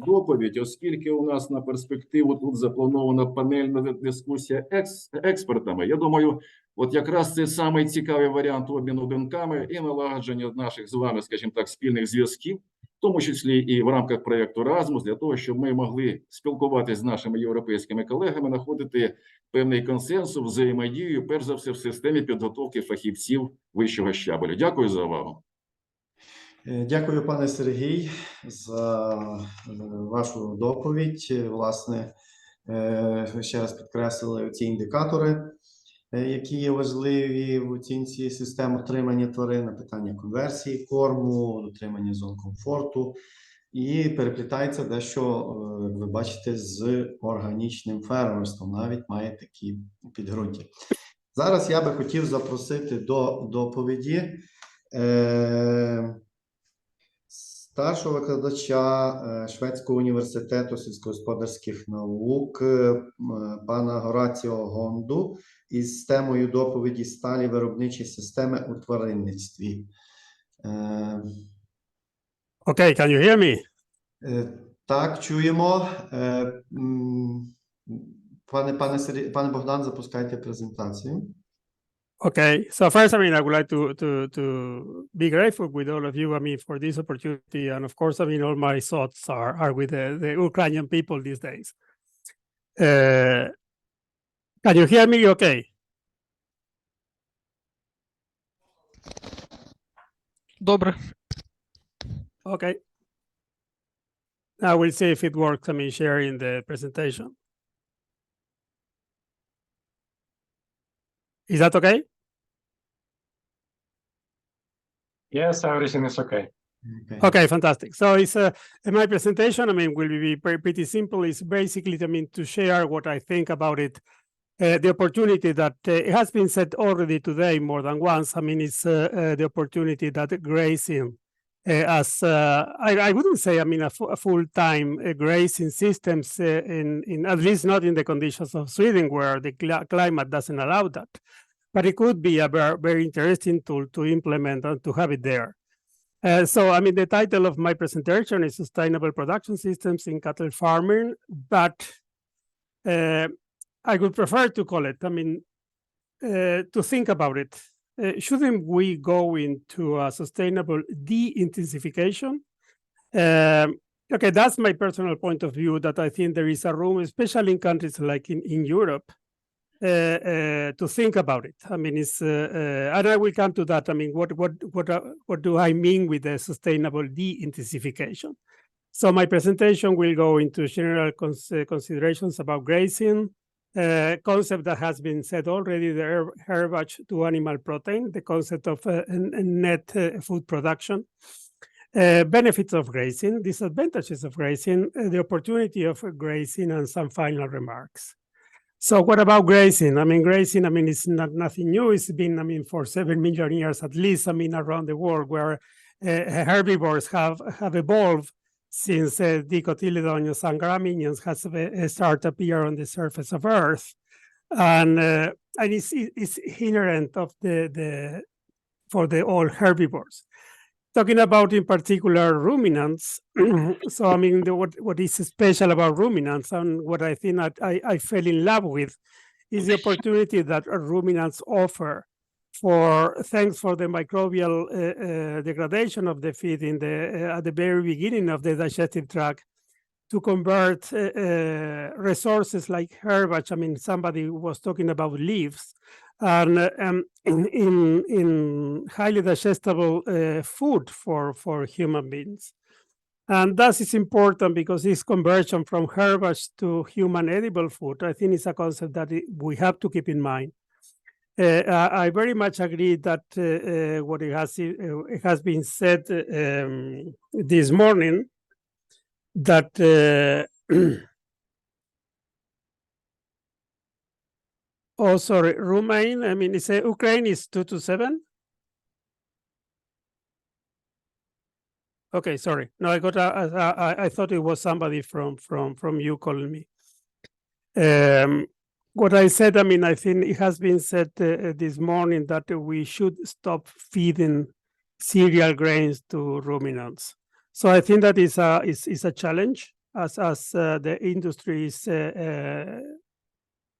доповідь, оскільки у нас на перспективу тут запланована панельна дискусія з експертами. Я думаю, от якраз це самий цікавий варіант обміну думками і налагодження наших з вами, скажімо так, спільних зв'язків, в тому числі і в рамках проєкту ERASMUS, для того, щоб ми могли спілкуватися з нашими європейськими колегами, знаходити певний консенсус, взаємодію, перш за все, в системі підготовки фахівців вищого щабелю. Дякую за увагу. Дякую, пане Сергій, за вашу доповідь. Власне, ще раз підкреслили ці індикатори, які є важливі в оцінці систем утримання тварин, питання конверсії корму, дотримання зон комфорту, і переплітається дещо, як ви бачите, з органічним фермерством, навіть має такі підґрунтя. Зараз я би хотів запросити до доповіді старшого викладача Шведського університету сільськогосподарських наук пана Гораціо Гонду із темою доповіді «Сталі виробничі системи у тваринництві». Okay, can you hear me? Так, чуємо. Пане Богдан, запускайте презентацію. Okay, so first, I mean, I would like to be grateful with all of you, I mean, for this opportunity. And of course, I mean, all my thoughts are with the Ukrainian people these days. Can you hear me okay? Добре. Okay. Now we'll see if it works, I mean, sharing the presentation. Is that okay? Yes, everything is okay. Okay, fantastic. So it's my presentation, I mean, will be pretty simple. It's basically, I mean, to share what I think about it, the opportunity that it has been said already today more than once. I mean, it's the opportunity that grazing as I wouldn't say, I mean, a full-time grazing systems in at least not in the conditions of Sweden where the climate doesn't allow that, but it could be a very interesting tool to implement and to have it there. So, I mean, the title of my presentation is Sustainable Production Systems in Cattle Farming, but I would prefer to call it, I mean, to think about it. Shouldn't we go into a sustainable de-intensification? Okay, that's my personal point of view, that I think there is a room, especially in countries like in Europe, to think about it. I mean, it's and I will come to that. I mean, what do I mean with the sustainable de-intensification? So my presentation will go into general considerations about grazing, concept that has been said already, the herbage to animal protein, the concept of net food production, benefits of grazing, disadvantages of grazing, the opportunity of grazing, and some final remarks. So what about grazing? I mean, grazing, I mean, it's not nothing new. It's been, I mean, for 7 million years at least, I mean, around the world where herbivores have evolved since dicotyledons and gramíneas has started to appear on the surface of Earth, and it's inherent of for all herbivores. Talking about in particular ruminants, so I mean, what is special about ruminants, and what I think I fell in love with, is the opportunity that ruminants offer thanks for the microbial degradation of the feed at the very beginning of the digestive tract, to convert resources like herbage. I mean, somebody was talking about leaves, and in highly digestible food for human beings. And that is important because this conversion from herbage to human edible food, I think, is a concept that we have to keep in mind. I very much agree that what it has been said this morning that oh, sorry, Rumain, I mean, it's Ukraine is 227. Okay, sorry. No, I got. I thought it was somebody from you calling me. What I said, I mean, I think it has been said this morning that we should stop feeding cereal grains to ruminants. So I think that is a challenge as the industry is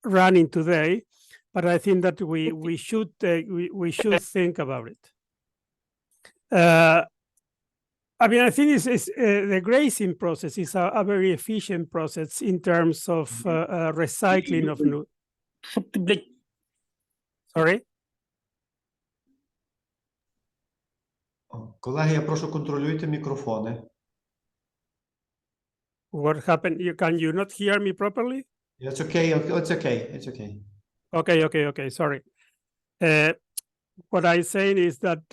running today. But I think that we should think about it. I mean, I think the grazing process is a very efficient process in terms of recycling of Sorry? Колеги, я прошу контролюйте мікрофони. What happened? Can you not hear me properly? It's okay. It's okay. It's okay. Okay. Sorry. What I'm saying is that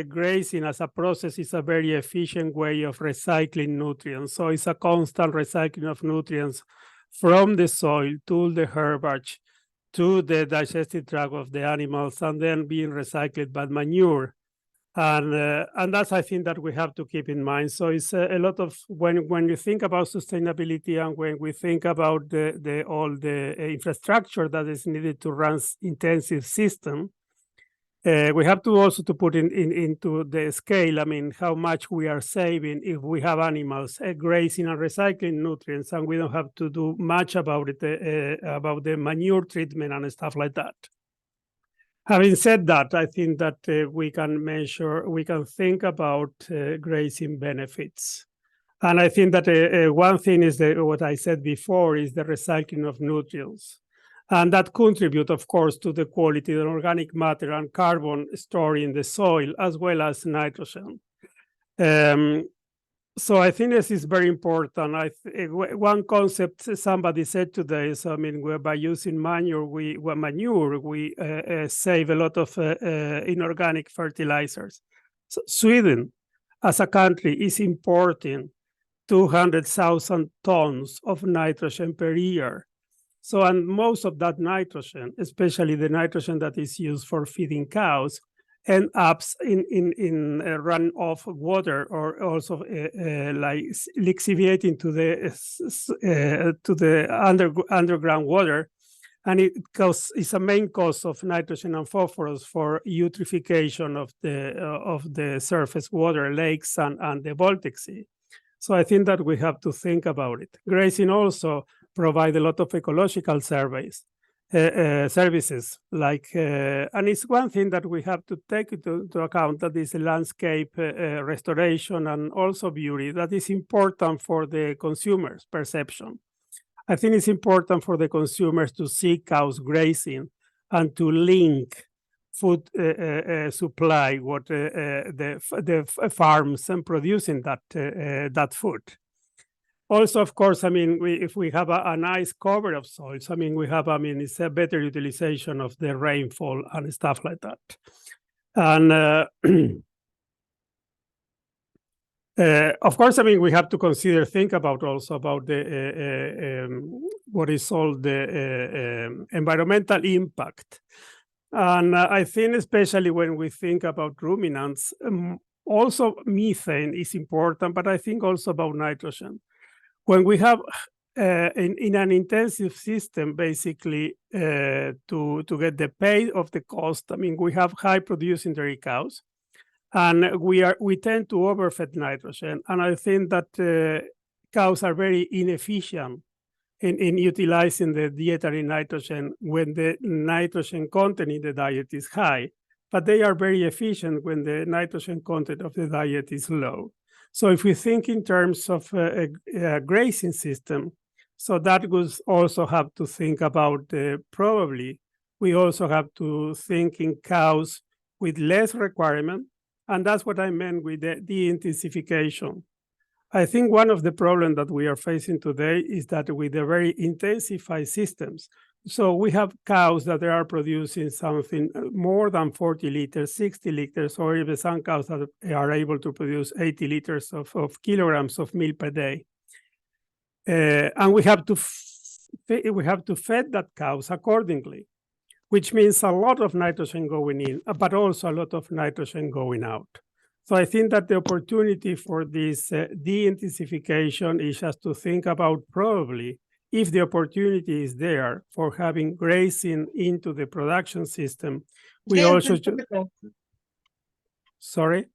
grazing as a process is a very efficient way of recycling nutrients. So it's a constant recycling of nutrients from the soil to the herbage, to the digestive tract of the animals, and then being recycled by manure. And that's, I think, that we have to keep in mind. So it's a lot of, when you think about sustainability and when we think about all the infrastructure that is needed to run intensive system, we have to also to put into the scale, I mean, how much we are saving if we have animals grazing and recycling nutrients, and we don't have to do much about it, about the manure treatment and stuff like that. Having said that, I think that we can think about grazing benefits. And I think that one thing is what I said before is the recycling of nutrients. And that contribute, of course, to the quality of organic matter and carbon stored in the soil, as well as nitrogen. So I think this is very important. One concept somebody said today is, I mean, by using manure, we save a lot of inorganic fertilizers. So Sweden, as a country, is importing 200,000 tons of nitrogen per year. So, and most of that nitrogen, especially the nitrogen that is used for feeding cows, end up in runoff water, or also like lixiviating to the underground water, and it's a main cause of nitrogen and phosphorus for eutrophication of the surface water, lakes and the Baltic Sea. So I think that we have to think about it. Grazing also provide a lot of ecological services, like, and it's one thing that we have to take into account, that is landscape restoration and also beauty, that is important for the consumer's perception. I think it's important for the consumers to see cows grazing and to link food supply, what the farms and producing that food. Also, of course, I mean, if we have a nice cover of soils, I mean, it's a better utilization of the rainfall and stuff like that. And of course, I mean, we have to think about also about the what is called the environmental impact. And I think especially when we think about ruminants, also methane is important, but I think also about nitrogen. When we have in an intensive system, basically to get the pay of the cost, I mean, we have high producing dairy cows, and we tend to overfeed nitrogen. And I think that cows are very inefficient in utilizing the dietary nitrogen when the nitrogen content in the diet is high, but they are very efficient when the nitrogen content of the diet is low. So if we think in terms of a grazing system, so that would also have to think about probably we also have to think in cows with less requirement, and that's what I meant with the de-intensification. I think one of the problems that we are facing today is that with the very intensified systems, so we have cows that are producing something more than 40 liters, 60 liters, or even some cows that are able to produce 80 liters of kilograms of milk per day. And we have to feed that cows accordingly, which means a lot of nitrogen going in, but also a lot of nitrogen going out. So I think that the opportunity for this de-intensification is just to think about probably if the opportunity is there for having grazing into the production system, we also should. Sorry.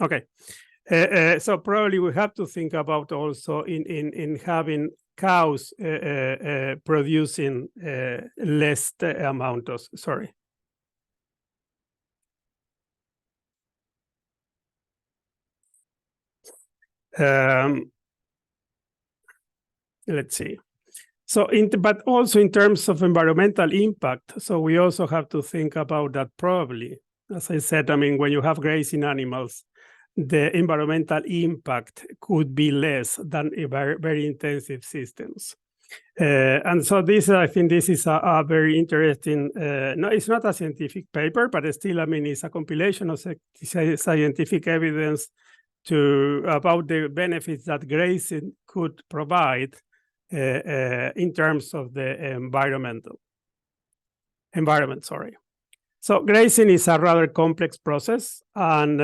Okay. So probably we have to think about also in having cows producing less amount of, sorry. Let's see. So, but also in terms of environmental impact, so we also have to think about that probably. As I said, I mean, when you have grazing animals, the environmental impact could be less than a very, very intensive systems. And so this, I think this is a very interesting, no, it's not a scientific paper, but still, I mean, it's a compilation of scientific evidence about the benefits that grazing could provide in terms of the environment, sorry. So grazing is a rather complex process, and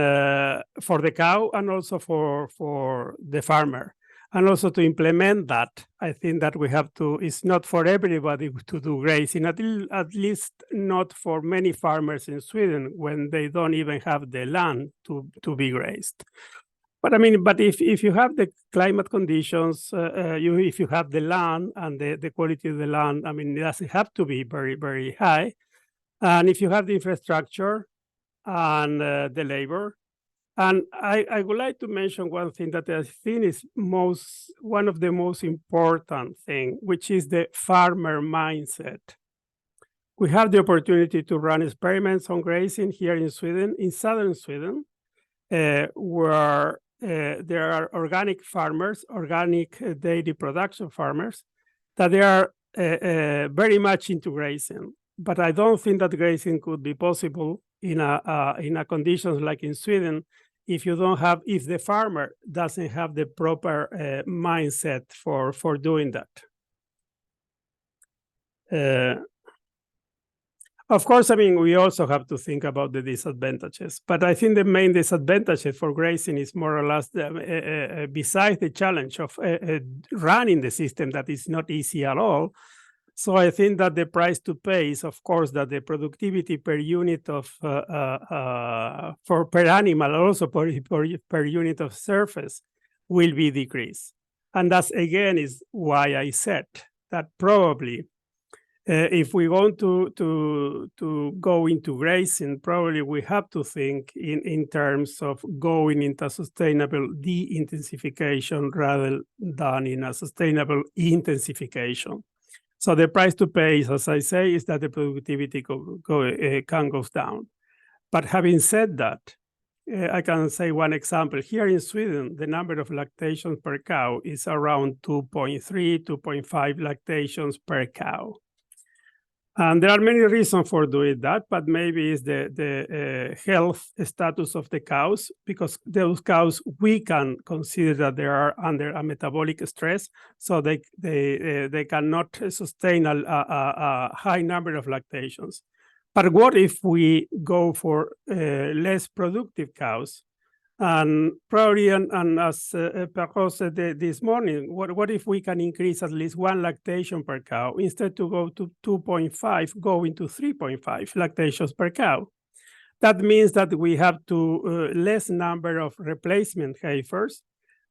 for the cow and also for the farmer. And also to implement that, I think that we have to, it's not for everybody to do grazing, at least not for many farmers in Sweden when they don't even have the land to be grazed. But I mean, but if you have the climate conditions, if you have the land and the quality of the land, I mean, it doesn't have to be very, very high. And if you have the infrastructure and the labor, and I would like to mention one thing that I think is one of the most important thing, which is the farmer mindset. We have the opportunity to run experiments on grazing here in Sweden, in southern Sweden, where there are organic farmers, organic dairy production farmers, that they are very much into grazing. But I don't think that grazing could be possible in a conditions like in Sweden if the farmer doesn't have the proper mindset for doing that. Of course, I mean, we also have to think about the disadvantages, but I think the main disadvantage for grazing is more or less besides the challenge of running the system that is not easy at all. So I think that the price to pay is, of course, that the productivity per unit of per animal, also per unit of surface, will be decreased. And that's again is why I said that probably if we want to go into grazing, probably we have to think in terms of going into sustainable de-intensification rather than in a sustainable intensification. So the price to pay, as I say, is that the productivity can go down. But having said that, I can say one example. Here in Sweden, the number of lactations per cow is around 2.3, 2.5 lactations per cow. And there are many reasons for doing that, but maybe it's the health status of the cows, because those cows, we can consider that they are under a metabolic stress, so they cannot sustain a high number of lactations. But what if we go for less productive cows? And probably, and as Perrault said this morning, what if we can increase at least one lactation per cow instead to go to 2.5, go into 3.5 lactations per cow? That means that we have to less number of replacement heifers.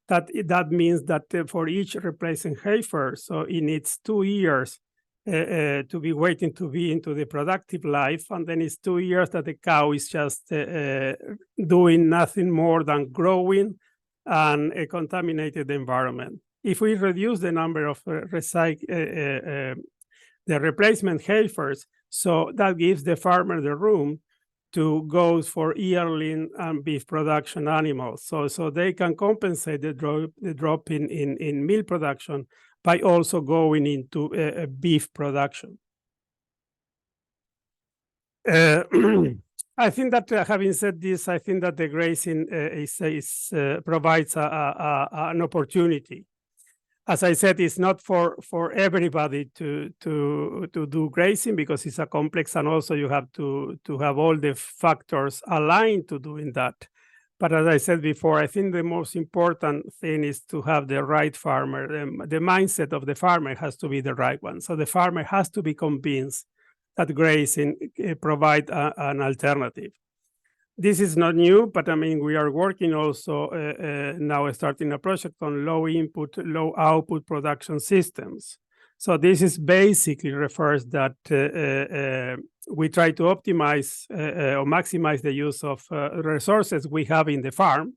That means that for each replacement heifer, so it needs 2 years to be waiting to be into the productive life, and then it's 2 years that the cow is just doing nothing more than growing and a contaminated environment. If we reduce the number of the replacement heifers, so that gives the farmer the room to go for yearling and beef production animals, so they can compensate the drop in milk production by also going into beef production. I think that having said this, I think that the grazing provides an opportunity. As I said, it's not for everybody to do grazing because it's a complex, and also you have to have all the factors aligned to doing that. But as I said before, I think the most important thing is to have the right farmer. The mindset of the farmer has to be the right one. So the farmer has to be convinced that grazing provide an alternative. This is not new, but I mean, we are working also now starting a project on low input, low output production systems. So this is basically refers that we try to optimize or maximize the use of resources we have in the farm.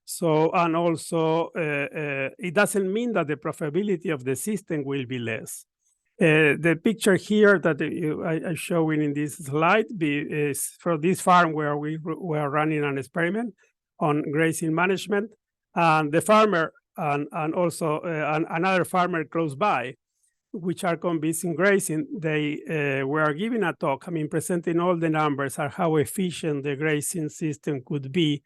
So, and also it doesn't mean that the profitability of the system will be less. The picture here that I'm showing in this slide is for this farm where we are running an experiment on grazing management, and the farmer and also another farmer close by, which are convinced in grazing, they were giving a talk, I mean, presenting all the numbers and how efficient the grazing system could be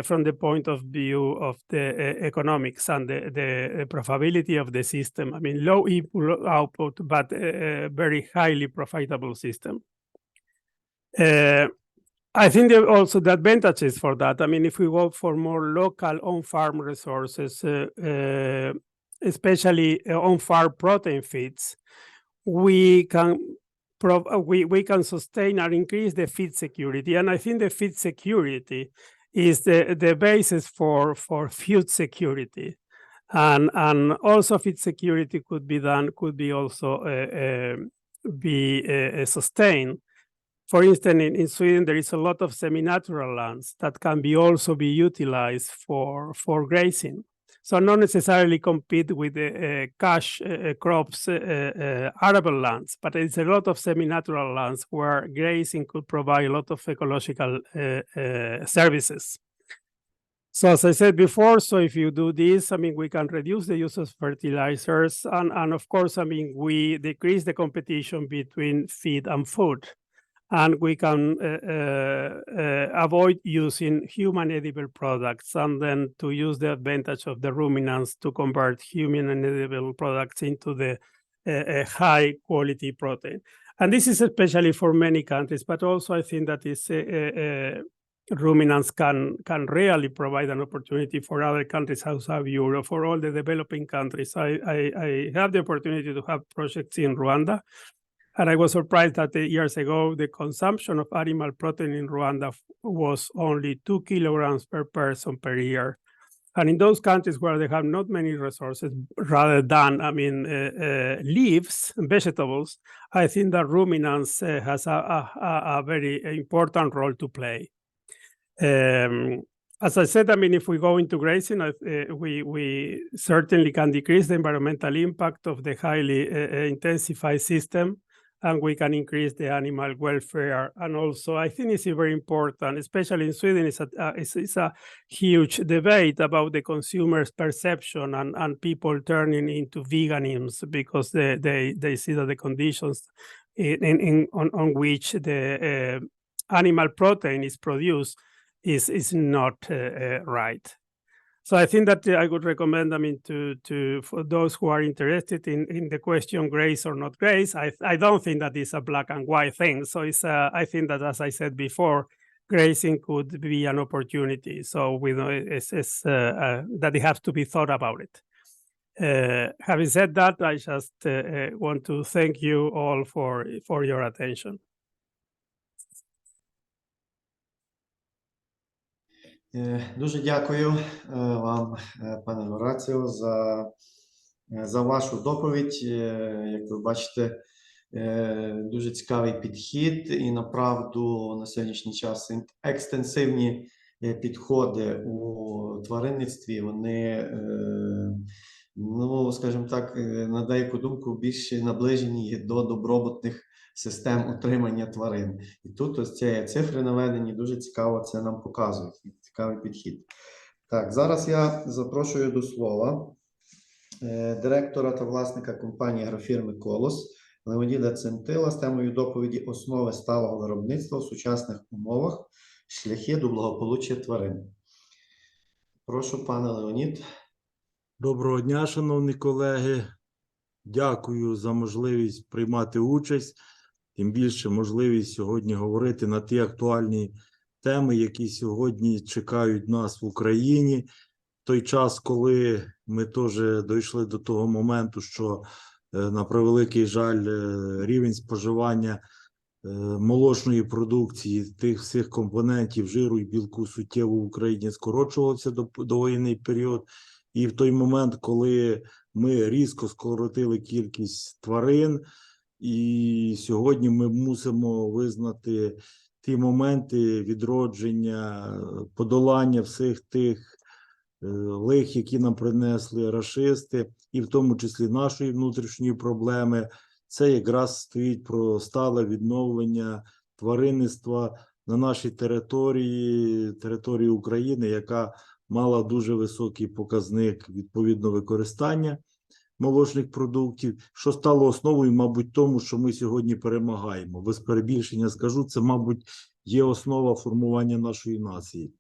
from the point of view of the economics and the profitability of the system. I mean, low input, low output, but very highly profitable system. I think there are also the advantages for that. I mean, if we go for more local on-farm resources, especially on-farm protein feeds, we can sustain and increase the feed security. And I think the feed security is the basis for food security, and also feed security could be also sustained. For instance, in Sweden there is a lot of semi-natural lands that can also be utilized for grazing. So not necessarily compete with the cash crops, arable lands, but it's a lot of semi-natural lands where grazing could provide a lot of ecological services. So as I said before, so if you do this, I mean, we can reduce the use of fertilizers, and of course, I mean, we decrease the competition between feed and food. And we can avoid using human edible products, and then to use the advantage of the ruminants to convert human and edible products into the high quality protein. And this is especially for many countries, but also I think that is ruminants can really provide an opportunity for other countries outside Europe, for all the developing countries. I have the opportunity to have projects in Rwanda. And I was surprised that years ago, the consumption of animal protein in Rwanda was only 2 kilograms per person per year. And in those countries where they have not many resources, rather than, I mean, leaves and vegetables, I think that ruminants has a very important role to play. As I said, I mean, if we go into grazing, we certainly can decrease the environmental impact of the highly intensified system, and we can increase the animal welfare. And also, I think it's very important, especially in Sweden, it's a huge debate about the consumer's perception and people turning into veganism because they see that the conditions on which the animal protein is produced is not right. So I think that I would recommend, I mean, for those who are interested in the question graze or not graze, I don't think that it's a black and white thing. So I think that, as I said before, grazing could be an opportunity. So we know that it has to be thought about it. Having said that, I just want to thank you all for your attention. Дуже дякую вам, пане Гораціо, за вашу доповідь. Як ви бачите, дуже цікавий підхід і, направду, на сьогоднішній час екстенсивні підходи у тваринництві, вони, ну, скажімо так, на деяку думку, більше наближені до добробутних систем утримання тварин. І тут ось ці цифри наведені, дуже цікаво це нам показують. Цікавий підхід. Так, зараз я запрошую до слова директора та власника компанії агрофірми «Колос» Леоніда Центила з темою доповіді «Основи сталого виробництва в сучасних умовах. Шляхи до благополуччя тварин». Прошу, пане Леонід. Доброго дня, шановні колеги. Дякую за можливість приймати участь, тим більше можливість сьогодні говорити на ті актуальні теми, які сьогодні чекають нас в Україні. В той час, коли ми теж дійшли до того моменту, що, на превеликий жаль, рівень споживання молочної продукції, тих всіх компонентів жиру і білку суттєво в Україні скорочувався до воєнний період. І в той момент, коли ми різко скоротили кількість тварин, і сьогодні ми мусимо визнати ті моменти відродження, подолання всіх тих лих, які нам принесли рашисти, і в тому числі нашої внутрішньої проблеми, це якраз стоїть про стале відновлення тваринництва на нашій території України, яка мала дуже високий показник відповідно використання молочних продуктів, що стало основою, мабуть, тому, що ми сьогодні перемагаємо. Без перебільшення скажу, це, мабуть, є основа формування нашої нації.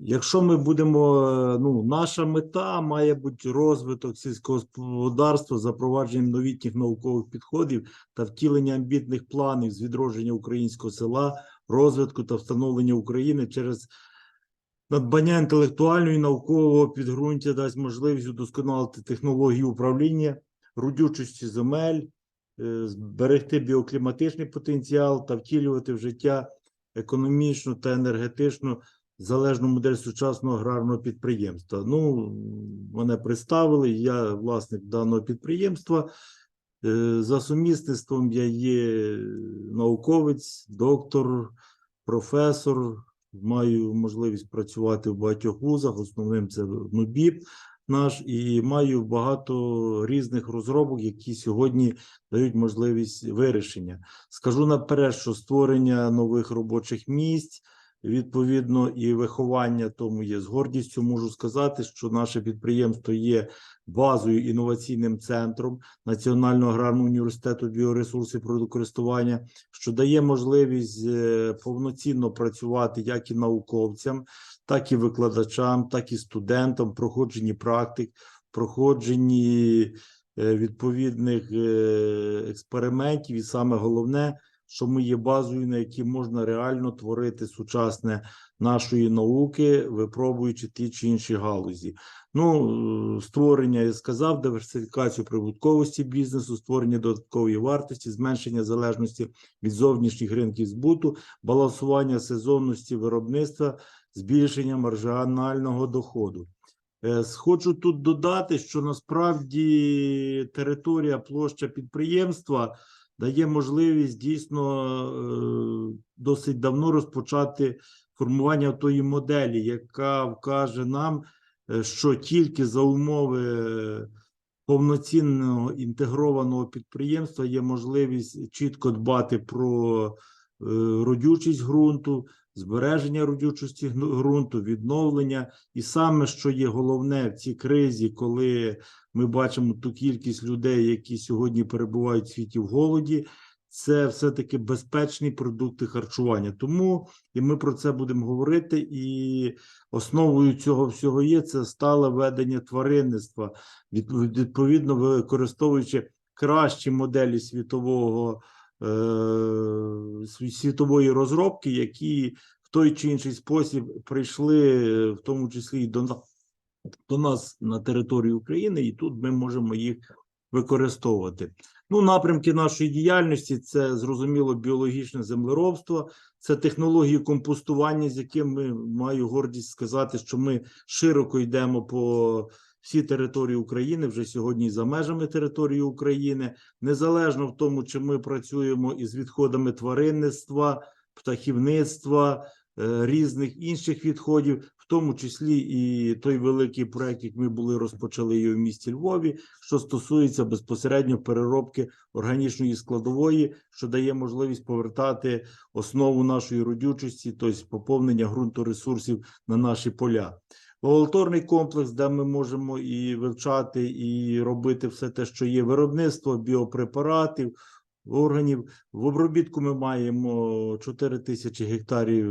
Якщо ми будемо, наша мета має бути розвиток сільського господарства, запровадженням новітніх наукових підходів та втілення амбітних планів з відродження українського села, розвитку та встановлення України через надбання інтелектуального і наукового підґрунтя дасть можливість удосконалити технології управління, родючості земель, зберегти біокліматичний потенціал та втілювати в життя економічну та енергетичну залежну модель сучасного аграрного підприємства. Мене представили, я власник даного підприємства. За сумісництвом я є науковець, доктор, професор, маю можливість працювати в багатьох вузах, основним це НУБІП наш, і маю багато різних розробок, які сьогодні дають можливість вирішення. Скажу наперед, що створення нових робочих місць, відповідно, і виховання тому є. З гордістю можу сказати, що наше підприємство є базою інноваційним центром Національного аграрного університету біоресурсів природокористування, що дає можливість повноцінно працювати як і науковцям, так і викладачам, так і студентам, проходженні практик, проходженні відповідних експериментів, і саме головне, що ми є базою, на якій можна реально творити сучасне нашої науки, випробуючи ті чи інші галузі. Створення, я сказав, диверсифікацію прибутковості бізнесу, створення додаткової вартості, зменшення залежності від зовнішніх ринків збуту, балансування сезонності виробництва, збільшення маржинального доходу. Хочу тут додати, що насправді територія, площа підприємства дає можливість дійсно досить давно розпочати формування тої моделі, яка вкаже нам, що тільки за умови повноцінного інтегрованого підприємства є можливість чітко дбати про родючість ґрунту, збереження родючості ґрунту, відновлення. І саме, що є головне в цій кризі, коли ми бачимо ту кількість людей, які сьогодні перебувають в світі в голоді, це все-таки безпечні продукти харчування. Тому і ми про це будемо говорити, і основою цього всього є це стале ведення тваринництва, відповідно використовуючи кращі моделі світової розробки, які в той чи інший спосіб прийшли, в тому числі і до нас на території України, і тут ми можемо їх використовувати. Напрямки нашої діяльності – це, зрозуміло, біологічне землеробство, це технології компостування, з якими маю гордість сказати, що ми широко йдемо по всій території України, вже сьогодні за межами території України, незалежно в тому, чи ми працюємо із відходами тваринництва, птахівництва, різних інших відходів, в тому числі і той великий проєкт, як ми розпочали його в місті Львові, що стосується безпосередньо переробки органічної складової, що дає можливість повертати основу нашої родючості, тобто поповнення ґрунторесурсів на наші поля. лабораторний комплекс, де ми можемо і вивчати, і робити все те, що є виробництво біопрепаратів, органів. В обробітку ми маємо 4000 гектарів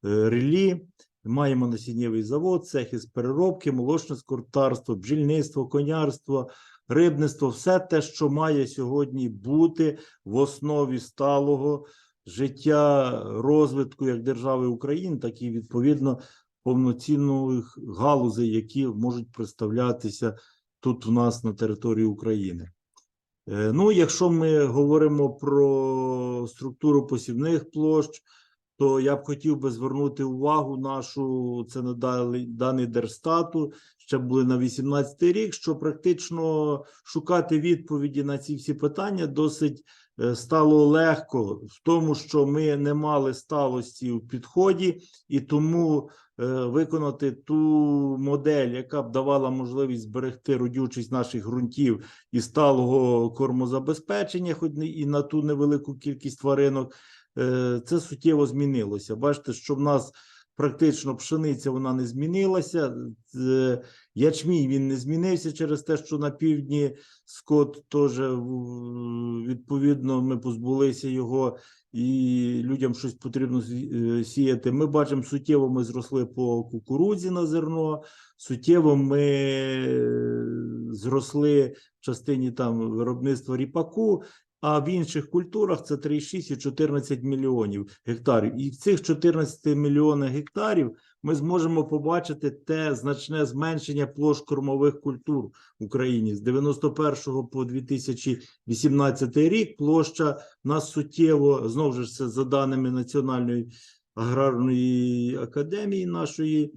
ріллі, маємо насіннєвий завод, цехи з переробки, молочне скотарство, бджільництво, конярство, рибництво, все те, що має сьогодні бути в основі сталого життя, розвитку як держави України, так і відповідно повноцінних галузей, які можуть представлятися тут у нас на території України. Ну, якщо ми говоримо про структуру посівних площ, то я б хотів би звернути увагу нашу, це дані Держстату, ще були на 2018 рік, що практично шукати відповіді на ці всі питання досить стало легко в тому, що ми не мали сталості у підході, і тому виконати ту модель, яка б давала можливість зберегти родючість наших ґрунтів і сталого кормозабезпечення, хоч і на ту невелику кількість тваринок, це суттєво змінилося. Бачите, що в нас практично пшениця вона не змінилася, ячмінь він не змінився через те, що на півдні скот теж, відповідно, ми позбулися його і людям щось потрібно сіяти. Ми бачимо, суттєво ми зросли по кукурудзі на зерно, суттєво ми зросли в частині там виробництва ріпаку, а в інших культурах це 3,6 і 14 мільйонів гектарів. І в цих 14 мільйонах гектарів ми зможемо побачити те значне зменшення площ кормових культур в Україні. З 91 по 2018 рік площа в нас суттєво, знову ж це за даними Національної аграрної академії нашої,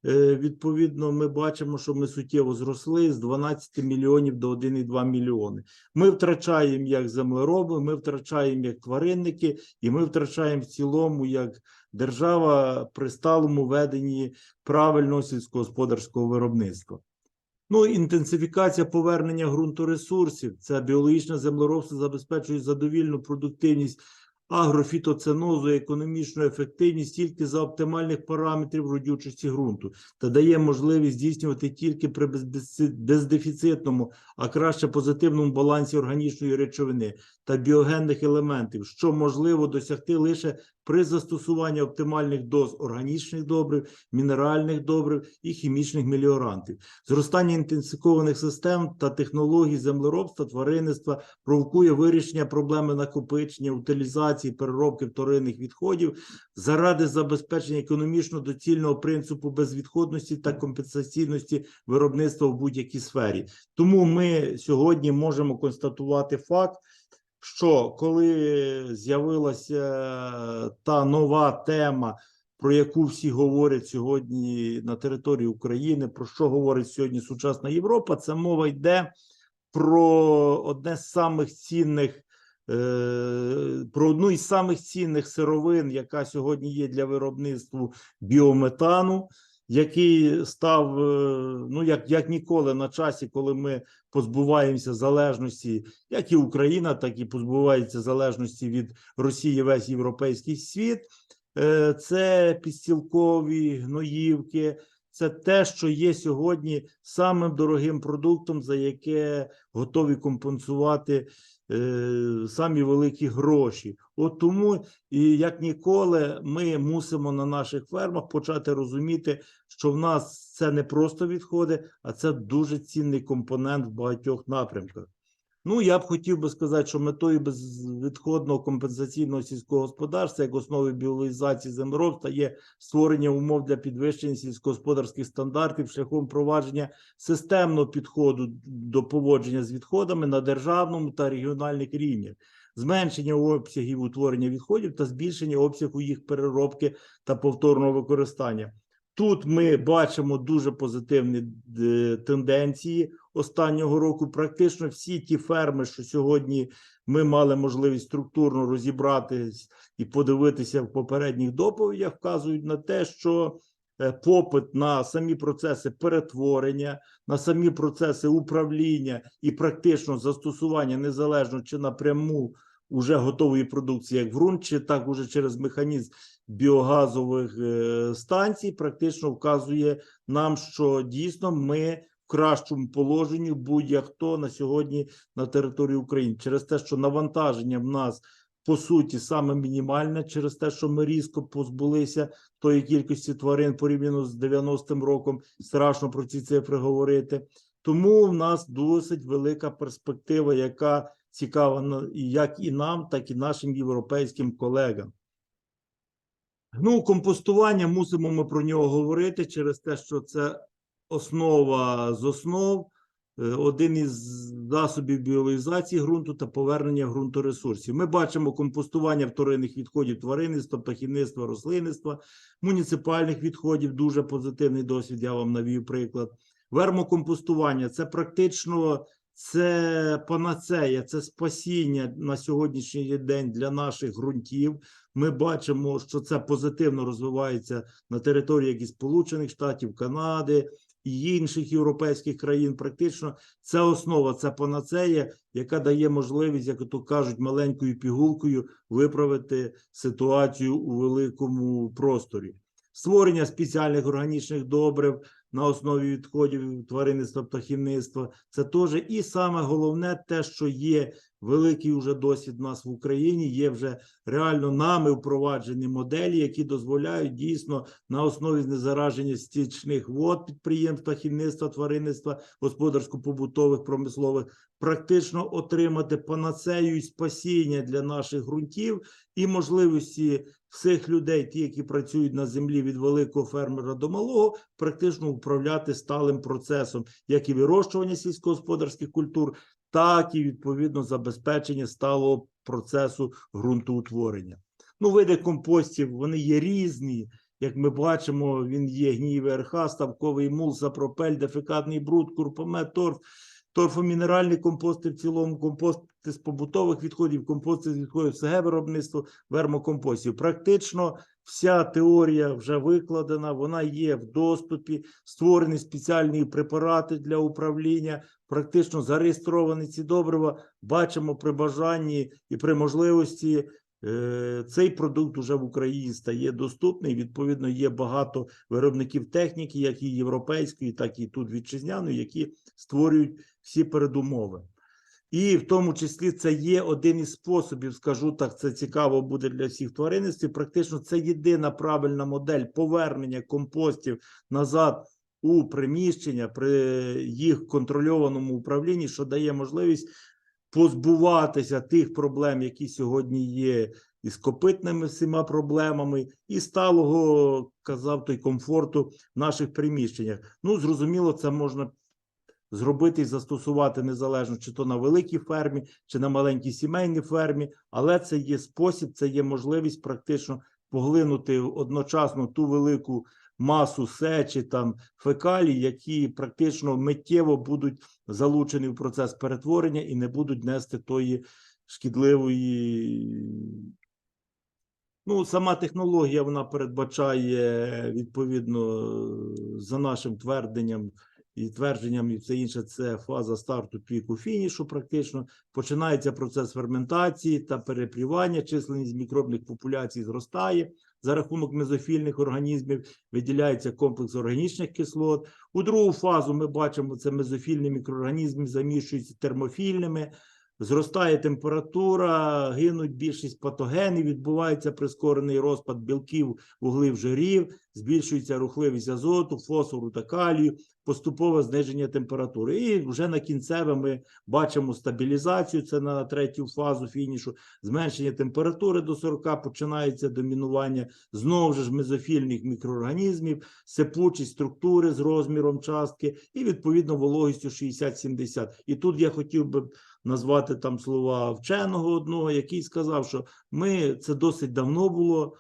відповідно, ми бачимо, що ми суттєво зросли з 12 мільйонів до 1,2 мільйони. Ми втрачаємо як землероби, ми втрачаємо як тваринники, і ми втрачаємо в цілому як держава при сталому веденні правильного сільськогосподарського виробництва. Ну, інтенсифікація повернення ґрунторесурсів, це біологічне землеробство забезпечує задовільну продуктивність агрофітоценозу, економічну ефективність тільки за оптимальних параметрів родючості ґрунту та дає можливість здійснювати тільки при бездефіцитному, а краще позитивному балансі органічної речовини та біогенних елементів, що можливо досягти лише при застосуванні оптимальних доз органічних добрив, мінеральних добрив і хімічних меліорантів. Зростання інтенсифікованих систем та технологій землеробства, тваринництва провокує вирішення проблеми накопичення, утилізації, переробки вторинних відходів заради забезпечення економічно доцільного принципу безвідходності та компенсаційності виробництва в будь-якій сфері. Тому ми сьогодні можемо констатувати факт, що коли з'явилася та нова тема, про яку всі говорять сьогодні на території України, про що говорить сьогодні сучасна Європа, це мова йде про одне з самих цінних, про одну із самих цінних сировин, яка сьогодні є для виробництва біометану, який став, ну, як ніколи на часі, коли ми позбуваємося залежності, як і Україна, так і позбувається залежності від Росії весь європейський світ. Це підстілкові гноївки, це те, що є сьогодні самим дорогим продуктом, за яке готові компенсувати самі великі гроші. От тому, і як ніколи, ми мусимо на наших фермах почати розуміти, що в нас це не просто відходи, а це дуже цінний компонент в багатьох напрямках. Ну, я б хотів би сказати, що метою безвідходного компенсаційного сільського господарства як основи біологізації землеробства є створення умов для підвищення сільськогосподарських стандартів шляхом впровадження системного підходу до поводження з відходами на державному та регіональних рівнях, зменшення обсягів утворення відходів та збільшення обсягу їх переробки та повторного використання. Тут ми бачимо дуже позитивні тенденції останнього року. Практично всі ті ферми, що сьогодні ми мали можливість структурно розібратись і подивитися в попередніх доповідях, вказують на те, що попит на самі процеси перетворення, на самі процеси управління і практично застосування незалежно чи напряму уже готової продукції, як в ґрунт, чи так уже через механізм біогазових станцій практично вказує нам, що дійсно ми в кращому положенні будь-хто на сьогодні на території України. Через те, що навантаження в нас по суті саме мінімальне, через те, що ми різко позбулися тої кількості тварин порівняно з 90-м роком, страшно про ці цифри говорити. Тому в нас досить велика перспектива, яка цікава як і нам, так і нашим європейським колегам. Ну, компостування, мусимо ми про нього говорити через те, що це основа з основ, один із засобів біологізації ґрунту та повернення ґрунторесурсів. Ми бачимо компостування вторинних відходів тваринництва, птахівництва, рослинництва, муніципальних відходів, дуже позитивний досвід, я вам навів приклад. Вермокомпостування – це практично це панацея, це спасіння на сьогоднішній день для наших ґрунтів. Ми бачимо, що це позитивно розвивається на території як і Сполучених Штатів, Канади і інших європейських країн. Практично це основа, це панацея, яка дає можливість, як то кажуть, маленькою пігулкою виправити ситуацію у великому просторі. Створення спеціальних органічних добрив на основі відходів тваринництва, птахівництва. Це теж і саме головне те, що є великий уже досвід у нас в Україні, є вже реально нами впроваджені моделі, які дозволяють дійсно на основі знезараження стічних вод підприємств птахівництва, тваринництва, господарсько-побутових, промислових, практично отримати панацею і спасіння для наших ґрунтів і можливості всіх людей, ті, які працюють на землі від великого фермера до малого, практично управляти сталим процесом, як і вирощування сільськогосподарських культур, так і, відповідно, забезпечення сталого процесу ґрунтоутворення. Ну, види компостів, вони є різні. Як ми бачимо, він є гній ВРХ, ставковий мул, сапропель, дефекатний бруд, курпомет, торф, торфомінеральні компости в цілому, компости з побутових відходів, компости з відходів СГ виробництво, вермокомпостів. Практично вся теорія вже викладена, вона є в доступі, створені спеціальні препарати для управління, практично зареєстровані ці добрива. Бачимо при бажанні і при можливості цей продукт уже в Україні стає доступний. Відповідно, є багато виробників техніки, як і європейської, так і тут вітчизняної, які створюють всі передумови. І в тому числі це є один із способів, скажу так, це цікаво буде для всіх тваринництв. Практично це єдина правильна модель повернення компостів назад у приміщення при їх контрольованому управлінні, що дає можливість позбуватися тих проблем, які сьогодні є із копитними всіма проблемами, і сталого, казав той, комфорту в наших приміщеннях. Ну, зрозуміло, це можна зробити і застосувати незалежно, чи то на великій фермі, чи на маленькій сімейній фермі, але це є спосіб, це є можливість практично поглинути одночасно ту велику масу сечі, там, фекалій, які практично миттєво будуть залучені в процес перетворення і не будуть нести тої шкідливої... Ну, сама технологія, вона передбачає, відповідно, за нашим твердженням, і все інше, це фаза старту, піку, фінішу практично. Починається процес ферментації та перепрівання, численність мікробних популяцій зростає. За рахунок мезофільних організмів виділяється комплекс органічних кислот. У другу фазу ми бачимо, це мезофільні мікроорганізми заміщуються термофільними. Зростає температура, гинуть більшість патогенів, відбувається прискорений розпад білків, вуглів, жирів, збільшується рухливість азоту, фосфору та калію, поступове зниження температури. І вже на кінцеве ми бачимо стабілізацію, це на третю фазу фінішу, зменшення температури до 40, починається домінування знову ж мезофільних мікроорганізмів, сипучість структури з розміром частки і, відповідно, вологістю 60-70. І тут я хотів би назвати там слова вченого одного, який сказав, що це досить давно було,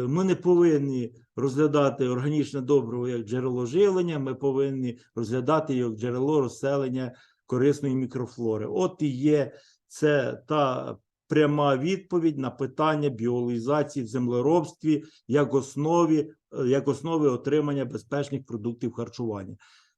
ми не повинні розглядати органічне добриво як джерело живлення, ми повинні розглядати його як джерело розселення корисної мікрофлори. От і є це та пряма відповідь на питання біологізації в землеробстві як основи отримання безпечних продуктів харчування.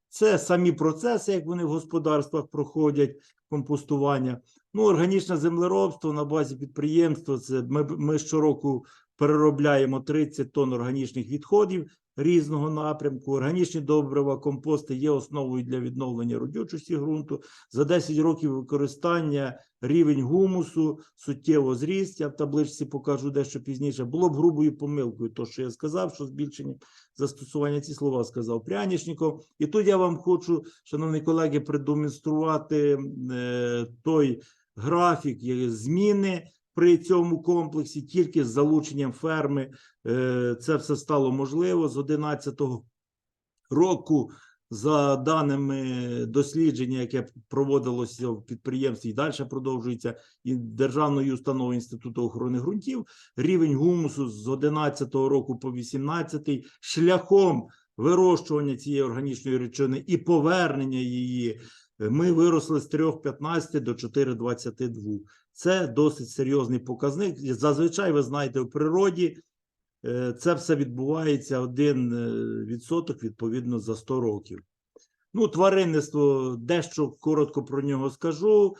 Це самі процеси, як вони в господарствах проходять, компостування. Ну, органічне землеробство на базі підприємства, це ми щороку переробляємо 30 тонн органічних відходів різного напрямку. Органічні добрива, компости є основою для відновлення родючості ґрунту. За 10 років використання рівень гумусу суттєво зріс. Я в табличці покажу дещо пізніше. Було б грубою помилкою то, що я сказав, що збільшення застосування, ці слова сказав Прянішніков. І тут я вам хочу, шановні колеги, продемонструвати той графік зміни при цьому комплексі. Тільки з залученням ферми це все стало можливо. З 2011 року, за даними дослідження, яке проводилося в підприємстві і далі продовжується, і Державною установою Інституту охорони ґрунтів, рівень гумусу з 2011 року по 2018 шляхом вирощування цієї органічної речовини і повернення її, ми виросли з 3,15 до 4,22. Це досить серйозний показник. Зазвичай, ви знаєте, в природі це все відбувається 1% відповідно за 100 років. Ну, тваринництво, дещо коротко про нього скажу.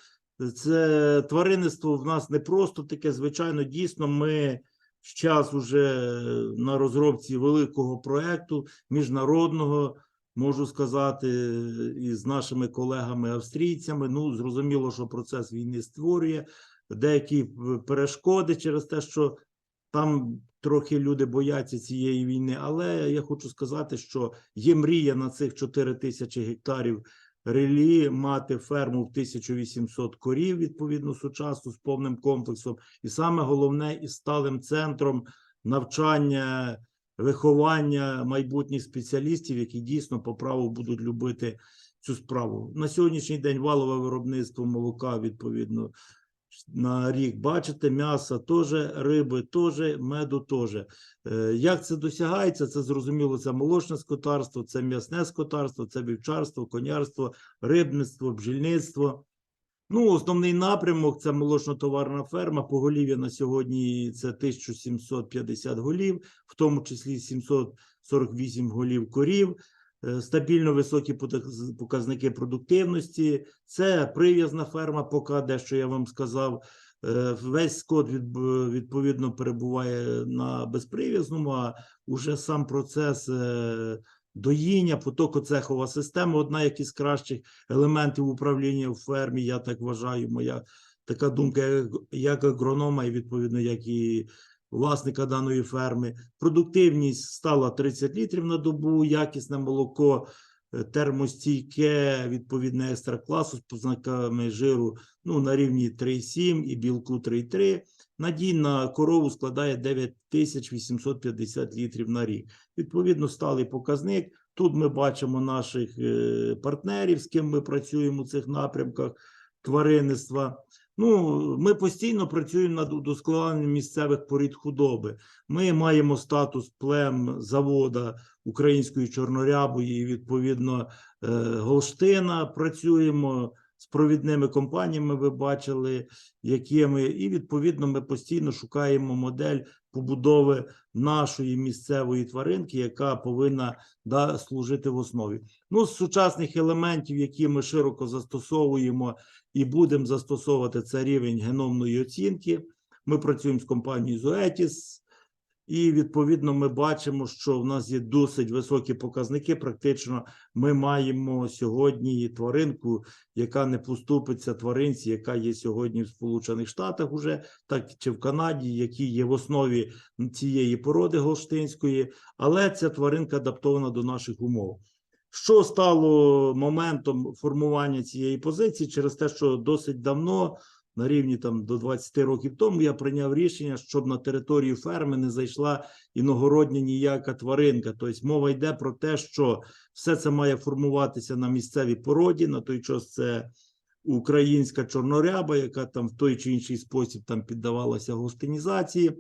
Це тваринництво в нас не просто таке, звичайно, дійсно, ми в час уже на розробці великого проєкту, міжнародного, можу сказати, із нашими колегами-австрійцями. Ну, зрозуміло, що процес війни створює деякі перешкоди через те, що там трохи люди бояться цієї війни. Але я хочу сказати, що є мрія на цих 4000 гектарів релі мати ферму в 1800 корів, відповідно, сучасну, з повним комплексом. І саме головне, і сталим центром навчання, виховання майбутніх спеціалістів, які дійсно по праву будуть любити цю справу. На сьогоднішній день валове виробництво молока, відповідно, на рік, бачите, м'яса теж, риби теж, меду теж. Як це досягається? Це зрозуміло, це молочне скотарство, це м'ясне скотарство, це вівчарство, конярство, рибництво, бджільництво. Ну, основний напрямок – це молочно-товарна ферма. Поголів'я на сьогодні – це 1750 голів, в тому числі 748 голів корів. Стабільно високі показники продуктивності. Це прив'язна ферма, поки дещо я вам сказав. Весь скот, відповідно, перебуває на безприв'язному, а уже сам процес доїння, потокоцехова система, одна із кращих елементів управління в фермі, я так вважаю, моя така думка, як агронома і, відповідно, як і власника даної ферми. Продуктивність стала 30 літрів на добу, якісне молоко, термостійке, відповідне екстра-класу з познаками жиру на рівні 3,7 і білку 3,3. Надій на корову складає 9850 літрів на рік. Відповідно, сталий показник. Тут ми бачимо наших партнерів, з ким ми працюємо у цих напрямках тваринництва. Ми постійно працюємо над удосконаленням місцевих порід худоби. Ми маємо статус плем завода української чорнорябої, відповідно, Голштина. Працюємо з провідними компаніями, ви бачили, якими. І, відповідно, ми постійно шукаємо модель побудови нашої місцевої тваринки, яка повинна служити в основі. З сучасних елементів, які ми широко застосовуємо і будемо застосовувати, це рівень геномної оцінки. Ми працюємо з компанією Zoetis, і, відповідно, ми бачимо, що в нас є досить високі показники. Практично ми маємо сьогодні тваринку, яка не поступиться тваринці, яка є сьогодні в Сполучених Штатах уже, так чи в Канаді, які є в основі цієї породи голштинської, але ця тваринка адаптована до наших умов. Що стало моментом формування цієї позиції? Через те, що досить давно, на рівні до 20 років тому, я прийняв рішення, щоб на територію ферми не зайшла іногородня ніяка тваринка. Тобто мова йде про те, що все це має формуватися на місцевій породі. На той час це українська чорноряба, яка в той чи інший спосіб піддавалася голштинізації.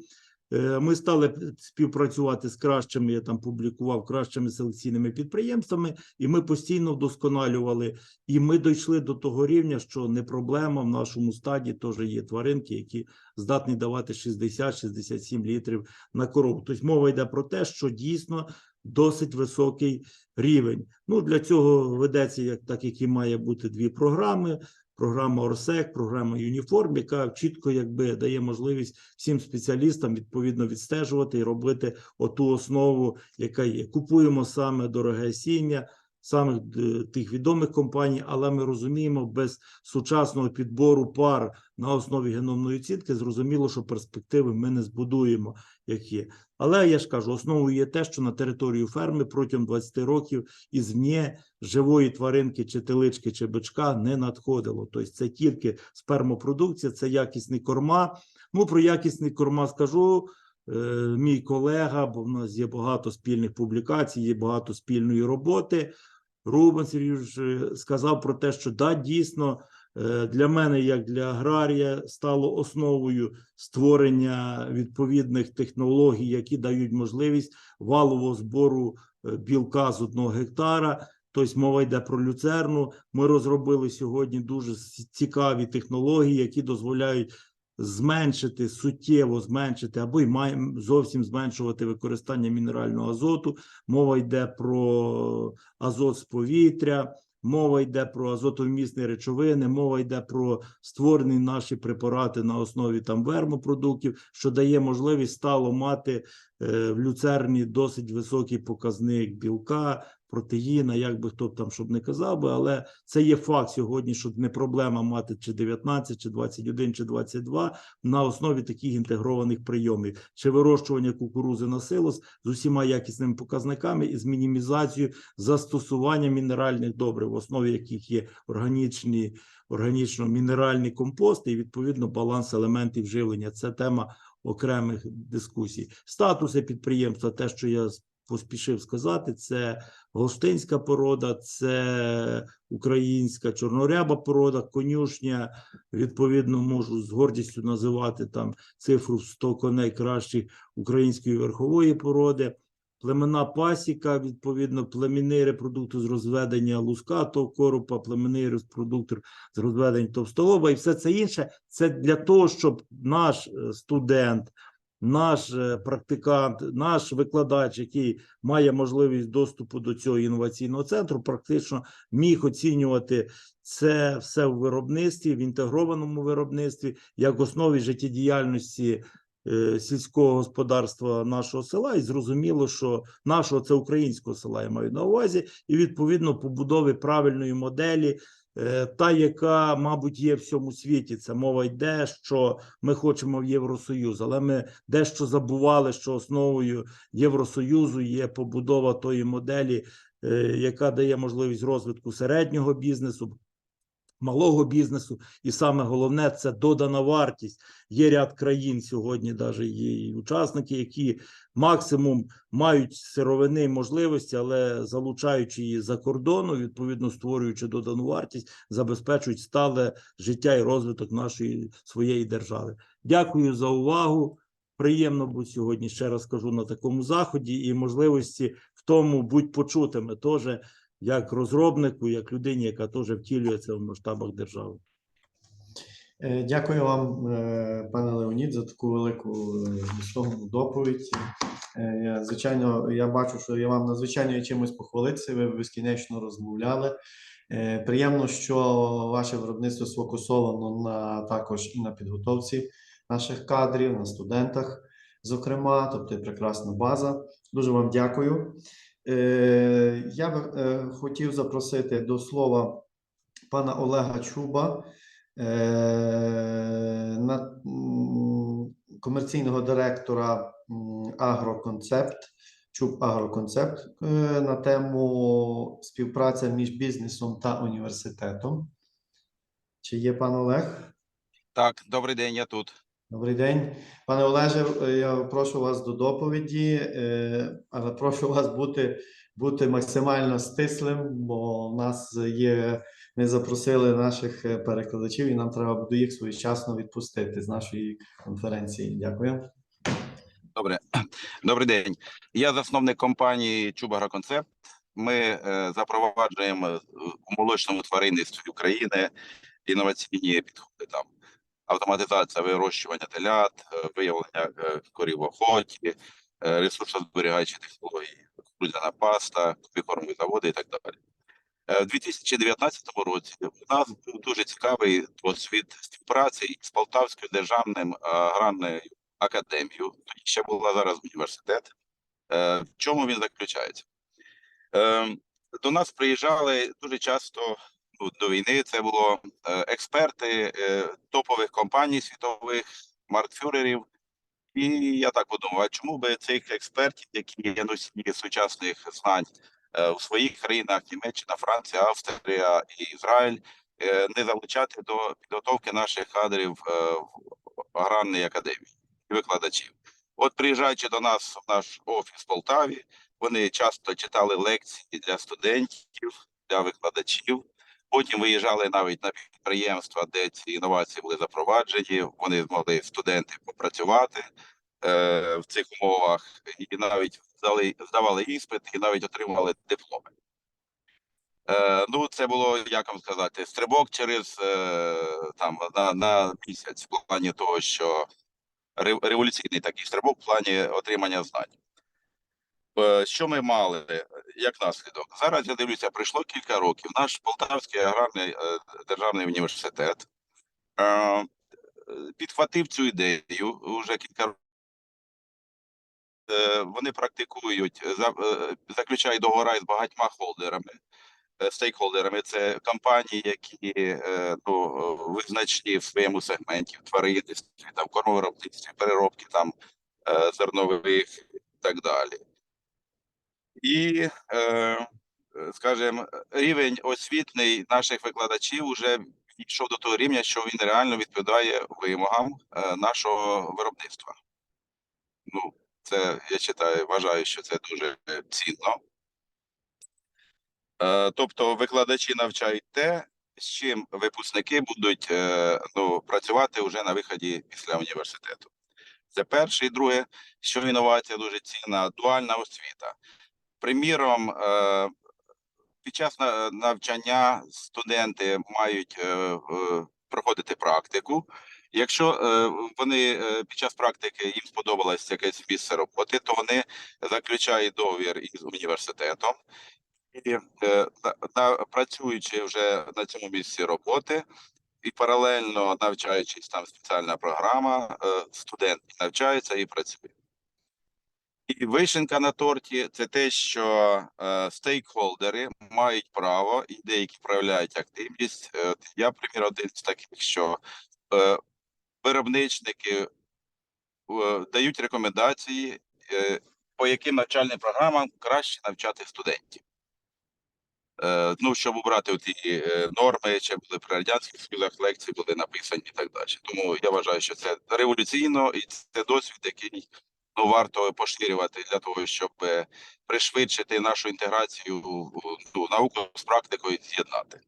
Ми стали співпрацювати з кращими, я публікував, кращими селекційними підприємствами, і ми постійно вдосконалювали. І ми дійшли до того рівня, що не проблема, в нашому стаді теж є тваринки, які здатні давати 60-67 літрів на корову. Тобто мова йде про те, що дійсно досить високий рівень. Для цього ведеться, так як і має бути, 2 програми. програма ОРСЕК, програма ЮНІФОРМ, яка чітко якби дає можливість всім спеціалістам відповідно відстежувати і робити оту основу, яка є. Купуємо саме дороге сім'я, самих тих відомих компаній, але ми розуміємо, без сучасного підбору пар на основі геномної оцінки, зрозуміло, що перспективи ми не збудуємо, як є. Але я ж кажу, основою є те, що на територію ферми протягом 20 років ізвні живої тваринки, чи телички, чи бичка не надходило. Тобто це тільки спермопродукція, це якісні корма. Ну, про якісні корма скажу. Мій колега, бо в нас є багато спільних публікацій, є багато спільної роботи. Рубан Сергійович сказав про те, що да, дійсно, для мене, як для аграрія, стало основою створення відповідних технологій, які дають можливість валового збору білка з 1 гектара. Тобто мова йде про люцерну. Ми розробили сьогодні дуже цікаві технології, які дозволяють зменшити, суттєво зменшити або й маємо зовсім зменшувати використання мінерального азоту. Мова йде про азот з повітря, мова йде про азотовмісні речовини, мова йде про створені наші препарати на основі там вермопродуктів, що дає можливість стало мати в люцерні досить високий показник білка, протеїна, як би хто там щоб не казав би, але це є факт сьогодні, що не проблема мати чи 19, чи 21, чи 22 на основі таких інтегрованих прийомів. Чи вирощування кукурузи на силос з усіма якісними показниками і з мінімізацією застосування мінеральних добрив, в основі яких є органічно-мінеральні компости і, відповідно, баланс елементів живлення. Це тема окремих дискусій. Статуси підприємства, те, що я поспішив сказати, це голштинська порода, це українська чорноряба порода, конюшня, відповідно, можу з гордістю називати там цифру в 100 коней кращих української верхової породи, племена пасіка, відповідно, племінний репродуктор з розведення лускатого коропа, племінний репродуктор з розведення товстолоба і все це інше. Це для того, щоб наш студент, наш практикант, наш викладач, який має можливість доступу до цього інноваційного центру, практично міг оцінювати це все в виробництві, в інтегрованому виробництві, як основі життєдіяльності сільського господарства нашого села, і зрозуміло, що нашого, це українського села, я маю на увазі, і відповідно побудови правильної моделі, та, яка, мабуть, є в всьому світі. Це мова йде, що ми хочемо в Євросоюз, але ми дещо забували, що основою Євросоюзу є побудова тої моделі, яка дає можливість розвитку середнього бізнесу, малого бізнесу, і саме головне – це додана вартість. Є ряд країн сьогодні, навіть є учасники, які максимум мають сировини і можливості, але залучаючи її за кордону, відповідно створюючи додану вартість, забезпечують стале життя і розвиток нашої своєї держави. Дякую за увагу. Приємно бути сьогодні, ще раз кажу, на такому заході і можливості в тому бути почутими теж, як розробнику, як людині, яка теж втілює це в масштабах держави. Дякую вам, пане Леонід, за таку велику змістовну доповідь. Звичайно, я бачу, що я вам надзвичайно є чимось похвалитися, ви безкінечно розмовляли. Приємно, що ваше виробництво сфокусовано також і на підготовці наших кадрів, на студентах, зокрема, тобто прекрасна база. Дуже вам дякую. Я би хотів запросити до слова пана Олега Чуба, комерційного директора Агроконцепт, Чуб Агроконцепт, на тему співпраця між бізнесом та університетом. Чи є пан Олег? Так, добрий день, я тут. Добрий день. Пане Олеже, я прошу вас до доповіді, але прошу вас бути максимально стислим, бо в нас є, ми запросили наших перекладачів і нам треба буде їх своєчасно відпустити з нашої конференції. Дякую. Добре. Добрий день. Я засновник компанії Чуб Агроконцепт. Ми запроваджуємо у молочному тваринництві України інноваційні підходи, там автоматизація вирощування телят, виявлення корів в охоті, ресурсозберігаючі технології, кукурудзяна паста, кормові заводи і так далі. У 2019 році у нас був дуже цікавий досвід співпраці з Полтавською державною аграрною академією, тоді ще була зараз університет. В чому він заключається? До нас приїжджали дуже часто, до війни це було експерти топових компаній світових, маркетфюрерів. І я так подумав, а чому би цих експертів, які є носії сучасних знань у своїх країнах, Німеччина, Франція, Австрія і Ізраїль, не залучати до підготовки наших кадрів в аграрній академії і викладачів. От приїжджаючи до нас в наш офіс в Полтаві, вони часто читали лекції для студентів, для викладачів. Потім виїжджали навіть на підприємства, де ці інновації були запроваджені. Вони змогли студенти попрацювати в цих умовах і навіть здавали іспити і навіть отримали дипломи. Ну, це було, як вам сказати, стрибок через там на місяць в плані того, що революційний такий стрибок в плані отримання знань. Що ми мали як наслідок? Зараз, я дивлюся, пройшло кілька років. Наш Полтавський аграрний державний університет підхватив цю ідею вже кілька років. Вони практикують, заключають договори з багатьма холдерами, стейкхолдерами. Це компанії, які визначні в своєму сегменті, в тваринництві, там, кормовиробництві, переробки там, зернових і так далі. І, скажімо, рівень освітний наших викладачів вже йшов до того рівня, що він реально відповідає вимогам нашого виробництва. Ну, це, я вважаю, що це дуже цінно. Тобто викладачі навчають те, з чим випускники будуть працювати вже на виході після університету. Це перше. І друге, що інновація дуже цінна, дуальна освіта. Приміром, під час навчання студенти мають проходити практику. Якщо вони під час практики їм сподобалось якесь місце роботи, то вони заключають договір із університетом. І працюючи вже на цьому місці роботи і паралельно навчаючись, там спеціальна програма, студент навчається і працює. І вишенька на торті – це те, що стейкхолдери мають право, і деякі проявляють активність. Я, примір, один з таких, що виробничники дають рекомендації, по яким навчальним програмам краще навчати студентів. Ну, щоб обрати ті норми, ще були при Радянських Союзах, лекції були написані і так далі. Тому я вважаю, що це революційно і це досвід, який варто поширювати для того, щоб пришвидшити нашу інтеграцію в науку з практикою з'єднати.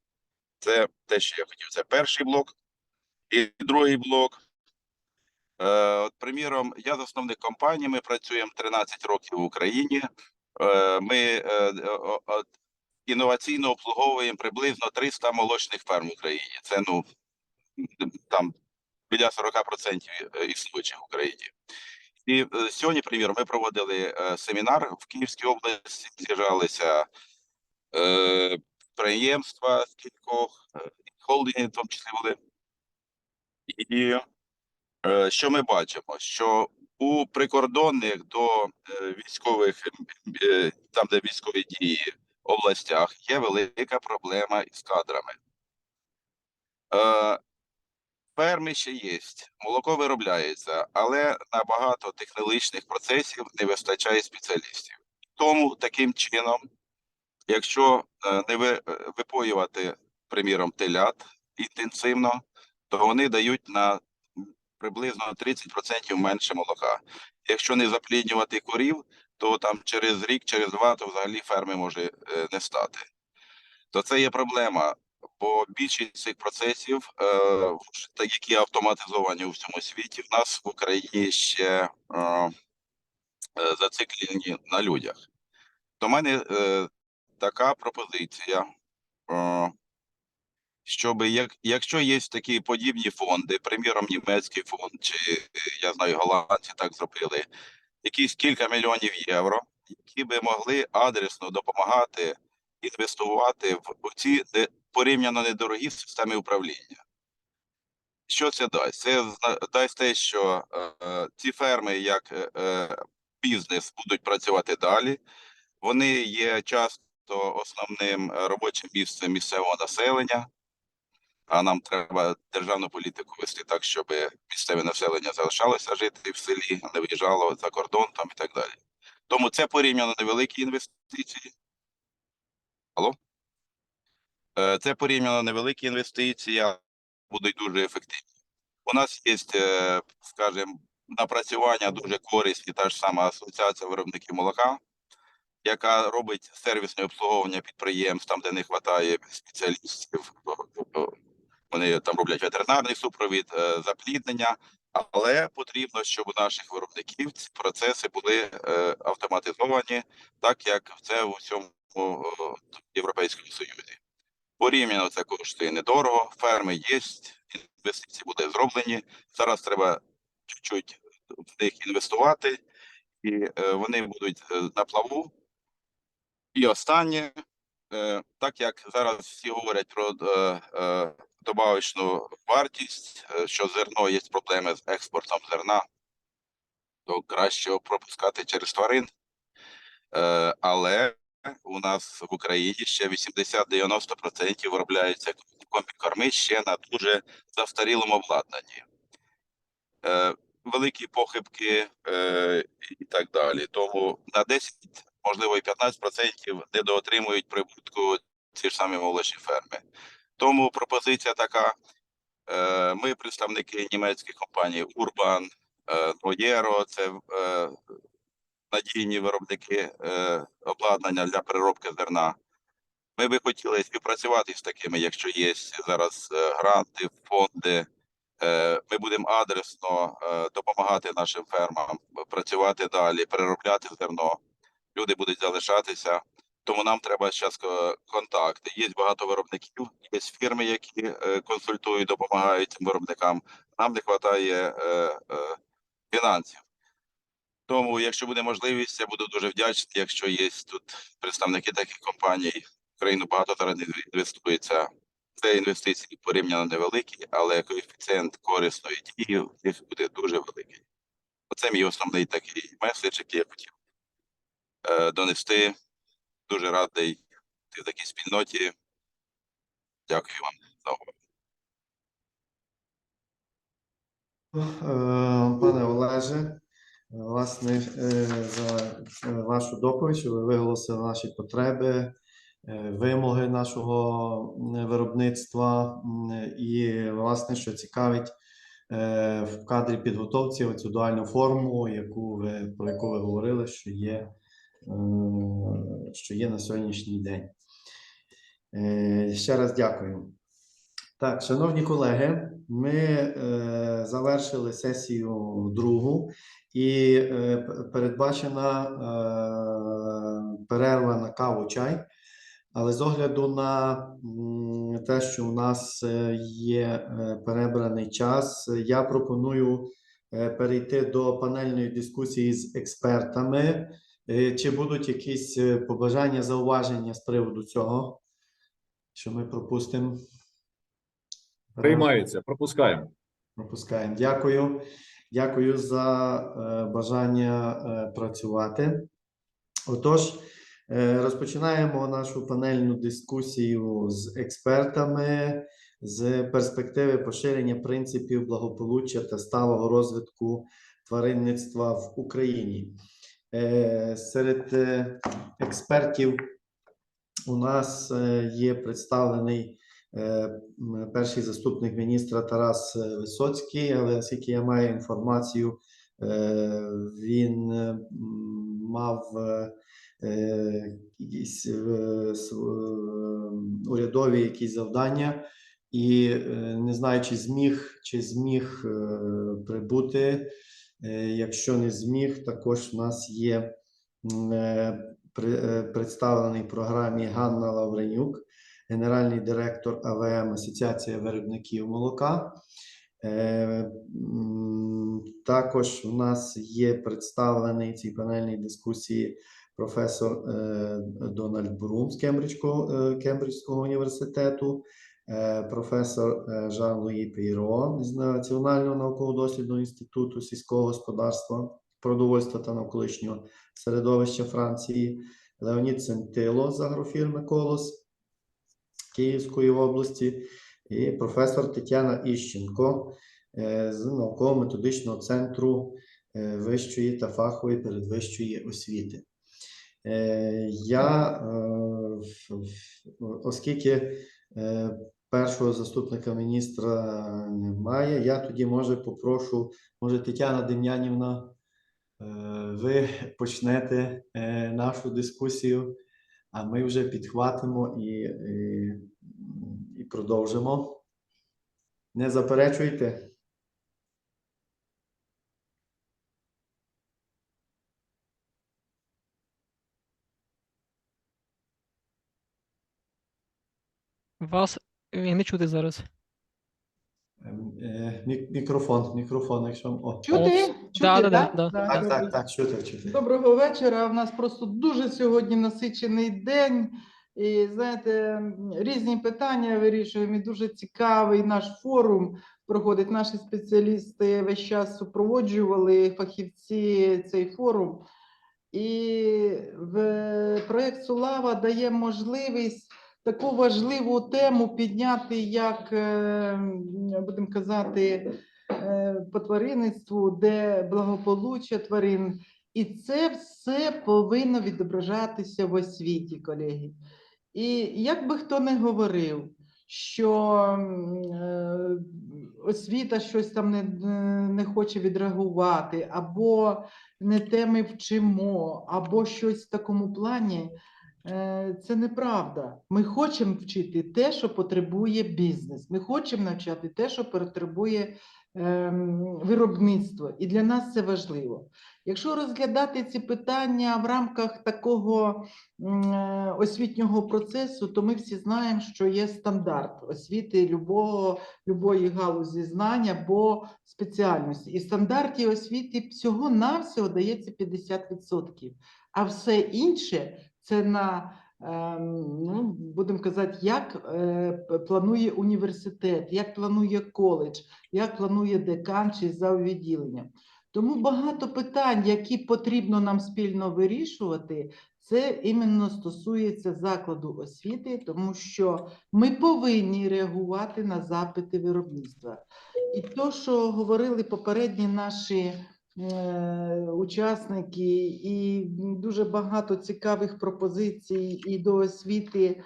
Це те, що я хотів. Це перший блок. І другий блок. Приміром, я засновник компанії, ми працюємо 13 років в Україні. Ми інноваційно обслуговуємо приблизно 300 молочних ферм в Україні. Це, там, біля 40% існуючих в Україні. І сьогодні, примір, ми проводили семінар в Київській області, з'їжджалися підприємства з кількох, холдинги в тому числі були. І що ми бачимо? Що у прикордонних до військових, там де військові дії, областях є велика проблема із кадрами. Ферми ще є, молоко виробляється, але на багато технологічних процесів не вистачає спеціалістів. Тому таким чином, якщо не випоювати, приміром, телят інтенсивно, то вони дають на приблизно 30% менше молока. Якщо не запліднювати корів, то там через рік, через два, то взагалі ферми може не стати. То це є проблема. Бо більшість цих процесів, які автоматизовані у всьому світі, в нас в Україні ще зациклені на людях. То в мене така пропозиція, щоб якщо є такі подібні фонди, приміром німецький фонд, чи я знаю, голландці так зробили, якісь кілька мільйонів євро, які би могли адресно допомагати інвестувати в ці порівняно недорогі системи управління. Що це дасть? Це дасть те, що ці ферми, як бізнес, будуть працювати далі. Вони є часто основним робочим місцем місцевого населення, а нам треба державну політику вести так, щоб місцеве населення залишалося жити в селі, не виїжджало за кордон там і так далі. Тому це порівняно невеликі інвестиції. Алло? Це порівняно невеликі інвестиції, будуть дуже ефективні. У нас є, скажімо, напрацювання дуже корисні, та ж сама асоціація виробників молока, яка робить сервісне обслуговування підприємств, там, де не вистачає спеціалістів. Вони там роблять ветеринарний супровід, запліднення, але потрібно, щоб у наших виробників ці процеси були автоматизовані, так як це в усьому Європейському Союзі. Порівняно це коштує недорого, ферми є, інвестиції будуть зроблені. Зараз треба чуть-чуть в них інвестувати, і вони будуть на плаву. І останнє, так як зараз всі говорять про добавочну вартість, що зерно є проблеми з експортом зерна, то краще пропускати через тварин. Але у нас в Україні ще 80-90% виробляються комбікорми ще на дуже застарілому обладнанні. Великі похибки і так далі. Тому на 10, можливо і 15% недоотримують прибутку ці ж самі молочні ферми. Тому пропозиція така. Ми представники німецьких компаній Urban, Noyero, це надійні виробники обладнання для переробки зерна. Ми би хотіли співпрацювати з такими, якщо є зараз гранти, фонди. Ми будемо адресно допомагати нашим фермам працювати далі, переробляти зерно. Люди будуть залишатися. Тому нам треба зараз контакти. Є багато виробників, є фірми, які консультують, допомагають цим виробникам. Нам не вистачає фінансів. Тому, якщо буде можливість, я буду дуже вдячний, якщо є тут представники таких компаній. В Україну багато зараз інвестується. Це інвестиції порівняно невеликі, але коефіцієнт корисної дії в них буде дуже великий. Оце мій основний такий меседж, який я хотів донести. Дуже радий в такій спільноті. Дякую вам за увагу. Пане Олеже, власне, за вашу доповідь, що ви виголосили наші потреби, вимоги нашого виробництва і, власне, що цікавить в кадрі підготовці оцю дуальну форму, про яку ви говорили, що є на сьогоднішній день. Ще раз дякую. Так, шановні колеги, ми завершили сесію другу і передбачена перерва на каву-чай. Але з огляду на те, що у нас є перебраний час, я пропоную перейти до панельної дискусії з експертами. Чи будуть якісь побажання, зауваження з приводу цього, що ми пропустимо? Приймається, пропускаємо. Пропускаємо. Дякую. Дякую за бажання працювати. Отож, розпочинаємо нашу панельну дискусію з експертами з перспективи поширення принципів благополуччя та сталого розвитку тваринництва в Україні. Серед експертів у нас є представлений перший заступник міністра Тарас Висоцький, але оскільки я маю інформацію, він мав якісь урядові якісь завдання і не знаю, чи зміг прибути. Якщо не зміг, також у нас є представлений в програмі Ганна Лавренюк, генеральний директор АВМ Асоціація виробників молока. Також у нас є представлений в цій панельній дискусії професор Дональд Брум з Кембриджського університету, професор Жан-Луї Пейрон з Національного науково-дослідного інституту сільського господарства, продовольства та навколишнього середовища Франції, Леонід Сентило з агрофірми «Колос» Київської області і професор Тетяна Іщенко з науково-методичного центру вищої та фахової передвищої освіти. Оскільки першого заступника міністра немає, я тоді, може, попрошу, може, Тетяна Дем'янівна, ви почнете нашу дискусію, а ми вже підхватимо і продовжимо. Не заперечуйте? Вас не чути зараз. Мікрофон, якщо... Чути? Да. Так, чути. Доброго вечора. У нас просто дуже сьогодні насичений день. І, знаєте, різні питання вирішуємо. І дуже цікавий наш форум проходить. Наші спеціалісти весь час супроводжували, фахівці, цей форум. І проєкт SULAWE дає можливість таку важливу тему підняти, як, будемо казати, по тваринництву, де благополуччя тварин. І це все повинно відображатися в освіті, колеги. І як би хто не говорив, що освіта щось там не хоче відреагувати, або не те ми вчимо, або щось в такому плані, це неправда. Ми хочемо вчити те, що потребує бізнес. Ми хочемо навчати те, що потребує виробництво. І для нас це важливо. Якщо розглядати ці питання в рамках такого освітнього процесу, то ми всі знаємо, що є стандарт освіти любої галузі знань або спеціальності. І в стандарті освіти всього-навсього дається 50%. А все інше – це на, будемо казати, як планує університет, як планує коледж, як планує декан чи заввідділення. Тому багато питань, які потрібно нам спільно вирішувати, це іменно стосується закладу освіти, тому що ми повинні реагувати на запити виробництва. І то, що говорили попередні наші учасники, і дуже багато цікавих пропозицій і до освіти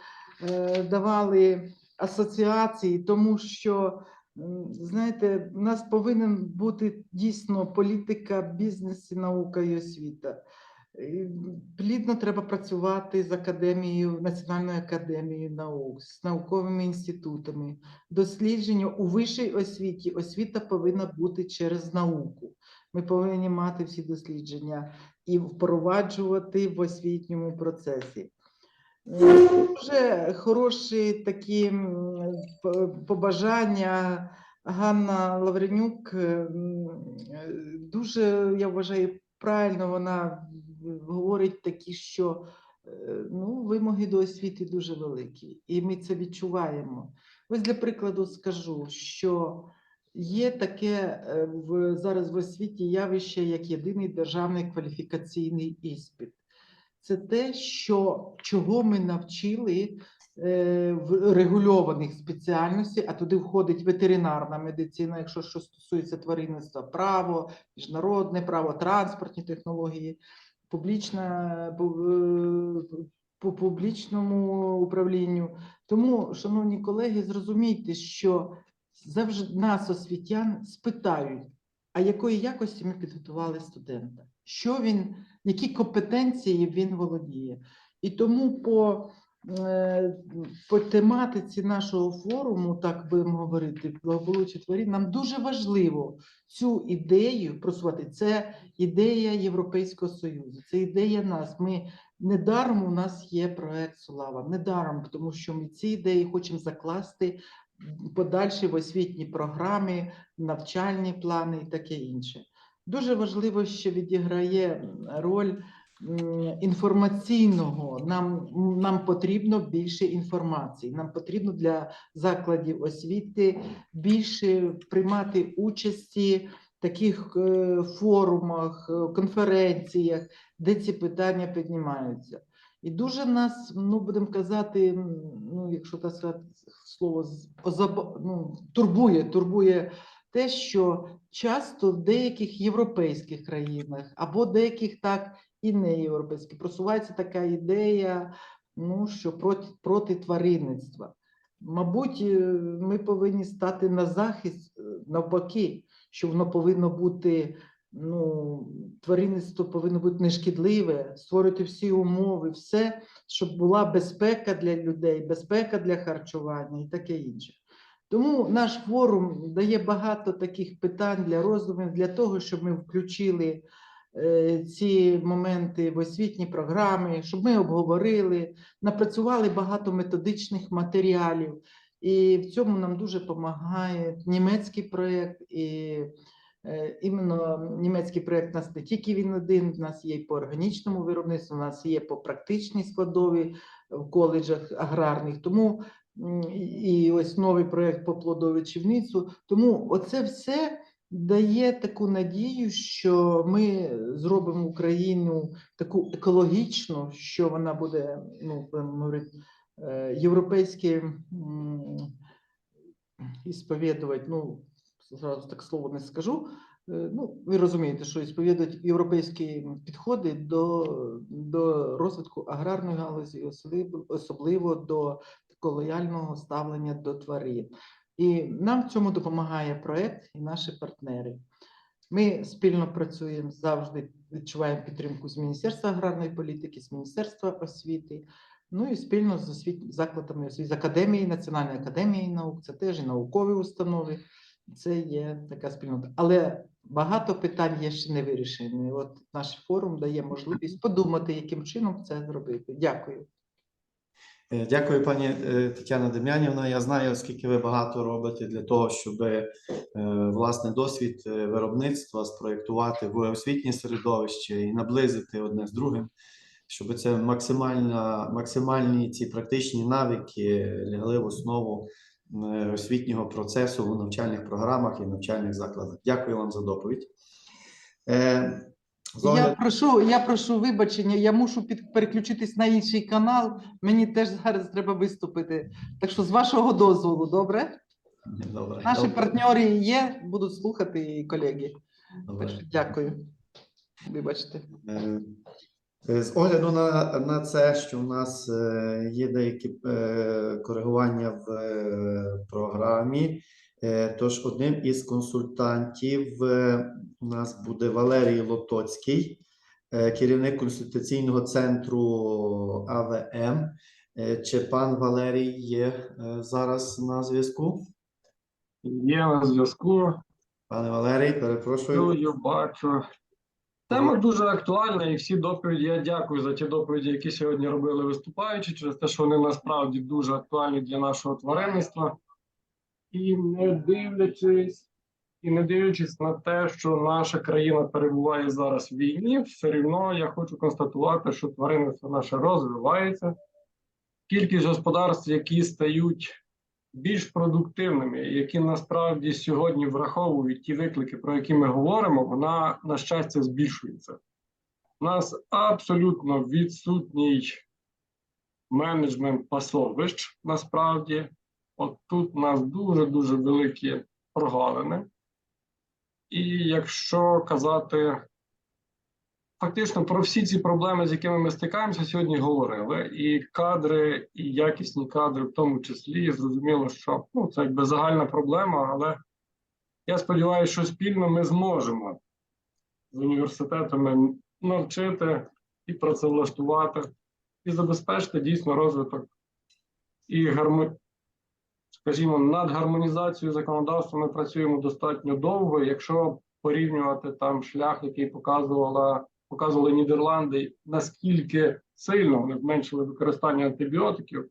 давали асоціації, тому що, знаєте, у нас повинен бути дійсно політика, бізнес, наука і освіта. Плідно треба працювати з академією, Національною академією наук, з науковими інститутами. Дослідження у вищій освіті, освіта повинна бути через науку. Ми повинні мати всі дослідження і впроваджувати в освітньому процесі. Дуже хороші такі побажання. Ганна Лавренюк дуже, я вважаю, правильно вона говорить такі, що вимоги до освіти дуже великі, і ми це відчуваємо. Ось для прикладу скажу, що є таке зараз в освіті явище, як єдиний державний кваліфікаційний іспит. Це те, чого ми навчили в регульованих спеціальностей, а туди входить ветеринарна медицина, якщо що стосується тваринництва, право, міжнародне право, транспортні технології, по публічному управлінню. Тому, шановні колеги, зрозумійте, що завжди нас, освітян, спитають, а якої якості ми підготували студента, які компетенції він володіє. І тому по тематиці нашого форуму, так будемо говорити, благополуччя тварин, нам дуже важливо цю ідею просувати. Це ідея Європейського Союзу, це ідея нас. Недаром у нас є проєкт SULAWE, недаром, тому що ми ці ідеї хочемо закласти подальші в освітні програми, навчальні плани і таке інше. Дуже важливо, що відіграє роль інформаційного, нам потрібно більше інформації, нам потрібно для закладів освіти більше приймати участі в таких форумах, конференціях, де ці питання піднімаються. І дуже нас, ну, будемо казати, ну, якщо так сказати слово, турбує те, що часто в деяких європейських країнах або деяких так і не європейських просувається така ідея, ну, що проти тваринництва. Мабуть, ми повинні стати на захист навпаки, що воно повинно бути, ну, тваринництво повинно бути нешкідливе, створити всі умови, все, щоб була безпека для людей, безпека для харчування і таке інше. Тому наш форум дає багато таких питань для роздумів, для того, щоб ми включили ці моменти в освітні програми, щоб ми обговорили, напрацювали багато методичних матеріалів. І в цьому нам дуже допомагає німецький проєкт. І іменно німецький проєкт у нас не тільки він один, у нас є і по органічному виробництву, у нас є по практичній складовій в коледжах аграрних. Тому і ось новий проєкт по плодовичівництву. Тому оце все дає таку надію, що ми зробимо Україну таку екологічну, що вона буде, ну, говорить, європейські ісповідувати, ну, зараз так слово не скажу, ну, ви розумієте, що ісповідують європейські підходи до розвитку аграрної галузі, особливо до лояльного ставлення до тварин. І нам в цьому допомагає проєкт і наші партнери. Ми спільно працюємо, завжди відчуваємо підтримку з Міністерства аграрної політики, з Міністерства освіти, ну і спільно з закладами освіти, з Академією, Національної академії наук, це теж і наукові установи, це є така спільнота. Але багато питань є ще не вирішені. От наш форум дає можливість подумати, яким чином це зробити. Дякую. Дякую, пані Тетяна Дем'янівна. Я знаю, оскільки ви багато робите для того, щоб власне досвід виробництва спроєктувати в освітнє середовище і наблизити одне з другим, щоб це максимальні ці практичні навики лягли в основу освітнього процесу в навчальних програмах і навчальних закладах. Дякую вам за доповідь. Я прошу вибачення, я мушу переключитись на інший канал, мені теж зараз треба виступити. Так що з вашого дозволу, добре? Добре. Наші партнери є, будуть слухати і колеги. Добре. Так що дякую. Вибачте. З огляду на це, що у нас є деякі коригування в програмі, тож одним із консультантів у нас буде Валерій Лотоцький, керівник консультаційного центру АВМ. Чи пан Валерій є зараз на зв'язку? Є на зв'язку. Пане Валерій, перепрошую. Чую, бачу. Тема дуже актуальна, і всі доповіді, я дякую за ті доповіді, які сьогодні робили виступаючі, через те, що вони насправді дуже актуальні для нашого тваринництва. І не дивлячись на те, що наша країна перебуває зараз в війні, все рівно я хочу констатувати, що тваринництво наше розвивається. Кількість господарств, які стають більш продуктивними, які насправді сьогодні враховують ті виклики, про які ми говоримо, вона, на щастя, збільшується. У нас абсолютно відсутній менеджмент пасовищ, насправді. От тут у нас дуже-дуже великі прогалини. І якщо казати фактично про всі ці проблеми, з якими ми стикаємося, сьогодні говорили. І кадри, і якісні кадри в тому числі. Зрозуміло, що це якби загальна проблема, але я сподіваюся, що спільно ми зможемо з університетами навчити і працевлаштувати, і забезпечити дійсно розвиток і скажімо, над гармонізацією законодавства ми працюємо достатньо довго. Якщо порівнювати там шлях, який показували Нідерланди, наскільки сильно вони зменшили використання антибіотиків,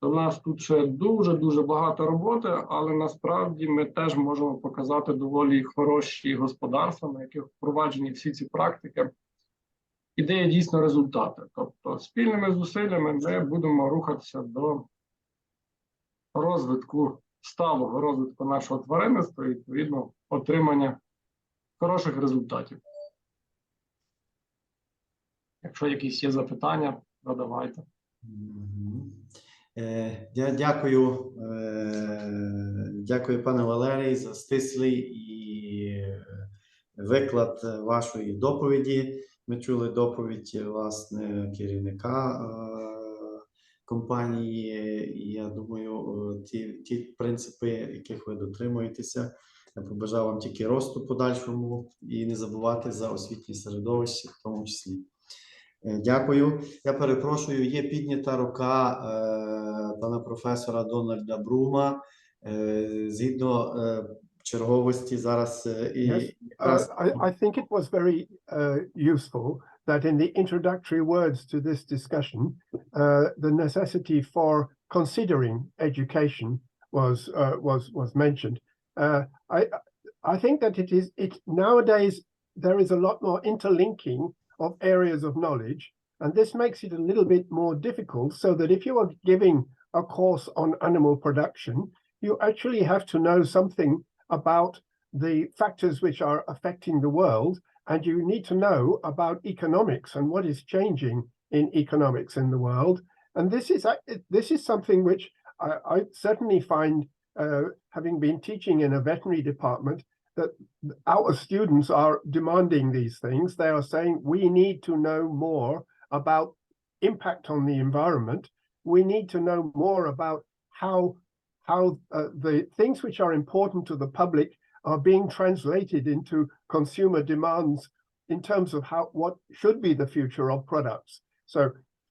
то в нас тут ще дуже-дуже багато роботи, але насправді ми теж можемо показати доволі хороші господарства, на яких впроваджені всі ці практики. і дає дійсно результати. Тобто спільними зусиллями ми будемо рухатися до розвитку, сталого розвитку нашого тваринництва і, відповідно, отримання хороших результатів. Якщо якісь є запитання, задавайте. Дякую, дякую, пане Валерій, за стислий і виклад вашої доповіді. Ми чули доповідь, власне, керівника компанії, і я думаю, ті принципи, яких ви дотримуєтеся, я побажав вам тільки росту подальшому і не забувати за освітнє середовище в тому числі. Дякую. Я перепрошую, є піднята рука пана професора Дональда Брума. Згідно черговості зараз Yes. I think it was very useful that in the introductory words to this discussion, the necessity for considering education was mentioned. I think that nowadays there is a lot more interlinking of areas of knowledge, and this makes it a little bit more difficult, so that if you are giving a course on animal production, you actually have to know something about the factors which are affecting the world, and you need to know about economics and what is changing in economics in the world. And this is something which I certainly find, having been teaching in a veterinary department, that our students are demanding these things. They are saying we need to know more about impact on the environment. We need to know more about how the things which are important to the public are being translated into consumer demands in terms of what should be the future of products. So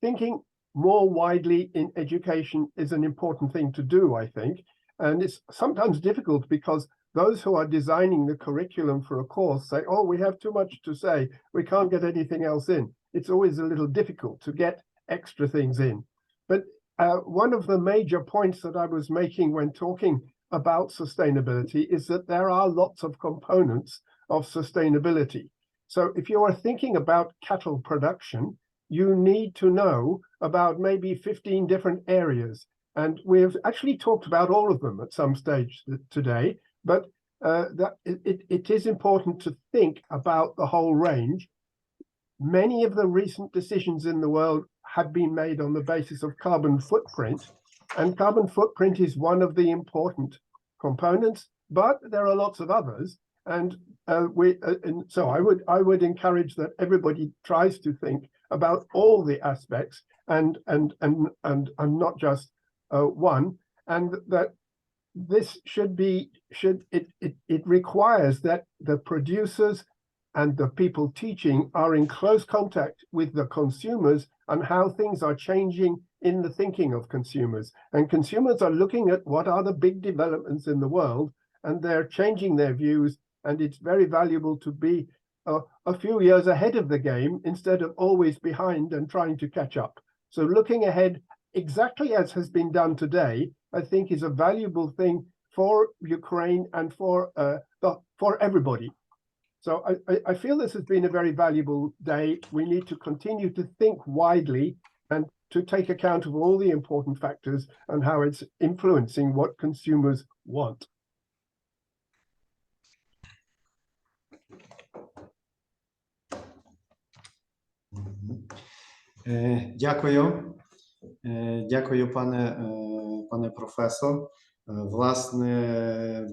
thinking more widely in education is an important thing to do, I think. And it's sometimes difficult because those who are designing the curriculum for a course say, oh, we have too much to say, we can't get anything else in. It's always a little difficult to get extra things in. But one of the major points that I was making when talking about sustainability is that there are lots of components of sustainability. So if you are thinking about cattle production, you need to know about maybe 15 different areas. And we've actually talked about all of them at some stage today. But it is important to think about the whole range. Many of the recent decisions in the world have been made on the basis of carbon footprint, and carbon footprint is one of the important components, but there are lots of others. And so I would encourage that everybody tries to think about all the aspects and not just one, and that this it requires that the producers and the people teaching are in close contact with the consumers and how things are changing in the thinking of consumers. And consumers are looking at what are the big developments in the world, and they're changing their views, and it's very valuable to be a few years ahead of the game instead of always behind and trying to catch up. So looking ahead exactly as has been done today, I think is a valuable thing for Ukraine and for everybody. So I feel this has been a very valuable day. We need to continue to think widely and to take account of all the important factors and how it's influencing what consumers want. Дякую. Дякую, пане професор. Власне,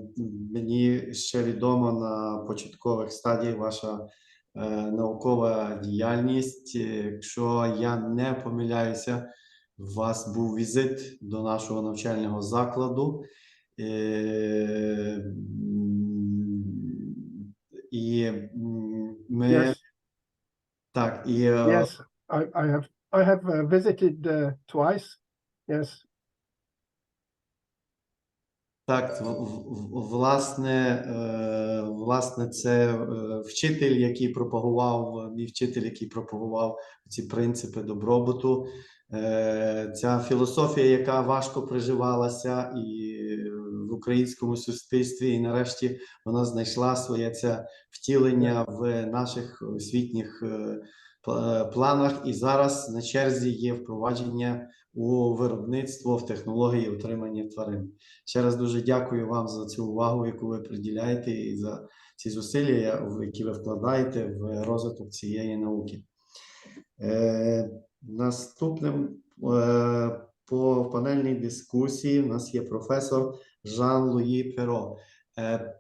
мені ще відомо на початкових стадіях ваша наукова діяльність. Якщо я не помиляюся, у вас був візит до нашого навчального закладу. І ми... Yes. Так, і... Yes, I have visited twice. Yes. Так, власне, це вчитель, який пропагував, мій вчитель, який пропагував ці принципи добробуту. Ця філософія, яка важко приживалася і в українському суспільстві, і нарешті вона знайшла своє це втілення в наших освітніх планах, і зараз на черзі є впровадження у виробництво в технології утримання тварин. Ще раз дуже дякую вам за цю увагу, яку ви приділяєте, і за ці зусилля, які ви вкладаєте в розвиток цієї науки. Наступним по панельній дискусії у нас є професор Жан-Луї Перо.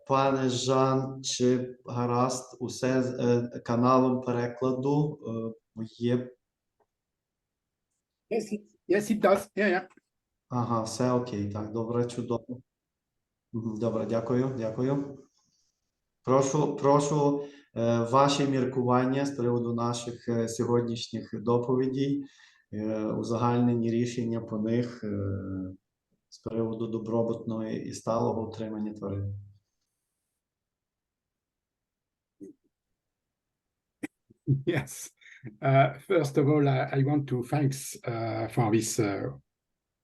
Пане Жан, чи гаразд усе з каналом перекладу є? Yes, it does. Yeah. Ага, все окей, так, добре, чудово. Добре, дякую. Прошу ваші міркування з приводу наших сьогоднішніх доповідей, узагальнені рішення по них з приводу добробутного і сталого утримання тварин. Yes. First of all, I want to thank for this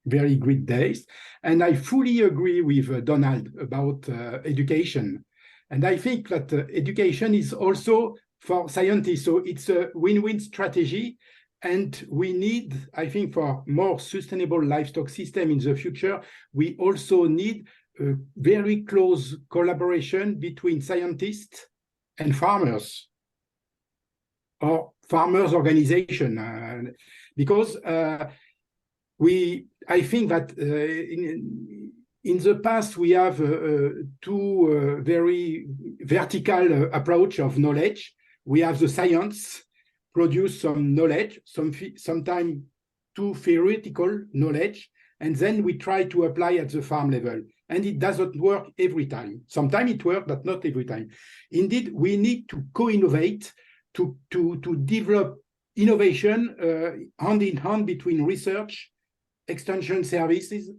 very great days. And I fully agree with Donald about education. And I think that education is also for scientists. So it's a win-win strategy. And we need, I think, for more sustainable livestock system in the future, we also need a very close collaboration between scientists and farmers, or farmers' organization, because I think that in the past we have two very vertical approach of knowledge. We have the science produce some knowledge, sometimes too theoretical knowledge, and then we try to apply at the farm level. And it doesn't work every time. Sometimes it works, but not every time. Indeed, we need to co-innovate, to develop innovation hand in hand between research, extension services,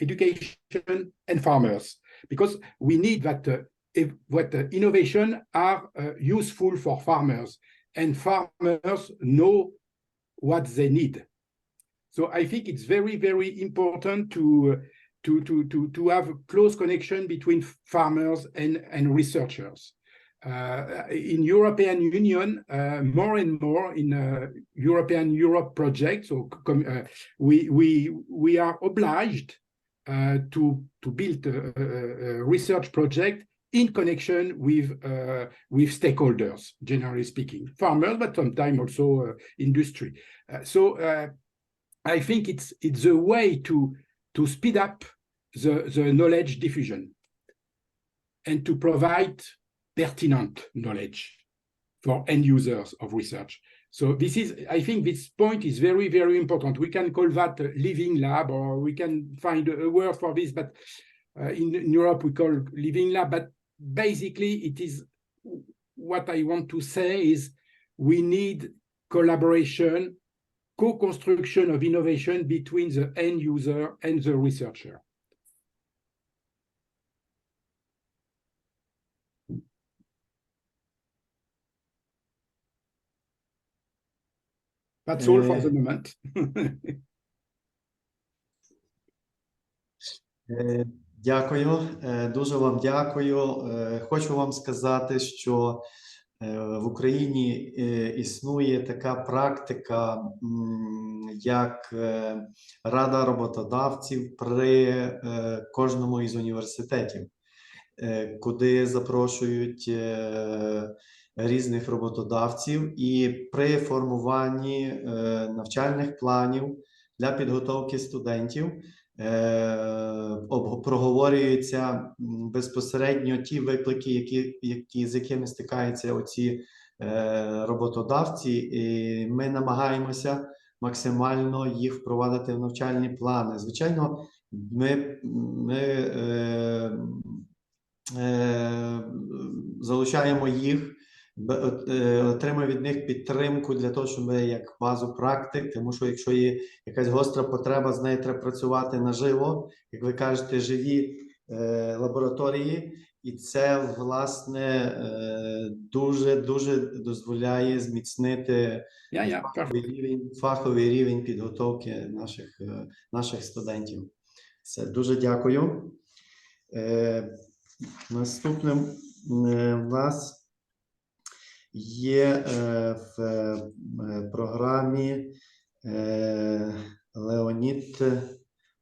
education, and farmers, because we need that innovation are useful for farmers, and farmers know what they need. So I think it's very, very important to have a close connection between farmers and researchers. In European Union, more and more in European Europe projects, so we are obliged to build a research project in connection with stakeholders, generally speaking, farmers, but sometimes also industry. So I think it's a way to speed up the knowledge diffusion and to provide pertinent knowledge for end users of research. So this is, I think this point is very, very important. We can call that a living lab, or we can find a word for this, but in Europe we call living lab. But basically it is, what I want to say is we need collaboration, co-construction of innovation between the end user and the researcher. That's all for the moment. Дякую, дуже вам дякую. Хочу вам сказати, що в Україні існує така практика, як Рада роботодавців при кожному із університетів, куди запрошують різних роботодавців, і при формуванні навчальних планів для підготовки студентів проговорюються безпосередньо ті виклики, з якими стикаються оці роботодавці, і ми намагаємося максимально їх впровадити в навчальні плани. Звичайно, ми залучаємо їх, отримуємо від них підтримку для того, щоб як базу практик, тому що якщо є якась гостра потреба, з нею треба працювати наживо, як ви кажете, живі лабораторії, і це, власне, дуже дозволяє зміцнити фаховий рівень підготовки наших студентів. Це дуже дякую. Наступним в нас є в програмі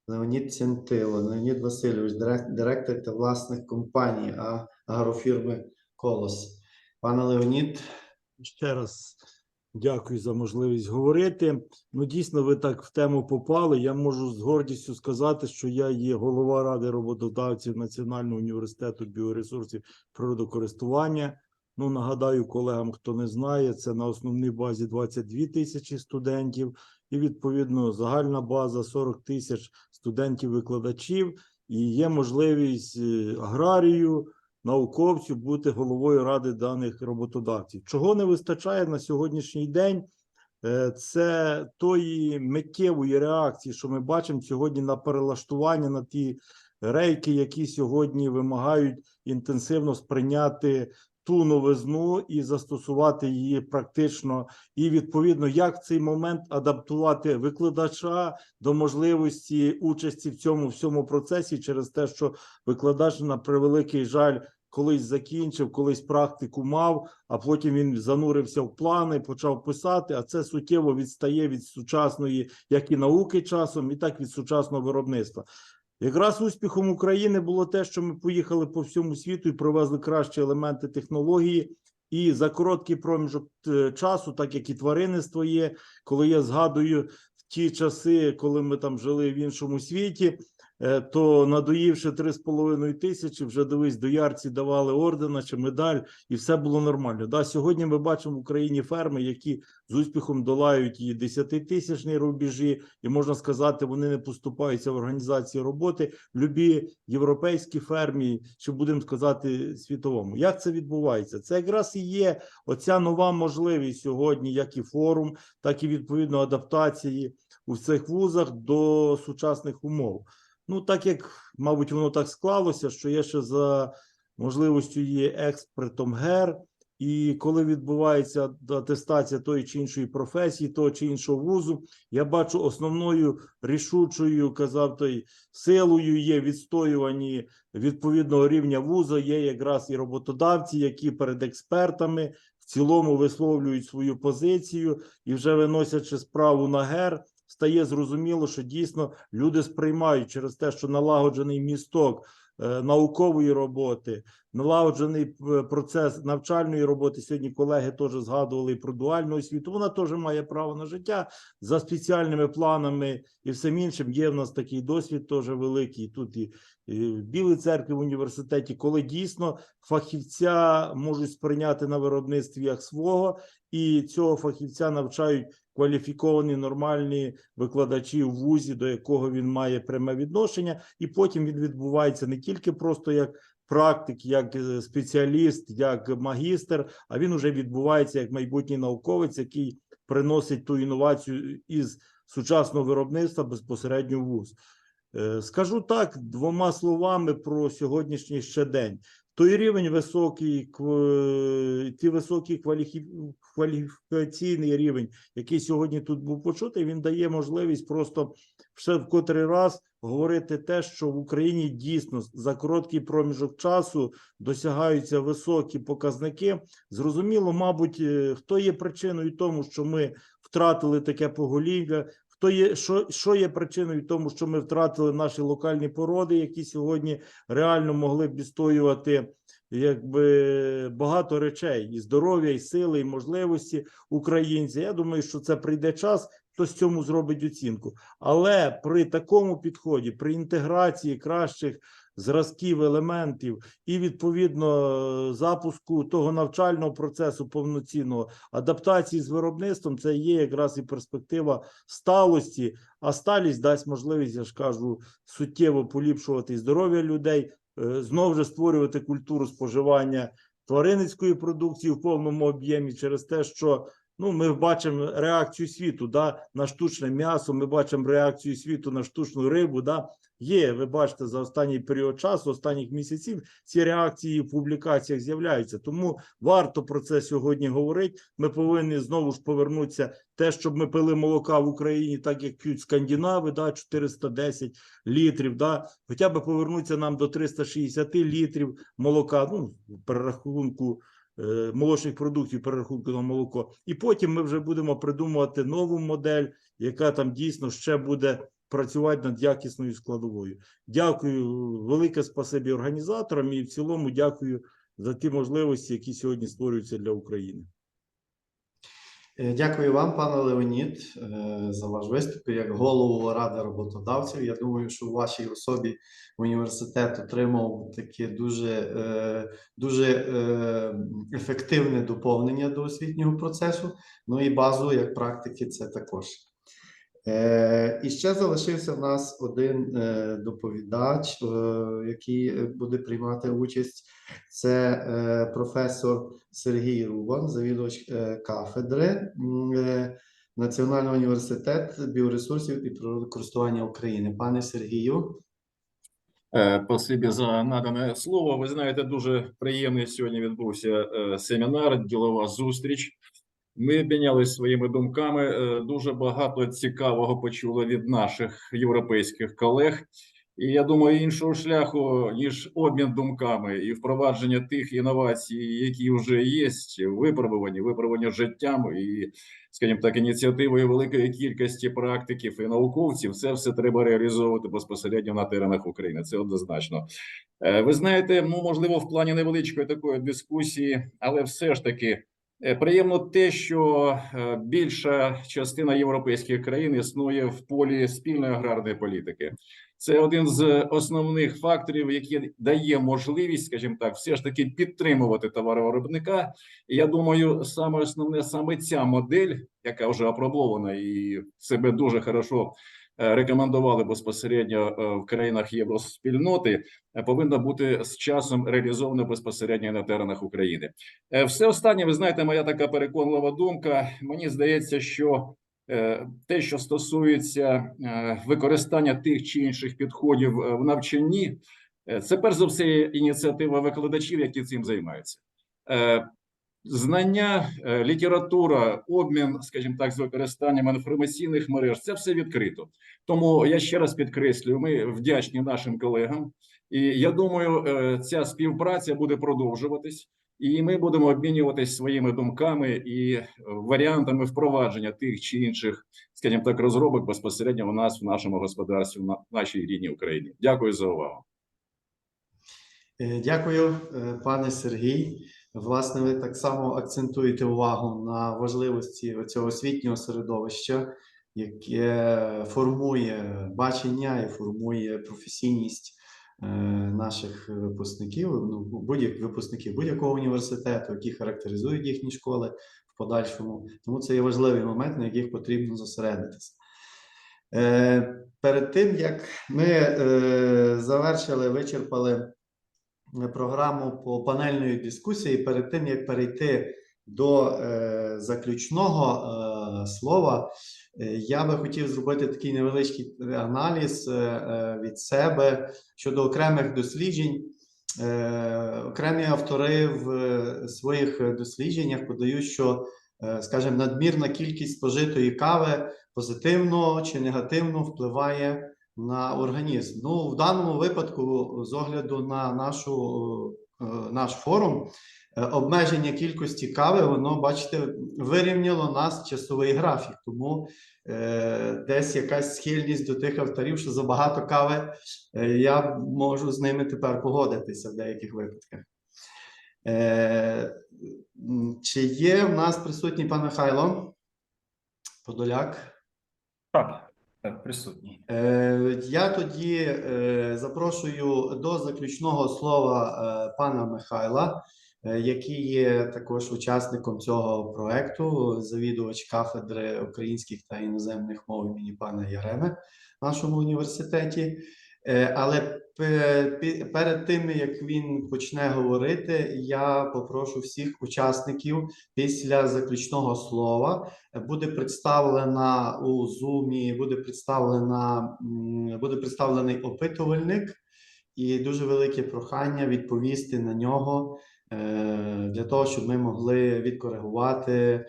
Леонід Центило, Леонід Васильович, директор та власник компанії агрофірми «Колос». Пане Леонід. Ще раз дякую за можливість говорити. Ну, дійсно, ви так в тему попали. Я можу з гордістю сказати, що я є голова Ради роботодавців Національного університету біоресурсів природокористування. Ну, нагадаю колегам, хто не знає, це на основній базі 22 тисячі студентів і, відповідно, загальна база 40 тисяч студентів-викладачів. І є можливість аграрію, науковцю бути головою ради даних роботодавців. Чого не вистачає на сьогоднішній день? Це тої миттєвої реакції, що ми бачимо сьогодні на перелаштування, на ті рейки, які сьогодні вимагають інтенсивно сприйняти ту новизну і застосувати її практично. І, відповідно, як в цей момент адаптувати викладача до можливості участі в цьому всьому процесі через те, що викладач, на превеликий жаль, колись закінчив, колись практику мав, а потім він занурився в плани, почав писати, а це суттєво відстає від сучасної, як і науки часом, і так від сучасного виробництва. Якраз успіхом України було те, що ми поїхали по всьому світу і привезли кращі елементи технології, і за короткий проміжок часу, так як і тваринництво є, коли я згадую в ті часи, коли ми там жили в іншому світі, то надоївши 3,5 тисячі, вже дивись, доярці давали ордена чи медаль, і все було нормально. Да, сьогодні ми бачимо в Україні ферми, які з успіхом долають і 10-тисячні рубежі, і можна сказати, вони не поступаються в організації роботи в любі європейські фермі, чи будемо сказати світовому. Як це відбувається? Це якраз і є оця нова можливість сьогодні, як і форум, так і відповідно адаптації у цих вузах до сучасних умов. Ну, так як, мабуть, воно так склалося, що я ще за можливістю є експертом ГЕР, і коли відбувається атестація тої чи іншої професії, того чи іншого вузу, я бачу основною рішучою, казав той, силою є відстоювані відповідного рівня вуза, є якраз і роботодавці, які перед експертами в цілому висловлюють свою позицію і вже виносячи справу на ГЕР, стає зрозуміло, що дійсно люди сприймають через те, що налагоджений місток наукової роботи, налагоджений процес навчальної роботи. Сьогодні колеги теж згадували і про дуальну освіту. Вона теж має право на життя за спеціальними планами і всім іншим. Є в нас такий досвід теж великий. Тут і в Білій церкві в університеті, коли дійсно фахівця можуть сприйняти на виробництві як свого, і цього фахівця навчають кваліфіковані, нормальні викладачі в вузі, до якого він має пряме відношення, і потім він відбувається не тільки просто як практик, як спеціаліст, як магістр, а він уже відбувається як майбутній науковець, який приносить ту інновацію із сучасного виробництва безпосередньо в вуз. Скажу так, двома словами про сьогоднішній ще день. Той рівень високий, ті високий кваліфікаційний рівень, який сьогодні тут був почутий, він дає можливість просто ще в котрий раз говорити те, що в Україні дійсно за короткий проміжок часу досягаються високі показники. Зрозуміло, мабуть, хто є причиною тому, що ми втратили таке поголів'я, що є причиною тому, що ми втратили наші локальні породи, які сьогодні реально могли б відстоювати якби багато речей, і здоров'я, і сили, і можливості українців. Я думаю, що це прийде час, хтось цьому зробить оцінку. Але при такому підході, при інтеграції кращих зразків, елементів і, відповідно, запуску того навчального процесу повноцінного, адаптації з виробництвом, це є якраз і перспектива сталості, а сталість дасть можливість, я ж кажу, суттєво поліпшувати здоров'я людей, знову ж створювати культуру споживання тваринницької продукції в повному об'ємі через те, що ми бачимо реакцію світу на штучне м'ясо, ми бачимо реакцію світу на штучну рибу. Є, ви бачите, за останній період часу, останніх місяців, ці реакції в публікаціях з'являються. Тому варто про це сьогодні говорити. Ми повинні знову ж повернутися те, щоб ми пили молока в Україні, так як п'ють скандинави, 410 літрів. Хоча б повернутися нам до 360 літрів молока, в перерахунку молочних продуктів перерахунку на молоко. І потім ми вже будемо придумувати нову модель, яка там дійсно ще буде працювати над якісною складовою. Дякую, велике спасибі організаторам і в цілому дякую за ті можливості, які сьогодні створюються для України. Дякую вам, пане Леонід, за ваш виступ. Як голову Ради роботодавців, я думаю, що у вашій особі університет отримав таке дуже ефективне доповнення до освітнього процесу, ну і базу як практики це також. І ще залишився в нас один доповідач, який буде приймати участь. Це професор Сергій Рубан, завідувач кафедри Національного університету біоресурсів і природокористування України. Пане Сергію. Спасибі за надане слово. Ви знаєте, дуже приємний сьогодні відбувся семінар, ділова зустріч. Ми обмінялися своїми думками, дуже багато цікавого почули від наших європейських колег. І я думаю, іншого шляху, ніж обмін думками і впровадження тих інновацій, які вже є, випробування життям і, скажімо так, ініціативою великої кількості практиків і науковців, це все треба реалізовувати безпосередньо на теренах України, це однозначно. Ви знаєте, ну, можливо, в плані невеличкої такої дискусії, але все ж таки, приємно те, що більша частина європейських країн існує в полі спільної аграрної політики. Це один з основних факторів, який дає можливість, скажімо так, все ж таки підтримувати товаровиробника. І я думаю, саме основне, саме ця модель, яка вже апробована і себе дуже хорошо рекомендували безпосередньо в країнах євроспільноти, повинна бути з часом реалізована безпосередньо на теренах України. Все останнє, ви знаєте, моя така переконлива думка, мені здається, що те, що стосується використання тих чи інших підходів в навчанні, це перш за все ініціатива викладачів, які цим займаються. Знання, література, обмін, скажімо так, з використанням інформаційних мереж – це все відкрито. Тому я ще раз підкреслюю, ми вдячні нашим колегам. І я думаю, ця співпраця буде продовжуватись. І ми будемо обмінюватись своїми думками і варіантами впровадження тих чи інших, скажімо так, розробок безпосередньо у нас в нашому господарстві, в нашій рідній Україні. Дякую за увагу. Дякую, пане Сергій. Власне, ви так само акцентуєте увагу на важливості цього освітнього середовища, яке формує бачення і формує професійність наших випускників, випускників будь-якого університету, які характеризують їхні школи в подальшому. Тому це є важливий момент, на яких потрібно зосередитися. Перед тим, як ми вичерпали програму по панельної дискусії, перед тим, як перейти до заключного слова, я би хотів зробити такий невеличкий аналіз від себе щодо окремих досліджень. Окремі автори в своїх дослідженнях подають, що, скажімо, надмірна кількість спожитої кави позитивно чи негативно впливає на організм. Ну, в даному випадку, з огляду на наш форум, обмеження кількості кави, воно, бачите, вирівняло нас часовий графік. Тому десь якась схильність до тих авторів, що забагато кави, я можу з ними тепер погодитися в деяких випадках. Чи є в нас присутній пан Михайло Подоляк? Так, присутній. Я тоді запрошую до заключного слова пана Михайла, який є також учасником цього проекту, завідувач кафедри українських та іноземних мов імені пана Яреми в нашому університеті. Але перед тим, як він почне говорити, я попрошу всіх учасників після заключного слова, буде представлена у Zoom, буде представлений опитувальник, і дуже велике прохання відповісти на нього, для того, щоб ми могли відкоригувати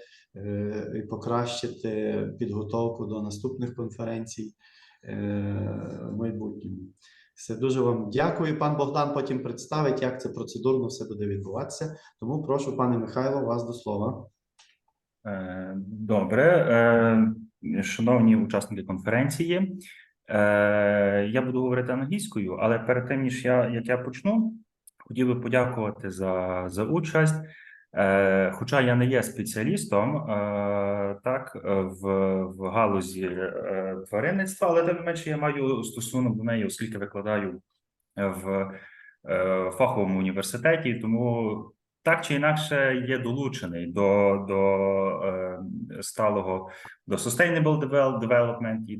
і покращити підготовку до наступних конференцій в майбутньому. Все, дуже вам дякую. Пан Богдан потім представить, як це процедурно все буде відбуватися. Тому прошу, пане Михайло, вас до слова. Добре. Шановні учасники конференції, я буду говорити англійською, але перед тим, як я почну, хотів би подякувати за участь. Хоча я не є спеціалістом в галузі тваринництва, але тим не менше я маю стосунок до неї, оскільки викладаю в фаховому університеті, тому так чи інакше є долучений до сталого, до Sustainable Development і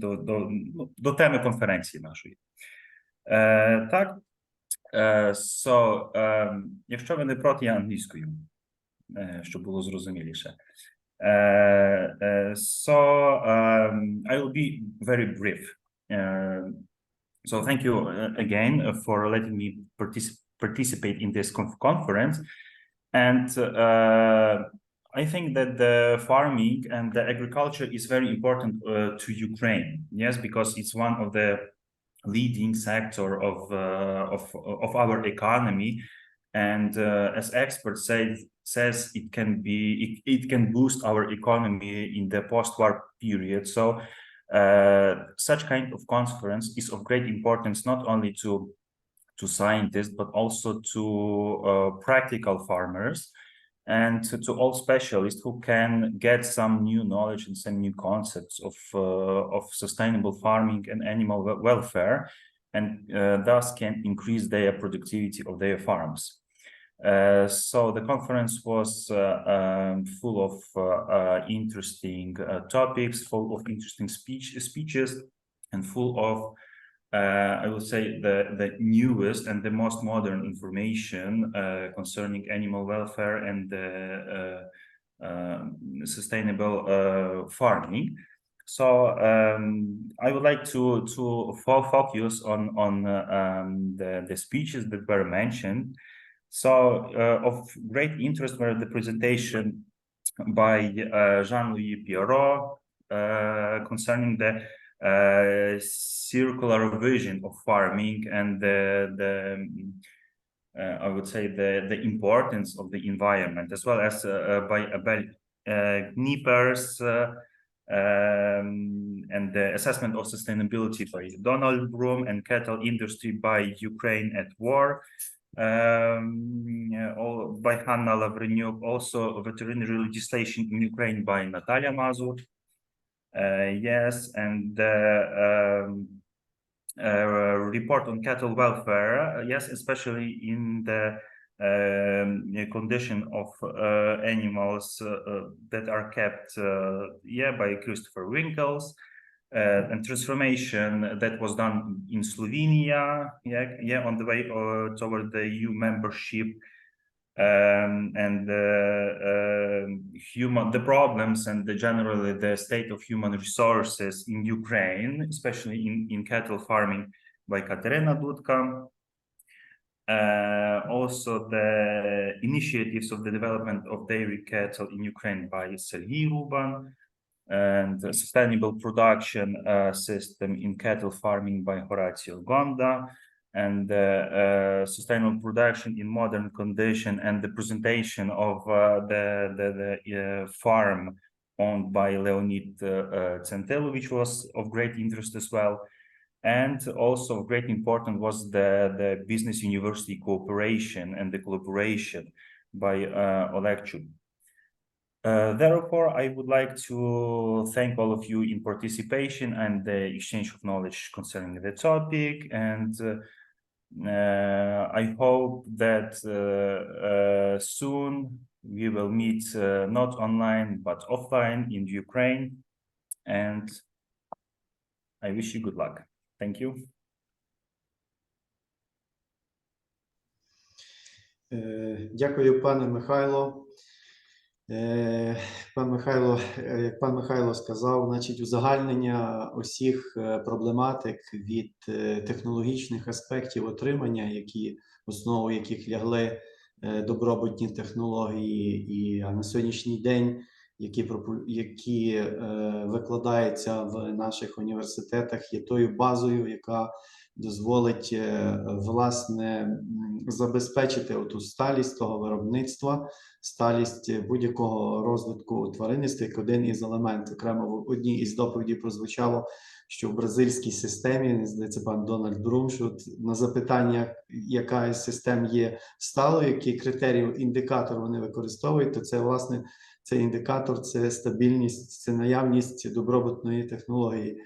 до теми конференції нашої. Якщо ви не проти, я англійською, щоб було зрозуміліше. I will be very brief. So thank you again for letting me participate in this conference. And I think that the farming and the agriculture is very important to Ukraine. Yes, because it's one of the leading sector of our economy. And as experts says it can boost our economy in the post-war period. So such kind of conference is of great importance not only to scientists but also to practical farmers and to all specialists who can get some new knowledge and some new concepts of sustainable farming and animal welfare, and thus can increase their productivity of their farms. So the conference was full of interesting topics, full of interesting speeches, and full of, I would say, the newest and the most modern information concerning animal welfare and sustainable farming. So I would like to focus on the speeches that were mentioned. So of great interest were the presentation by Jean-Louis Pierrot concerning the circular vision of farming and I would say the importance of the environment, as well as by Abel Kniepers and the assessment of sustainability by Donald Broom and cattle industry by Ukraine at war. By Hanna Lavrenyuk, also veterinary legislation in Ukraine by Natalia Mazur. Yes, and the report on cattle welfare, yes, especially in the condition of animals that are kept by Christopher Winkles. And transformation that was done in Slovenia, on the way toward the EU membership, and the problems and generally the state of human resources in Ukraine, especially in cattle farming by Katerina Dudka. Also the initiatives of the development of dairy cattle in Ukraine by Sergei Ruban, and the sustainable production system in cattle farming by Horatio Gonda, and sustainable production in modern condition, and the presentation of the farm owned by Leonid Centello, which was of great interest as well. And also of great importance was the business university cooperation and the collaboration by Oleg Chub. Therefore, I would like to thank all of you in participation and the exchange of knowledge concerning the topic. And I hope that soon we will meet not online but offline in Ukraine. And I wish you good luck. Thank you. Дякую, пане Михайло. Як пан Михайло сказав, значить, узагальнення усіх проблематик від технологічних аспектів отримання, в основу яких лягли добробутні технології, а на сьогоднішній день, які викладаються в наших університетах, є тою базою, яка дозволить, власне, забезпечити оту сталість того виробництва, сталість будь-якого розвитку у тваринництві як один із елементів. Окремо в одній із доповідей прозвучало, що в бразильській системі, здається, пан Дональд Брум, що на запитання, яка із систем є сталою, які критерії, індикатор вони використовують, то це, власне, цей індикатор – це стабільність, це наявність добробутної технології.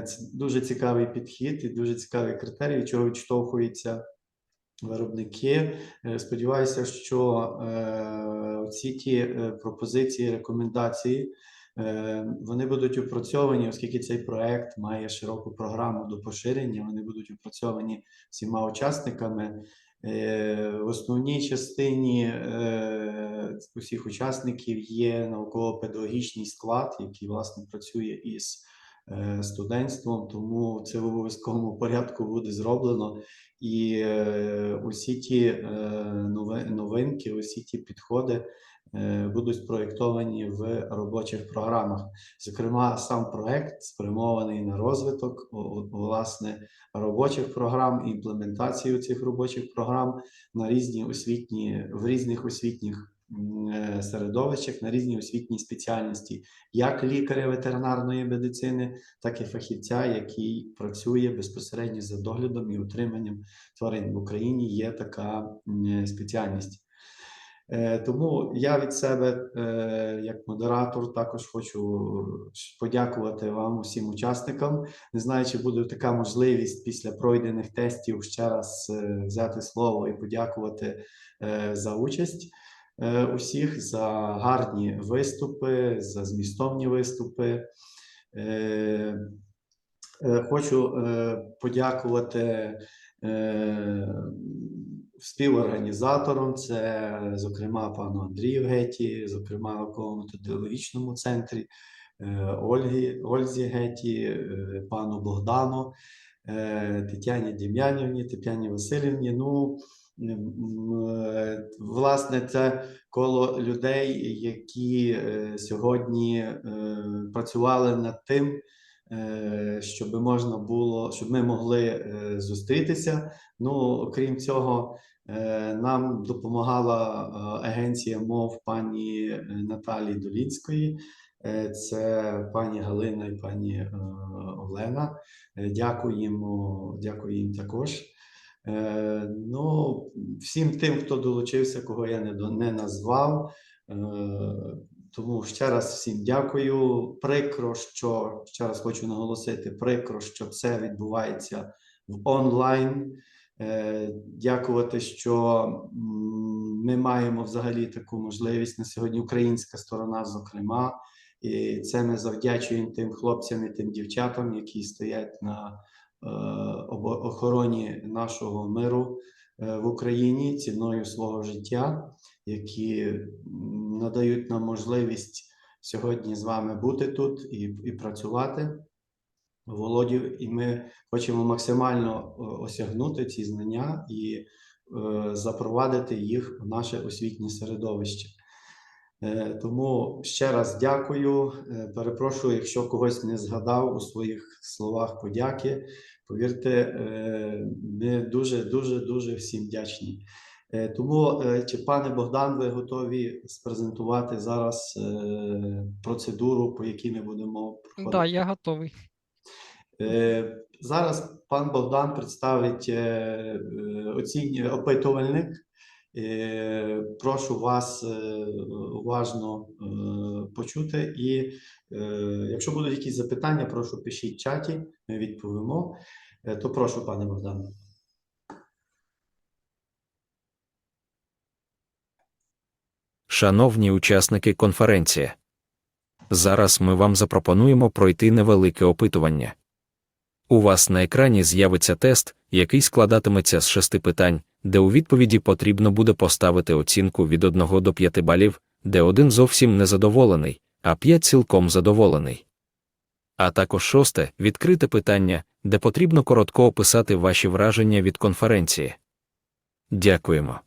Це дуже цікавий підхід і дуже цікавий критерій, від чого відштовхуються виробники. Сподіваюся, що всі ті пропозиції, рекомендації, вони будуть опрацьовані, оскільки цей проект має широку програму до поширення, вони будуть опрацьовані всіма учасниками. В основній частині усіх учасників є науково-педагогічний склад, який, власне, працює із студентством, тому це в обов'язковому порядку буде зроблено. І усі ті новинки, усі ті підходи будуть спроєктовані в робочих програмах. Зокрема, сам проект спрямований на розвиток, власне, робочих програм, імплементацію цих робочих програм на в різних освітніх середовищах, на різні освітні спеціальності, як лікаря ветеринарної медицини, так і фахівця, який працює безпосередньо за доглядом і утриманням тварин. В Україні є така спеціальність. Тому я від себе, як модератор, також хочу подякувати вам, усім учасникам. Не знаю, чи буде така можливість після пройдених тестів ще раз взяти слово і подякувати за участь усіх, за гарні виступи, за змістовні виступи. Хочу подякувати співорганізаторам, це, зокрема, пану Андрію Геті, зокрема, науково-методологічному центрі, Ользі Геті, пану Богдану, Тетяні Дем'янівні, Тетяні Васильівні. Ну, власне, це коло людей, які сьогодні працювали над тим, щоб ми могли зустрітися. Ну, окрім цього, нам допомагала агенція мов пані Наталії Долінської, це пані Галина і пані Олена. Дякуємо їм також. Ну, всім тим, хто долучився, кого я не назвав. Тому ще раз всім дякую. Прикро, що, ще раз хочу наголосити, прикро, що це відбувається в онлайн. Дякувати, що ми маємо взагалі таку можливість на сьогодні, українська сторона, зокрема. І це ми завдячуємо тим хлопцям і тим дівчатам, які стоять на охороні нашого миру в Україні ціною свого життя, які надають нам можливість сьогодні з вами бути тут і працювати. Володю, і ми хочемо максимально осягнути ці знання і запровадити їх в наше освітнє середовище. Тому ще раз дякую. Перепрошую, якщо когось не згадав у своїх словах подяки. Повірте, ми дуже всім вдячні. Тому, чи, пане Богдан, ви готові спрезентувати зараз процедуру, по якій ми будемо проходити? Так, я готовий. Зараз пан Богдан представить опитувальник. Прошу вас уважно почути і якщо будуть якісь запитання, прошу пишіть в чаті, ми відповімо. То прошу, пане Богдане. Шановні учасники конференції, зараз ми вам запропонуємо пройти невелике опитування. У вас на екрані з'явиться тест, який складатиметься з 6 питань, де у відповіді потрібно буде поставити оцінку від 1 до 5 балів, де 1 зовсім незадоволений, а 5 цілком задоволений. А також 6 відкрите питання, де потрібно коротко описати ваші враження від конференції. Дякуємо.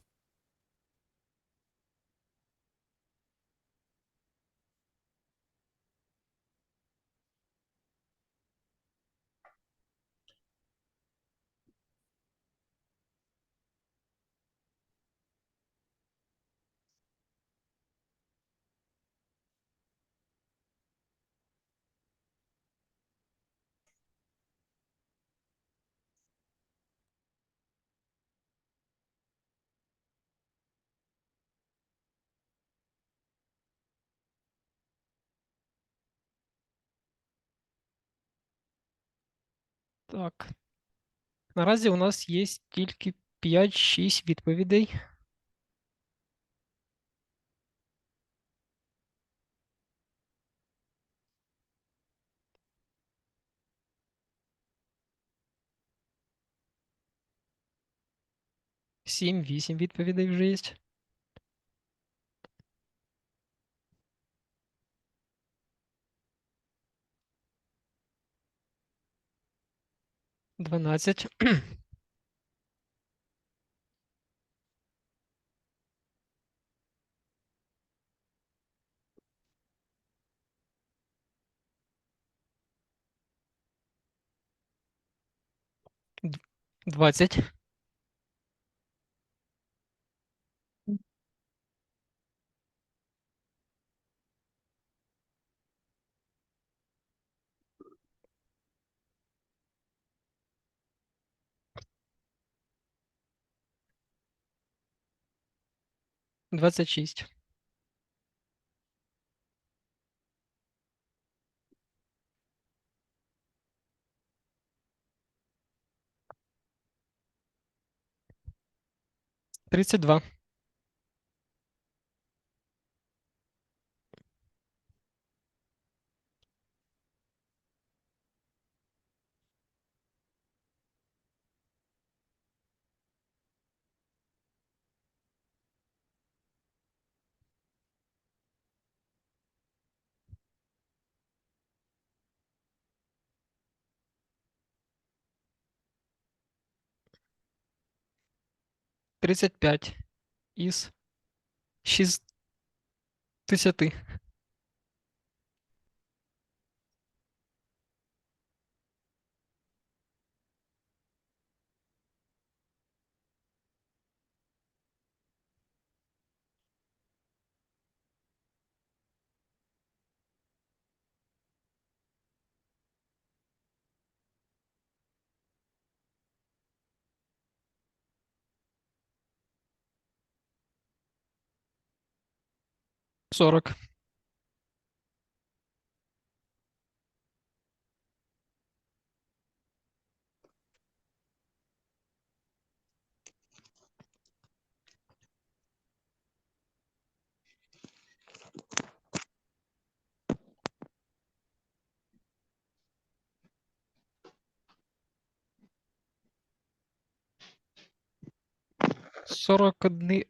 Так. Наразі у нас є тільки 5-6 відповідей. Сім-вісім відповідей вже є. Дванадцять. 20. 26. 32. 35 із 60. 40. 41.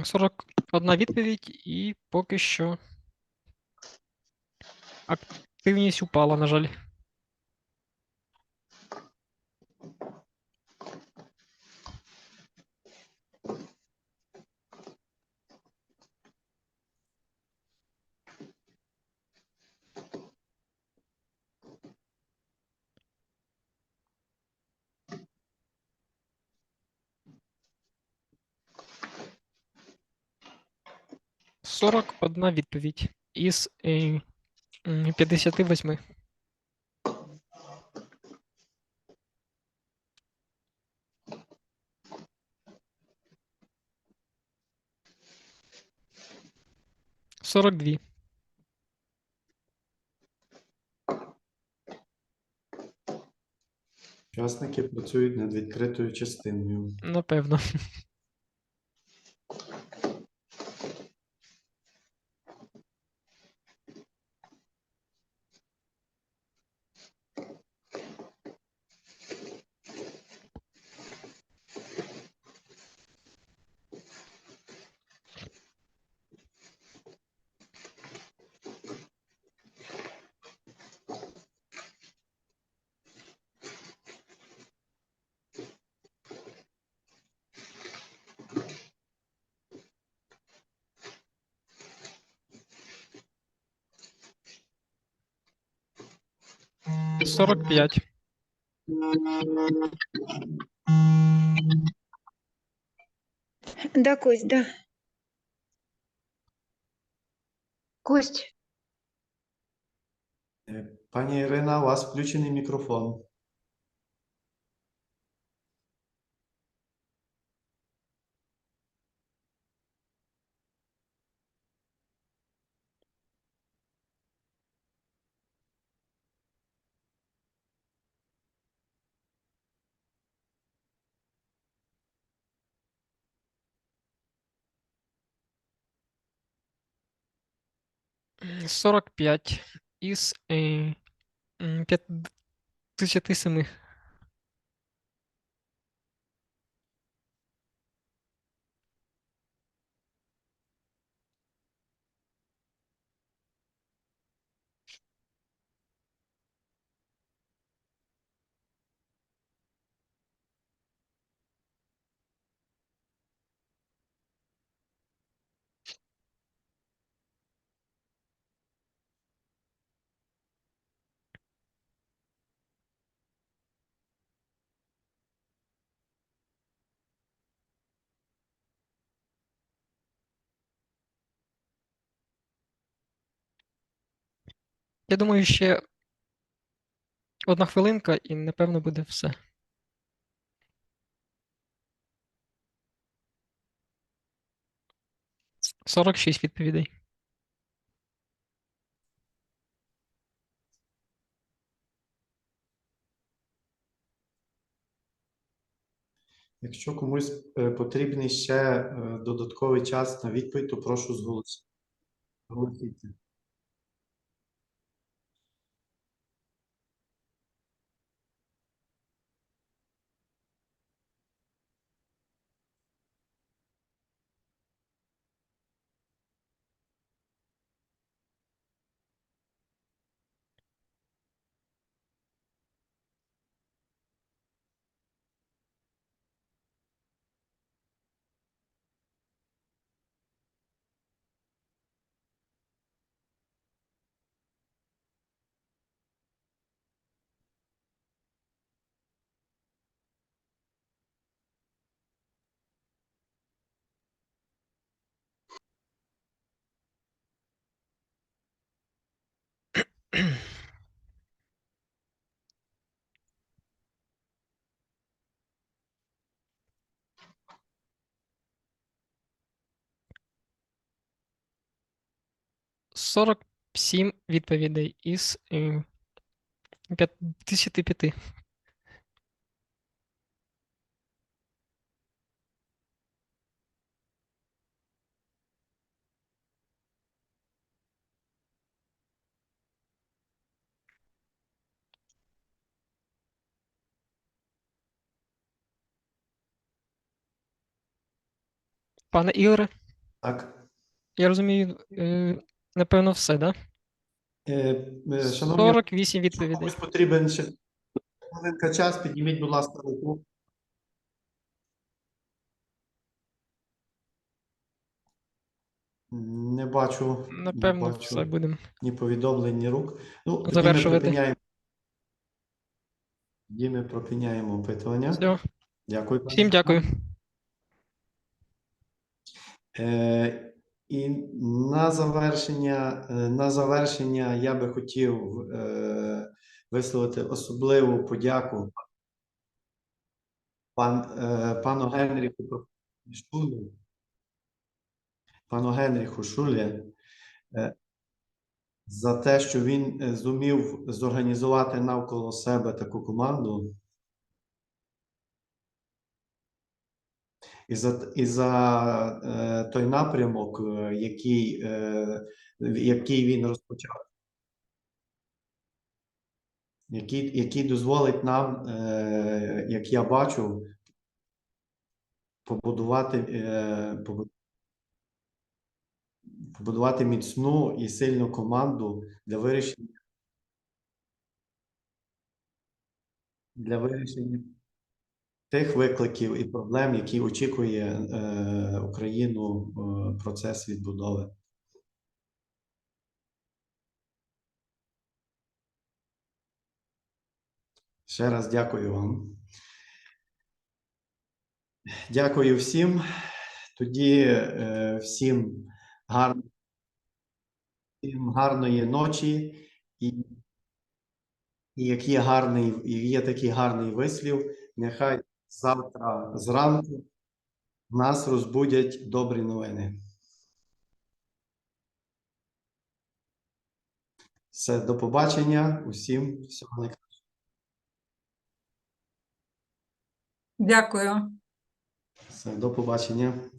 41 відповідь, і поки що активність упала, на жаль. Сорок одна відповідь із 58. 42. Учасники працюють над відкритою частиною. Напевно. 45. Да, Кость, да. Кость. Пані Ірина, у вас включений мікрофон. 45 із 57. Я думаю, ще 1 хвилинка і, напевно, буде все. – 46 відповідей. Якщо комусь потрібний ще додатковий час на відповідь, то прошу зголосіться. – 47 відповідей із 55. Пане Ігоре? Так. Я розумію, напевно, все, да? Шановні, 48 відповідей. Комусь потрібен ще хвилинка час, підніміть, будь ласка, руку. Не бачу, Напевно, все будемо ні повідомлень, ні рук. Ну, завершувати. Тоді ми припиняємо опитування. Все. Дякую. Всім дякую. І на завершення я би хотів висловити особливу подяку пану Генріху Шулі за те, що він зумів зорганізувати навколо себе таку команду. І за той напрямок, який він розпочав, який дозволить нам, як я бачу, побудувати міцну і сильну команду для вирішення тих викликів і проблем, які очікує Україну процес відбудови. Ще раз дякую вам. Дякую всім. Тоді всім гарної ночі. І як є такий гарний вислів, нехай завтра зранку нас розбудять добрі новини. Все, до побачення. Усім всього найкращого. Дякую. Все, до побачення.